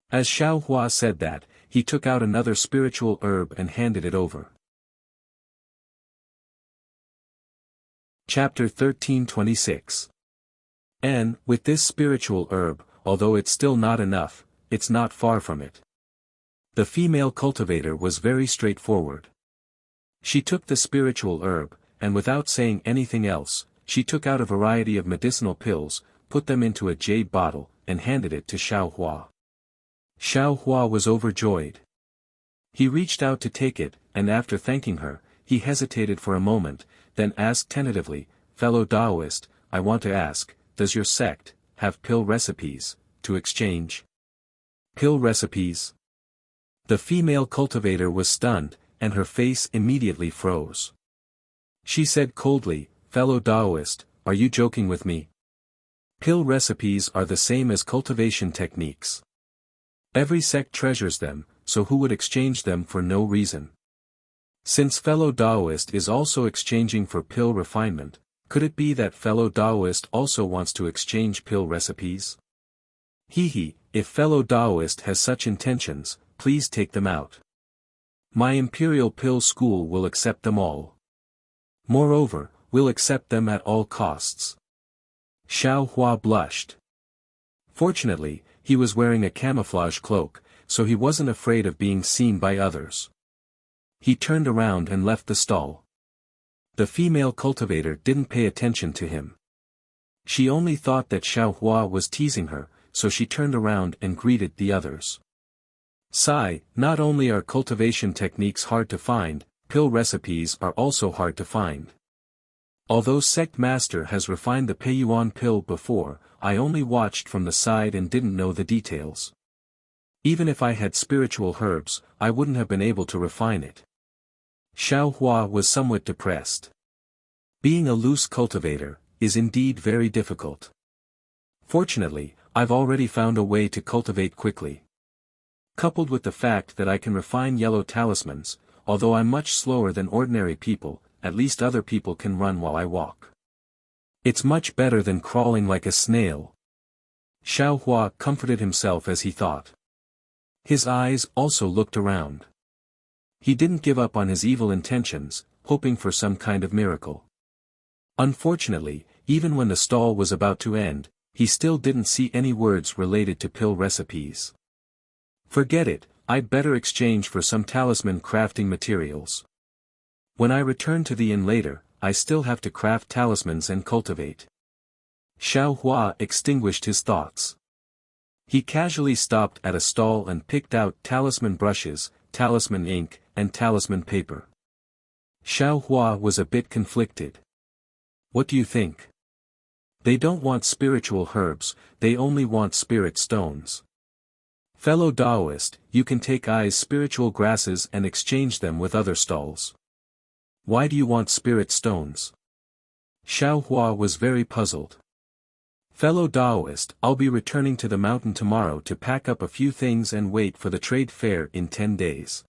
[SPEAKER 1] As Xiao Hua said that, he took out another spiritual herb and handed it over. Chapter 13:26. And, with this spiritual herb, although it's still not enough, it's not far from it. The female cultivator was very straightforward. She took the spiritual herb, and without saying anything else, she took out a variety of medicinal pills, put them into a jade bottle, and handed it to Xiao Hua. Xiao Hua was overjoyed. He reached out to take it, and after thanking her, he hesitated for a moment, then asked tentatively, "Fellow Taoist, I want to ask, does your sect have pill recipes to exchange?" "Pill recipes?" The female cultivator was stunned, and her face immediately froze. She said coldly, "Fellow Taoist, are you joking with me? Pill recipes are the same as cultivation techniques. Every sect treasures them, so who would exchange them for no reason? Since fellow Taoist is also exchanging for pill refinement, could it be that fellow Taoist also wants to exchange pill recipes? Hee, if fellow Taoist has such intentions, please take them out. My Imperial Pill School will accept them all. Moreover, we'll accept them at all costs." Xiao Hua blushed. Fortunately, he was wearing a camouflage cloak, so he wasn't afraid of being seen by others. He turned around and left the stall. The female cultivator didn't pay attention to him. She only thought that Xiao Hua was teasing her, so she turned around and greeted the others. "Sigh, not only are cultivation techniques hard to find, pill recipes are also hard to find. Although Sect Master has refined the Peiyuan pill before, I only watched from the side and didn't know the details. Even if I had spiritual herbs, I wouldn't have been able to refine it." Xiao Hua was somewhat depressed. Being a loose cultivator is indeed very difficult. Fortunately, I've already found a way to cultivate quickly. Coupled with the fact that I can refine yellow talismans, although I'm much slower than ordinary people, at least other people can run while I walk. It's much better than crawling like a snail. Xiao Hua comforted himself as he thought. His eyes also looked around. He didn't give up on his evil intentions, hoping for some kind of miracle. Unfortunately, even when the stall was about to end, he still didn't see any words related to pill recipes. "Forget it, I'd better exchange for some talisman crafting materials. When I return to the inn later, I still have to craft talismans and cultivate." Xiao Hua extinguished his thoughts. He casually stopped at a stall and picked out talisman brushes, talisman ink, and talisman paper. Xiao Hua was a bit conflicted. "What do you think? They don't want spiritual herbs, they only want spirit stones. Fellow Taoist, you can take I's spiritual grasses and exchange them with other stalls. Why do you want spirit stones? Xiao Hua was very puzzled. Fellow Taoist, I'll be returning to the mountain tomorrow to pack up a few things and wait for the trade fair in 10 days.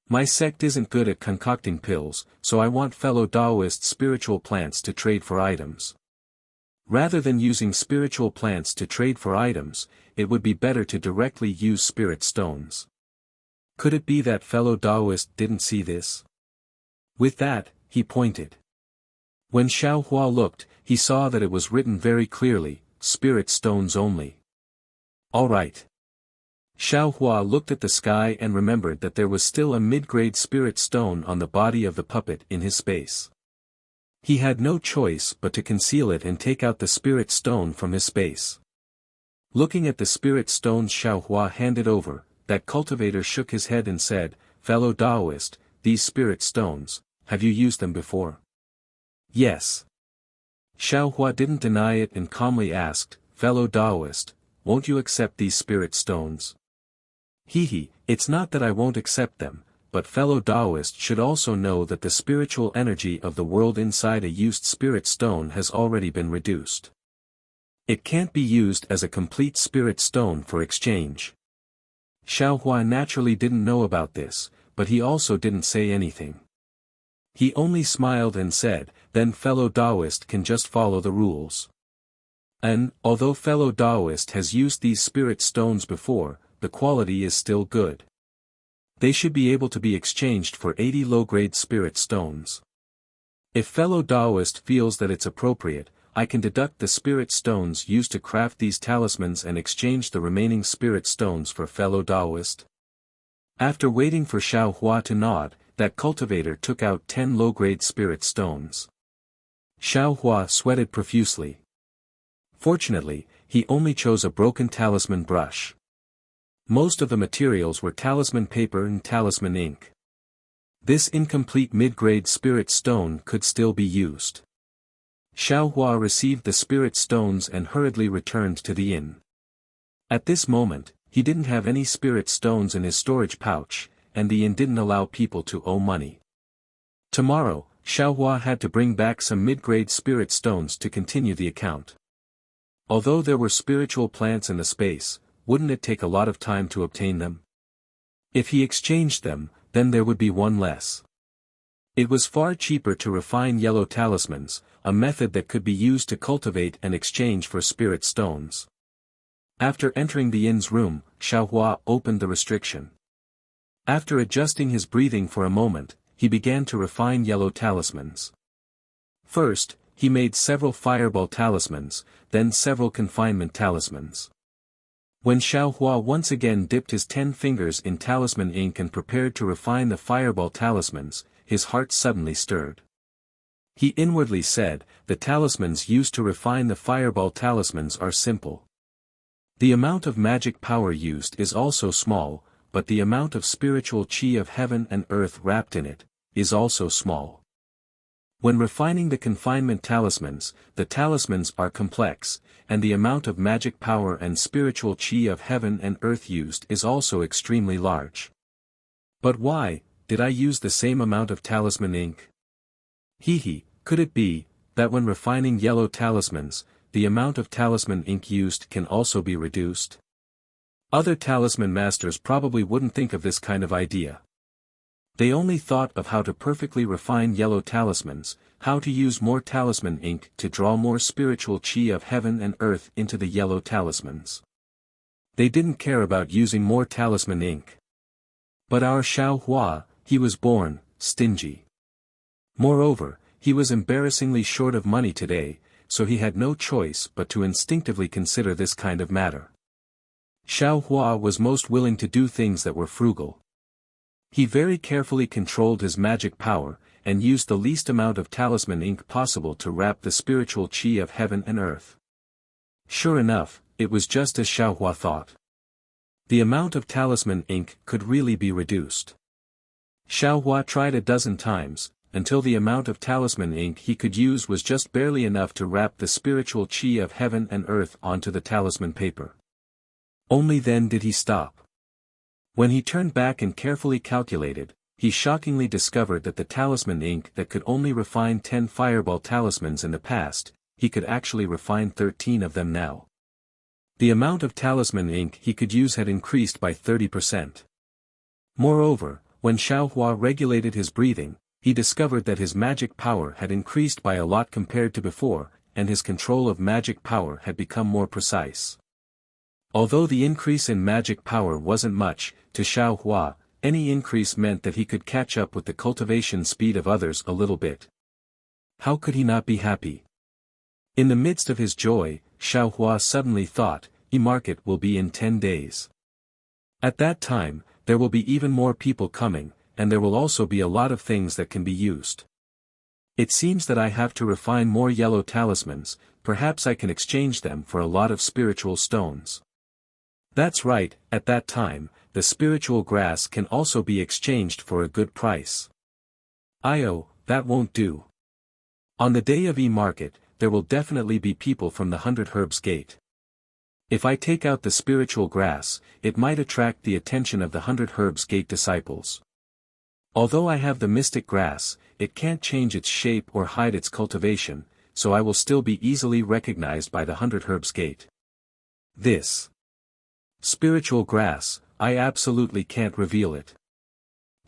[SPEAKER 1] My sect isn't good at concocting pills, so I want fellow Taoist spiritual plants to trade for items. Rather than using spiritual plants to trade for items, it would be better to directly use spirit stones. Could it be that fellow Taoist didn't see this? With that, he pointed. When Xiao Hua looked, he saw that it was written very clearly, spirit stones only. All right. Xiao Hua looked at the sky and remembered that there was still a mid-grade spirit stone on the body of the puppet in his space. He had no choice but to conceal it and take out the spirit stone from his space. Looking at the spirit stones Xiao Hua handed over, that cultivator shook his head and said, Fellow Taoist, these spirit stones, have you used them before? Yes. Xiao Hua didn't deny it and calmly asked, Fellow Taoist, won't you accept these spirit stones? Hehe, it's not that I won't accept them, but fellow Taoist should also know that the spiritual energy of the world inside a used spirit stone has already been reduced. It can't be used as a complete spirit stone for exchange. Xiao Hua naturally didn't know about this, but he also didn't say anything. He only smiled and said, then fellow Taoist can just follow the rules. And, although fellow Taoist has used these spirit stones before, the quality is still good. They should be able to be exchanged for 80 low-grade spirit stones. If fellow Taoist feels that it's appropriate, I can deduct the spirit stones used to craft these talismans and exchange the remaining spirit stones for fellow Taoist. After waiting for Xiao Hua to nod, that cultivator took out 10 low-grade spirit stones. Xiao Hua sweated profusely. Fortunately, he only chose a broken talisman brush. Most of the materials were talisman paper and talisman ink. This incomplete mid-grade spirit stone could still be used. Xiao Hua received the spirit stones and hurriedly returned to the inn. At this moment, he didn't have any spirit stones in his storage pouch, and the inn didn't allow people to owe money. Tomorrow, Xiao Hua had to bring back some mid-grade spirit stones to continue the account. Although there were spiritual plants in the space, wouldn't it take a lot of time to obtain them? If he exchanged them, then there would be one less. It was far cheaper to refine yellow talismans, a method that could be used to cultivate and exchange for spirit stones. After entering the inn's room, Xiao Hua opened the restriction. After adjusting his breathing for a moment, he began to refine yellow talismans. First, he made several fireball talismans, then several confinement talismans. When Xiao Hua once again dipped his 10 fingers in talisman ink and prepared to refine the fireball talismans, his heart suddenly stirred. He inwardly said, the talismans used to refine the fireball talismans are simple. The amount of magic power used is also small, but the amount of spiritual chi of heaven and earth wrapped in it, is also small. When refining the confinement talismans, the talismans are complex, and the amount of magic power and spiritual chi of heaven and earth used is also extremely large. But why, did I use the same amount of talisman ink? Hehe, could it be, that when refining yellow talismans, the amount of talisman ink used can also be reduced? Other talisman masters probably wouldn't think of this kind of idea. They only thought of how to perfectly refine yellow talismans, how to use more talisman ink to draw more spiritual chi of heaven and earth into the yellow talismans. They didn't care about using more talisman ink. But our Xiao Hua, he was born stingy. Moreover, he was embarrassingly short of money today, so he had no choice but to instinctively consider this kind of matter. Xiao Hua was most willing to do things that were frugal. He very carefully controlled his magic power, and used the least amount of talisman ink possible to wrap the spiritual chi of heaven and earth. Sure enough, it was just as Xiao Hua thought. The amount of talisman ink could really be reduced. Xiao Hua tried a dozen times, until the amount of talisman ink he could use was just barely enough to wrap the spiritual chi of heaven and earth onto the talisman paper. Only then did he stop. When he turned back and carefully calculated, he shockingly discovered that the talisman ink that could only refine 10 fireball talismans in the past, he could actually refine 13 of them now. The amount of talisman ink he could use had increased by 30%. Moreover, when Xiaohua regulated his breathing, he discovered that his magic power had increased by a lot compared to before, and his control of magic power had become more precise. Although the increase in magic power wasn't much, to Xiaohua, any increase meant that he could catch up with the cultivation speed of others a little bit. How could he not be happy? In the midst of his joy, Xiaohua suddenly thought, "E-market will be in 10 days. At that time, there will be even more people coming, and there will also be a lot of things that can be used. It seems that I have to refine more yellow talismans, perhaps I can exchange them for a lot of spiritual stones." That's right, at that time, the spiritual grass can also be exchanged for a good price. That won't do. On the day of E-market, there will definitely be people from the 100 Herbs Gate. If I take out the spiritual grass, it might attract the attention of the 100 Herbs Gate disciples. Although I have the mystic grass, it can't change its shape or hide its cultivation, so I will still be easily recognized by the 100 Herbs Gate. This spiritual grass, I absolutely can't reveal it.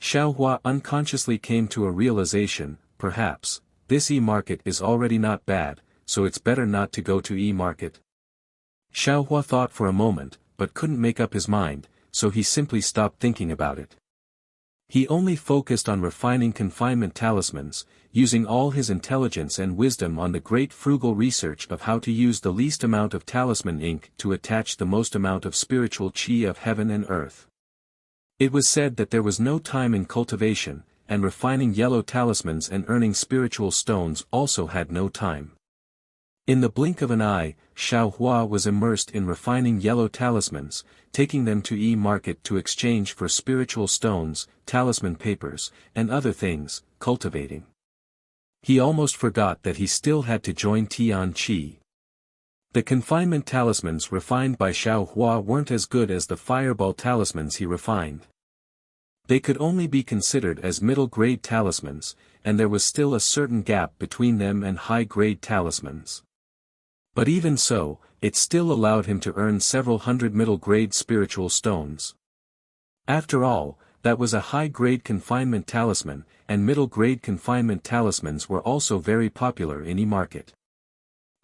[SPEAKER 1] Xiaohua unconsciously came to a realization, perhaps, this E-market is already not bad, so it's better not to go to E-market. Xiaohua thought for a moment, but couldn't make up his mind, so he simply stopped thinking about it. He only focused on refining confinement talismans, using all his intelligence and wisdom on the great frugal research of how to use the least amount of talisman ink to attach the most amount of spiritual chi of heaven and earth. It was said that there was no time in cultivation, and refining yellow talismans and earning spiritual stones also had no time. In the blink of an eye, Xiaohua was immersed in refining yellow talismans, taking them to E-market to exchange for spiritual stones, talisman papers, and other things, cultivating. He almost forgot that he still had to join Tian Qi. The confinement talismans refined by Xiaohua weren't as good as the fireball talismans he refined. They could only be considered as middle-grade talismans, and there was still a certain gap between them and high-grade talismans. But even so, it still allowed him to earn several hundred middle-grade spiritual stones. After all, that was a high-grade confinement talisman, and middle-grade confinement talismans were also very popular in E-market.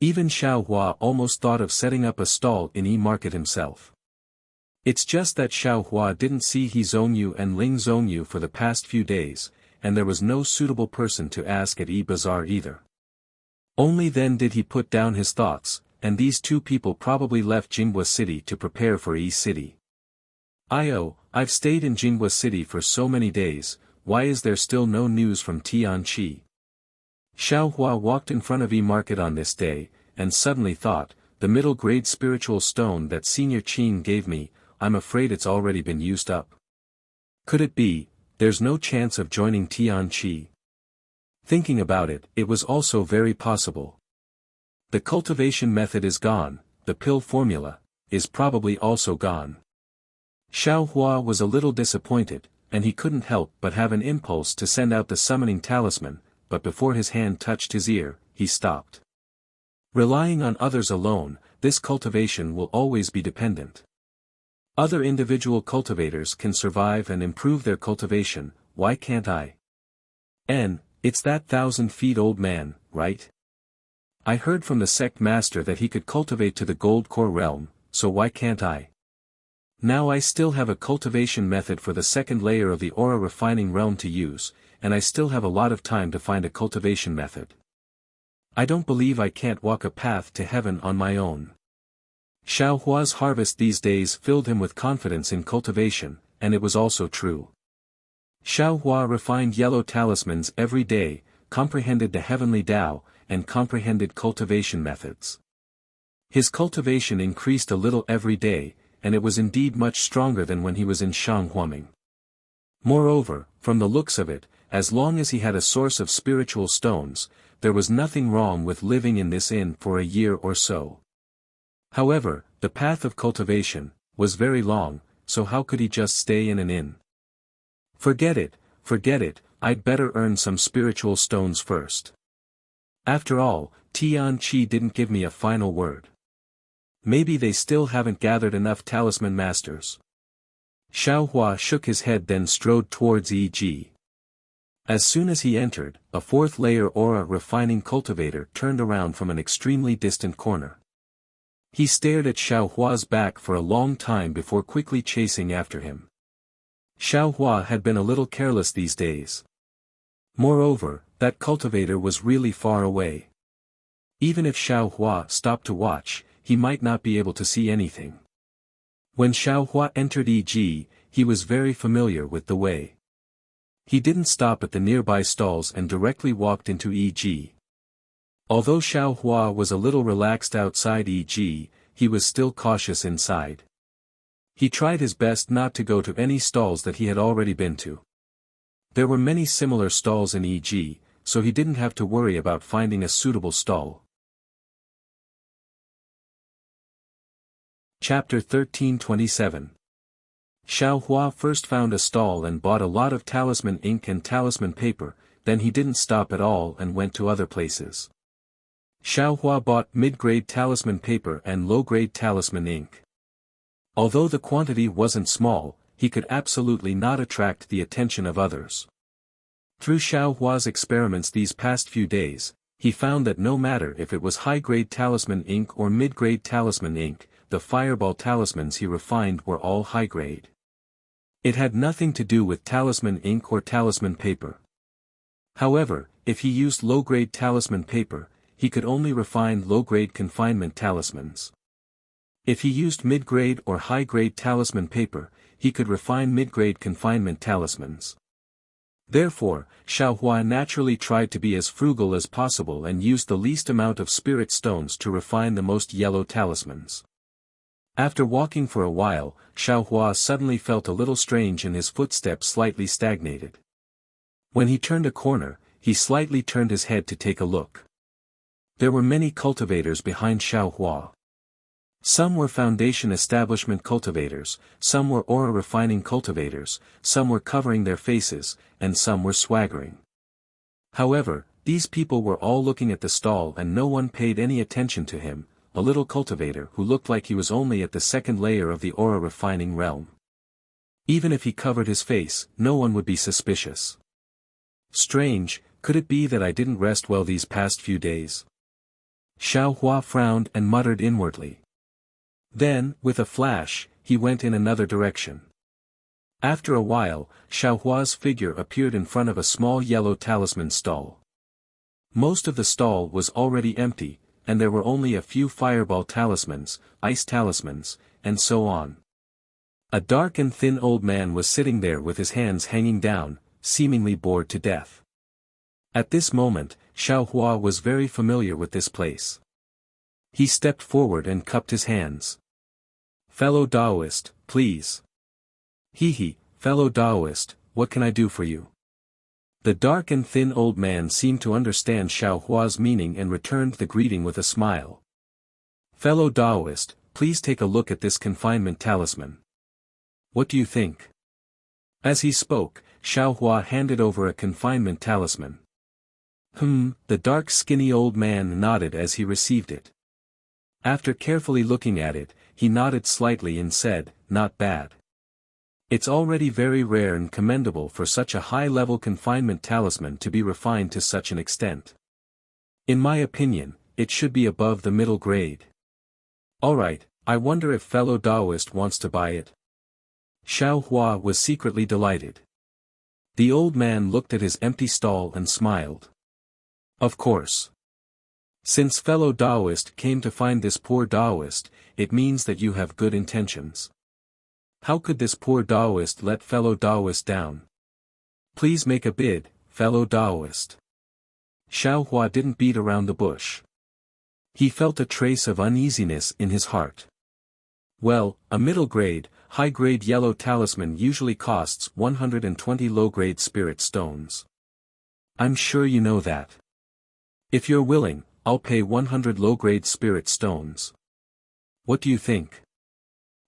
[SPEAKER 1] Even Xiaohua almost thought of setting up a stall in E-market himself. It's just that Xiaohua didn't see He Zhongyu and Ling Zhongyu for the past few days, and there was no suitable person to ask at E-Bazaar either. Only then did he put down his thoughts, and these two people probably left Jinghua City to prepare for E-City. I've stayed in Jinghua City for so many days, why is there still no news from Tian Qi? Xiaohua walked in front of E-market on this day, and suddenly thought, the middle-grade spiritual stone that Senior Qin gave me, I'm afraid it's already been used up. Could it be, there's no chance of joining Tian Qi? Thinking about it, it was also very possible. The cultivation method is gone, the pill formula, is probably also gone. Xiaohua was a little disappointed, and he couldn't help but have an impulse to send out the summoning talisman, but before his hand touched his ear, he stopped. Relying on others alone, this cultivation will always be dependent. Other individual cultivators can survive and improve their cultivation, why can't I? It's that 1,000 feet old man, right? I heard from the sect master that he could cultivate to the gold core realm, so why can't I? Now I still have a cultivation method for the second layer of the aura refining realm to use, and I still have a lot of time to find a cultivation method. I don't believe I can't walk a path to heaven on my own. Xiaohua's harvest these days filled him with confidence in cultivation, and it was also true. Xiaohua refined yellow talismans every day, comprehended the heavenly Tao, and comprehended cultivation methods. His cultivation increased a little every day, and it was indeed much stronger than when he was in Shanghuaming. Moreover, from the looks of it, as long as he had a source of spiritual stones, there was nothing wrong with living in this inn for a year or so. However, the path of cultivation, was very long, so how could he just stay in an inn? Forget it, I'd better earn some spiritual stones first. After all, Tian Qi didn't give me a final word. Maybe they still haven't gathered enough talisman masters. Xiao Hua shook his head then strode towards Yi. As soon as he entered, a fourth layer aura refining cultivator turned around from an extremely distant corner. He stared at Xiao Hua's back for a long time before quickly chasing after him. Xiao Hua had been a little careless these days. Moreover, that cultivator was really far away. Even if Xiao Hua stopped to watch, he might not be able to see anything. When Xiao Hua entered Yi, he was very familiar with the way. He didn't stop at the nearby stalls and directly walked into Yi. Although Xiao Hua was a little relaxed outside Yi, he was still cautious inside. He tried his best not to go to any stalls that he had already been to. There were many similar stalls in Yi, so he didn't have to worry about finding a suitable stall. Chapter 1327. Xiao Hua first found a stall and bought a lot of talisman ink and talisman paper, then he didn't stop at all and went to other places. Xiao Hua bought mid-grade talisman paper and low-grade talisman ink. Although the quantity wasn't small, he could absolutely not attract the attention of others. Through Xiao Hua's experiments these past few days, he found that no matter if it was high-grade talisman ink or mid-grade talisman ink, the fireball talismans he refined were all high-grade. It had nothing to do with talisman ink or talisman paper. However, if he used low-grade talisman paper, he could only refine low-grade confinement talismans. If he used mid-grade or high-grade talisman paper, he could refine mid-grade confinement talismans. Therefore, Xiao Hua naturally tried to be as frugal as possible and used the least amount of spirit stones to refine the most yellow talismans. After walking for a while, Xiao Hua suddenly felt a little strange and his footsteps slightly stagnated. When he turned a corner, he slightly turned his head to take a look. There were many cultivators behind Xiao Hua. Some were foundation establishment cultivators, some were aura refining cultivators, some were covering their faces, and some were swaggering. However, these people were all looking at the stall and no one paid any attention to him, a little cultivator who looked like he was only at the second layer of the aura refining realm. Even if he covered his face, no one would be suspicious. Strange, could it be that I didn't rest well these past few days? Xiao Hua frowned and muttered inwardly. Then, with a flash, he went in another direction. After a while, Xiao Hua's figure appeared in front of a small yellow talisman stall. Most of the stall was already empty, and there were only a few fireball talismans, ice talismans, and so on. A dark and thin old man was sitting there with his hands hanging down, seemingly bored to death. At this moment, Xiao Hua was very familiar with this place. He stepped forward and cupped his hands. "Fellow Taoist, please." "Hee, fellow Taoist, what can I do for you?" The dark and thin old man seemed to understand Xiao Hua's meaning and returned the greeting with a smile. "Fellow Taoist, please take a look at this confinement talisman. What do you think?" As he spoke, Xiao Hua handed over a confinement talisman. The dark skinny old man nodded as he received it. After carefully looking at it, he nodded slightly and said, "Not bad. It's already very rare and commendable for such a high-level confinement talisman to be refined to such an extent. In my opinion, it should be above the middle grade. Alright, I wonder if fellow Taoist wants to buy it." Xiao Hua was secretly delighted. The old man looked at his empty stall and smiled. Of course. Since fellow Taoist came to find this poor Taoist, it means that you have good intentions. How could this poor Taoist let fellow Taoist down? Please make a bid, fellow Taoist. Xiao Hua didn't beat around the bush. He felt a trace of uneasiness in his heart. Well, a middle-grade, high-grade yellow talisman usually costs 120 low-grade spirit stones. I'm sure you know that. If you're willing, I'll pay 100 low-grade spirit stones. What do you think?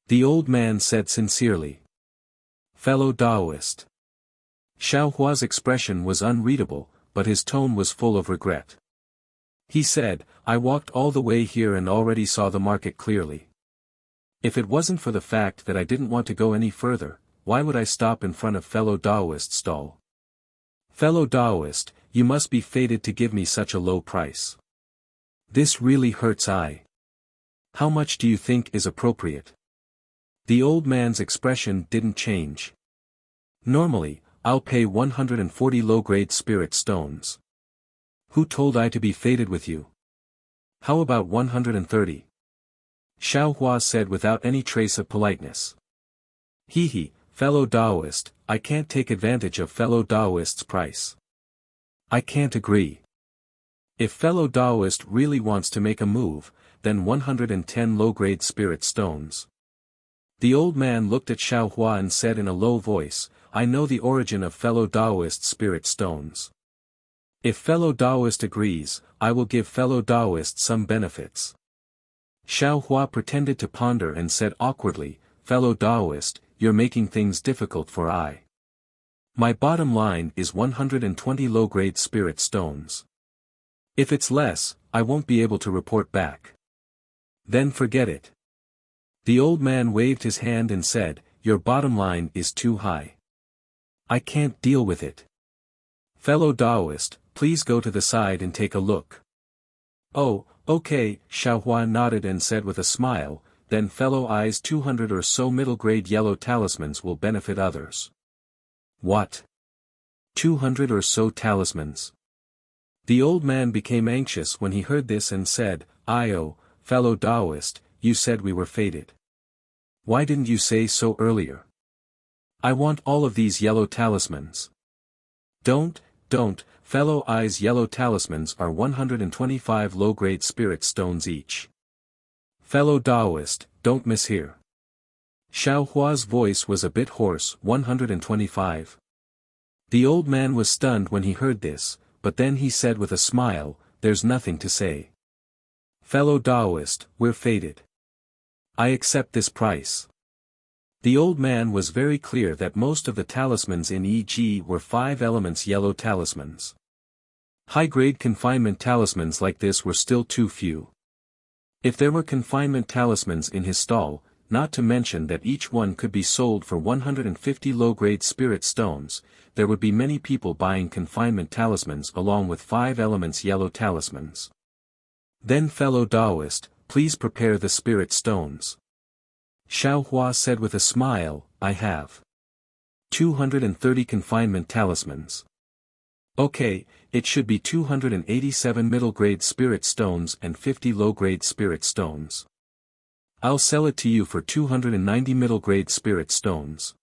[SPEAKER 1] The old man said sincerely. Fellow Taoist. Xiao Hua's expression was unreadable, but his tone was full of regret. He said, I walked all the way here and already saw the market clearly. If it wasn't for the fact that I didn't want to go any further, why would I stop in front of fellow Taoist's stall? Fellow Taoist, you must be fated to give me such a low price. This really hurts. How much do you think is appropriate? The old man's expression didn't change. Normally, I'll pay 140 low-grade spirit stones. Who told I to be fated with you? How about 130? Xiao Hua said without any trace of politeness. Fellow Taoist, I can't take advantage of fellow Taoist's price. I can't agree. If fellow Taoist really wants to make a move, then 110 low-grade spirit stones. The old man looked at Xiao Hua and said in a low voice, I know the origin of fellow Taoist spirit stones. If fellow Taoist agrees, I will give fellow Taoist some benefits. Xiao Hua pretended to ponder and said awkwardly, fellow Taoist, you're making things difficult for I. My bottom line is 120 low-grade spirit stones. If it's less, I won't be able to report back. Then forget it. The old man waved his hand and said, your bottom line is too high. I can't deal with it. Fellow Taoist, please go to the side and take a look. Oh, okay, Xiao Hua nodded and said with a smile, then fellow I's 200 or so middle-grade yellow talismans will benefit others. What? 200 or so talismans? The old man became anxious when he heard this and said, fellow Taoist, you said we were fated. Why didn't you say so earlier? I want all of these yellow talismans. Don't, fellow I's yellow talismans are 125 low-grade spirit stones each. Fellow Taoist, don't mishear. Xiao Hua's voice was a bit hoarse, 125. The old man was stunned when he heard this, but then he said with a smile, there's nothing to say. Fellow Taoist, we're fated. I accept this price. The old man was very clear that most of the talismans in E.G. were 5 elements yellow talismans. High-grade confinement talismans like this were still too few. If there were confinement talismans in his stall, not to mention that each one could be sold for 150 low-grade spirit stones, there would be many people buying confinement talismans along with 5 elements yellow talismans. Then fellow Taoist, please prepare the spirit stones. Xiao Hua said with a smile, I have 230 confinement talismans. Okay, it should be 287 middle-grade spirit stones and 50 low-grade spirit stones. I'll sell it to you for 290 middle-grade spirit stones.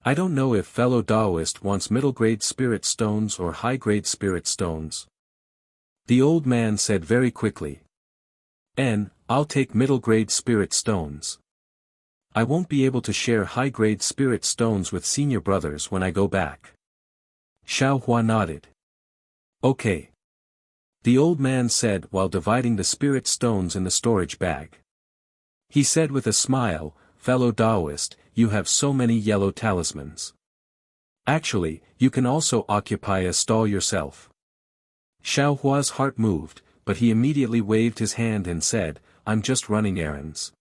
[SPEAKER 1] I don't know if fellow Taoist wants middle-grade spirit stones or high-grade spirit stones. The old man said very quickly. I'll take middle-grade spirit stones. I won't be able to share high-grade spirit stones with senior brothers when I go back. Xiao Hua nodded. Okay. The old man said while dividing the spirit stones in the storage bag. He said with a smile, fellow Taoist, you have so many yellow talismans. Actually, you can also occupy a stall yourself. Xiao Hua's heart moved, but he immediately waved his hand and said, I'm just running errands.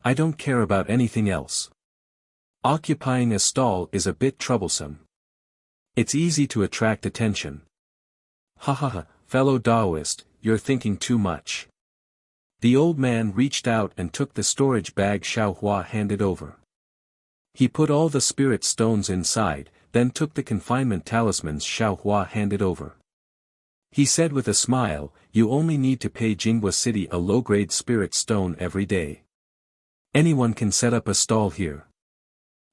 [SPEAKER 1] I don't care about anything else. Occupying a stall is a bit troublesome. It's easy to attract attention. Fellow Taoist, you're thinking too much. The old man reached out and took the storage bag Xiao Hua handed over. He put all the spirit stones inside, then took the confinement talismans Xiao Hua handed over. He said with a smile, you only need to pay Jinghua City a low-grade spirit stone every day. Anyone can set up a stall here.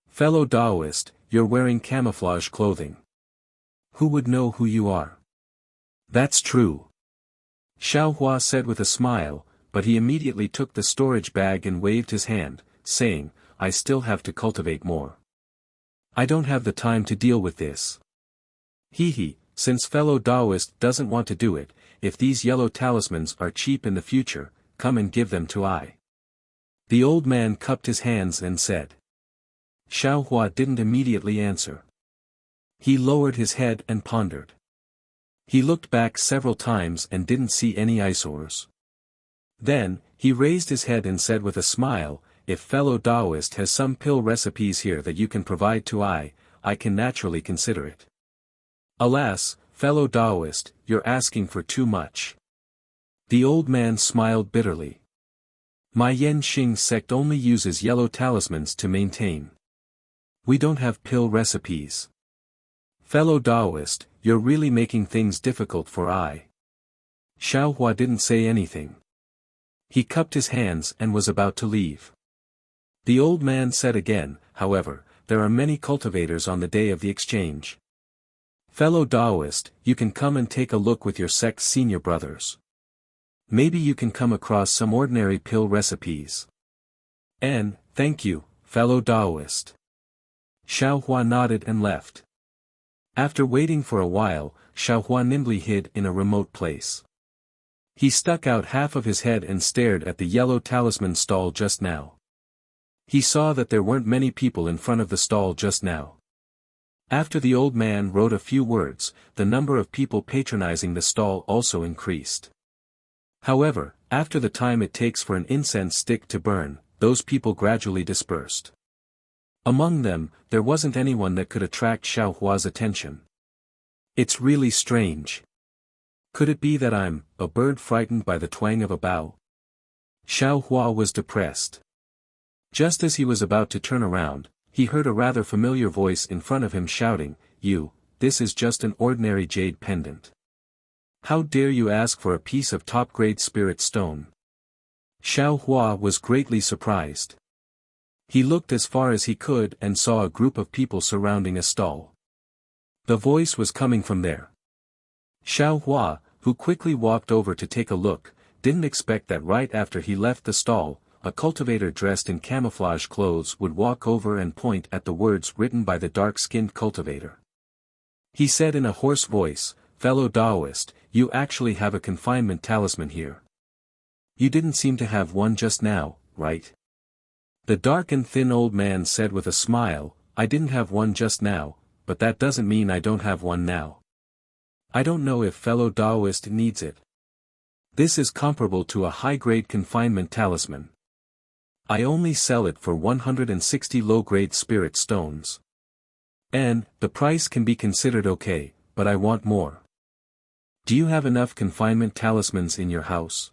[SPEAKER 1] Fellow Taoist, you're wearing camouflage clothing. Who would know who you are? That's true. Xiao Hua said with a smile, but he immediately took the storage bag and waved his hand, saying, I still have to cultivate more. I don't have the time to deal with this. Since fellow Taoist doesn't want to do it, if these yellow talismans are cheap in the future, come and give them to I. The old man cupped his hands and said. Xiaohua didn't immediately answer. He lowered his head and pondered. He looked back several times and didn't see any eyesores. Then, he raised his head and said with a smile, if fellow Taoist has some pill recipes here that you can provide to I can naturally consider it. Alas, fellow Taoist, you're asking for too much. The old man smiled bitterly. My Yen Xing sect only uses yellow talismans to maintain. We don't have pill recipes. Fellow Taoist, you're really making things difficult for Xiaohua didn't say anything. He cupped his hands and was about to leave. The old man said again, however, there are many cultivators on the day of the exchange. Fellow Taoist, you can come and take a look with your sect's senior brothers. Maybe you can come across some ordinary pill recipes. Thank you, fellow Taoist. Xiaohua nodded and left. After waiting for a while, Xiaohua nimbly hid in a remote place. He stuck out half of his head and stared at the yellow talisman stall just now. He saw that there weren't many people in front of the stall just now. After the old man wrote a few words, the number of people patronizing the stall also increased. However, after the time it takes for an incense stick to burn, those people gradually dispersed. Among them, there wasn't anyone that could attract Xiaohua's attention. It's really strange. Could it be that I'm a bird frightened by the twang of a bow? Xiaohua was depressed. Just as he was about to turn around, he heard a rather familiar voice in front of him shouting, this is just an ordinary jade pendant. How dare you ask for a piece of top-grade spirit stone? Xiaohua was greatly surprised. He looked as far as he could and saw a group of people surrounding a stall. The voice was coming from there. Xiaohua, who quickly walked over to take a look, didn't expect that right after he left the stall, a cultivator dressed in camouflage clothes would walk over and point at the words written by the dark-skinned cultivator. He said in a hoarse voice, fellow Taoist, you actually have a confinement talisman here. You didn't seem to have one just now, right? The dark and thin old man said with a smile, I didn't have one just now, but that doesn't mean I don't have one now. I don't know if fellow Taoist needs it. This is comparable to a high-grade confinement talisman. I only sell it for 160 low-grade spirit stones. And, the price can be considered okay, but I want more. Do you have enough confinement talismans in your house?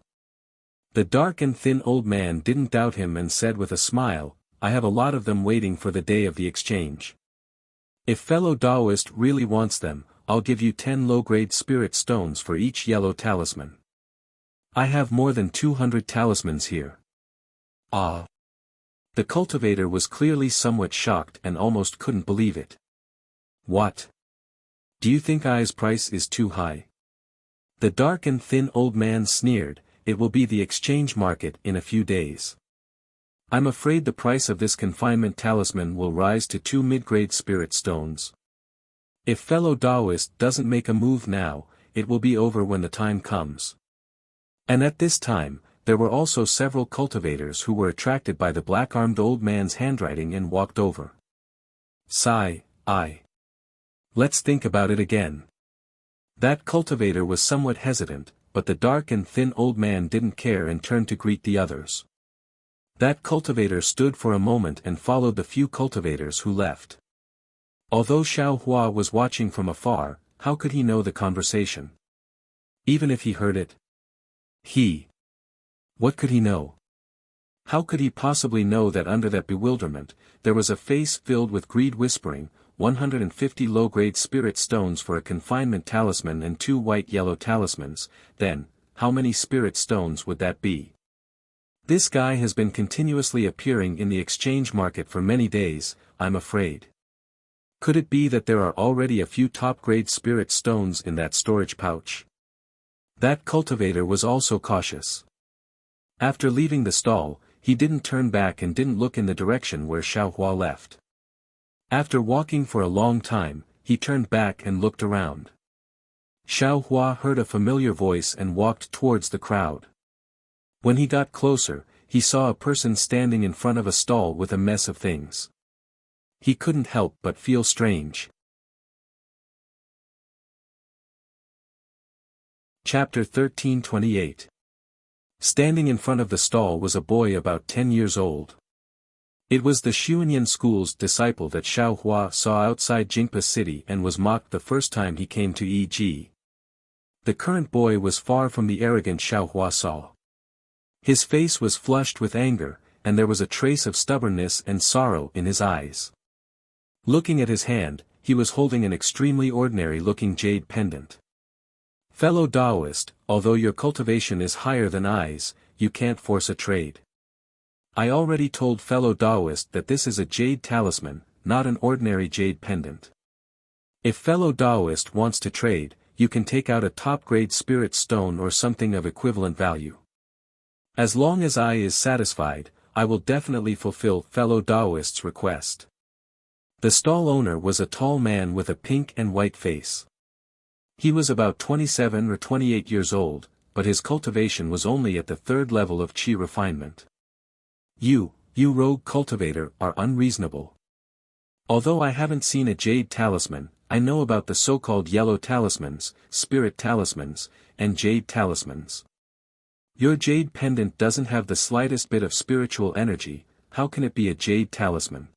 [SPEAKER 1] The dark and thin old man didn't doubt him and said with a smile, I have a lot of them waiting for the day of the exchange. If fellow Taoist really wants them, I'll give you 10 low-grade spirit stones for each yellow talisman. I have more than 200 talismans here. Ah! The cultivator was clearly somewhat shocked and almost couldn't believe it. What? Do you think I's price is too high? The dark and thin old man sneered, it will be the exchange market in a few days. I'm afraid the price of this confinement talisman will rise to 2 mid-grade spirit stones. If fellow Taoist doesn't make a move now, it will be over when the time comes. And at this time, there were also several cultivators who were attracted by the black-armed old man's handwriting and walked over. Sigh, let's think about it again. That cultivator was somewhat hesitant, but the dark and thin old man didn't care and turned to greet the others. That cultivator stood for a moment and followed the few cultivators who left. Although Xiaohua was watching from afar, how could he know the conversation? Even if he heard it? What could he know? How could he possibly know that under that bewilderment, there was a face filled with greed whispering, 150 low-grade spirit stones for a confinement talisman and 2 white-yellow talismans, then, how many spirit stones would that be? This guy has been continuously appearing in the exchange market for many days, I'm afraid. Could it be that there are already a few top-grade spirit stones in that storage pouch? That cultivator was also cautious. After leaving the stall, he didn't turn back and didn't look in the direction where Xiaohua left. After walking for a long time, he turned back and looked around. Xiaohua heard a familiar voice and walked towards the crowd. When he got closer, he saw a person standing in front of a stall with a mess of things. He couldn't help but feel strange. Chapter 13:28. Standing in front of the stall was a boy about 10 years old. It was the Xuanyan school's disciple that Xiao Hua saw outside Jingpa City and was mocked the first time he came to E.G. The current boy was far from the arrogant Xiao Hua saw. His face was flushed with anger, and there was a trace of stubbornness and sorrow in his eyes. Looking at his hand, he was holding an extremely ordinary-looking jade pendant. Fellow Taoist, although your cultivation is higher than I's, you can't force a trade. I already told fellow Taoist that this is a jade talisman, not an ordinary jade pendant. If fellow Taoist wants to trade, you can take out a top-grade spirit stone or something of equivalent value. As long as I is satisfied, I will definitely fulfill fellow Taoist's request. The stall owner was a tall man with a pink and white face. He was about 27 or 28 years old, but his cultivation was only at the third level of qi refinement. You rogue cultivator, are unreasonable. Although I haven't seen a jade talisman, I know about the so-called yellow talismans, spirit talismans, and jade talismans. Your jade pendant doesn't have the slightest bit of spiritual energy, how can it be a jade talisman?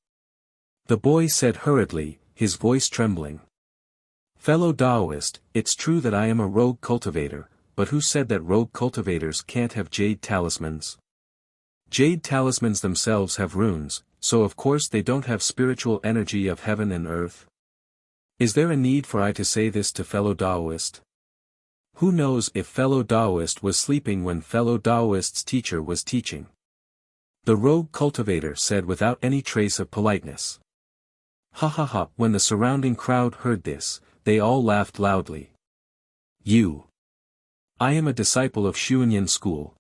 [SPEAKER 1] The boy said hurriedly, his voice trembling. Fellow Taoist, it's true that I am a rogue cultivator, but who said that rogue cultivators can't have jade talismans? Jade talismans themselves have runes, so of course they don't have spiritual energy of heaven and earth. Is there a need for I to say this to fellow Taoist? Who knows if fellow Taoist was sleeping when fellow Taoist's teacher was teaching? The rogue cultivator said without any trace of politeness. Ha ha ha! When the surrounding crowd heard this, they all laughed loudly. I am a disciple of Xuanyan school.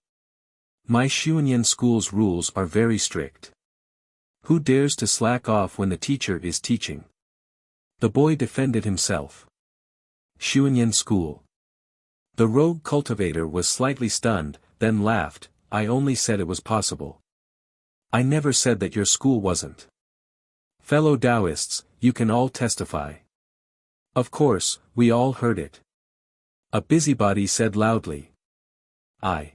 [SPEAKER 1] My Xuanyan school's rules are very strict. Who dares to slack off when the teacher is teaching? The boy defended himself. Xuanyan school. The rogue cultivator was slightly stunned, then laughed. I only said it was possible. I never said that your school wasn't. Fellow Taoists, you can all testify. Of course, we all heard it. A busybody said loudly. I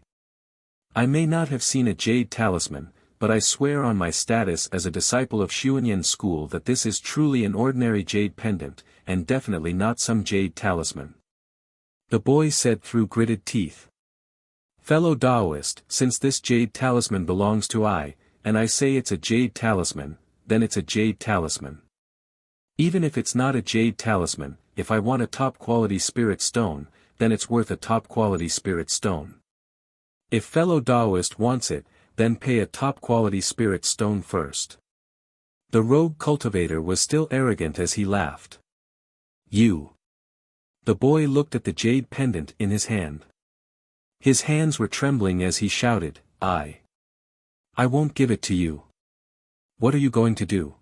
[SPEAKER 1] may not have seen a jade talisman, but I swear on my status as a disciple of Xuanyan school that this is truly an ordinary jade pendant, and definitely not some jade talisman. The boy said through gritted teeth. Fellow Taoist, since this jade talisman belongs to I, and I say it's a jade talisman, then it's a jade talisman. Even if it's not a jade talisman, if I want a top-quality spirit stone, then it's worth a top-quality spirit stone. If fellow Taoist wants it, then pay a top-quality spirit stone first. The rogue cultivator was still arrogant as he laughed. The boy looked at the jade pendant in his hand. His hands were trembling as he shouted, I won't give it to you. What are you going to do?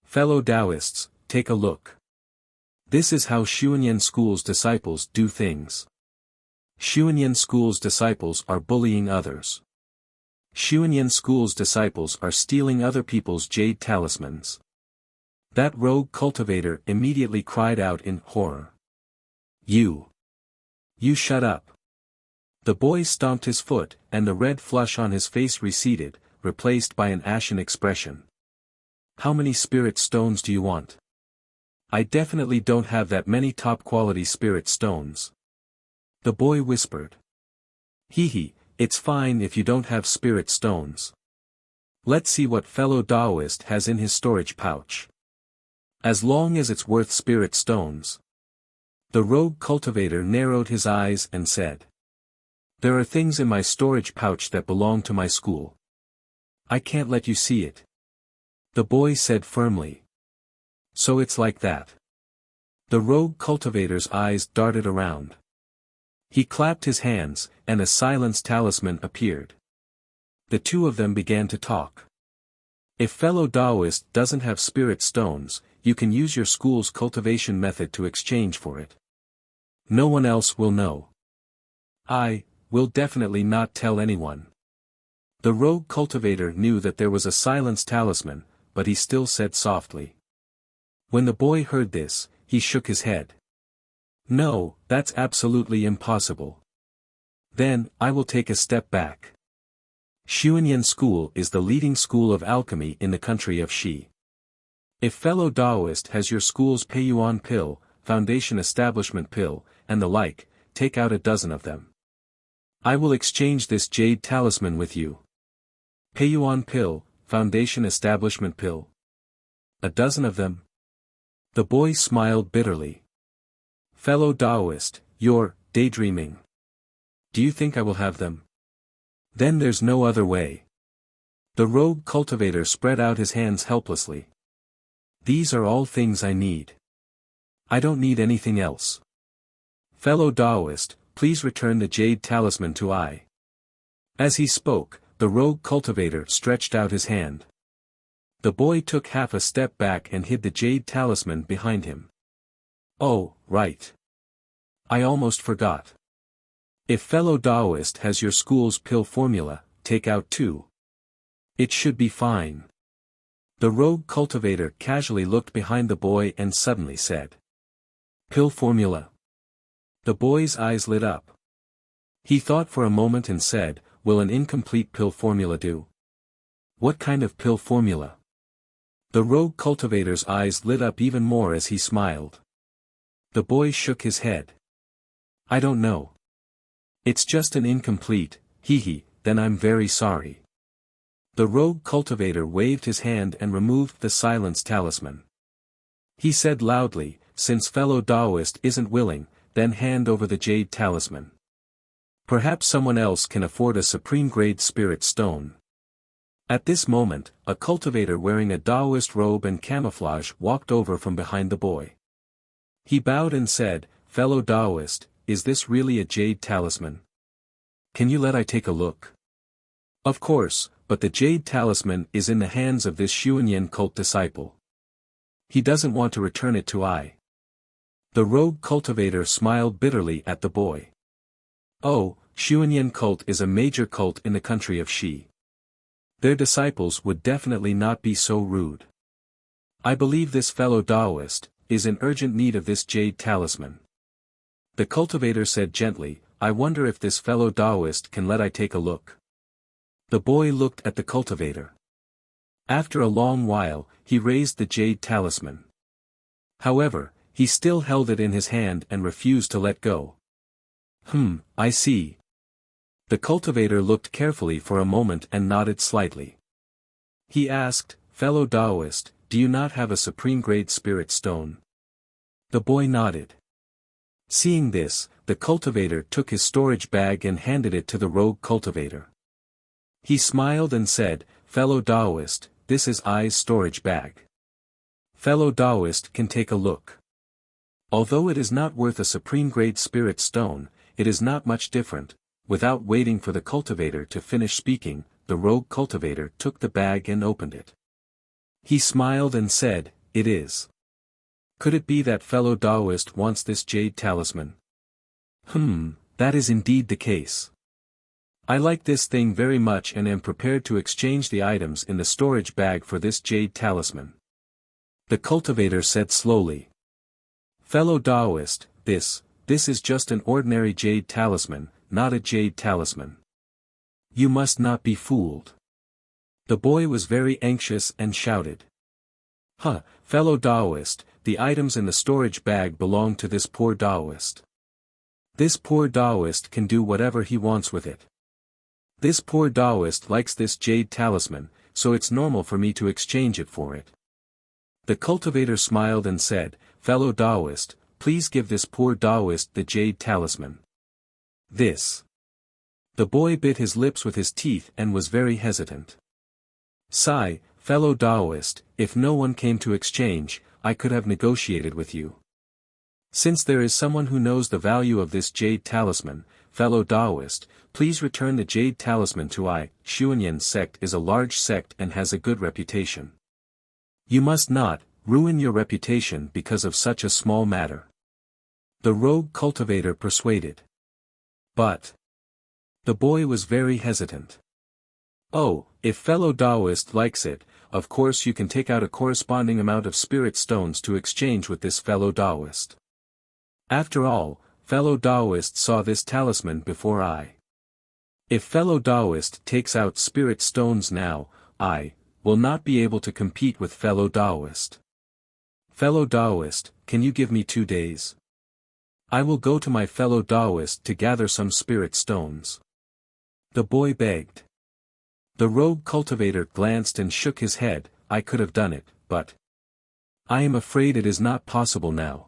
[SPEAKER 1] Fellow Taoists, take a look. This is how Xuanyan school's disciples do things. Xuanyan school's disciples are bullying others. Xuanyan school's disciples are stealing other people's jade talismans. That rogue cultivator immediately cried out in horror. You shut up. The boy stomped his foot, and the red flush on his face receded, replaced by an ashen expression. How many spirit stones do you want? I definitely don't have that many top-quality spirit stones. The boy whispered. It's fine if you don't have spirit stones. Let's see what fellow Taoist has in his storage pouch. As long as it's worth spirit stones. The rogue cultivator narrowed his eyes and said. There are things in my storage pouch that belong to my school. I can't let you see it. The boy said firmly. So it's like that. The rogue cultivator's eyes darted around. He clapped his hands, and a silence talisman appeared. The two of them began to talk. If fellow Taoist doesn't have spirit stones, you can use your school's cultivation method to exchange for it. No one else will know. we'll definitely not tell anyone. The rogue cultivator knew that there was a silence talisman, but he still said softly. When the boy heard this, he shook his head. No, that's absolutely impossible. Then, I will take a step back. Xuanyan School is the leading school of alchemy in the country of Xi. If fellow Taoist has your school's Peiyuan pill, Foundation Establishment pill, and the like, take out a dozen of them. I will exchange this jade talisman with you. Peiyuan pill, Foundation Establishment pill. A dozen of them? The boy smiled bitterly. Fellow Taoist, you're daydreaming. Do you think I will have them? Then there's no other way. The rogue cultivator spread out his hands helplessly. These are all things I need. I don't need anything else. Fellow Taoist, please return the jade talisman to I. As he spoke, the rogue cultivator stretched out his hand. The boy took half a step back and hid the jade talisman behind him. Oh, right. I almost forgot. If fellow Taoist has your school's pill formula, take out 2. It should be fine. The rogue cultivator casually looked behind the boy and suddenly said. Pill formula. The boy's eyes lit up. He thought for a moment and said, will an incomplete pill formula do? What kind of pill formula? The rogue cultivator's eyes lit up even more as he smiled. The boy shook his head. I don't know. It's just an incomplete, hee, then I'm very sorry. The rogue cultivator waved his hand and removed the silence talisman. He said loudly, since fellow Taoist isn't willing, then hand over the jade talisman. Perhaps someone else can afford a supreme-grade spirit stone. At this moment, a cultivator wearing a Taoist robe and camouflage walked over from behind the boy. He bowed and said, fellow Taoist, is this really a jade talisman? Can you let I take a look? Of course, but the jade talisman is in the hands of this Xuanyan cult disciple. He doesn't want to return it to I. The rogue cultivator smiled bitterly at the boy. Oh, Xuanyan cult is a major cult in the country of Xi. Their disciples would definitely not be so rude. I believe this fellow Taoist is in urgent need of this jade talisman. The cultivator said gently, I wonder if this fellow Taoist can let I take a look. The boy looked at the cultivator. After a long while, he raised the jade talisman. However, he still held it in his hand and refused to let go. I see. The cultivator looked carefully for a moment and nodded slightly. He asked, fellow Taoist, do you not have a supreme-grade spirit stone? The boy nodded. Seeing this, the cultivator took his storage bag and handed it to the rogue cultivator. He smiled and said, fellow Taoist, this is I's storage bag. Fellow Taoist can take a look. Although it is not worth a supreme-grade spirit stone, it is not much different. Without waiting for the cultivator to finish speaking, the rogue cultivator took the bag and opened it. He smiled and said, it is. Could it be that fellow Taoist wants this jade talisman? That is indeed the case. I like this thing very much and am prepared to exchange the items in the storage bag for this jade talisman. The cultivator said slowly. Fellow Taoist, this is just an ordinary jade talisman, not a jade talisman. You must not be fooled. The boy was very anxious and shouted. Fellow Taoist, the items in the storage bag belong to this poor Taoist. This poor Taoist can do whatever he wants with it. This poor Taoist likes this jade talisman, so it's normal for me to exchange it for it. The cultivator smiled and said, fellow Taoist, please give this poor Taoist the jade talisman. This. The boy bit his lips with his teeth and was very hesitant. Sigh, fellow Taoist, if no one came to exchange, I could have negotiated with you. Since there is someone who knows the value of this jade talisman, fellow Taoist, please return the jade talisman to I. Xuanyan sect is a large sect and has a good reputation. You must not ruin your reputation because of such a small matter. The rogue cultivator persuaded. But The boy was very hesitant. Oh, if fellow Taoist likes it, of course you can take out a corresponding amount of spirit stones to exchange with this fellow Taoist. After all, fellow Taoist saw this talisman before I. If fellow Taoist takes out spirit stones now, I will not be able to compete with fellow Taoist. Fellow Taoist, can you give me 2 days? I will go to my fellow Taoist to gather some spirit stones. The boy begged. The rogue cultivator glanced and shook his head. I could have done it, but I am afraid it is not possible now.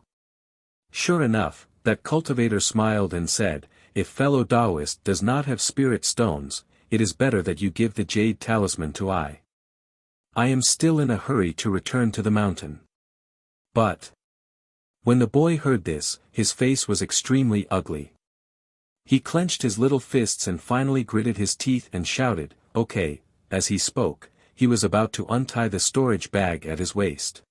[SPEAKER 1] Sure enough, that cultivator smiled and said, if fellow Taoist does not have spirit stones, it is better that you give the jade talisman to I. I am still in a hurry to return to the mountain. But when the boy heard this, his face was extremely ugly. He clenched his little fists and finally gritted his teeth and shouted, okay. As he spoke, he was about to untie the storage bag at his waist.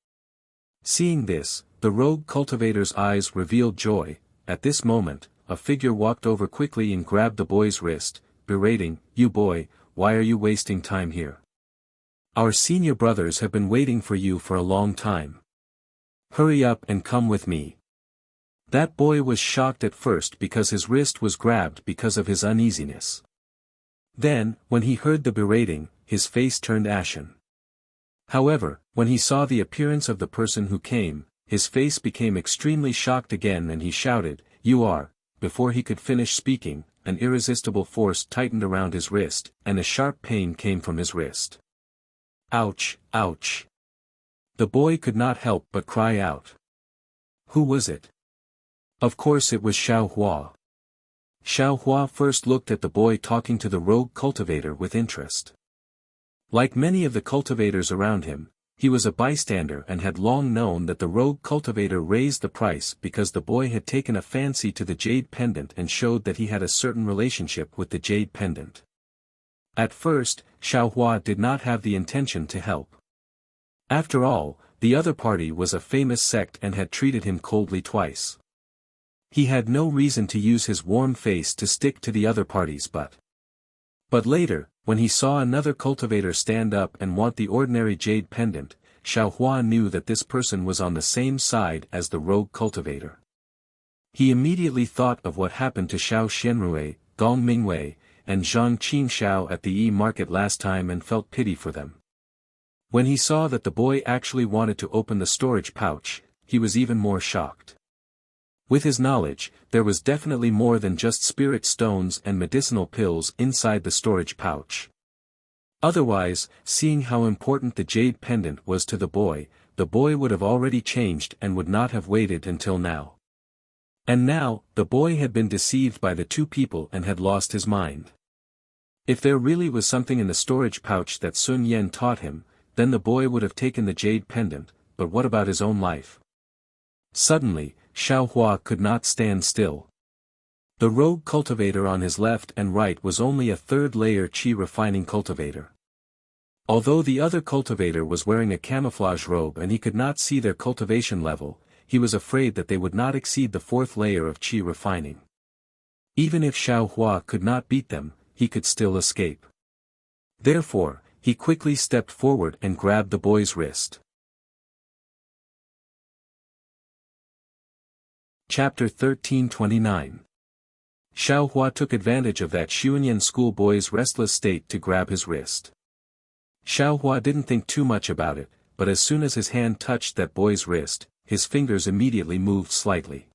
[SPEAKER 1] Seeing this, the rogue cultivator's eyes revealed joy. At this moment, a figure walked over quickly and grabbed the boy's wrist, berating, you boy, why are you wasting time here? Our senior brothers have been waiting for you for a long time. Hurry up and come with me. That boy was shocked at first because his wrist was grabbed because of his uneasiness. Then, when he heard the berating, his face turned ashen. However, when he saw the appearance of the person who came, his face became extremely shocked again and he shouted, you are. Before he could finish speaking, an irresistible force tightened around his wrist, and a sharp pain came from his wrist. Ouch, ouch. The boy could not help but cry out. Who was it? Of course it was Xiao Hua. Xiao Hua first looked at the boy talking to the rogue cultivator with interest. Like many of the cultivators around him, he was a bystander and had long known that the rogue cultivator raised the price because the boy had taken a fancy to the jade pendant and showed that he had a certain relationship with the jade pendant. At first, Xiao Hua did not have the intention to help. After all, the other party was a famous sect and had treated him coldly twice. He had no reason to use his warm face to stick to the other parties but later, when he saw another cultivator stand up and want the ordinary jade pendant, Xiao Hua knew that this person was on the same side as the rogue cultivator. He immediately thought of what happened to Xiao Xianrui, Gong Mingwei, and Zhang Qingxiao at the market last time and felt pity for them. When he saw that the boy actually wanted to open the storage pouch, he was even more shocked. With his knowledge, there was definitely more than just spirit stones and medicinal pills inside the storage pouch. Otherwise, seeing how important the jade pendant was to the boy would have already changed and would not have waited until now. And now, the boy had been deceived by the two people and had lost his mind. If there really was something in the storage pouch that Sun Yan taught him, then the boy would have taken the jade pendant, but what about his own life? Suddenly, Xiao Hua could not stand still. The rogue cultivator on his left and right was only a third-layer qi refining cultivator. Although the other cultivator was wearing a camouflage robe and he could not see their cultivation level, he was afraid that they would not exceed the fourth layer of qi refining. Even if Xiao Hua could not beat them, he could still escape. Therefore, he quickly stepped forward and grabbed the boy's wrist. Chapter 1329. Xiao Hua took advantage of that Xuanyan schoolboy's restless state to grab his wrist. Xiao Hua didn't think too much about it, but as soon as his hand touched that boy's wrist, his fingers immediately moved slightly.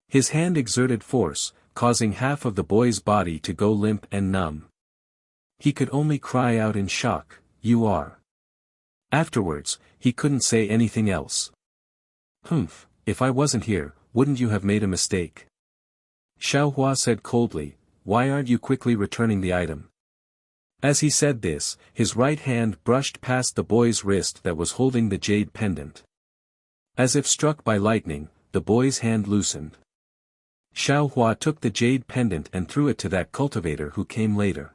[SPEAKER 1] His hand exerted force, causing half of the boy's body to go limp and numb. He could only cry out in shock, "You are." Afterwards, he couldn't say anything else. "Humph, if I wasn't here, wouldn't you have made a mistake?" Xiao Hua said coldly, "Why aren't you quickly returning the item?" As he said this, his right hand brushed past the boy's wrist that was holding the jade pendant. As if struck by lightning, the boy's hand loosened. Xiao Hua took the jade pendant and threw it to that cultivator who came later.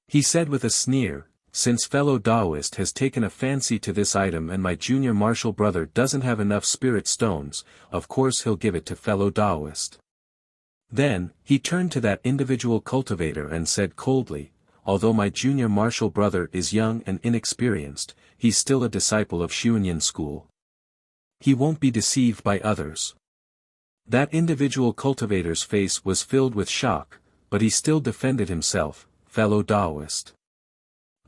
[SPEAKER 1] He said with a sneer, "Since fellow Taoist has taken a fancy to this item and my junior martial brother doesn't have enough spirit stones, of course he'll give it to fellow Taoist." Then, he turned to that individual cultivator and said coldly, although my junior martial brother is young and inexperienced, he's still a disciple of Xuanyan school. He won't be deceived by others. That individual cultivator's face was filled with shock, but he still defended himself, fellow Taoist.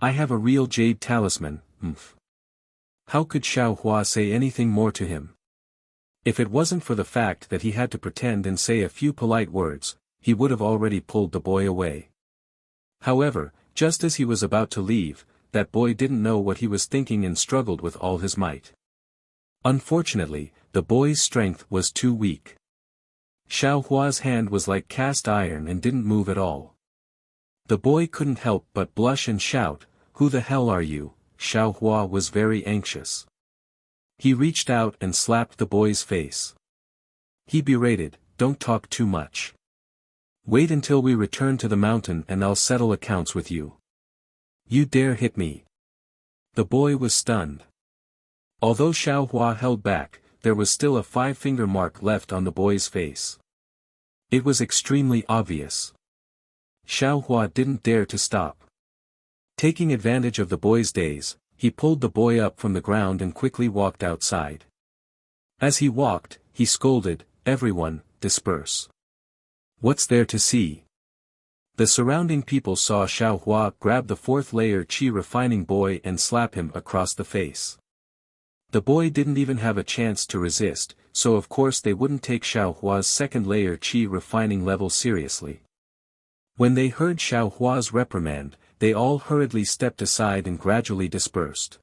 [SPEAKER 1] I have a real jade talisman, How could Xiao Hua say anything more to him? If it wasn't for the fact that he had to pretend and say a few polite words, he would have already pulled the boy away. However, just as he was about to leave, that boy didn't know what he was thinking and struggled with all his might. Unfortunately, the boy's strength was too weak. Xiao Hua's hand was like cast iron and didn't move at all. The boy couldn't help but blush and shout, "Who the hell are you?" Xiao Hua was very anxious. He reached out and slapped the boy's face. He berated, "Don't talk too much. Wait until we return to the mountain and I'll settle accounts with you. You dare hit me?" The boy was stunned. Although Xiao Hua held back, there was still a 5-finger mark left on the boy's face. It was extremely obvious. Xiao Hua didn't dare to stop. Taking advantage of the boy's daze, he pulled the boy up from the ground and quickly walked outside. As he walked, he scolded, "Everyone, disperse. What's there to see?" The surrounding people saw Xiao Hua grab the 4th-layer qi refining boy and slap him across the face. The boy didn't even have a chance to resist, so of course they wouldn't take Xiao Hua's 2nd-layer qi refining level seriously. When they heard Xiao Hua's reprimand, they all hurriedly stepped aside and gradually dispersed.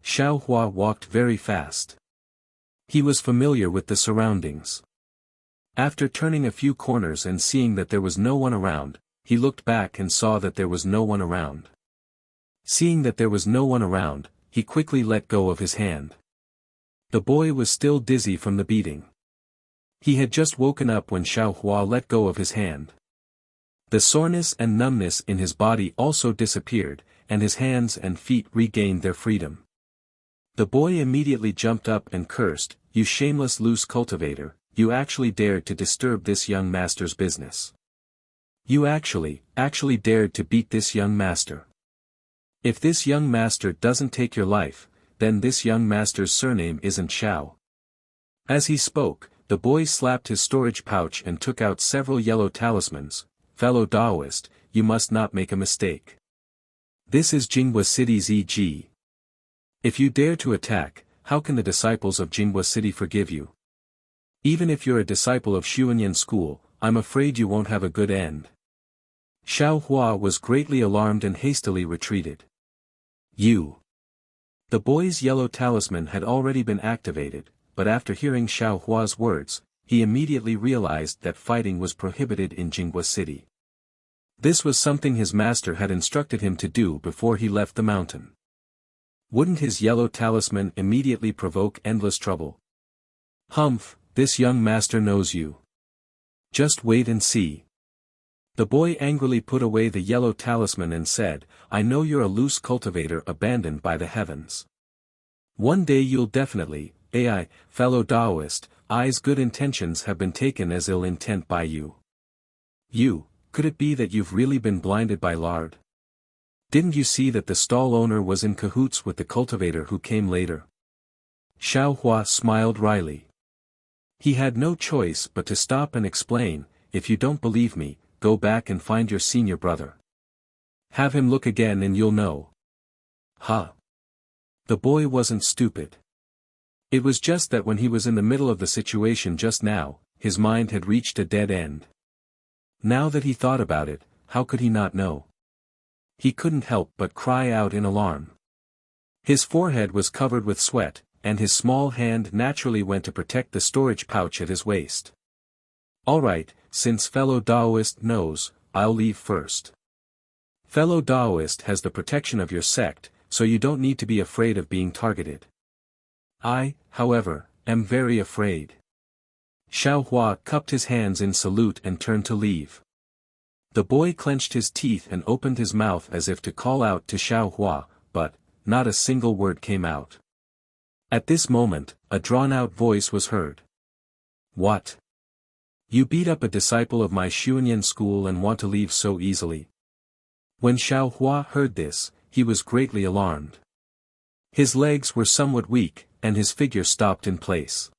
[SPEAKER 1] Xiao Hua walked very fast. He was familiar with the surroundings. After turning a few corners and seeing that there was no one around, he looked back and saw that there was no one around. Seeing that there was no one around, he quickly let go of his hand. The boy was still dizzy from the beating. He had just woken up when Xiao Hua let go of his hand. The soreness and numbness in his body also disappeared, and his hands and feet regained their freedom. The boy immediately jumped up and cursed, "You shameless loose cultivator, you actually dared to disturb this young master's business. You actually dared to beat this young master. If this young master doesn't take your life, then this young master's surname isn't Xiao." As he spoke, the boy slapped his storage pouch and took out several yellow talismans. "Fellow Taoist, you must not make a mistake. This is Jinghua City's EG. If you dare to attack, how can the disciples of Jinghua City forgive you? Even if you're a disciple of Xuanyan school, I'm afraid you won't have a good end." Xiao Hua was greatly alarmed and hastily retreated. "You." The boy's yellow talisman had already been activated, but after hearing Xiao Hua's words, he immediately realized that fighting was prohibited in Jinghua City. This was something his master had instructed him to do before he left the mountain. Wouldn't his yellow talisman immediately provoke endless trouble? "Humph, this young master knows you. Just wait and see." The boy angrily put away the yellow talisman and said, "I know you're a loose cultivator abandoned by the heavens. One day you'll definitely, fellow Taoist, I's good intentions have been taken as ill intent by you. Could it be that you've really been blinded by lard? Didn't you see that the stall owner was in cahoots with the cultivator who came later?" Xiao Hua smiled wryly. He had no choice but to stop and explain, "If you don't believe me, go back and find your senior brother. Have him look again and you'll know." "Huh." The boy wasn't stupid. It was just that when he was in the middle of the situation just now, his mind had reached a dead end. Now that he thought about it, how could he not know? He couldn't help but cry out in alarm. His forehead was covered with sweat, and his small hand naturally went to protect the storage pouch at his waist. "All right, since fellow Taoist knows, I'll leave first. Fellow Taoist has the protection of your sect, so you don't need to be afraid of being targeted. I, however, am very afraid." Xiao Hua cupped his hands in salute and turned to leave. The boy clenched his teeth and opened his mouth as if to call out to Xiao Hua, but not a single word came out. At this moment, a drawn-out voice was heard. "What? You beat up a disciple of my Xuanyan school and want to leave so easily. When Xiao Hua heard this, he was greatly alarmed. His legs were somewhat weak, and his figure stopped in place.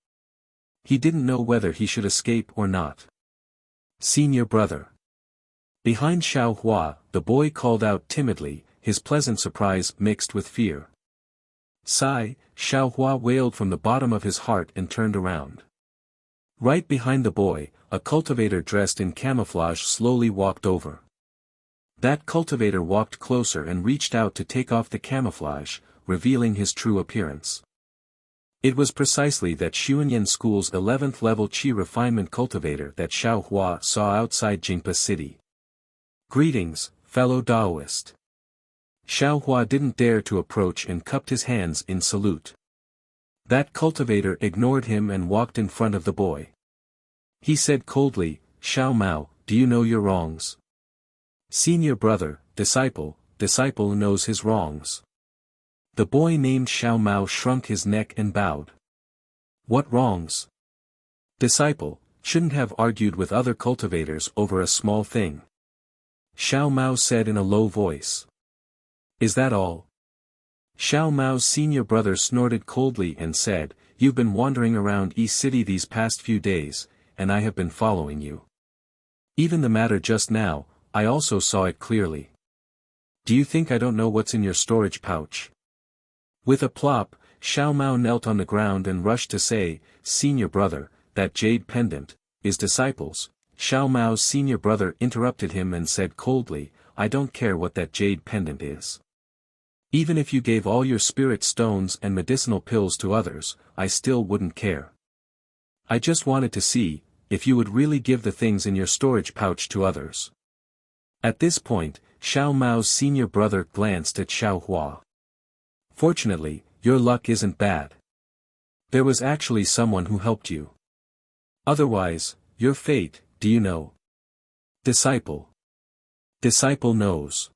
[SPEAKER 1] He didn't know whether he should escape or not. Senior brother. Behind Xiao Hua, the boy called out timidly, his pleasant surprise mixed with fear. Sigh, Xiao Hua wailed from the bottom of his heart and turned around. Right behind the boy, a cultivator dressed in camouflage slowly walked over. That cultivator walked closer and reached out to take off the camouflage, revealing his true appearance. It was precisely that Xuanyan School's 11th level Qi refinement cultivator that Xiao Hua saw outside Jingpa City. Greetings, fellow Daoist. Xiao Hua didn't dare to approach and cupped his hands in salute. That cultivator ignored him and walked in front of the boy. He said coldly, Xiao Mao, do you know your wrongs? Senior brother, disciple knows his wrongs. The boy named Xiao Mao shrunk his neck and bowed. What wrongs? Disciple, shouldn't have argued with other cultivators over a small thing. Xiao Mao said in a low voice. Is that all? Xiao Mao's senior brother snorted coldly and said, You've been wandering around East City these past few days, and I have been following you. Even the matter just now, I also saw it clearly. Do you think I don't know what's in your storage pouch? With a plop, Xiao Mao knelt on the ground and rushed to say, Senior brother, that jade pendant, is disciples. Xiao Mao's senior brother interrupted him and said coldly, I don't care what that jade pendant is. Even if you gave all your spirit stones and medicinal pills to others, I still wouldn't care. I just wanted to see, if you would really give the things in your storage pouch to others. At this point, Xiao Mao's senior brother glanced at Xiao Hua. Fortunately, your luck isn't bad. There was actually someone who helped you. Otherwise, your fate, do you know? Disciple. Disciple knows.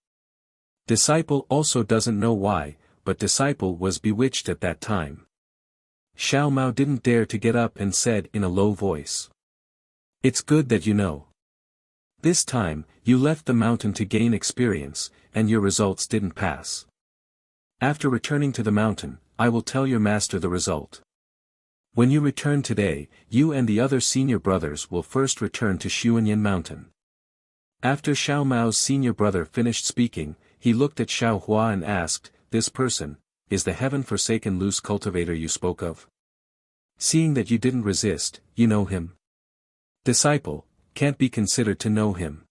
[SPEAKER 1] Disciple also doesn't know why, but Disciple was bewitched at that time. Xiao Mao didn't dare to get up and said in a low voice. It's good that you know. This time, you left the mountain to gain experience, and your results didn't pass. After returning to the mountain, I will tell your master the result. When you return today, you and the other senior brothers will first return to Xuanyan Mountain. After Xiao Mao's senior brother finished speaking, he looked at Xiao Hua and asked, This person, is the heaven-forsaken loose cultivator you spoke of? Seeing that you didn't resist, you know him? Disciple, can't be considered to know him.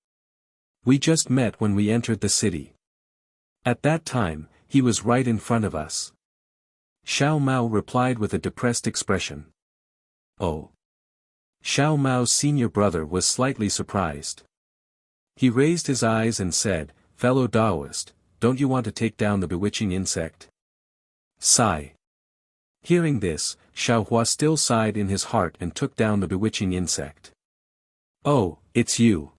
[SPEAKER 1] We just met when we entered the city. At that time, he was right in front of us. Xiao Mao replied with a depressed expression. Oh. Xiao Mao's senior brother was slightly surprised. He raised his eyes and said, Fellow Daoist, don't you want to take down the bewitching insect? Sigh. Hearing this, Xiao Hua still sighed in his heart and took down the bewitching insect. Oh, it's you.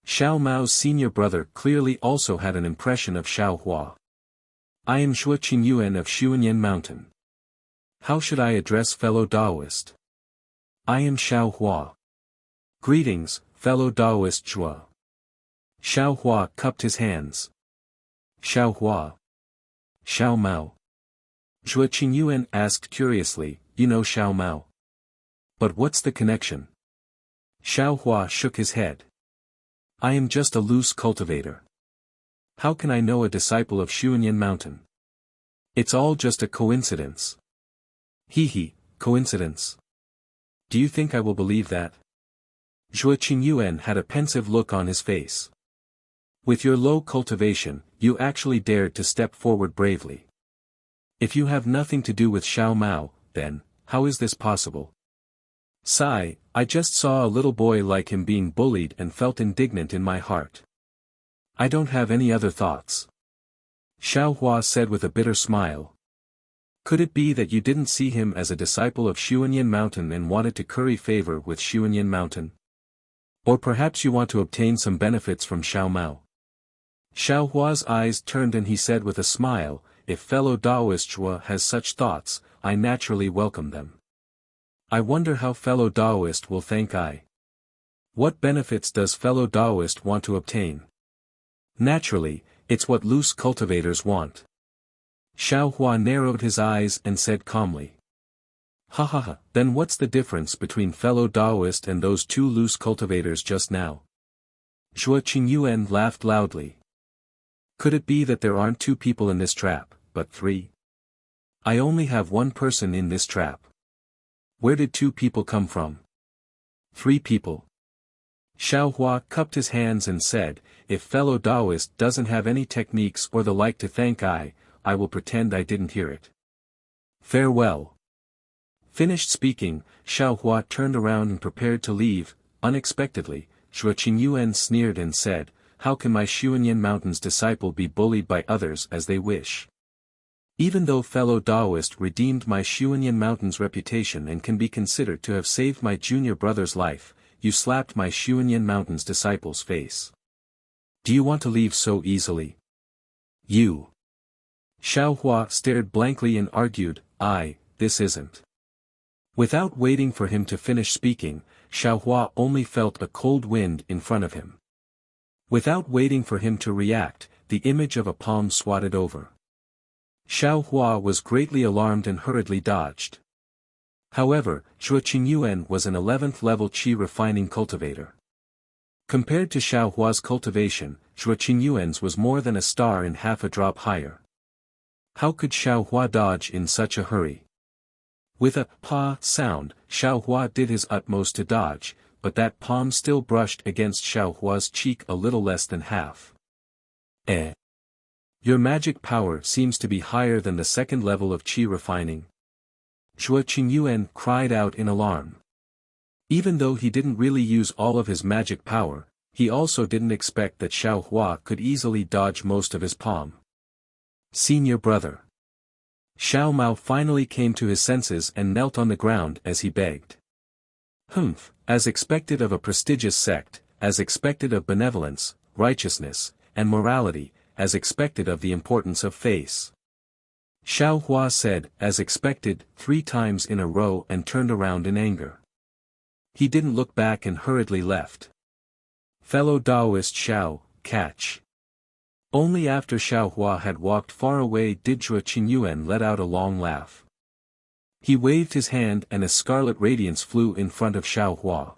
[SPEAKER 1] Xiao Mao's senior brother clearly also had an impression of Xiao Hua. I am Zhuo Qingyuan of Xuanyan Mountain. How should I address fellow Daoist? I am Xiao Hua. Greetings, fellow Daoist Zhuo. Xiao Hua cupped his hands. Xiao Hua. Xiao Mao. Zhuo Qingyuan asked curiously, You know Xiao Mao? But what's the connection? Xiao Hua shook his head. I am just a loose cultivator. How can I know a disciple of Xuanyan Mountain? It's all just a coincidence. Hee, coincidence. Do you think I will believe that? Zhuo Qingyuan had a pensive look on his face. With your low cultivation, you actually dared to step forward bravely. If you have nothing to do with Xiao Mao, then, how is this possible? Sigh, I just saw a little boy like him being bullied and felt indignant in my heart. I don't have any other thoughts. Xiao Hua said with a bitter smile. Could it be that you didn't see him as a disciple of Xuanyan Mountain and wanted to curry favor with Xuanyan Mountain? Or perhaps you want to obtain some benefits from Xiao Mao? Xiao Hua's eyes turned and he said with a smile, If fellow Daoist Zhuo has such thoughts, I naturally welcome them. I wonder how fellow Daoist will thank I. What benefits does fellow Taoist want to obtain? Naturally, it's what loose cultivators want. Xiao Hua narrowed his eyes and said calmly. Ha ha ha, then what's the difference between fellow Taoist and those two loose cultivators just now? Zhuo Qingyuan laughed loudly. Could it be that there aren't two people in this trap, but three? I only have one person in this trap. Where did two people come from? Three people. Xiao Hua cupped his hands and said, if fellow Taoist doesn't have any techniques or the like to thank I will pretend I didn't hear it. Farewell. Finished speaking, Xiao Hua turned around and prepared to leave. Unexpectedly, Zhuo Qingyuan sneered and said, how can my Xuanyan Mountain's disciple be bullied by others as they wish? Even though fellow Taoist redeemed my Xuanyan Mountain's reputation and can be considered to have saved my junior brother's life, you slapped my Xuanyan Mountain's disciple's face. Do you want to leave so easily? You. Xiao Hua stared blankly and argued, this isn't. Without waiting for him to finish speaking, Xiao Hua only felt a cold wind in front of him. Without waiting for him to react, the image of a palm swatted over. Xiao Hua was greatly alarmed and hurriedly dodged. However, Zhuo Qingyuan was an 11th level qi refining cultivator. Compared to Xiao Hua's cultivation, Zhuo Qingyuan's was more than a star and half a drop higher. How could Xiao Hua dodge in such a hurry? With a pa sound, Xiao Hua did his utmost to dodge, but that palm still brushed against Xiao Hua's cheek a little less than half. Your magic power seems to be higher than the second level of qi refining. Zhuo Qingyuan cried out in alarm. Even though he didn't really use all of his magic power, he also didn't expect that Xiao Hua could easily dodge most of his palm. Senior brother. Xiao Mao finally came to his senses and knelt on the ground as he begged. Humph, as expected of a prestigious sect, as expected of benevolence, righteousness, and morality, as expected of the importance of faith. Xiao Hua said, as expected, 3 times in a row and turned around in anger. He didn't look back and hurriedly left. Fellow Taoist Xiao, catch. Only after Xiao Hua had walked far away did Zhuo Qingyuan let out a long laugh. He waved his hand and a scarlet radiance flew in front of Xiao Hua.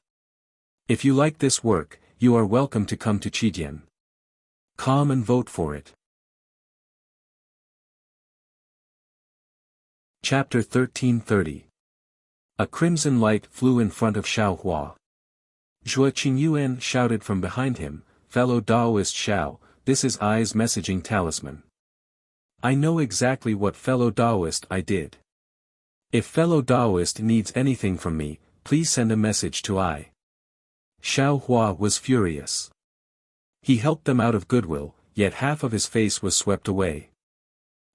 [SPEAKER 1] If you like this work, you are welcome to come to Qijian. Come and vote for it. Chapter 1330. A crimson light flew in front of Xiao Hua. Zhuo Qingyuan shouted from behind him, fellow Taoist Xiao, this is I's messaging talisman. I know exactly what fellow Taoist I did. If fellow Taoist needs anything from me, please send a message to I. Xiao Hua was furious. He helped them out of goodwill, yet half of his face was swept away.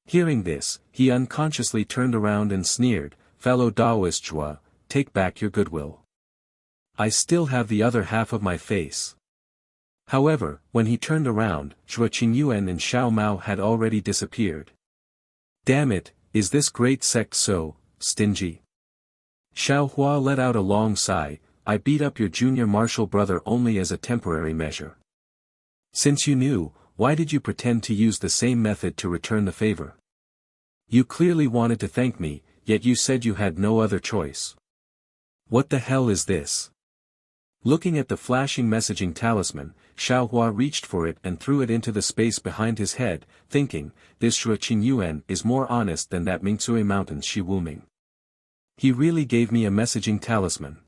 [SPEAKER 1] Hearing this, he unconsciously turned around and sneered, fellow Taoist Zhuo, take back your goodwill. I still have the other half of my face. However, when he turned around, Zhuo Qingyuan and Xiao Mao had already disappeared. Damn it, is this great sect so stingy? Xiao Hua let out a long sigh, I beat up your junior martial brother only as a temporary measure. Since you knew, why did you pretend to use the same method to return the favor? You clearly wanted to thank me, yet you said you had no other choice. What the hell is this? Looking at the flashing messaging talisman, Xiao Hua reached for it and threw it into the space behind his head, thinking, this Zhuo Qingyuan is more honest than that Mingcui Mountain Shi Wuming. He really gave me a messaging talisman.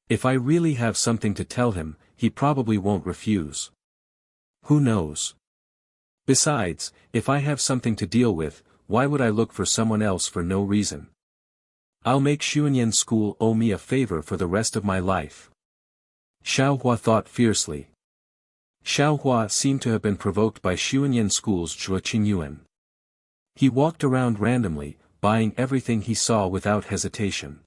[SPEAKER 1] If I really have something to tell him, he probably won't refuse. Who knows? Besides, if I have something to deal with, why would I look for someone else for no reason? I'll make Xuanyan School owe me a favor for the rest of my life. Xiao Hua thought fiercely. Xiao Hua seemed to have been provoked by Xuanyan School's Zhuo Qingyuan. He walked around randomly, buying everything he saw without hesitation.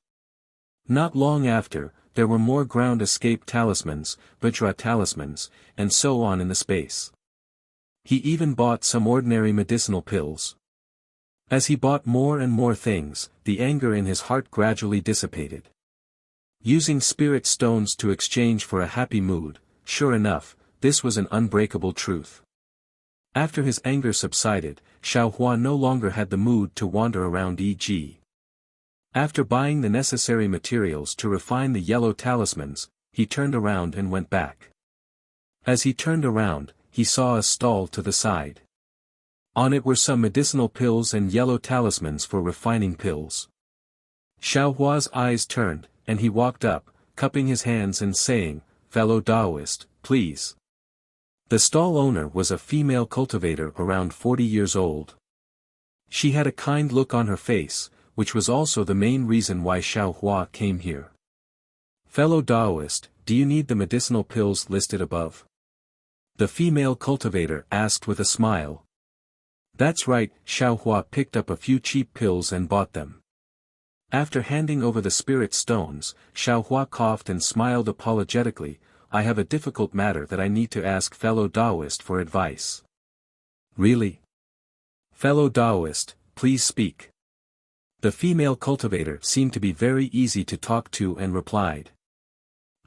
[SPEAKER 1] Not long after, there were more ground escape talismans, Vajra talismans, and so on in the space. He even bought some ordinary medicinal pills. As he bought more and more things, the anger in his heart gradually dissipated. Using spirit stones to exchange for a happy mood, sure enough, this was an unbreakable truth. After his anger subsided, Xiaohua no longer had the mood to wander around e.g. After buying the necessary materials to refine the yellow talismans, he turned around and went back. As he turned around, he saw a stall to the side. On it were some medicinal pills and yellow talismans for refining pills. Xiaohua's eyes turned, and he walked up, cupping his hands and saying, "Fellow Taoist, please." The stall owner was a female cultivator around 40 years old. She had a kind look on her face, which was also the main reason why Xiaohua came here. "Fellow Taoist, do you need the medicinal pills listed above?" The female cultivator asked with a smile. "That's right." Xiaohua picked up a few cheap pills and bought them. After handing over the spirit stones, Xiaohua coughed and smiled apologetically. "I have a difficult matter that I need to ask fellow Taoist for advice." "Really?" "Fellow Taoist, please speak." The female cultivator seemed to be very easy to talk to and replied.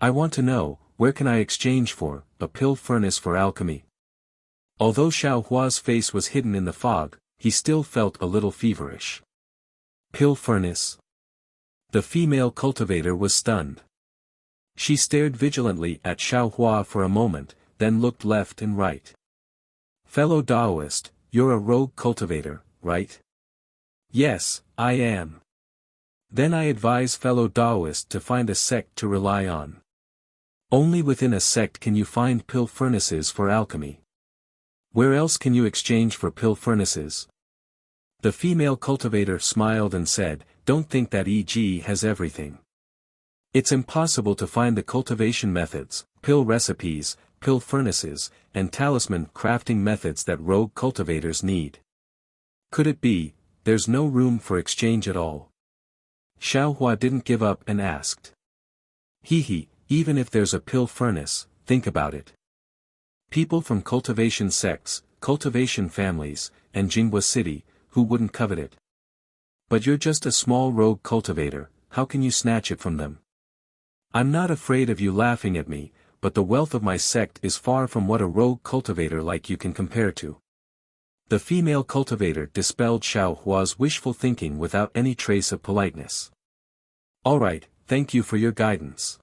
[SPEAKER 1] "I want to know, where can I exchange for a pill furnace for alchemy?" Although Xiaohua's face was hidden in the fog, he still felt a little feverish. "Pill furnace?" The female cultivator was stunned. She stared vigilantly at Xiaohua for a moment, then looked left and right. "Fellow Taoist, you're a rogue cultivator, right?" "Yes, I am." "Then I advise fellow Taoist to find a sect to rely on. Only within a sect can you find pill furnaces for alchemy. Where else can you exchange for pill furnaces?" The female cultivator smiled and said, "Don't think that EG has everything. It's impossible to find the cultivation methods, pill recipes, pill furnaces, and talisman crafting methods that rogue cultivators need. Could it be, there's no room for exchange at all?" Xiaohua didn't give up and asked. "Hehe, even if there's a pill furnace, think about it. People from cultivation sects, cultivation families, and Jinghua City, who wouldn't covet it? But you're just a small rogue cultivator, how can you snatch it from them? I'm not afraid of you laughing at me, but the wealth of my sect is far from what a rogue cultivator like you can compare to." The female cultivator dispelled Xiaohua's wishful thinking without any trace of politeness. "Alright, thank you for your guidance."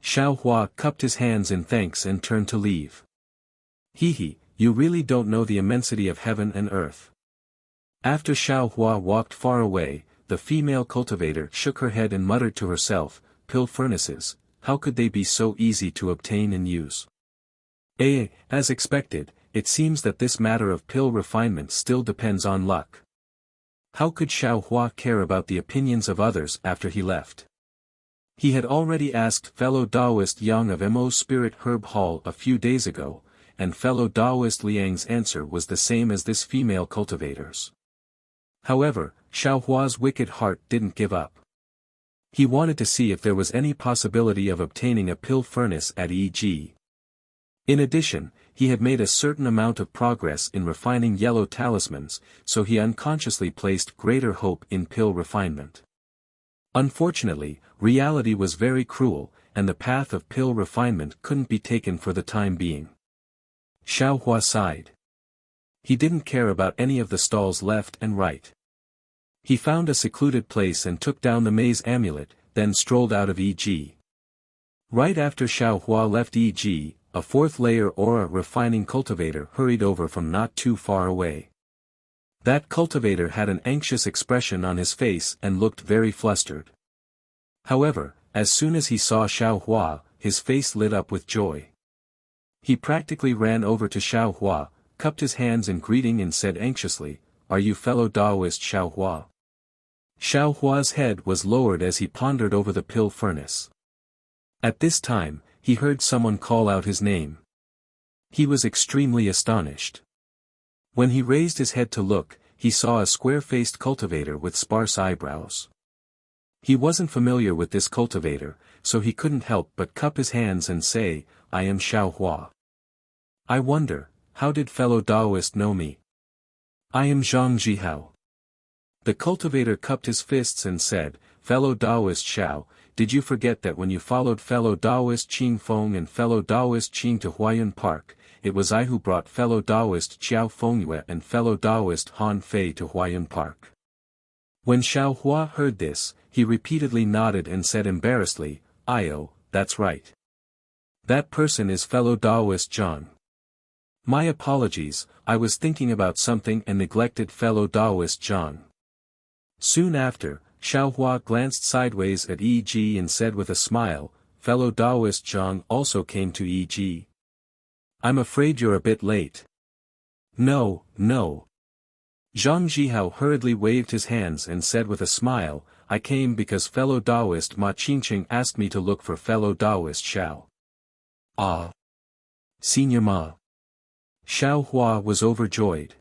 [SPEAKER 1] Xiaohua cupped his hands in thanks and turned to leave. "Hehe, you really don't know the immensity of heaven and earth." After Xiaohua walked far away, the female cultivator shook her head and muttered to herself, "Pill furnaces, how could they be so easy to obtain and use?" As expected, it seems that this matter of pill refinement still depends on luck. How could Xiaohua care about the opinions of others after he left? He had already asked fellow Taoist Yang of Mo's Spirit Herb Hall a few days ago, and fellow Taoist Liang's answer was the same as this female cultivator's. However, Xiaohua's wicked heart didn't give up. He wanted to see if there was any possibility of obtaining a pill furnace at E.G. In addition, he had made a certain amount of progress in refining yellow talismans, so he unconsciously placed greater hope in pill refinement. Unfortunately, reality was very cruel, and the path of pill refinement couldn't be taken for the time being. Xiaohua sighed. He didn't care about any of the stalls left and right. He found a secluded place and took down the maze amulet, then strolled out of E.G. Right after Xiaohua left E.G., a fourth layer aura refining cultivator hurried over from not too far away. That cultivator had an anxious expression on his face and looked very flustered. However, as soon as he saw Xiaohua, his face lit up with joy. He practically ran over to Xiaohua, cupped his hands in greeting and said anxiously, "Are you fellow Taoist Xiaohua?" Xiaohua's head was lowered as he pondered over the pill furnace. At this time, he heard someone call out his name. He was extremely astonished. When he raised his head to look, he saw a square-faced cultivator with sparse eyebrows. He wasn't familiar with this cultivator, so he couldn't help but cup his hands and say, "I am Xiaohua. I wonder, how did fellow Taoist know me? I am Zhang Jihao." The cultivator cupped his fists and said, "Fellow Taoist Xiao, did you forget that when you followed fellow Taoist Qing Feng and fellow Taoist Qing to Huayun Park, it was I who brought fellow Taoist Xiao Fengyue and fellow Taoist Han Fei to Huayun Park. When Xiao Hua heard this, he repeatedly nodded and said embarrassedly, "Io, that's right. That person is fellow Taoist Zhang. My apologies, I was thinking about something and neglected fellow Taoist Zhang." Soon after, Xiao Hua glanced sideways at Yi Ji and said with a smile, "Fellow Taoist Zhang also came to Yi Ji. I'm afraid you're a bit late." "No, no." Zhang Jihao hurriedly waved his hands and said with a smile, "I came because fellow Taoist Ma Qingqing asked me to look for fellow Taoist Xiao." "Ah! Senior Ma." Xiao Hua was overjoyed.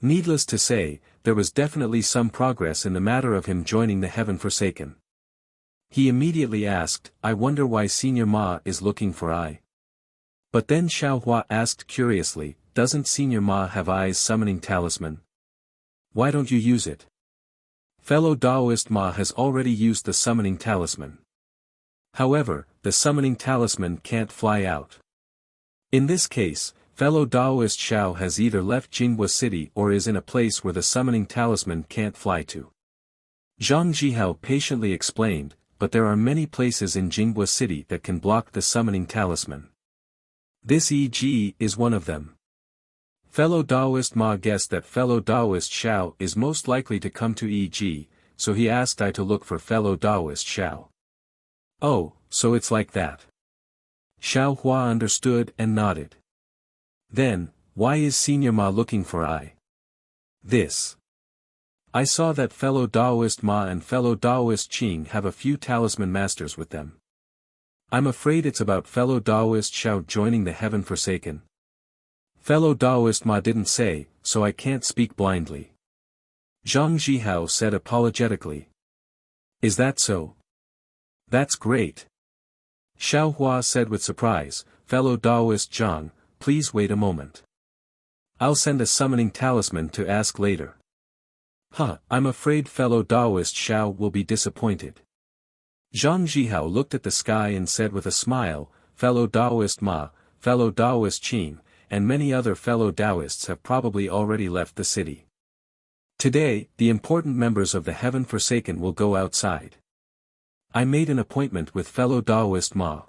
[SPEAKER 1] Needless to say, there was definitely some progress in the matter of him joining the Heaven Forsaken. He immediately asked, "I wonder why Senior Ma is looking for I." But then Xiao Hua asked curiously, "Doesn't Senior Ma have I's summoning talisman? Why don't you use it?" Fellow Taoist Ma has already used the summoning talisman. However, the summoning talisman can't fly out. In this case, fellow Taoist Xiao has either left Jinghua City or is in a place where the summoning talisman can't fly to. Zhang Jihao patiently explained, but there are many places in Jinghua City that can block the summoning talisman. This E.G. is one of them. Fellow Taoist Ma guessed that fellow Taoist Xiao is most likely to come to E.G., so he asked I to look for fellow Taoist Xiao. "Oh, so it's like that." Xiao Hua understood and nodded. "Then, why is Senior Ma looking for I?" "This. I saw that fellow Taoist Ma and fellow Taoist Qing have a few talisman masters with them. I'm afraid it's about fellow Taoist Xiao joining the Heaven Forsaken. Fellow Taoist Ma didn't say, so I can't speak blindly." Zhang Jihao said apologetically. "Is that so? That's great." Xiao Hua said with surprise, "Fellow Taoist Zhang, please wait a moment. I'll send a summoning talisman to ask later." "Huh, I'm afraid fellow Taoist Xiao will be disappointed." Zhang Jihao looked at the sky and said with a smile, "Fellow Taoist Ma, fellow Taoist Qing, and many other fellow Taoists have probably already left the city. Today, the important members of the Heaven Forsaken will go outside. I made an appointment with fellow Taoist Ma.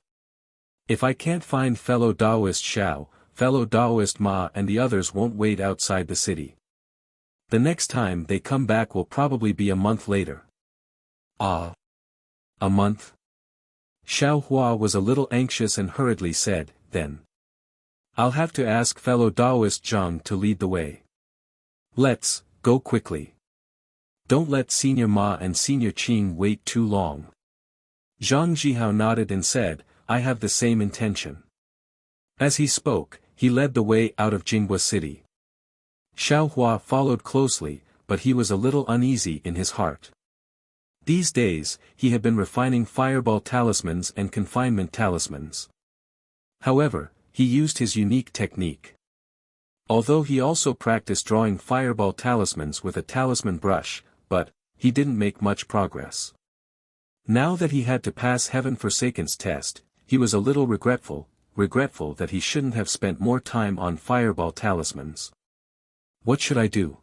[SPEAKER 1] If I can't find fellow Taoist Xiao, fellow Taoist Ma and the others won't wait outside the city. The next time they come back will probably be a month later." "Ah. A month?" Xiao Hua was a little anxious and hurriedly said, "Then I'll have to ask fellow Taoist Zhang to lead the way. Let's go quickly. Don't let Senior Ma and Senior Qing wait too long." Zhang Jihao nodded and said, "I have the same intention." As he spoke, he led the way out of Jinghua City. Xiao Hua followed closely, but he was a little uneasy in his heart. These days, he had been refining fireball talismans and confinement talismans. However, he used his unique technique. Although he also practiced drawing fireball talismans with a talisman brush, but he didn't make much progress. Now that he had to pass Heaven Forsaken's test, he was a little regretful that he shouldn't have spent more time on fireball talismans. What should I do?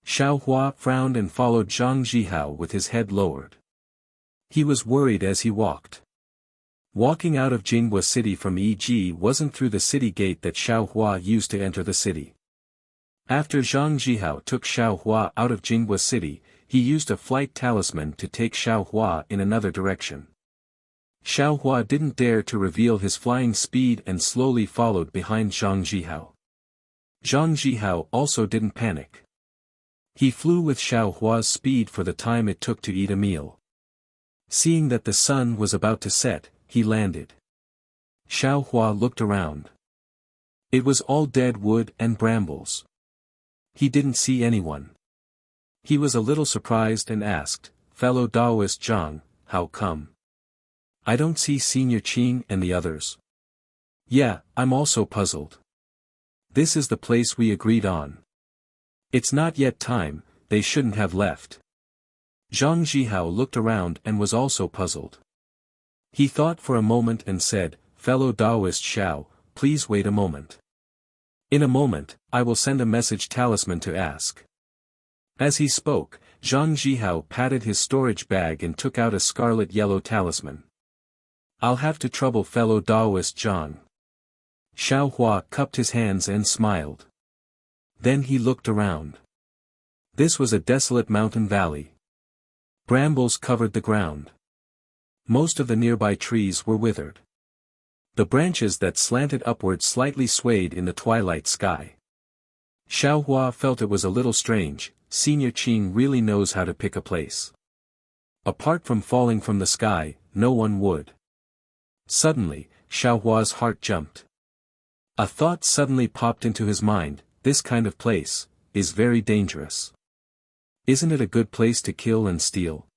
[SPEAKER 1] Xiao Hua frowned and followed Zhang Jihao with his head lowered. He was worried as he walked. Walking out of Jinghua City from E.G. wasn't through the city gate that Xiao Hua used to enter the city. After Zhang Jihao took Xiao Hua out of Jinghua City, he used a flight talisman to take Xiao Hua in another direction. Xiao Hua didn't dare to reveal his flying speed and slowly followed behind Zhang Jihao. Zhang Jihao also didn't panic. He flew with Xiao Hua's speed for the time it took to eat a meal. Seeing that the sun was about to set, he landed. Xiao Hua looked around. It was all dead wood and brambles. He didn't see anyone. He was a little surprised and asked, "Fellow Taoist Zhang, how come? I don't see Senior Qing and the others." "Yeah, I'm also puzzled. This is the place we agreed on. It's not yet time, they shouldn't have left." Zhang Zhihao looked around and was also puzzled. He thought for a moment and said, "Fellow Taoist Xiao, please wait a moment. In a moment, I will send a message talisman to ask." As he spoke, Zhang Zhihao patted his storage bag and took out a scarlet-yellow talisman. "I'll have to trouble fellow Taoist Zhang." Xiao Hua cupped his hands and smiled. Then he looked around. This was a desolate mountain valley. Brambles covered the ground. Most of the nearby trees were withered. The branches that slanted upward slightly swayed in the twilight sky. Xiao Hua felt it was a little strange. Senior Qing really knows how to pick a place. Apart from falling from the sky, no one would. Suddenly, Xiao Hua's heart jumped. A thought suddenly popped into his mind: this kind of place is very dangerous. Isn't it a good place to kill and steal?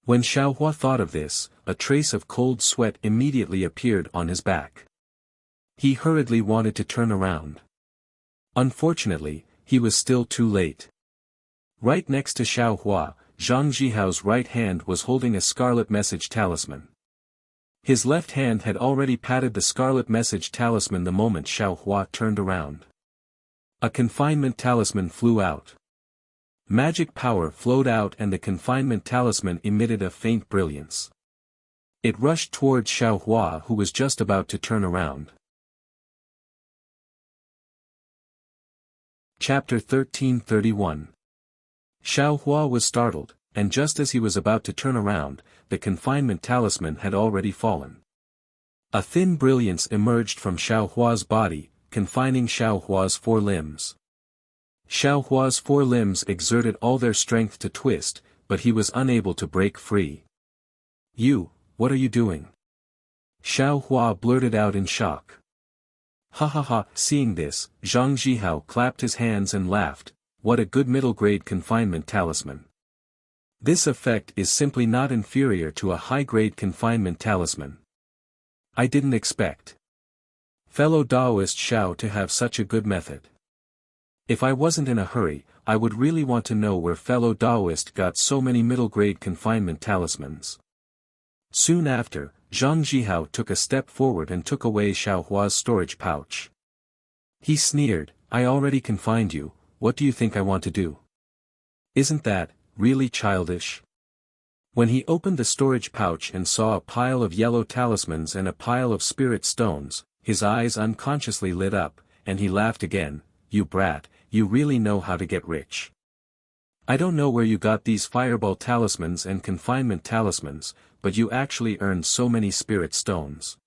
[SPEAKER 1] When Xiao Hua thought of this, a trace of cold sweat immediately appeared on his back. He hurriedly wanted to turn around. Unfortunately, he was still too late. Right next to Xiao Hua, Zhang Zhihao's right hand was holding a scarlet message talisman. His left hand had already patted the scarlet message talisman the moment Xiao Hua turned around. A confinement talisman flew out. Magic power flowed out and the confinement talisman emitted a faint brilliance. It rushed towards Xiao Hua, who was just about to turn around. Chapter 1331. Xiao Hua was startled, and just as he was about to turn around, the confinement talisman had already fallen. A thin brilliance emerged from Xiao Hua's body, confining Xiao Hua's four limbs. Xiao Hua's four limbs exerted all their strength to twist, but he was unable to break free. "You, what are you doing?" Xiao Hua blurted out in shock. "Ha ha ha!" Seeing this, Zhang Zhihao clapped his hands and laughed. "What a good middle-grade confinement talisman. This effect is simply not inferior to a high-grade confinement talisman. I didn't expect fellow Taoist Xiao to have such a good method. If I wasn't in a hurry, I would really want to know where fellow Taoist got so many middle-grade confinement talismans." Soon after, Zhang Zhihao took a step forward and took away Xiao Hua's storage pouch. He sneered, "I already confined you, what do you think I want to do? Isn't that really childish?" When he opened the storage pouch and saw a pile of yellow talismans and a pile of spirit stones, his eyes unconsciously lit up, and he laughed again. "You brat, you really know how to get rich. I don't know where you got these fireball talismans and confinement talismans, but you actually earned so many spirit stones.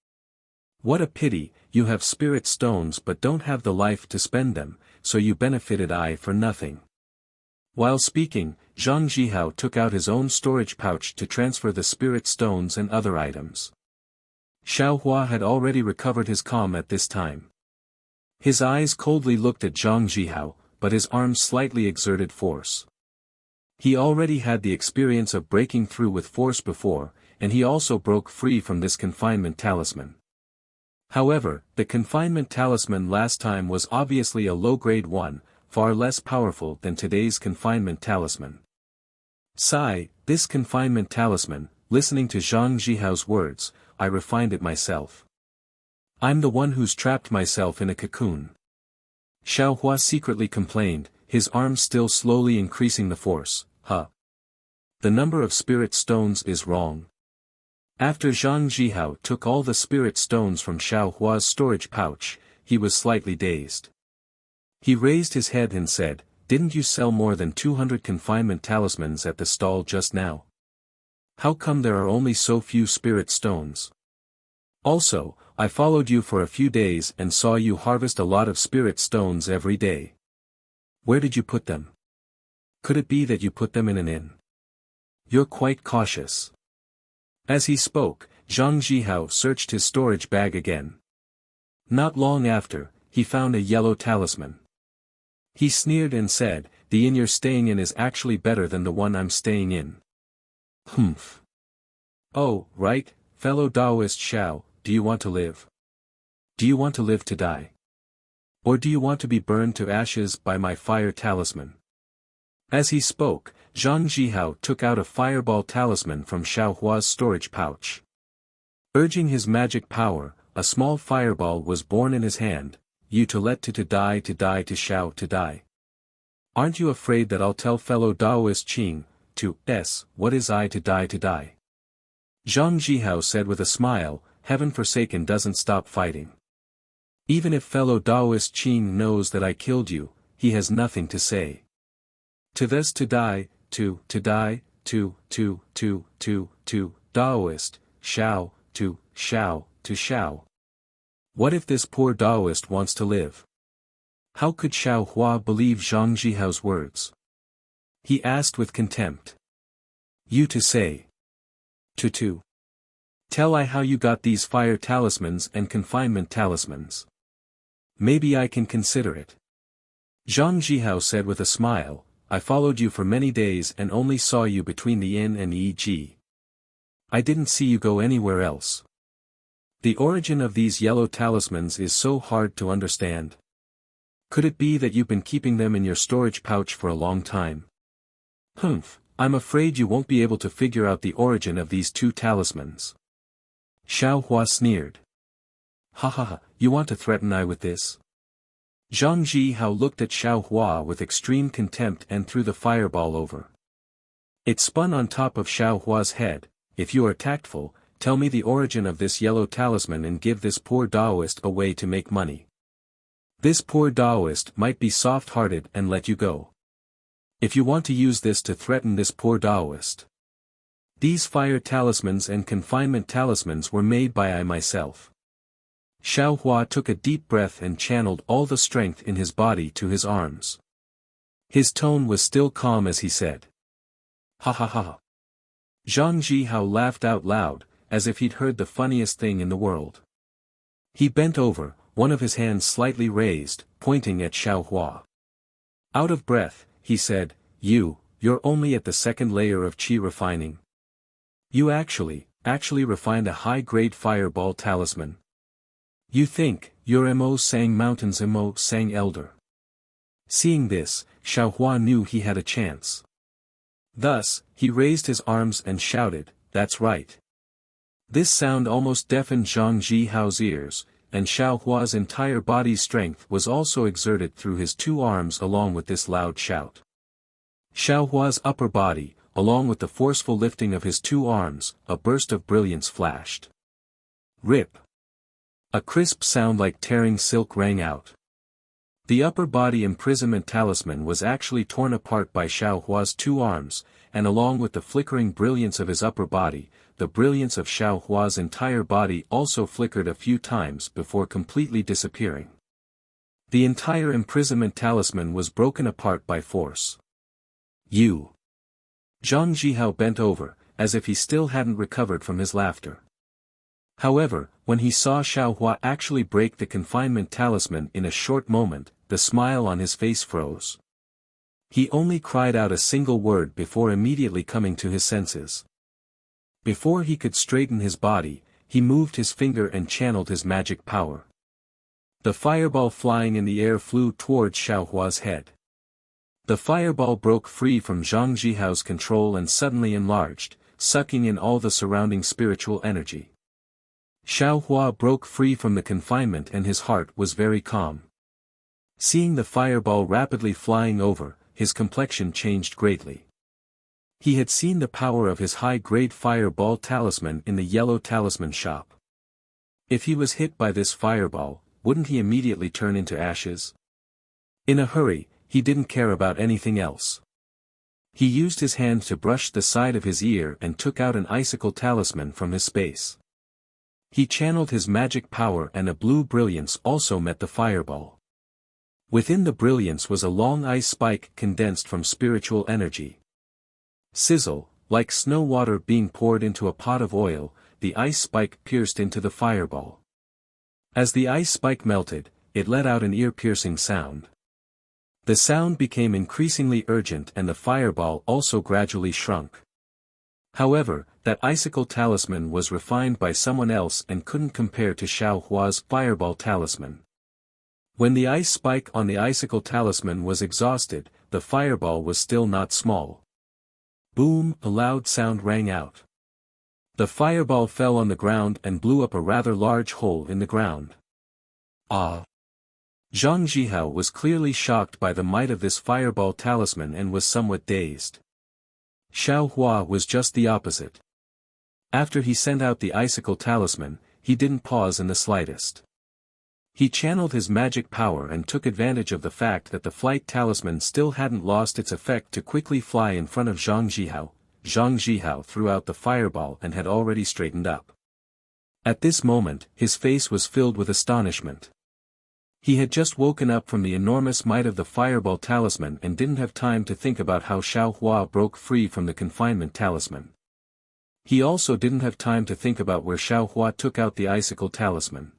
[SPEAKER 1] What a pity, you have spirit stones but don't have the life to spend them, so you benefited I for nothing." While speaking, Zhang Zhihao took out his own storage pouch to transfer the spirit stones and other items. Xiao Hua had already recovered his calm at this time. His eyes coldly looked at Zhang Zhihao, but his arms slightly exerted force. He already had the experience of breaking through with force before, and he also broke free from this confinement talisman. However, the confinement talisman last time was obviously a low-grade one, far less powerful than today's confinement talisman. Sigh, this confinement talisman, listening to Zhang Zhihao's words, I refined it myself. I'm the one who's trapped myself in a cocoon. Xiao Hua secretly complained, his arms still slowly increasing the force. The number of spirit stones is wrong. After Zhang Zhihao took all the spirit stones from Xiao Hua's storage pouch, he was slightly dazed. He raised his head and said, "Didn't you sell more than 200 confinement talismans at the stall just now? How come there are only so few spirit stones? Also, I followed you for a few days and saw you harvest a lot of spirit stones every day. Where did you put them? Could it be that you put them in an inn? You're quite cautious." As he spoke, Zhang Zhihao searched his storage bag again. Not long after, he found a yellow talisman. He sneered and said, "The inn you're staying in is actually better than the one I'm staying in." Humph. "Oh, right, fellow Taoist Xiao, do you want to live? Do you want to live to die? Or do you want to be burned to ashes by my fire talisman?" As he spoke, Zhang Jihao took out a fireball talisman from Xiao Hua's storage pouch. Urging his magic power, a small fireball was born in his hand. You to let to die to Xiao to die. Aren't you afraid that I'll tell fellow Daoist Qing, to s, what is I to die to die? Zhang Jihao said with a smile, heaven forsaken doesn't stop fighting. Even if fellow Daoist Qing knows that I killed you, he has nothing to say. To this to die, to die, to, Daoist, Xiao, to Xiao. What if this poor Daoist wants to live? How could Xiao Hua believe Zhang Jihao's words? He asked with contempt. You to say. To. Tell I how you got these fire talismans and confinement talismans. Maybe I can consider it. Zhang Jihao said with a smile, I followed you for many days and only saw you between the inn and E.G. I didn't see you go anywhere else. The origin of these yellow talismans is so hard to understand. Could it be that you've been keeping them in your storage pouch for a long time? Humph, I'm afraid you won't be able to figure out the origin of these two talismans. Xiao Hua sneered. Ha, you want to threaten I with this? Zhang Jihao looked at Xiao Hua with extreme contempt and threw the fireball over. It spun on top of Xiao Hua's head. If you are tactful, tell me the origin of this yellow talisman and give this poor Daoist a way to make money. This poor Daoist might be soft-hearted and let you go. If you want to use this to threaten this poor Daoist. These fire talismans and confinement talismans were made by I myself. Xiao Hua took a deep breath and channeled all the strength in his body to his arms. His tone was still calm as he said. Ha. Zhang Jihao laughed out loud, as if he'd heard the funniest thing in the world. He bent over, one of his hands slightly raised, pointing at Xiao Hua. Out of breath, he said, You're only at the second layer of qi refining. You actually refined a high-grade fireball talisman. You think, you're Mo Sang Mountain's Mo Sang Elder. Seeing this, Xiao Hua knew he had a chance. Thus, he raised his arms and shouted, That's right. This sound almost deafened Zhang Jihao's ears, and Xiao Hua's entire body's strength was also exerted through his two arms along with this loud shout. Xiao Hua's upper body, along with the forceful lifting of his two arms, a burst of brilliance flashed. Rip! A crisp sound like tearing silk rang out. The upper body imprisonment talisman was actually torn apart by Xiao Hua's two arms, and along with the flickering brilliance of his upper body, the brilliance of Xiao Hua's entire body also flickered a few times before completely disappearing. The entire imprisonment talisman was broken apart by force. You! Zhang Jihao bent over, as if he still hadn't recovered from his laughter. However, when he saw Xiao Hua actually break the confinement talisman in a short moment, the smile on his face froze. He only cried out a single word before immediately coming to his senses. Before he could straighten his body, he moved his finger and channeled his magic power. The fireball flying in the air flew towards Xiao Hua's head. The fireball broke free from Zhang Jihao's control and suddenly enlarged, sucking in all the surrounding spiritual energy. Xiao Hua broke free from the confinement and his heart was very calm. Seeing the fireball rapidly flying over, his complexion changed greatly. He had seen the power of his high-grade fireball talisman in the yellow talisman shop. If he was hit by this fireball, wouldn't he immediately turn into ashes? In a hurry, he didn't care about anything else. He used his hand to brush the side of his ear and took out an icicle talisman from his space. He channeled his magic power and a blue brilliance also met the fireball. Within the brilliance was a long ice spike condensed from spiritual energy. Sizzle, like snow water being poured into a pot of oil, the ice spike pierced into the fireball. As the ice spike melted, it let out an ear-piercing sound. The sound became increasingly urgent and the fireball also gradually shrunk. However, that icicle talisman was refined by someone else and couldn't compare to Xiao Hua's fireball talisman. When the ice spike on the icicle talisman was exhausted, the fireball was still not small. Boom, a loud sound rang out. The fireball fell on the ground and blew up a rather large hole in the ground. Ah! Zhang Zhihao was clearly shocked by the might of this fireball talisman and was somewhat dazed. Xiao Hua was just the opposite. After he sent out the icicle talisman, he didn't pause in the slightest. He channeled his magic power and took advantage of the fact that the flight talisman still hadn't lost its effect to quickly fly in front of Zhang Zhihao. Zhang Zhihao threw out the fireball and had already straightened up. At this moment, his face was filled with astonishment. He had just woken up from the enormous might of the fireball talisman and didn't have time to think about how Xiao Hua broke free from the confinement talisman. He also didn't have time to think about where Xiao Hua took out the icicle talisman.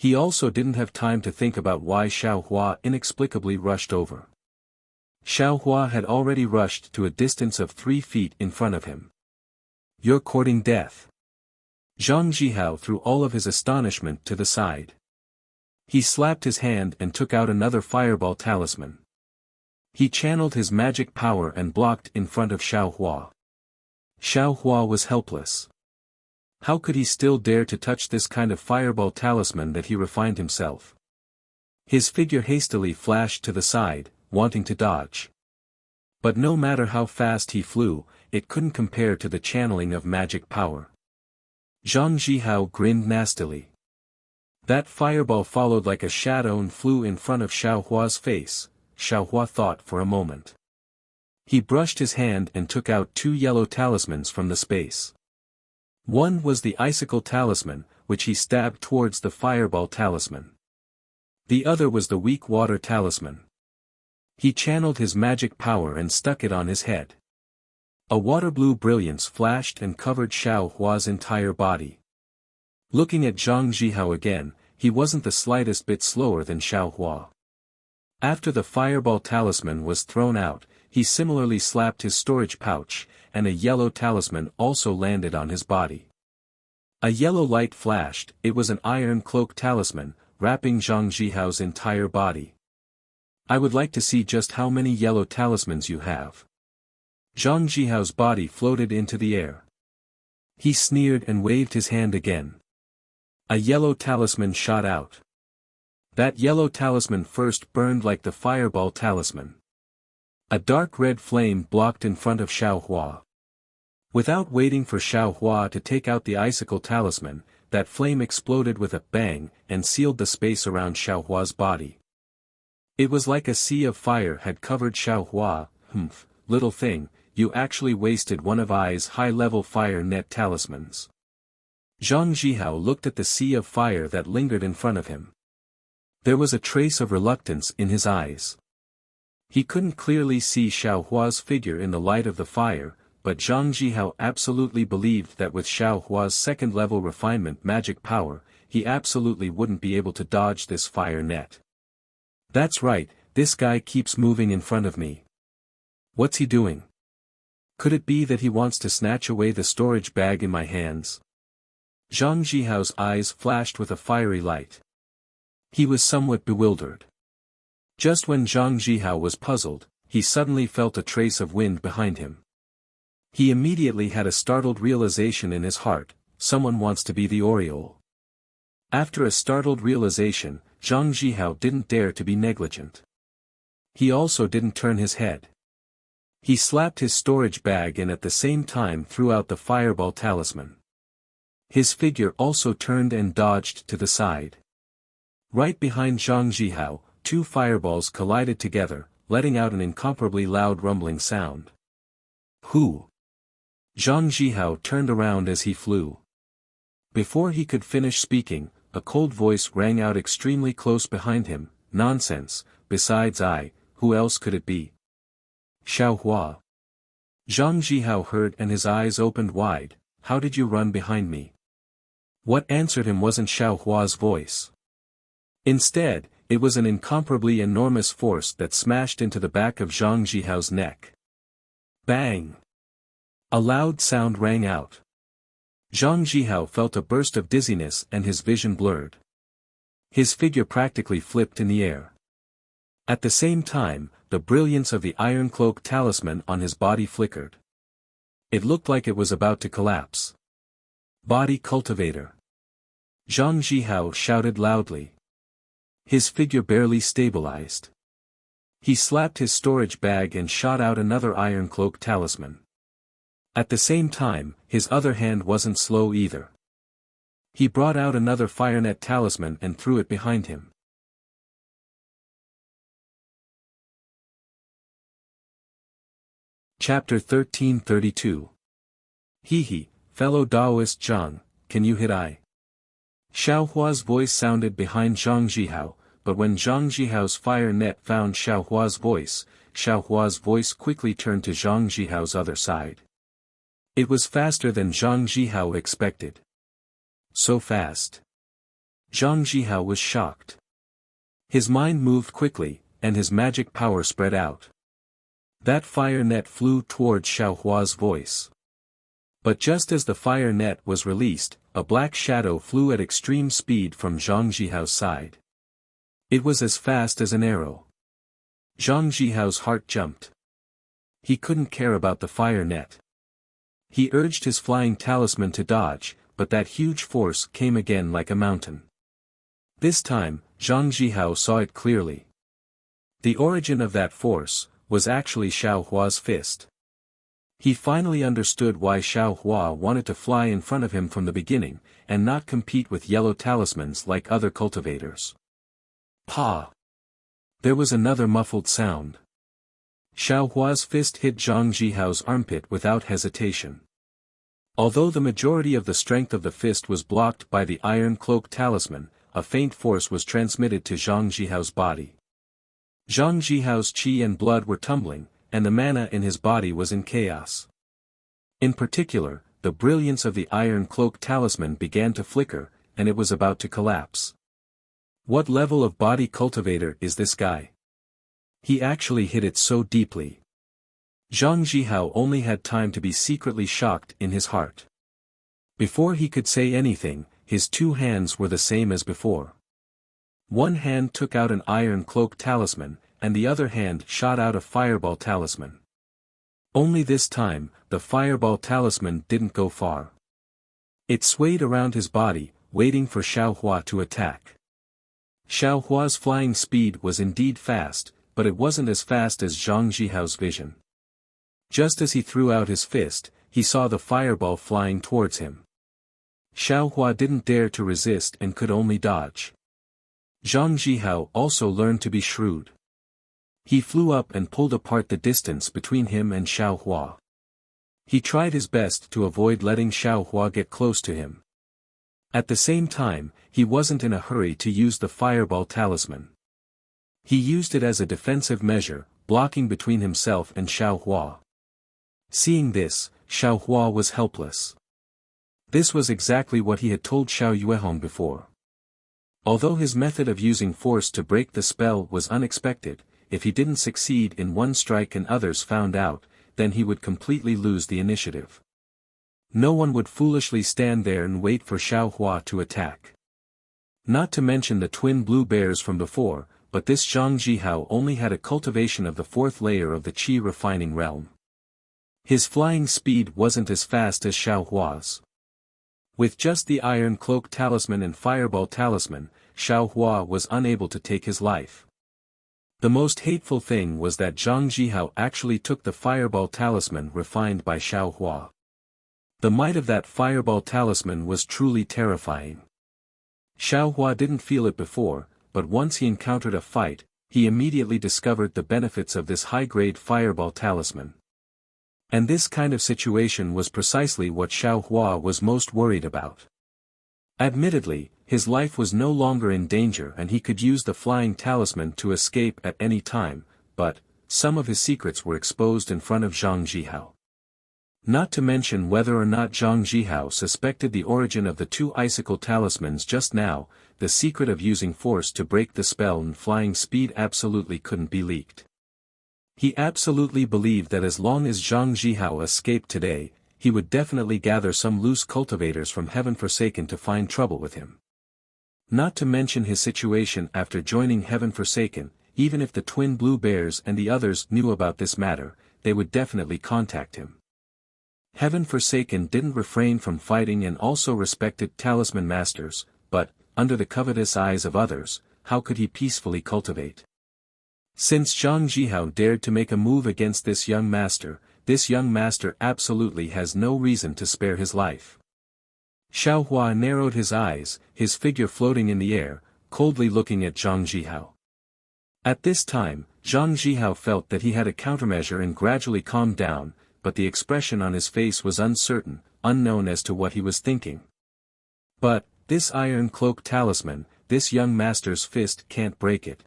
[SPEAKER 1] He also didn't have time to think about why Xiao Hua inexplicably rushed over. Xiao Hua had already rushed to a distance of 3 feet in front of him. "You're courting death." Zhang Zhihao threw all of his astonishment to the side. He slapped his hand and took out another fireball talisman. He channeled his magic power and blocked in front of Xiao Hua. Xiao Hua was helpless. How could he still dare to touch this kind of fireball talisman that he refined himself? His figure hastily flashed to the side, wanting to dodge. But no matter how fast he flew, it couldn't compare to the channeling of magic power. Zhang Zhihao grinned nastily. That fireball followed like a shadow and flew in front of Xiao Hua's face. Xiao Hua thought for a moment. He brushed his hand and took out 2 yellow talismans from the space. One was the icicle talisman, which he stabbed towards the fireball talisman. The other was the weak water talisman. He channeled his magic power and stuck it on his head. A water blue brilliance flashed and covered Xiao Hua's entire body. Looking at Zhang Zhihao again, he wasn't the slightest bit slower than Xiao Hua. After the fireball talisman was thrown out, he similarly slapped his storage pouch, and a yellow talisman also landed on his body. A yellow light flashed. It was an iron cloak talisman, wrapping Zhang Zhihao's entire body. "I would like to see just how many yellow talismans you have." Zhang Zhihao's body floated into the air. He sneered and waved his hand again. A yellow talisman shot out. That yellow talisman first burned like the fireball talisman. A dark red flame blocked in front of Xiao Hua. Without waiting for Xiao Hua to take out the icicle talisman, that flame exploded with a bang and sealed the space around Xiao Hua's body. It was like a sea of fire had covered Xiao Hua. "Humph, little thing, you actually wasted one of I's high-level fire net talismans." Zhang Zhihao looked at the sea of fire that lingered in front of him. There was a trace of reluctance in his eyes. He couldn't clearly see Xiao Hua's figure in the light of the fire, but Zhang Zhihao absolutely believed that with Xiao Hua's second-level refinement magic power, he absolutely wouldn't be able to dodge this fire net. "That's right, this guy keeps moving in front of me. What's he doing? Could it be that he wants to snatch away the storage bag in my hands?" Zhang Zhihao's eyes flashed with a fiery light. He was somewhat bewildered. Just when Zhang Zhihao was puzzled, he suddenly felt a trace of wind behind him. He immediately had a startled realization in his heart: someone wants to be the Oriole. After a startled realization, Zhang Zhihao didn't dare to be negligent. He also didn't turn his head. He slapped his storage bag and at the same time threw out the fireball talisman. His figure also turned and dodged to the side. Right behind Zhang Zhihao, 2 fireballs collided together, letting out an incomparably loud rumbling sound. "Who?" Zhang Zhihao turned around as he flew. Before he could finish speaking, a cold voice rang out extremely close behind him. "Nonsense, besides I, who else could it be?" "Xiao Hua." Zhang Zhihao heard and his eyes opened wide. "How did you run behind me?" What answered him wasn't Xiao Hua's voice. Instead, it was an incomparably enormous force that smashed into the back of Zhang Zhihao's neck. Bang! A loud sound rang out. Zhang Zhihao felt a burst of dizziness and his vision blurred. His figure practically flipped in the air. At the same time, the brilliance of the iron cloak talisman on his body flickered. It looked like it was about to collapse. Body cultivator. Zhang Zhihao shouted loudly. His figure barely stabilized. He slapped his storage bag and shot out another iron cloak talisman. At the same time, his other hand wasn't slow either. He brought out another firenet talisman and threw it behind him. Chapter 1332. He, fellow Taoist Zhang, can you hit I? Xiao Hua's voice sounded behind Zhang Zhihao, but when Zhang Zhihao's fire net found Xiao Hua's voice quickly turned to Zhang Zhihao's other side. It was faster than Zhang Zhihao expected. So fast. Zhang Zhihao was shocked. His mind moved quickly, and his magic power spread out. That fire net flew towards Xiao Hua's voice. But just as the fire net was released, a black shadow flew at extreme speed from Zhang Zhihao's side. It was as fast as an arrow. Zhang Zhihao's heart jumped. He couldn't care about the fire net. He urged his flying talisman to dodge, but that huge force came again like a mountain. This time, Zhang Zhihao saw it clearly. The origin of that force was actually Xiao Hua's fist. He finally understood why Xiao Hua wanted to fly in front of him from the beginning, and not compete with yellow talismans like other cultivators. Pa! There was another muffled sound. Xiao Hua's fist hit Zhang Zhihao's armpit without hesitation. Although the majority of the strength of the fist was blocked by the iron cloak talisman, a faint force was transmitted to Zhang Zhihao's body. Zhang Zhihao's qi and blood were tumbling, and the mana in his body was in chaos. In particular, the brilliance of the iron cloak talisman began to flicker, and it was about to collapse. What level of body cultivator is this guy? He actually hit it so deeply. Zhang Zhihao only had time to be secretly shocked in his heart. Before he could say anything, his two hands were the same as before. One hand took out an iron cloak talisman, and the other hand shot out a fireball talisman. Only this time, the fireball talisman didn't go far. It swayed around his body, waiting for Xiao Hua to attack. Xiao Hua's flying speed was indeed fast, but it wasn't as fast as Zhang Zhihao's vision. Just as he threw out his fist, he saw the fireball flying towards him. Xiao Hua didn't dare to resist and could only dodge. Zhang Zhihao also learned to be shrewd. He flew up and pulled apart the distance between him and Xiao Hua. He tried his best to avoid letting Xiao Hua get close to him. At the same time, he wasn't in a hurry to use the fireball talisman. He used it as a defensive measure, blocking between himself and Xiao Hua. Seeing this, Xiao Hua was helpless. This was exactly what he had told Xiao Yuehong before. Although his method of using force to break the spell was unexpected, if he didn't succeed in one strike and others found out, then he would completely lose the initiative. No one would foolishly stand there and wait for Xiao Hua to attack. Not to mention the twin blue bears from before, but this Zhang Zhihao only had a cultivation of the fourth layer of the qi refining realm. His flying speed wasn't as fast as Xiao Hua's. With just the iron cloak talisman and fireball talisman, Xiao Hua was unable to take his life. The most hateful thing was that Zhang Zhihao actually took the fireball talisman refined by Xiao Hua. The might of that fireball talisman was truly terrifying. Xiao Hua didn't feel it before, but once he encountered a fight, he immediately discovered the benefits of this high-grade fireball talisman. And this kind of situation was precisely what Xiao Hua was most worried about. Admittedly, his life was no longer in danger and he could use the flying talisman to escape at any time, but some of his secrets were exposed in front of Zhang Zhihao. Not to mention whether or not Zhang Zhihao suspected the origin of the two icicle talismans just now, the secret of using force to break the spell and flying speed absolutely couldn't be leaked. He absolutely believed that as long as Zhang Zhihao escaped today, he would definitely gather some loose cultivators from Heaven Forsaken to find trouble with him. Not to mention his situation after joining Heaven Forsaken, even if the twin blue bears and the others knew about this matter, they would definitely contact him. Heaven Forsaken didn't refrain from fighting and also respected talisman masters, but, under the covetous eyes of others, how could he peacefully cultivate? Since Zhang Jihao dared to make a move against this young master absolutely has no reason to spare his life. Xiao Hua narrowed his eyes, his figure floating in the air, coldly looking at Zhang Jihao. At this time, Zhang Jihao felt that he had a countermeasure and gradually calmed down, but the expression on his face was uncertain, unknown as to what he was thinking. But, this iron cloak talisman, this young master's fist can't break it.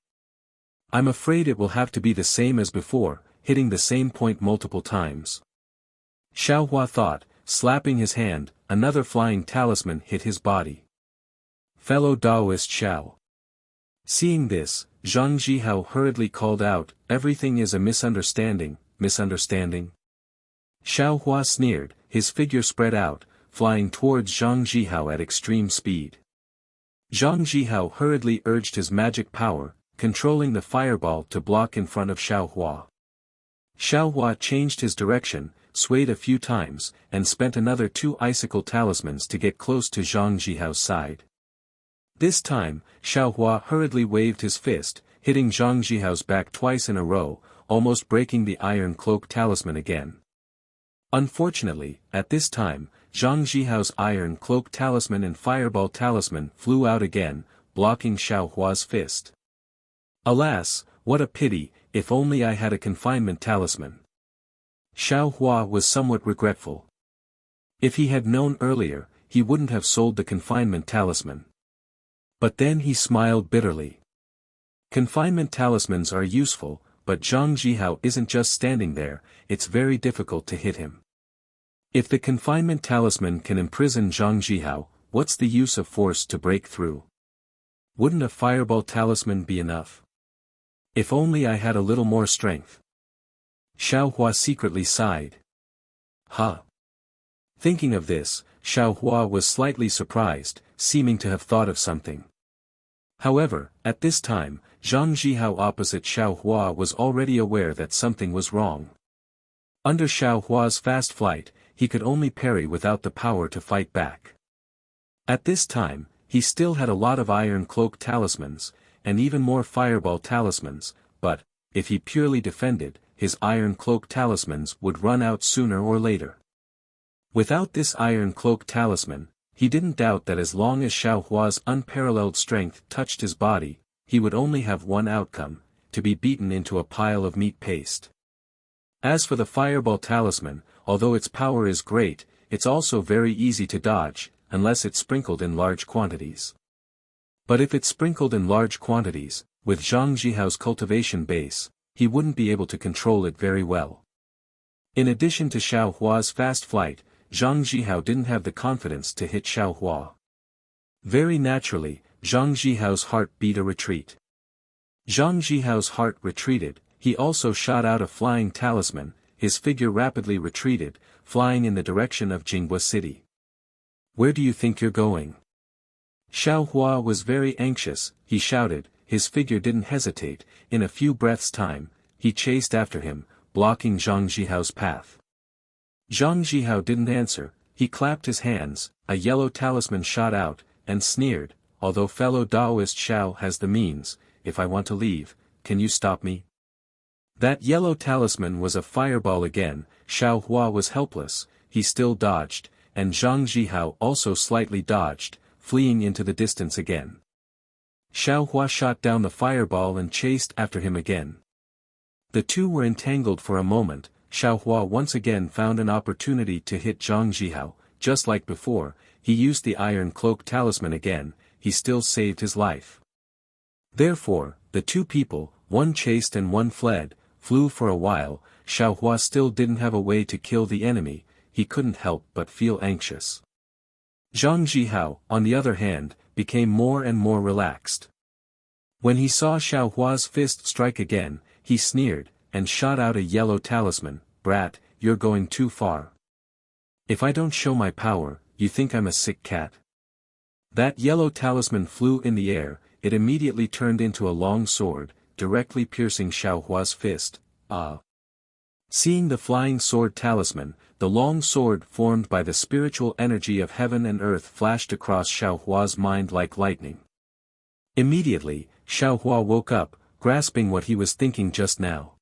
[SPEAKER 1] I'm afraid it will have to be the same as before, hitting the same point multiple times. Xiao Hua thought, slapping his hand, another flying talisman hit his body. Fellow Taoist Xiao. Seeing this, Zhang Jihao hurriedly called out, everything is a misunderstanding, misunderstanding. Xiao Hua sneered, his figure spread out, flying towards Zhang Jihao at extreme speed. Zhang Jihao hurriedly urged his magic power, controlling the fireball to block in front of Xiao Hua. Xiao Hua changed his direction, swayed a few times, and spent another 2 icicle talismans to get close to Zhang Jihao's side. This time, Xiao Hua hurriedly waved his fist, hitting Zhang Jihao's back twice in a row, almost breaking the iron cloak talisman again. Unfortunately, at this time, Zhang Jihao's iron cloak talisman and fireball talisman flew out again, blocking Xiao Hua's fist. Alas, what a pity, if only I had a confinement talisman. Xiao Hua was somewhat regretful. If he had known earlier, he wouldn't have sold the confinement talisman. But then he smiled bitterly. Confinement talismans are useful, but Zhang Jihao isn't just standing there, it's very difficult to hit him. If the confinement talisman can imprison Zhang Jihao, what's the use of force to break through? Wouldn't a fireball talisman be enough? If only I had a little more strength. Xiao Hua secretly sighed. Huh. Thinking of this, Xiao Hua was slightly surprised, seeming to have thought of something. However, at this time, Zhang Jihao opposite Xiao Hua was already aware that something was wrong. Under Xiao Hua's fast flight, he could only parry without the power to fight back. At this time, he still had a lot of iron cloak talismans, and even more fireball talismans, but, if he purely defended, his iron cloak talismans would run out sooner or later. Without this iron cloak talisman, he didn't doubt that as long as Xiao Hua's unparalleled strength touched his body, he would only have one outcome, to be beaten into a pile of meat paste. As for the fireball talisman, although its power is great, it's also very easy to dodge, unless it's sprinkled in large quantities. But if it's sprinkled in large quantities, with Zhang Jihao's cultivation base, he wouldn't be able to control it very well. In addition to Xiao Hua's fast flight, Zhang Jihao didn't have the confidence to hit Xiao Hua. Very naturally, Zhang Jihao's heart beat a retreat. Zhang Jihao's heart retreated, he also shot out a flying talisman, his figure rapidly retreated, flying in the direction of Jinghua City. Where do you think you're going? Xiao Hua was very anxious, he shouted, his figure didn't hesitate, in a few breaths' time, he chased after him, blocking Zhang Jihao's path. Zhang Jihao didn't answer, he clapped his hands, a yellow talisman shot out, and sneered, although fellow Taoist Xiao has the means, if I want to leave, can you stop me? That yellow talisman was a fireball again, Xiao Hua was helpless, he still dodged, and Zhang Jihao also slightly dodged, fleeing into the distance again. Xiao Hua shot down the fireball and chased after him again. The two were entangled for a moment. Xiao Hua once again found an opportunity to hit Zhang Jihao, just like before, he used the iron cloak talisman again, he still saved his life. Therefore, the two people, one chased and one fled, flew for a while. Xiao Hua still didn't have a way to kill the enemy, he couldn't help but feel anxious. Zhang Jihao, on the other hand, became more and more relaxed. When he saw Xiao Hua's fist strike again, he sneered, and shot out a yellow talisman. Brat, you're going too far. If I don't show my power, you think I'm a sick cat. That yellow talisman flew in the air, it immediately turned into a long sword, directly piercing Xiao Hua's fist. Ah! Seeing the flying sword talisman, the long sword formed by the spiritual energy of heaven and earth flashed across Xiaohua's mind like lightning. Immediately, Xiaohua woke up, grasping what he was thinking just now.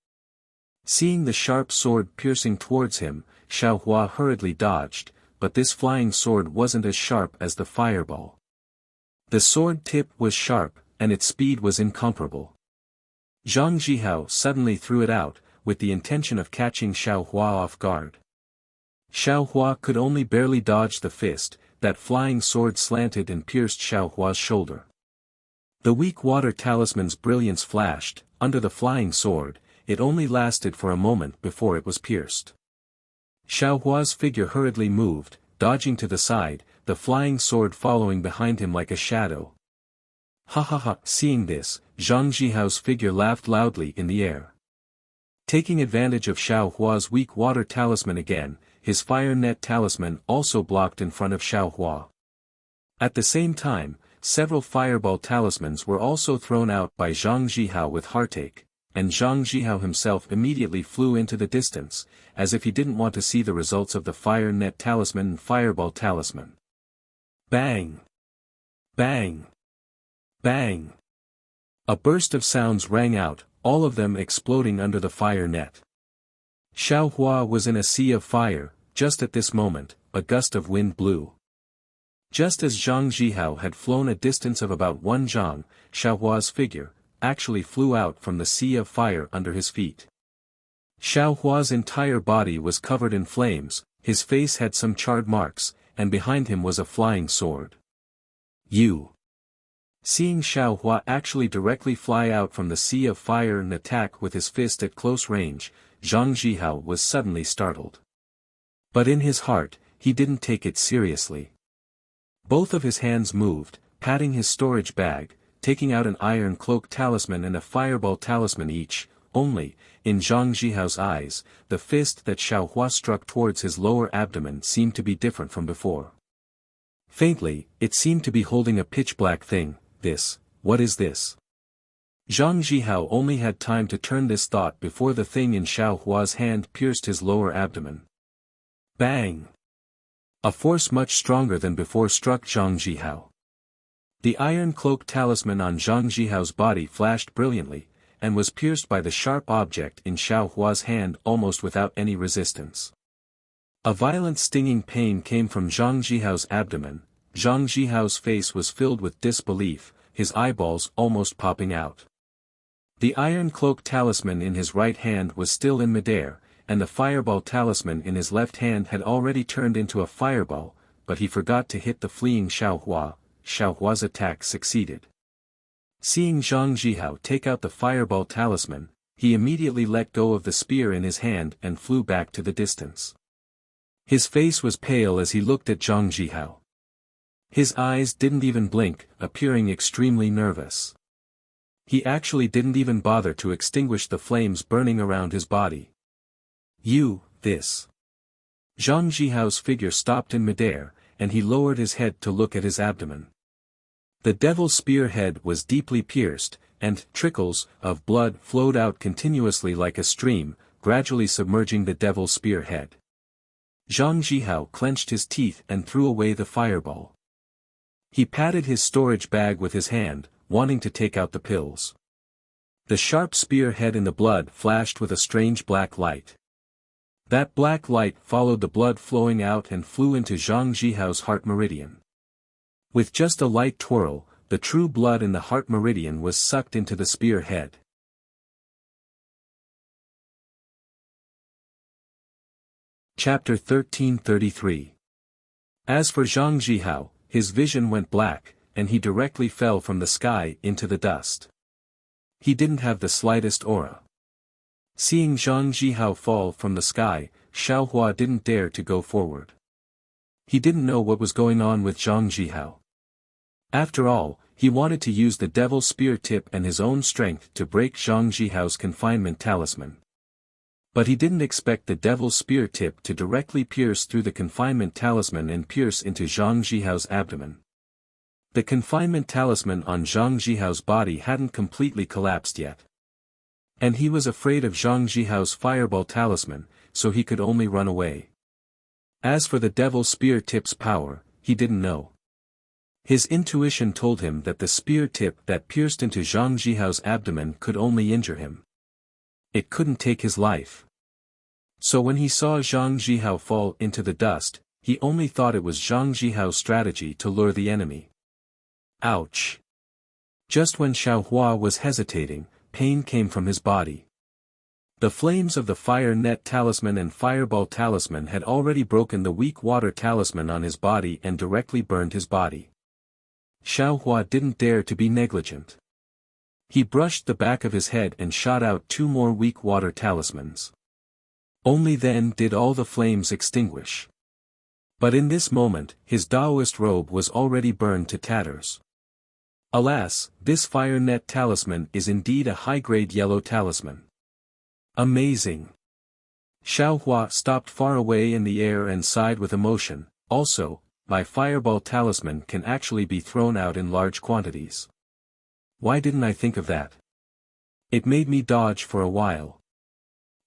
[SPEAKER 1] Seeing the sharp sword piercing towards him, Xiaohua hurriedly dodged, but this flying sword wasn't as sharp as the fireball. The sword tip was sharp, and its speed was incomparable. Zhang Zhihao suddenly threw it out, with the intention of catching Xiaohua off guard. Xiaohua could only barely dodge the fist, that flying sword slanted and pierced Xiaohua's shoulder. The weak water talisman's brilliance flashed, under the flying sword, it only lasted for a moment before it was pierced. Xiaohua's figure hurriedly moved, dodging to the side, the flying sword following behind him like a shadow. Ha ha ha! Seeing this, Zhang Zhihao's figure laughed loudly in the air. Taking advantage of Xiaohua's weak water talisman again, his fire net talisman also blocked in front of Xiaohua. At the same time, several fireball talismans were also thrown out by Zhang Zhihao with heartache, and Zhang Zhihao himself immediately flew into the distance, as if he didn't want to see the results of the fire net talisman and fireball talisman. Bang! Bang! Bang! A burst of sounds rang out, all of them exploding under the fire net. Xiaohua was in a sea of fire. Just at this moment, a gust of wind blew. Just as Zhang Zhihao had flown a distance of about 1 zhang, Xiaohua's figure actually flew out from the sea of fire under his feet. Xiaohua's entire body was covered in flames, his face had some charred marks, and behind him was a flying sword. You! Seeing Xiaohua actually directly fly out from the sea of fire and attack with his fist at close range, Zhang Zhihao was suddenly startled. But in his heart, he didn't take it seriously. Both of his hands moved, patting his storage bag, taking out an iron cloak talisman and a fireball talisman each, only, in Zhang Zhihao's eyes, the fist that Xiaohua struck towards his lower abdomen seemed to be different from before. Faintly, it seemed to be holding a pitch-black thing. What is this? Zhang Zhihao only had time to turn this thought before the thing in Xiaohua's hand pierced his lower abdomen. Bang! A force much stronger than before struck Zhang Zhihao. The iron cloak talisman on Zhang Zhihao's body flashed brilliantly, and was pierced by the sharp object in Xiaohua's hand almost without any resistance. A violent stinging pain came from Zhang Zhihao's abdomen. Zhang Zhihao's face was filled with disbelief, his eyeballs almost popping out. The iron cloak talisman in his right hand was still in midair, and the fireball talisman in his left hand had already turned into a fireball, but he forgot to hit the fleeing Xiaohua. Xiaohua's attack succeeded. Seeing Zhang Zhihao take out the fireball talisman, he immediately let go of the spear in his hand and flew back to the distance. His face was pale as he looked at Zhang Zhihao. His eyes didn't even blink, appearing extremely nervous. He actually didn't even bother to extinguish the flames burning around his body. Zhang Zhihao's figure stopped in midair, and he lowered his head to look at his abdomen. The devil's spear head was deeply pierced, and trickles of blood flowed out continuously like a stream, gradually submerging the devil's spear head. Zhang Zhihao clenched his teeth and threw away the fireball. He patted his storage bag with his hand, wanting to take out the pills. The sharp spear head in the blood flashed with a strange black light. That black light followed the blood flowing out and flew into Zhang Zhihao's heart meridian. With just a light twirl, the true blood in the heart meridian was sucked into the spear head. Chapter 1333. As for Zhang Zhihao, his vision went black, and he directly fell from the sky into the dust. He didn't have the slightest aura. Seeing Zhang Zhihao fall from the sky, Xiaohua didn't dare to go forward. He didn't know what was going on with Zhang Zhihao. After all, he wanted to use the devil's spear tip and his own strength to break Zhang Zhihao's confinement talisman. But he didn't expect the devil's spear tip to directly pierce through the confinement talisman and pierce into Zhang Zhihao's abdomen. The confinement talisman on Zhang Zhihao's body hadn't completely collapsed yet. And he was afraid of Zhang Jihao's fireball talisman, so he could only run away. As for the devil spear tip's power, he didn't know. His intuition told him that the spear tip that pierced into Zhang Jihao's abdomen could only injure him. It couldn't take his life. So when he saw Zhang Jihao fall into the dust, he only thought it was Zhang Jihao's strategy to lure the enemy. Ouch! Just when Xiaohua was hesitating, pain came from his body. The flames of the fire net talisman and fireball talisman had already broken the weak water talisman on his body and directly burned his body. Xiaohua didn't dare to be negligent. He brushed the back of his head and shot out 2 more weak water talismans. Only then did all the flames extinguish. But in this moment, his Taoist robe was already burned to tatters. Alas, this fire net talisman is indeed a high-grade yellow talisman. Amazing! Xiaohua stopped far away in the air and sighed with emotion. Also, my fireball talisman can actually be thrown out in large quantities. Why didn't I think of that? It made me dodge for a while.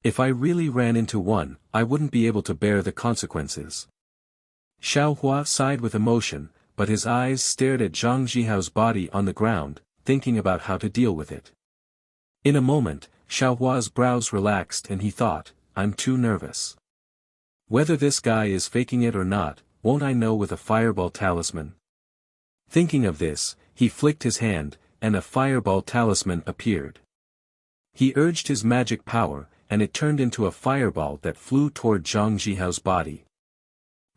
[SPEAKER 1] If I really ran into one, I wouldn't be able to bear the consequences. Xiaohua sighed with emotion, but his eyes stared at Zhang Jihao's body on the ground, thinking about how to deal with it. In a moment, Xiaohua's brows relaxed and he thought, I'm too nervous. Whether this guy is faking it or not, won't I know with a fireball talisman? Thinking of this, he flicked his hand, and a fireball talisman appeared. He urged his magic power, and it turned into a fireball that flew toward Zhang Jihao's body.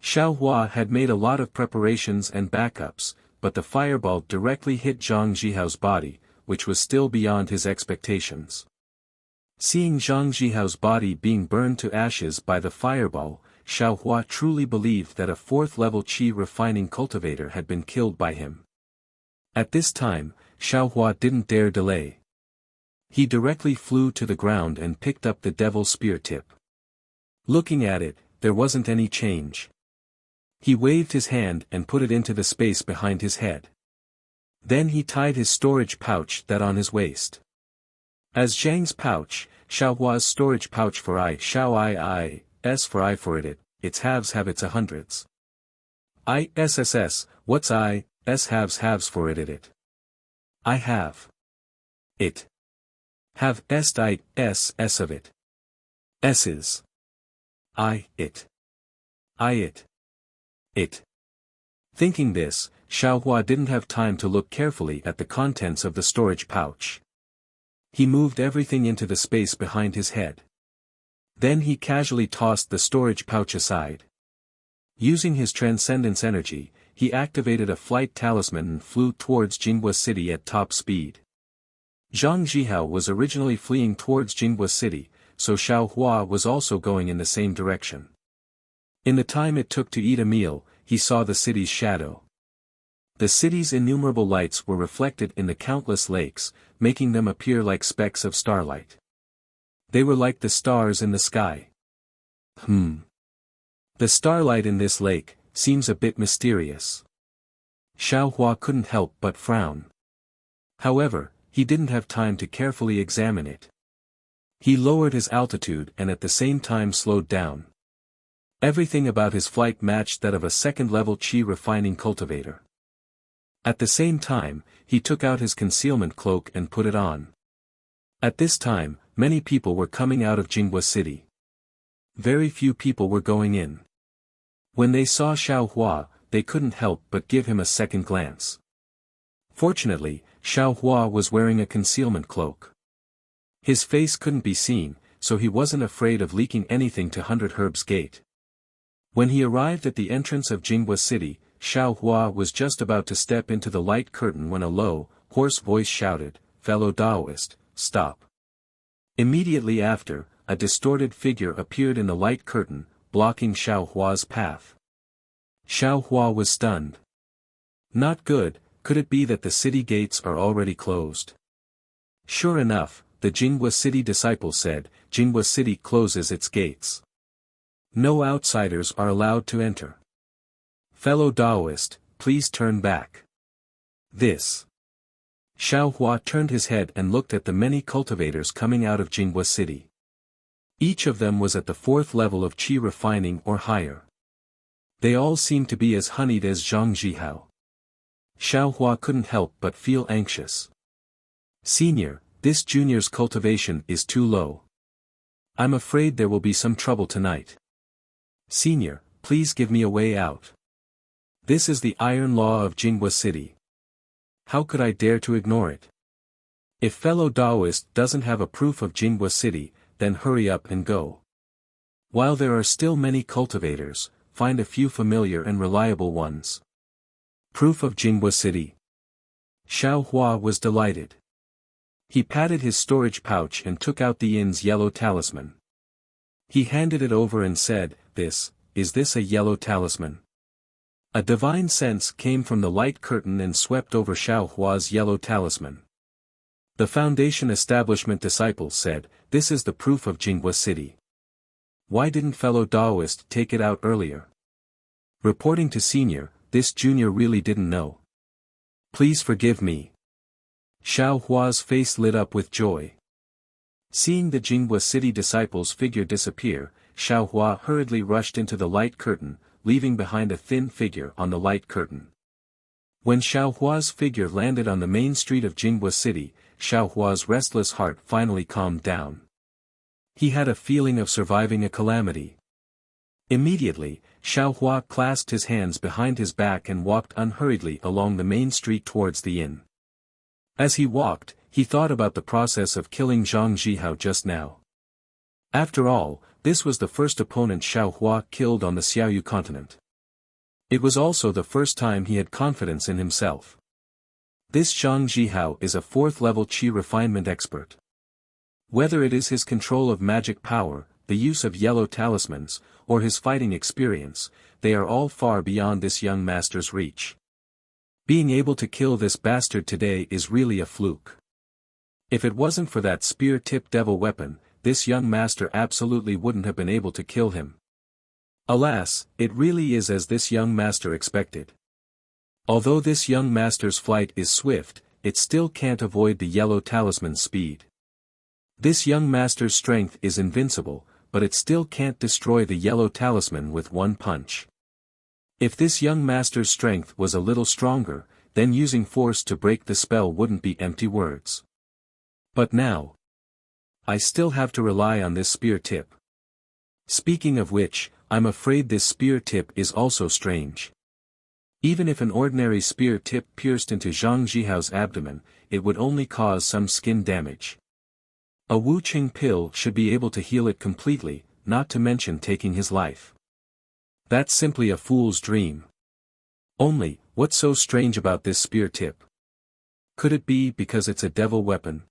[SPEAKER 1] Xiaohua had made a lot of preparations and backups, but the fireball directly hit Zhang Jihao's body, which was still beyond his expectations. Seeing Zhang Jihao's body being burned to ashes by the fireball, Xiaohua truly believed that a 4th-level qi refining cultivator had been killed by him. At this time, Xiaohua didn't dare delay. He directly flew to the ground and picked up the devil's spear tip. Looking at it, there wasn't any change. He waved his hand and put it into the space behind his head. Then he tied his storage pouch that on his waist. As Zhang's pouch, Xiaohua's storage pouch for Xiao S for I for it, its halves have its hundreds. ISSS, what's S halves for it. I have. It. Have est I S of it. S's. I it. I it. It. Thinking this, Xiaohua didn't have time to look carefully at the contents of the storage pouch. He moved everything into the space behind his head. Then he casually tossed the storage pouch aside. Using his transcendence energy, he activated a flight talisman and flew towards Jinghua City at top speed. Zhang Jihao was originally fleeing towards Jinghua City, so Xiaohua was also going in the same direction. In the time it took to eat a meal, he saw the city's shadow. The city's innumerable lights were reflected in the countless lakes, making them appear like specks of starlight. They were like the stars in the sky. The starlight in this lake seems a bit mysterious. Xiaohua couldn't help but frown. However, he didn't have time to carefully examine it. He lowered his altitude and at the same time slowed down. Everything about his flight matched that of a 2nd-level qi refining cultivator. At the same time, he took out his concealment cloak and put it on. At this time, many people were coming out of Jinghua City. Very few people were going in. When they saw Xiaohua, they couldn't help but give him a second glance. Fortunately, Xiaohua was wearing a concealment cloak. His face couldn't be seen, so he wasn't afraid of leaking anything to 100 Herb's Gate. When he arrived at the entrance of Jinghua City, Xiaohua was just about to step into the light curtain when a low, hoarse voice shouted, "Fellow Taoist, stop." Immediately after, a distorted figure appeared in the light curtain, blocking Xiaohua's path. Xiaohua was stunned. Not good, could it be that the city gates are already closed? Sure enough, the Jinghua City disciple said, Jinghua City closes its gates. No outsiders are allowed to enter. Fellow Taoist, please turn back. This Xiao Hua turned his head and looked at the many cultivators coming out of Jinghua City. Each of them was at the 4th level of qi refining or higher. They all seemed to be as honeyed as Zhang Jihao. Xiao Hua couldn't help but feel anxious. Senior, this junior's cultivation is too low. I'm afraid there will be some trouble tonight. Senior, please give me a way out. This is the iron law of Jinghua City. How could I dare to ignore it? If fellow Taoist doesn't have a proof of Jinghua City, then hurry up and go. While there are still many cultivators, find a few familiar and reliable ones. Proof of Jinghua City. Xiao Hua was delighted. He patted his storage pouch and took out the inn's yellow talisman. He handed it over and said, Is this a yellow talisman? A divine sense came from the light curtain and swept over Xiao Hua's yellow talisman. The Foundation Establishment disciples said, this is the proof of Jinghua City. Why didn't fellow Taoist take it out earlier? Reporting to senior, this junior really didn't know. Please forgive me. Xiao Hua's face lit up with joy. Seeing the Jinghua City disciples' figure disappear, Xiao Hua hurriedly rushed into the light curtain, leaving behind a thin figure on the light curtain. When Xiao Hua's figure landed on the main street of Jinghua City, Xiao Hua's restless heart finally calmed down. He had a feeling of surviving a calamity. Immediately, Xiao Hua clasped his hands behind his back and walked unhurriedly along the main street towards the inn. As he walked, he thought about the process of killing Zhang Jihao just now. After all, this was the first opponent Xiao Hua killed on the Xiaoyu continent. It was also the first time he had confidence in himself. This Zhang Jihao is a 4th-level qi refinement expert. Whether it is his control of magic power, the use of yellow talismans, or his fighting experience, they are all far beyond this young master's reach. Being able to kill this bastard today is really a fluke. If it wasn't for that spear-tipped devil weapon, this young master absolutely wouldn't have been able to kill him. Alas, it really is as this young master expected. Although this young master's flight is swift, it still can't avoid the yellow talisman's speed. This young master's strength is invincible, but it still can't destroy the yellow talisman with one punch. If this young master's strength was a little stronger, then using force to break the spell wouldn't be empty words. But now, I still have to rely on this spear tip. Speaking of which, I'm afraid this spear tip is also strange. Even if an ordinary spear tip pierced into Zhang Jihao's abdomen, it would only cause some skin damage. A Wu Qing pill should be able to heal it completely, not to mention taking his life. That's simply a fool's dream. Only, what's so strange about this spear tip? Could it be because it's a devil weapon?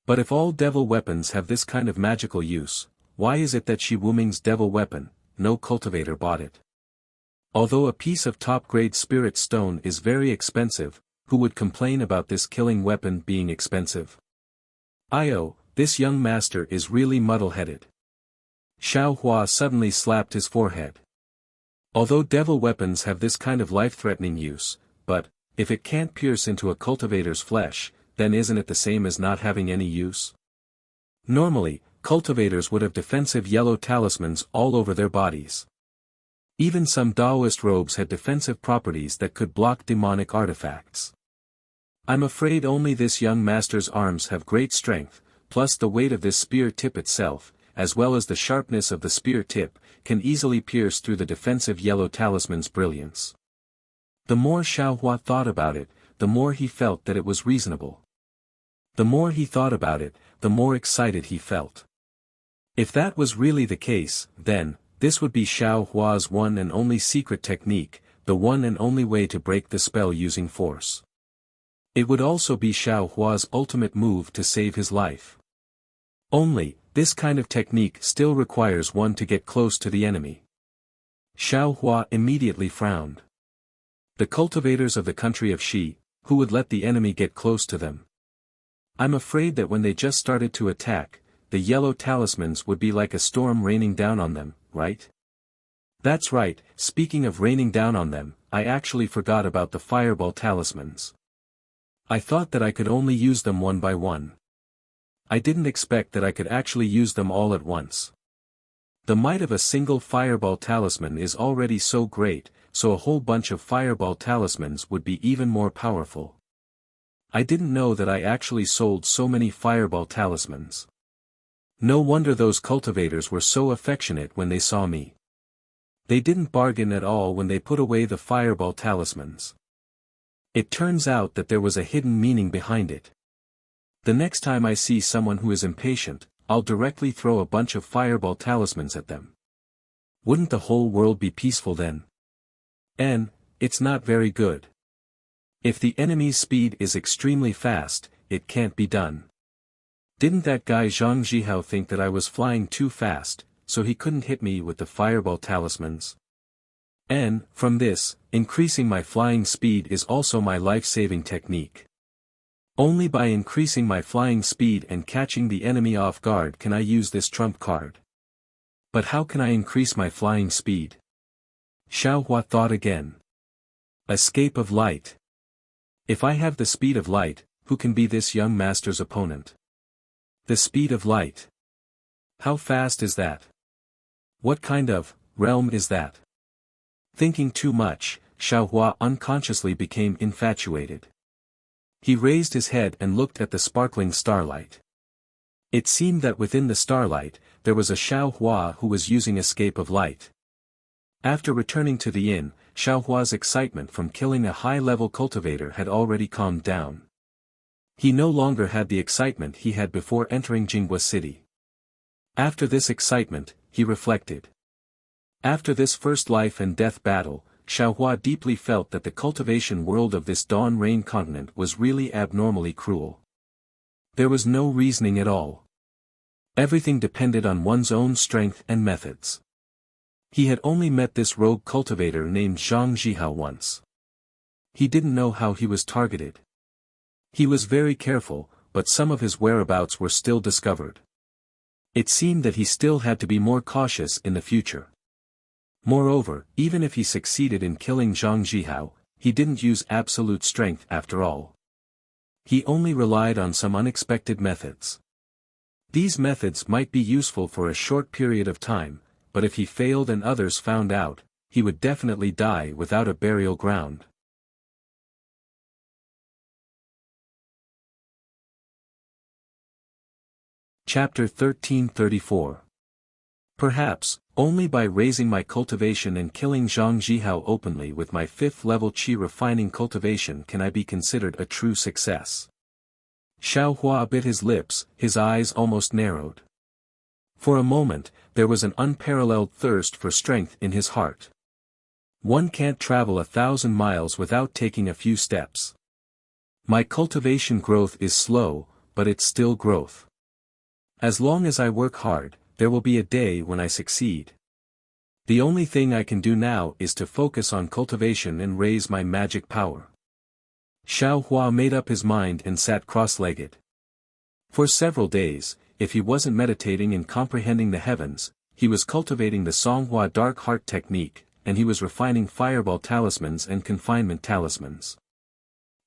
[SPEAKER 1] But if all devil weapons have this kind of magical use, why is it that Shi Wuming's devil weapon, no cultivator bought it? Although a piece of top-grade spirit stone is very expensive, who would complain about this killing weapon being expensive? This young master is really muddle-headed. Xiao Hua suddenly slapped his forehead. Although devil weapons have this kind of life-threatening use, but, if it can't pierce into a cultivator's flesh, then isn't it the same as not having any use? Normally, cultivators would have defensive yellow talismans all over their bodies. Even some Taoist robes had defensive properties that could block demonic artifacts. I'm afraid only this young master's arms have great strength, plus the weight of this spear tip itself, as well as the sharpness of the spear tip, can easily pierce through the defensive yellow talisman's brilliance. The more Xiao Hua thought about it, the more he felt that it was reasonable. The more he thought about it, the more excited he felt. If that was really the case, then, this would be Xiao Hua's one and only secret technique, the one and only way to break the spell using force. It would also be Xiao Hua's ultimate move to save his life. Only, this kind of technique still requires one to get close to the enemy. Xiao Hua immediately frowned. The cultivators of the country of Shi, who would let the enemy get close to them? I'm afraid that when they just started to attack, the yellow talismans would be like a storm raining down on them, right? That's right, speaking of raining down on them, I actually forgot about the fireball talismans. I thought that I could only use them one by one. I didn't expect that I could actually use them all at once. The might of a single fireball talisman is already so great, so a whole bunch of fireball talismans would be even more powerful. I didn't know that I actually sold so many fireball talismans. No wonder those cultivators were so affectionate when they saw me. They didn't bargain at all when they put away the fireball talismans. It turns out that there was a hidden meaning behind it. The next time I see someone who is impatient, I'll directly throw a bunch of fireball talismans at them. Wouldn't the whole world be peaceful then? It's not very good. If the enemy's speed is extremely fast, it can't be done. Didn't that guy Zhang Zhihao think that I was flying too fast, so he couldn't hit me with the fireball talismans? From this, increasing my flying speed is also my life-saving technique. Only by increasing my flying speed and catching the enemy off guard can I use this trump card. But how can I increase my flying speed? Xiao Hua thought again. Escape of light. If I have the speed of light, who can be this young master's opponent? The speed of light. How fast is that? What kind of realm is that? Thinking too much, Xiao Hua unconsciously became infatuated. He raised his head and looked at the sparkling starlight. It seemed that within the starlight, there was a Xiao Hua who was using escape of light. After returning to the inn, Xiao Hua's excitement from killing a high-level cultivator had already calmed down. He no longer had the excitement he had before entering Jinghua City. After this excitement, he reflected. After this first life and death battle, Xiao Hua deeply felt that the cultivation world of this Dawn Rain continent was really abnormally cruel. There was no reasoning at all. Everything depended on one's own strength and methods. He had only met this rogue cultivator named Zhang Zhihao once. He didn't know how he was targeted. He was very careful, but some of his whereabouts were still discovered. It seemed that he still had to be more cautious in the future. Moreover, even if he succeeded in killing Zhang Zhihao, he didn't use absolute strength after all. He only relied on some unexpected methods. These methods might be useful for a short period of time, but if he failed and others found out, he would definitely die without a burial ground. Chapter 1334. Perhaps, only by raising my cultivation and killing Zhang Zhihao openly with my 5th level qi refining cultivation can I be considered a true success. Xiao Hua bit his lips, his eyes almost narrowed. For a moment, there was an unparalleled thirst for strength in his heart. One can't travel 1,000 miles without taking a few steps. My cultivation growth is slow, but it's still growth. As long as I work hard, there will be a day when I succeed. The only thing I can do now is to focus on cultivation and raise my magic power. Xiao Hua made up his mind and sat cross-legged. For several days, if he wasn't meditating and comprehending the heavens, he was cultivating the Songhua Dark Heart technique, and he was refining fireball talismans and confinement talismans.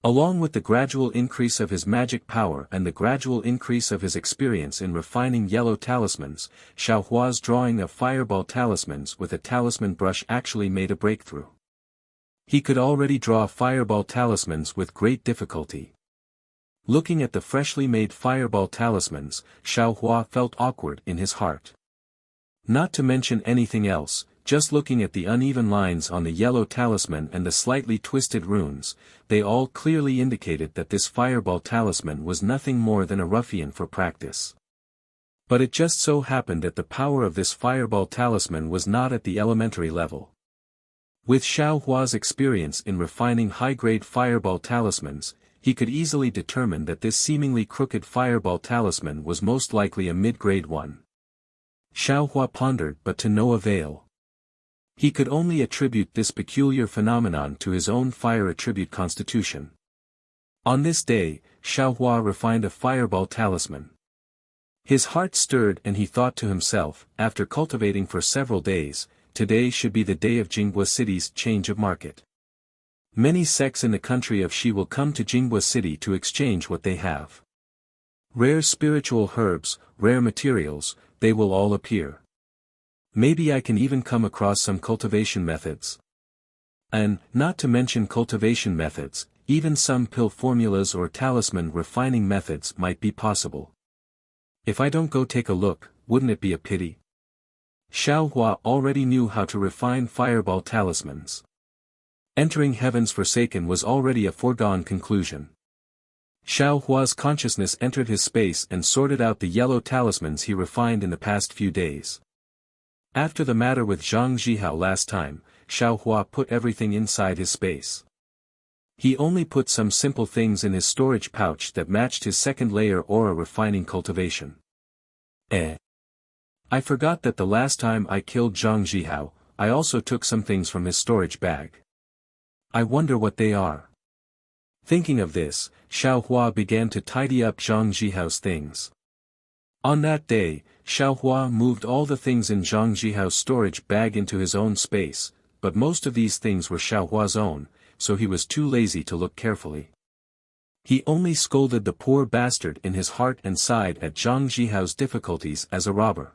[SPEAKER 1] Along with the gradual increase of his magic power and the gradual increase of his experience in refining yellow talismans, Xiao Hua's drawing of fireball talismans with a talisman brush actually made a breakthrough. He could already draw fireball talismans with great difficulty. Looking at the freshly made fireball talismans, Xiao Hua felt awkward in his heart. Not to mention anything else, just looking at the uneven lines on the yellow talisman and the slightly twisted runes, they all clearly indicated that this fireball talisman was nothing more than a ruffian for practice. But it just so happened that the power of this fireball talisman was not at the elementary level. With Xiao Hua's experience in refining high-grade fireball talismans, he could easily determine that this seemingly crooked fireball talisman was most likely a mid-grade one. Xiao Hua pondered but to no avail. He could only attribute this peculiar phenomenon to his own fire attribute constitution. On this day, Xiao Hua refined a fireball talisman. His heart stirred and he thought to himself, after cultivating for several days, today should be the day of Jinghua City's change of market. Many sects in the country of Shi will come to Jinghua City to exchange what they have. Rare spiritual herbs, rare materials, they will all appear. Maybe I can even come across some cultivation methods. And, not to mention cultivation methods, even some pill formulas or talisman refining methods might be possible. If I don't go take a look, wouldn't it be a pity? Xiaohua already knew how to refine fireball talismans. Entering Heaven's Forsaken was already a foregone conclusion. Xiaohua's consciousness entered his space and sorted out the yellow talismans he refined in the past few days. After the matter with Zhang Zhihao last time, Xiaohua put everything inside his space. He only put some simple things in his storage pouch that matched his second layer aura refining cultivation. I forgot that the last time I killed Zhang Zhihao, I also took some things from his storage bag. I wonder what they are. Thinking of this, Xiaohua began to tidy up Zhang Zhihao's things. On that day, Xiaohua moved all the things in Zhang Zhihao's storage bag into his own space, but most of these things were Xiaohua's own, so he was too lazy to look carefully. He only scolded the poor bastard in his heart and sighed at Zhang Zhihao's difficulties as a robber.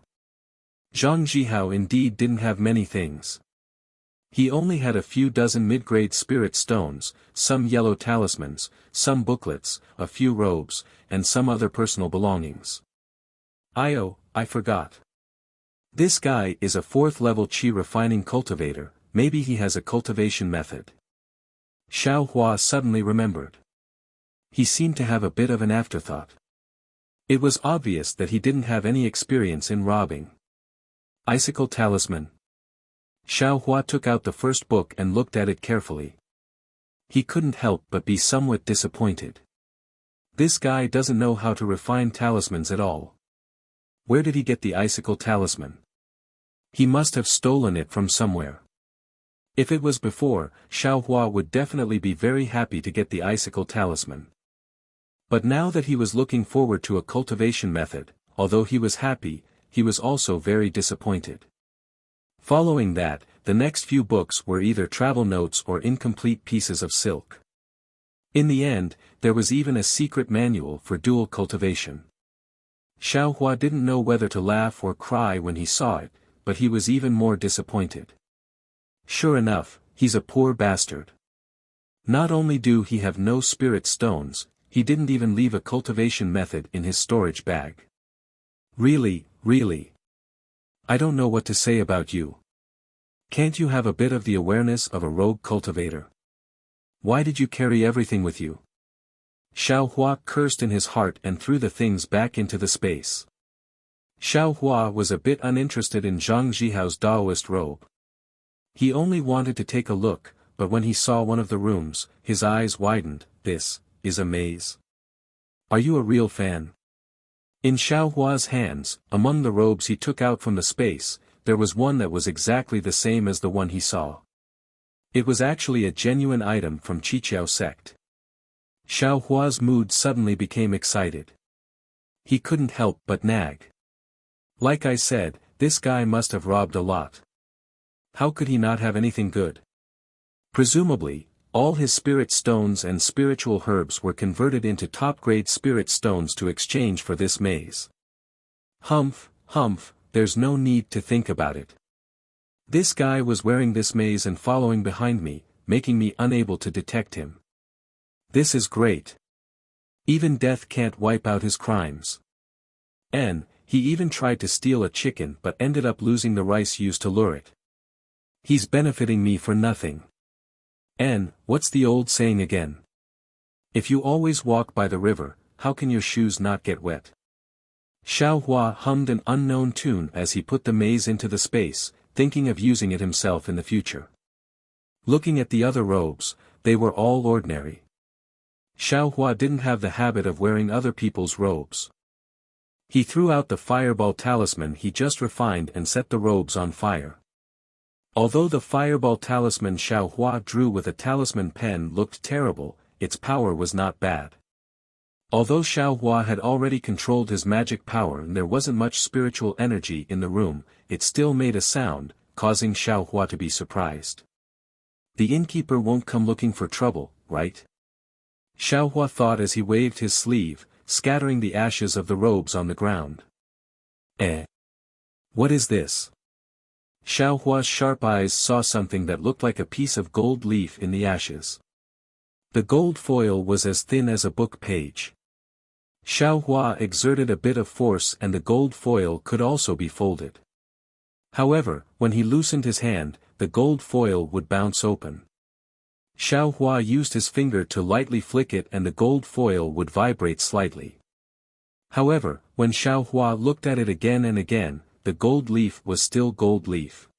[SPEAKER 1] Zhang Zhihao indeed didn't have many things. He only had a few dozen mid-grade spirit stones, some yellow talismans, some booklets, a few robes, and some other personal belongings. I forgot. This guy is a 4th-level qi refining cultivator, maybe he has a cultivation method. Xiaohua suddenly remembered. He seemed to have a bit of an afterthought. It was obvious that he didn't have any experience in robbing. Icicle Talisman. Xiaohua took out the first book and looked at it carefully. He couldn't help but be somewhat disappointed. This guy doesn't know how to refine talismans at all. Where did he get the Icicle Talisman? He must have stolen it from somewhere. If it was before, Xiaohua would definitely be very happy to get the Icicle Talisman. But now that he was looking forward to a cultivation method, although he was happy, he was also very disappointed. Following that, the next few books were either travel notes or incomplete pieces of silk. In the end, there was even a secret manual for dual cultivation. Xiaohua didn't know whether to laugh or cry when he saw it, but he was even more disappointed. Sure enough, he's a poor bastard. Not only do he have no spirit stones, he didn't even leave a cultivation method in his storage bag. Really. I don't know what to say about you. Can't you have a bit of the awareness of a rogue cultivator? Why did you carry everything with you? Xiaohua cursed in his heart and threw the things back into the space. Xiaohua was a bit uninterested in Zhang Zhihao's Daoist robe. He only wanted to take a look, but when he saw one of the rooms, his eyes widened. This is a maze. Are you a real fan? In Xiaohua's hands, among the robes he took out from the space, there was one that was exactly the same as the one he saw. It was actually a genuine item from Qiqiao sect. Xiaohua's mood suddenly became excited. He couldn't help but nag. Like I said, this guy must have robbed a lot. How could he not have anything good? Presumably, all his spirit stones and spiritual herbs were converted into top-grade spirit stones to exchange for this maze. Humph, there's no need to think about it. This guy was wearing this maze and following behind me, making me unable to detect him. This is great. Even death can't wipe out his crimes. And, he even tried to steal a chicken but ended up losing the rice used to lure it. He's benefiting me for nothing. And, what's the old saying again? If you always walk by the river, how can your shoes not get wet? Xiaohua hummed an unknown tune as he put the maze into the space, thinking of using it himself in the future. Looking at the other robes, they were all ordinary. Xiaohua didn't have the habit of wearing other people's robes. He threw out the fireball talisman he just refined and set the robes on fire. Although the fireball talisman Xiaohua drew with a talisman pen looked terrible, its power was not bad. Although Xiaohua had already controlled his magic power and there wasn't much spiritual energy in the room, it still made a sound, causing Xiaohua to be surprised. The innkeeper won't come looking for trouble, right? Xiaohua thought as he waved his sleeve, scattering the ashes of the robes on the ground. Eh? What is this? Xiaohua's sharp eyes saw something that looked like a piece of gold leaf in the ashes. The gold foil was as thin as a book page. Xiaohua exerted a bit of force and the gold foil could also be folded. However, when he loosened his hand, the gold foil would bounce open. Xiaohua used his finger to lightly flick it and the gold foil would vibrate slightly. However, when Xiaohua looked at it again and again, the gold leaf was still gold leaf.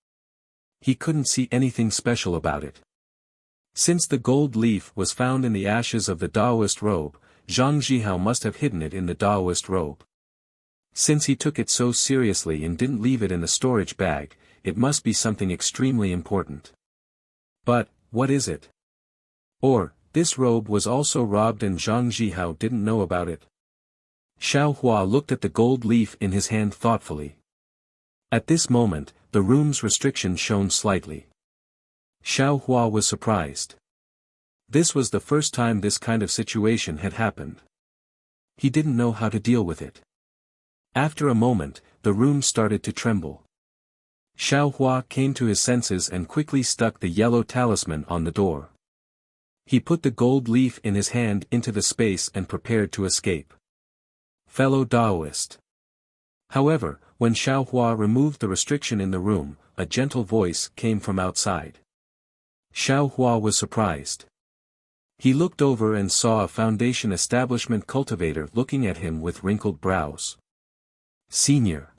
[SPEAKER 1] He couldn't see anything special about it. Since the gold leaf was found in the ashes of the Taoist robe, Zhang Zhihao must have hidden it in the Taoist robe. Since he took it so seriously and didn't leave it in a storage bag, it must be something extremely important. But, what is it? Or, this robe was also robbed and Zhang Zhihao didn't know about it. Xiaohua looked at the gold leaf in his hand thoughtfully. At this moment, the room's restriction shone slightly. Xiaohua was surprised. This was the first time this kind of situation had happened. He didn't know how to deal with it. After a moment, the room started to tremble. Xiaohua came to his senses and quickly stuck the yellow talisman on the door. He put the gold leaf in his hand into the space and prepared to escape. Fellow Taoist. However, when Xiaohua removed the restriction in the room, a gentle voice came from outside. Xiaohua was surprised. He looked over and saw a Foundation establishment cultivator looking at him with wrinkled brows. Senior.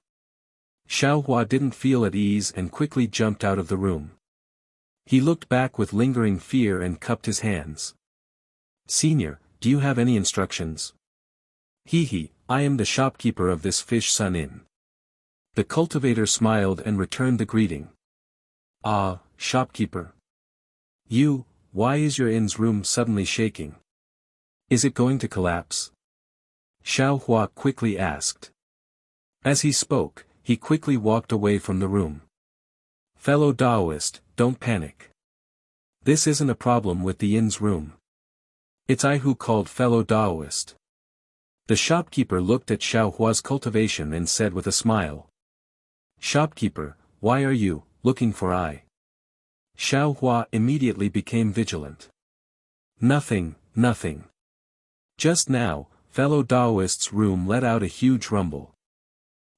[SPEAKER 1] Xiaohua didn't feel at ease and quickly jumped out of the room. He looked back with lingering fear and cupped his hands. Senior, do you have any instructions? He, I am the shopkeeper of this Fish Sun Inn. The cultivator smiled and returned the greeting. Ah, shopkeeper. Why is your inn's room suddenly shaking? Is it going to collapse? Xiaohua quickly asked. As he spoke, he quickly walked away from the room. Fellow Taoist, don't panic. This isn't a problem with the inn's room. It's I who called fellow Taoist. The shopkeeper looked at Xiaohua's cultivation and said with a smile. Shopkeeper, why are you looking for I? Xiaohua immediately became vigilant. Nothing. Just now, fellow Taoist's room let out a huge rumble.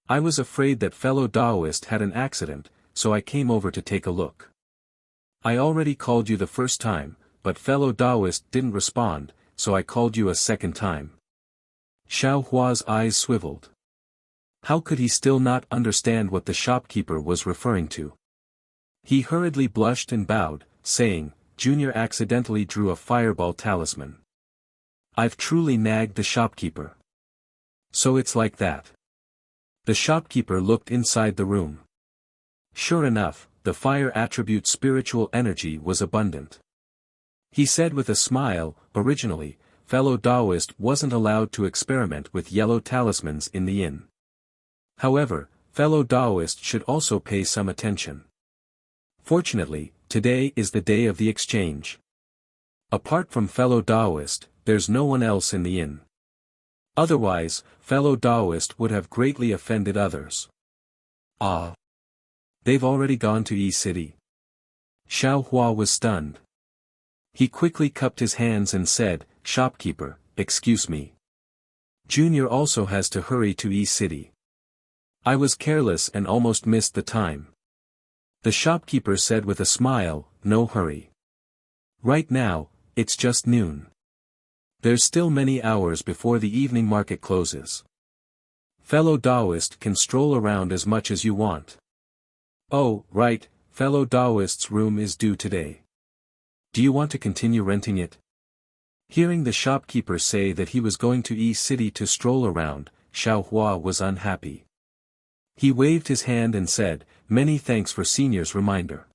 [SPEAKER 1] I was afraid that fellow Taoist had an accident, so I came over to take a look. I already called you the first time, but fellow Taoist didn't respond, so I called you a second time. Xiaohua's eyes swiveled. How could he still not understand what the shopkeeper was referring to? He hurriedly blushed and bowed, saying, Junior accidentally drew a fireball talisman. I've truly nagged the shopkeeper. So it's like that. The shopkeeper looked inside the room. Sure enough, the fire attribute spiritual energy was abundant. He said with a smile, originally, fellow Taoist wasn't allowed to experiment with yellow talismans in the inn. However, fellow Taoist should also pay some attention. Fortunately, today is the day of the exchange. Apart from fellow Taoist, there's no one else in the inn. Otherwise, fellow Taoist would have greatly offended others. Ah! They've already gone to E-City. Xiaohua was stunned. He quickly cupped his hands and said, Shopkeeper, excuse me. Junior also has to hurry to E-City. I was careless and almost missed the time. The shopkeeper said with a smile, no hurry. Right now, it's just noon. There's still many hours before the evening market closes. Fellow Taoist can stroll around as much as you want. Oh, right, fellow Taoist's room is due today. Do you want to continue renting it? Hearing the shopkeeper say that he was going to E-City to stroll around, Xiaohua was unhappy. He waved his hand and said, many thanks for Senior's reminder.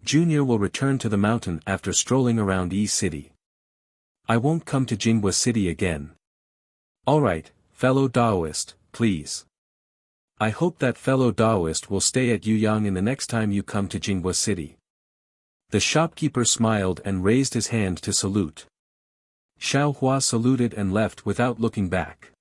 [SPEAKER 1] Junior will return to the mountain after strolling around E-City. I won't come to Jinghua City again. Alright, fellow Taoist, please. I hope that fellow Taoist will stay at Yuyang in the next time you come to Jinghua City. The shopkeeper smiled and raised his hand to salute. Xiao Hua saluted and left without looking back.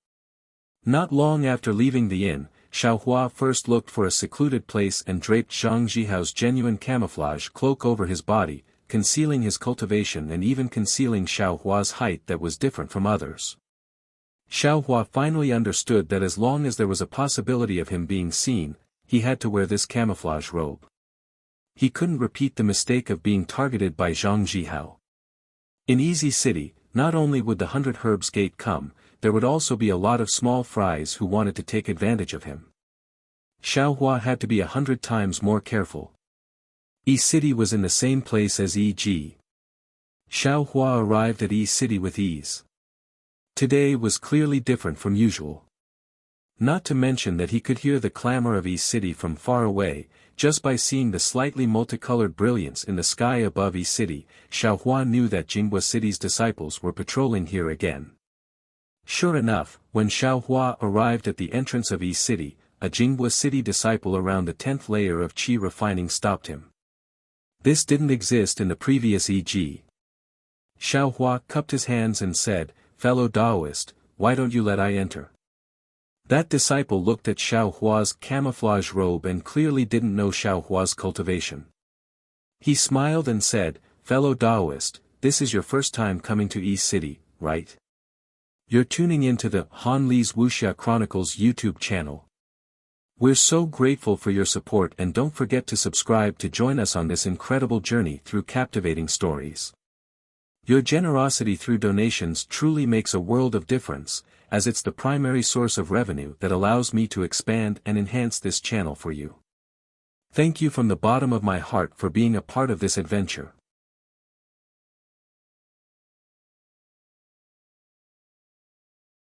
[SPEAKER 1] Not long after leaving the inn, Xiao Hua first looked for a secluded place and draped Zhang Jihao's genuine camouflage cloak over his body, concealing his cultivation and even concealing Xiao Hua's height that was different from others. Xiao Hua finally understood that as long as there was a possibility of him being seen, he had to wear this camouflage robe. He couldn't repeat the mistake of being targeted by Zhang Jihao. In Easy City, not only would the 100 Herbs Gate come, there would also be a lot of small fries who wanted to take advantage of him. Xiao Hua had to be 100 times more careful. E-City was in the same place as E.G. Xiao Hua arrived at E-City with ease. Today was clearly different from usual. Not to mention that he could hear the clamor of E-City from far away, just by seeing the slightly multicolored brilliance in the sky above E-City, Xiao Hua knew that Jinghua City's disciples were patrolling here again. Sure enough, when Xiao Hua arrived at the entrance of E-City, a Jinghua City disciple around the 10th layer of qi refining stopped him. This didn't exist in the previous E.G. Xiao Hua cupped his hands and said, "Fellow Taoist, why don't you let I enter?" That disciple looked at Xiao Hua's camouflage robe and clearly didn't know Xiao Hua's cultivation. He smiled and said, "Fellow Taoist, this is your first time coming to East City, right? You're tuning into the Han Li's Wuxia Chronicles YouTube channel. We're so grateful for your support and don't forget to subscribe to join us on this incredible journey through captivating stories. Your generosity through donations truly makes a world of difference, as it's the primary source of revenue that allows me to expand and enhance this channel for you. Thank you from the bottom of my heart for being a part of this adventure.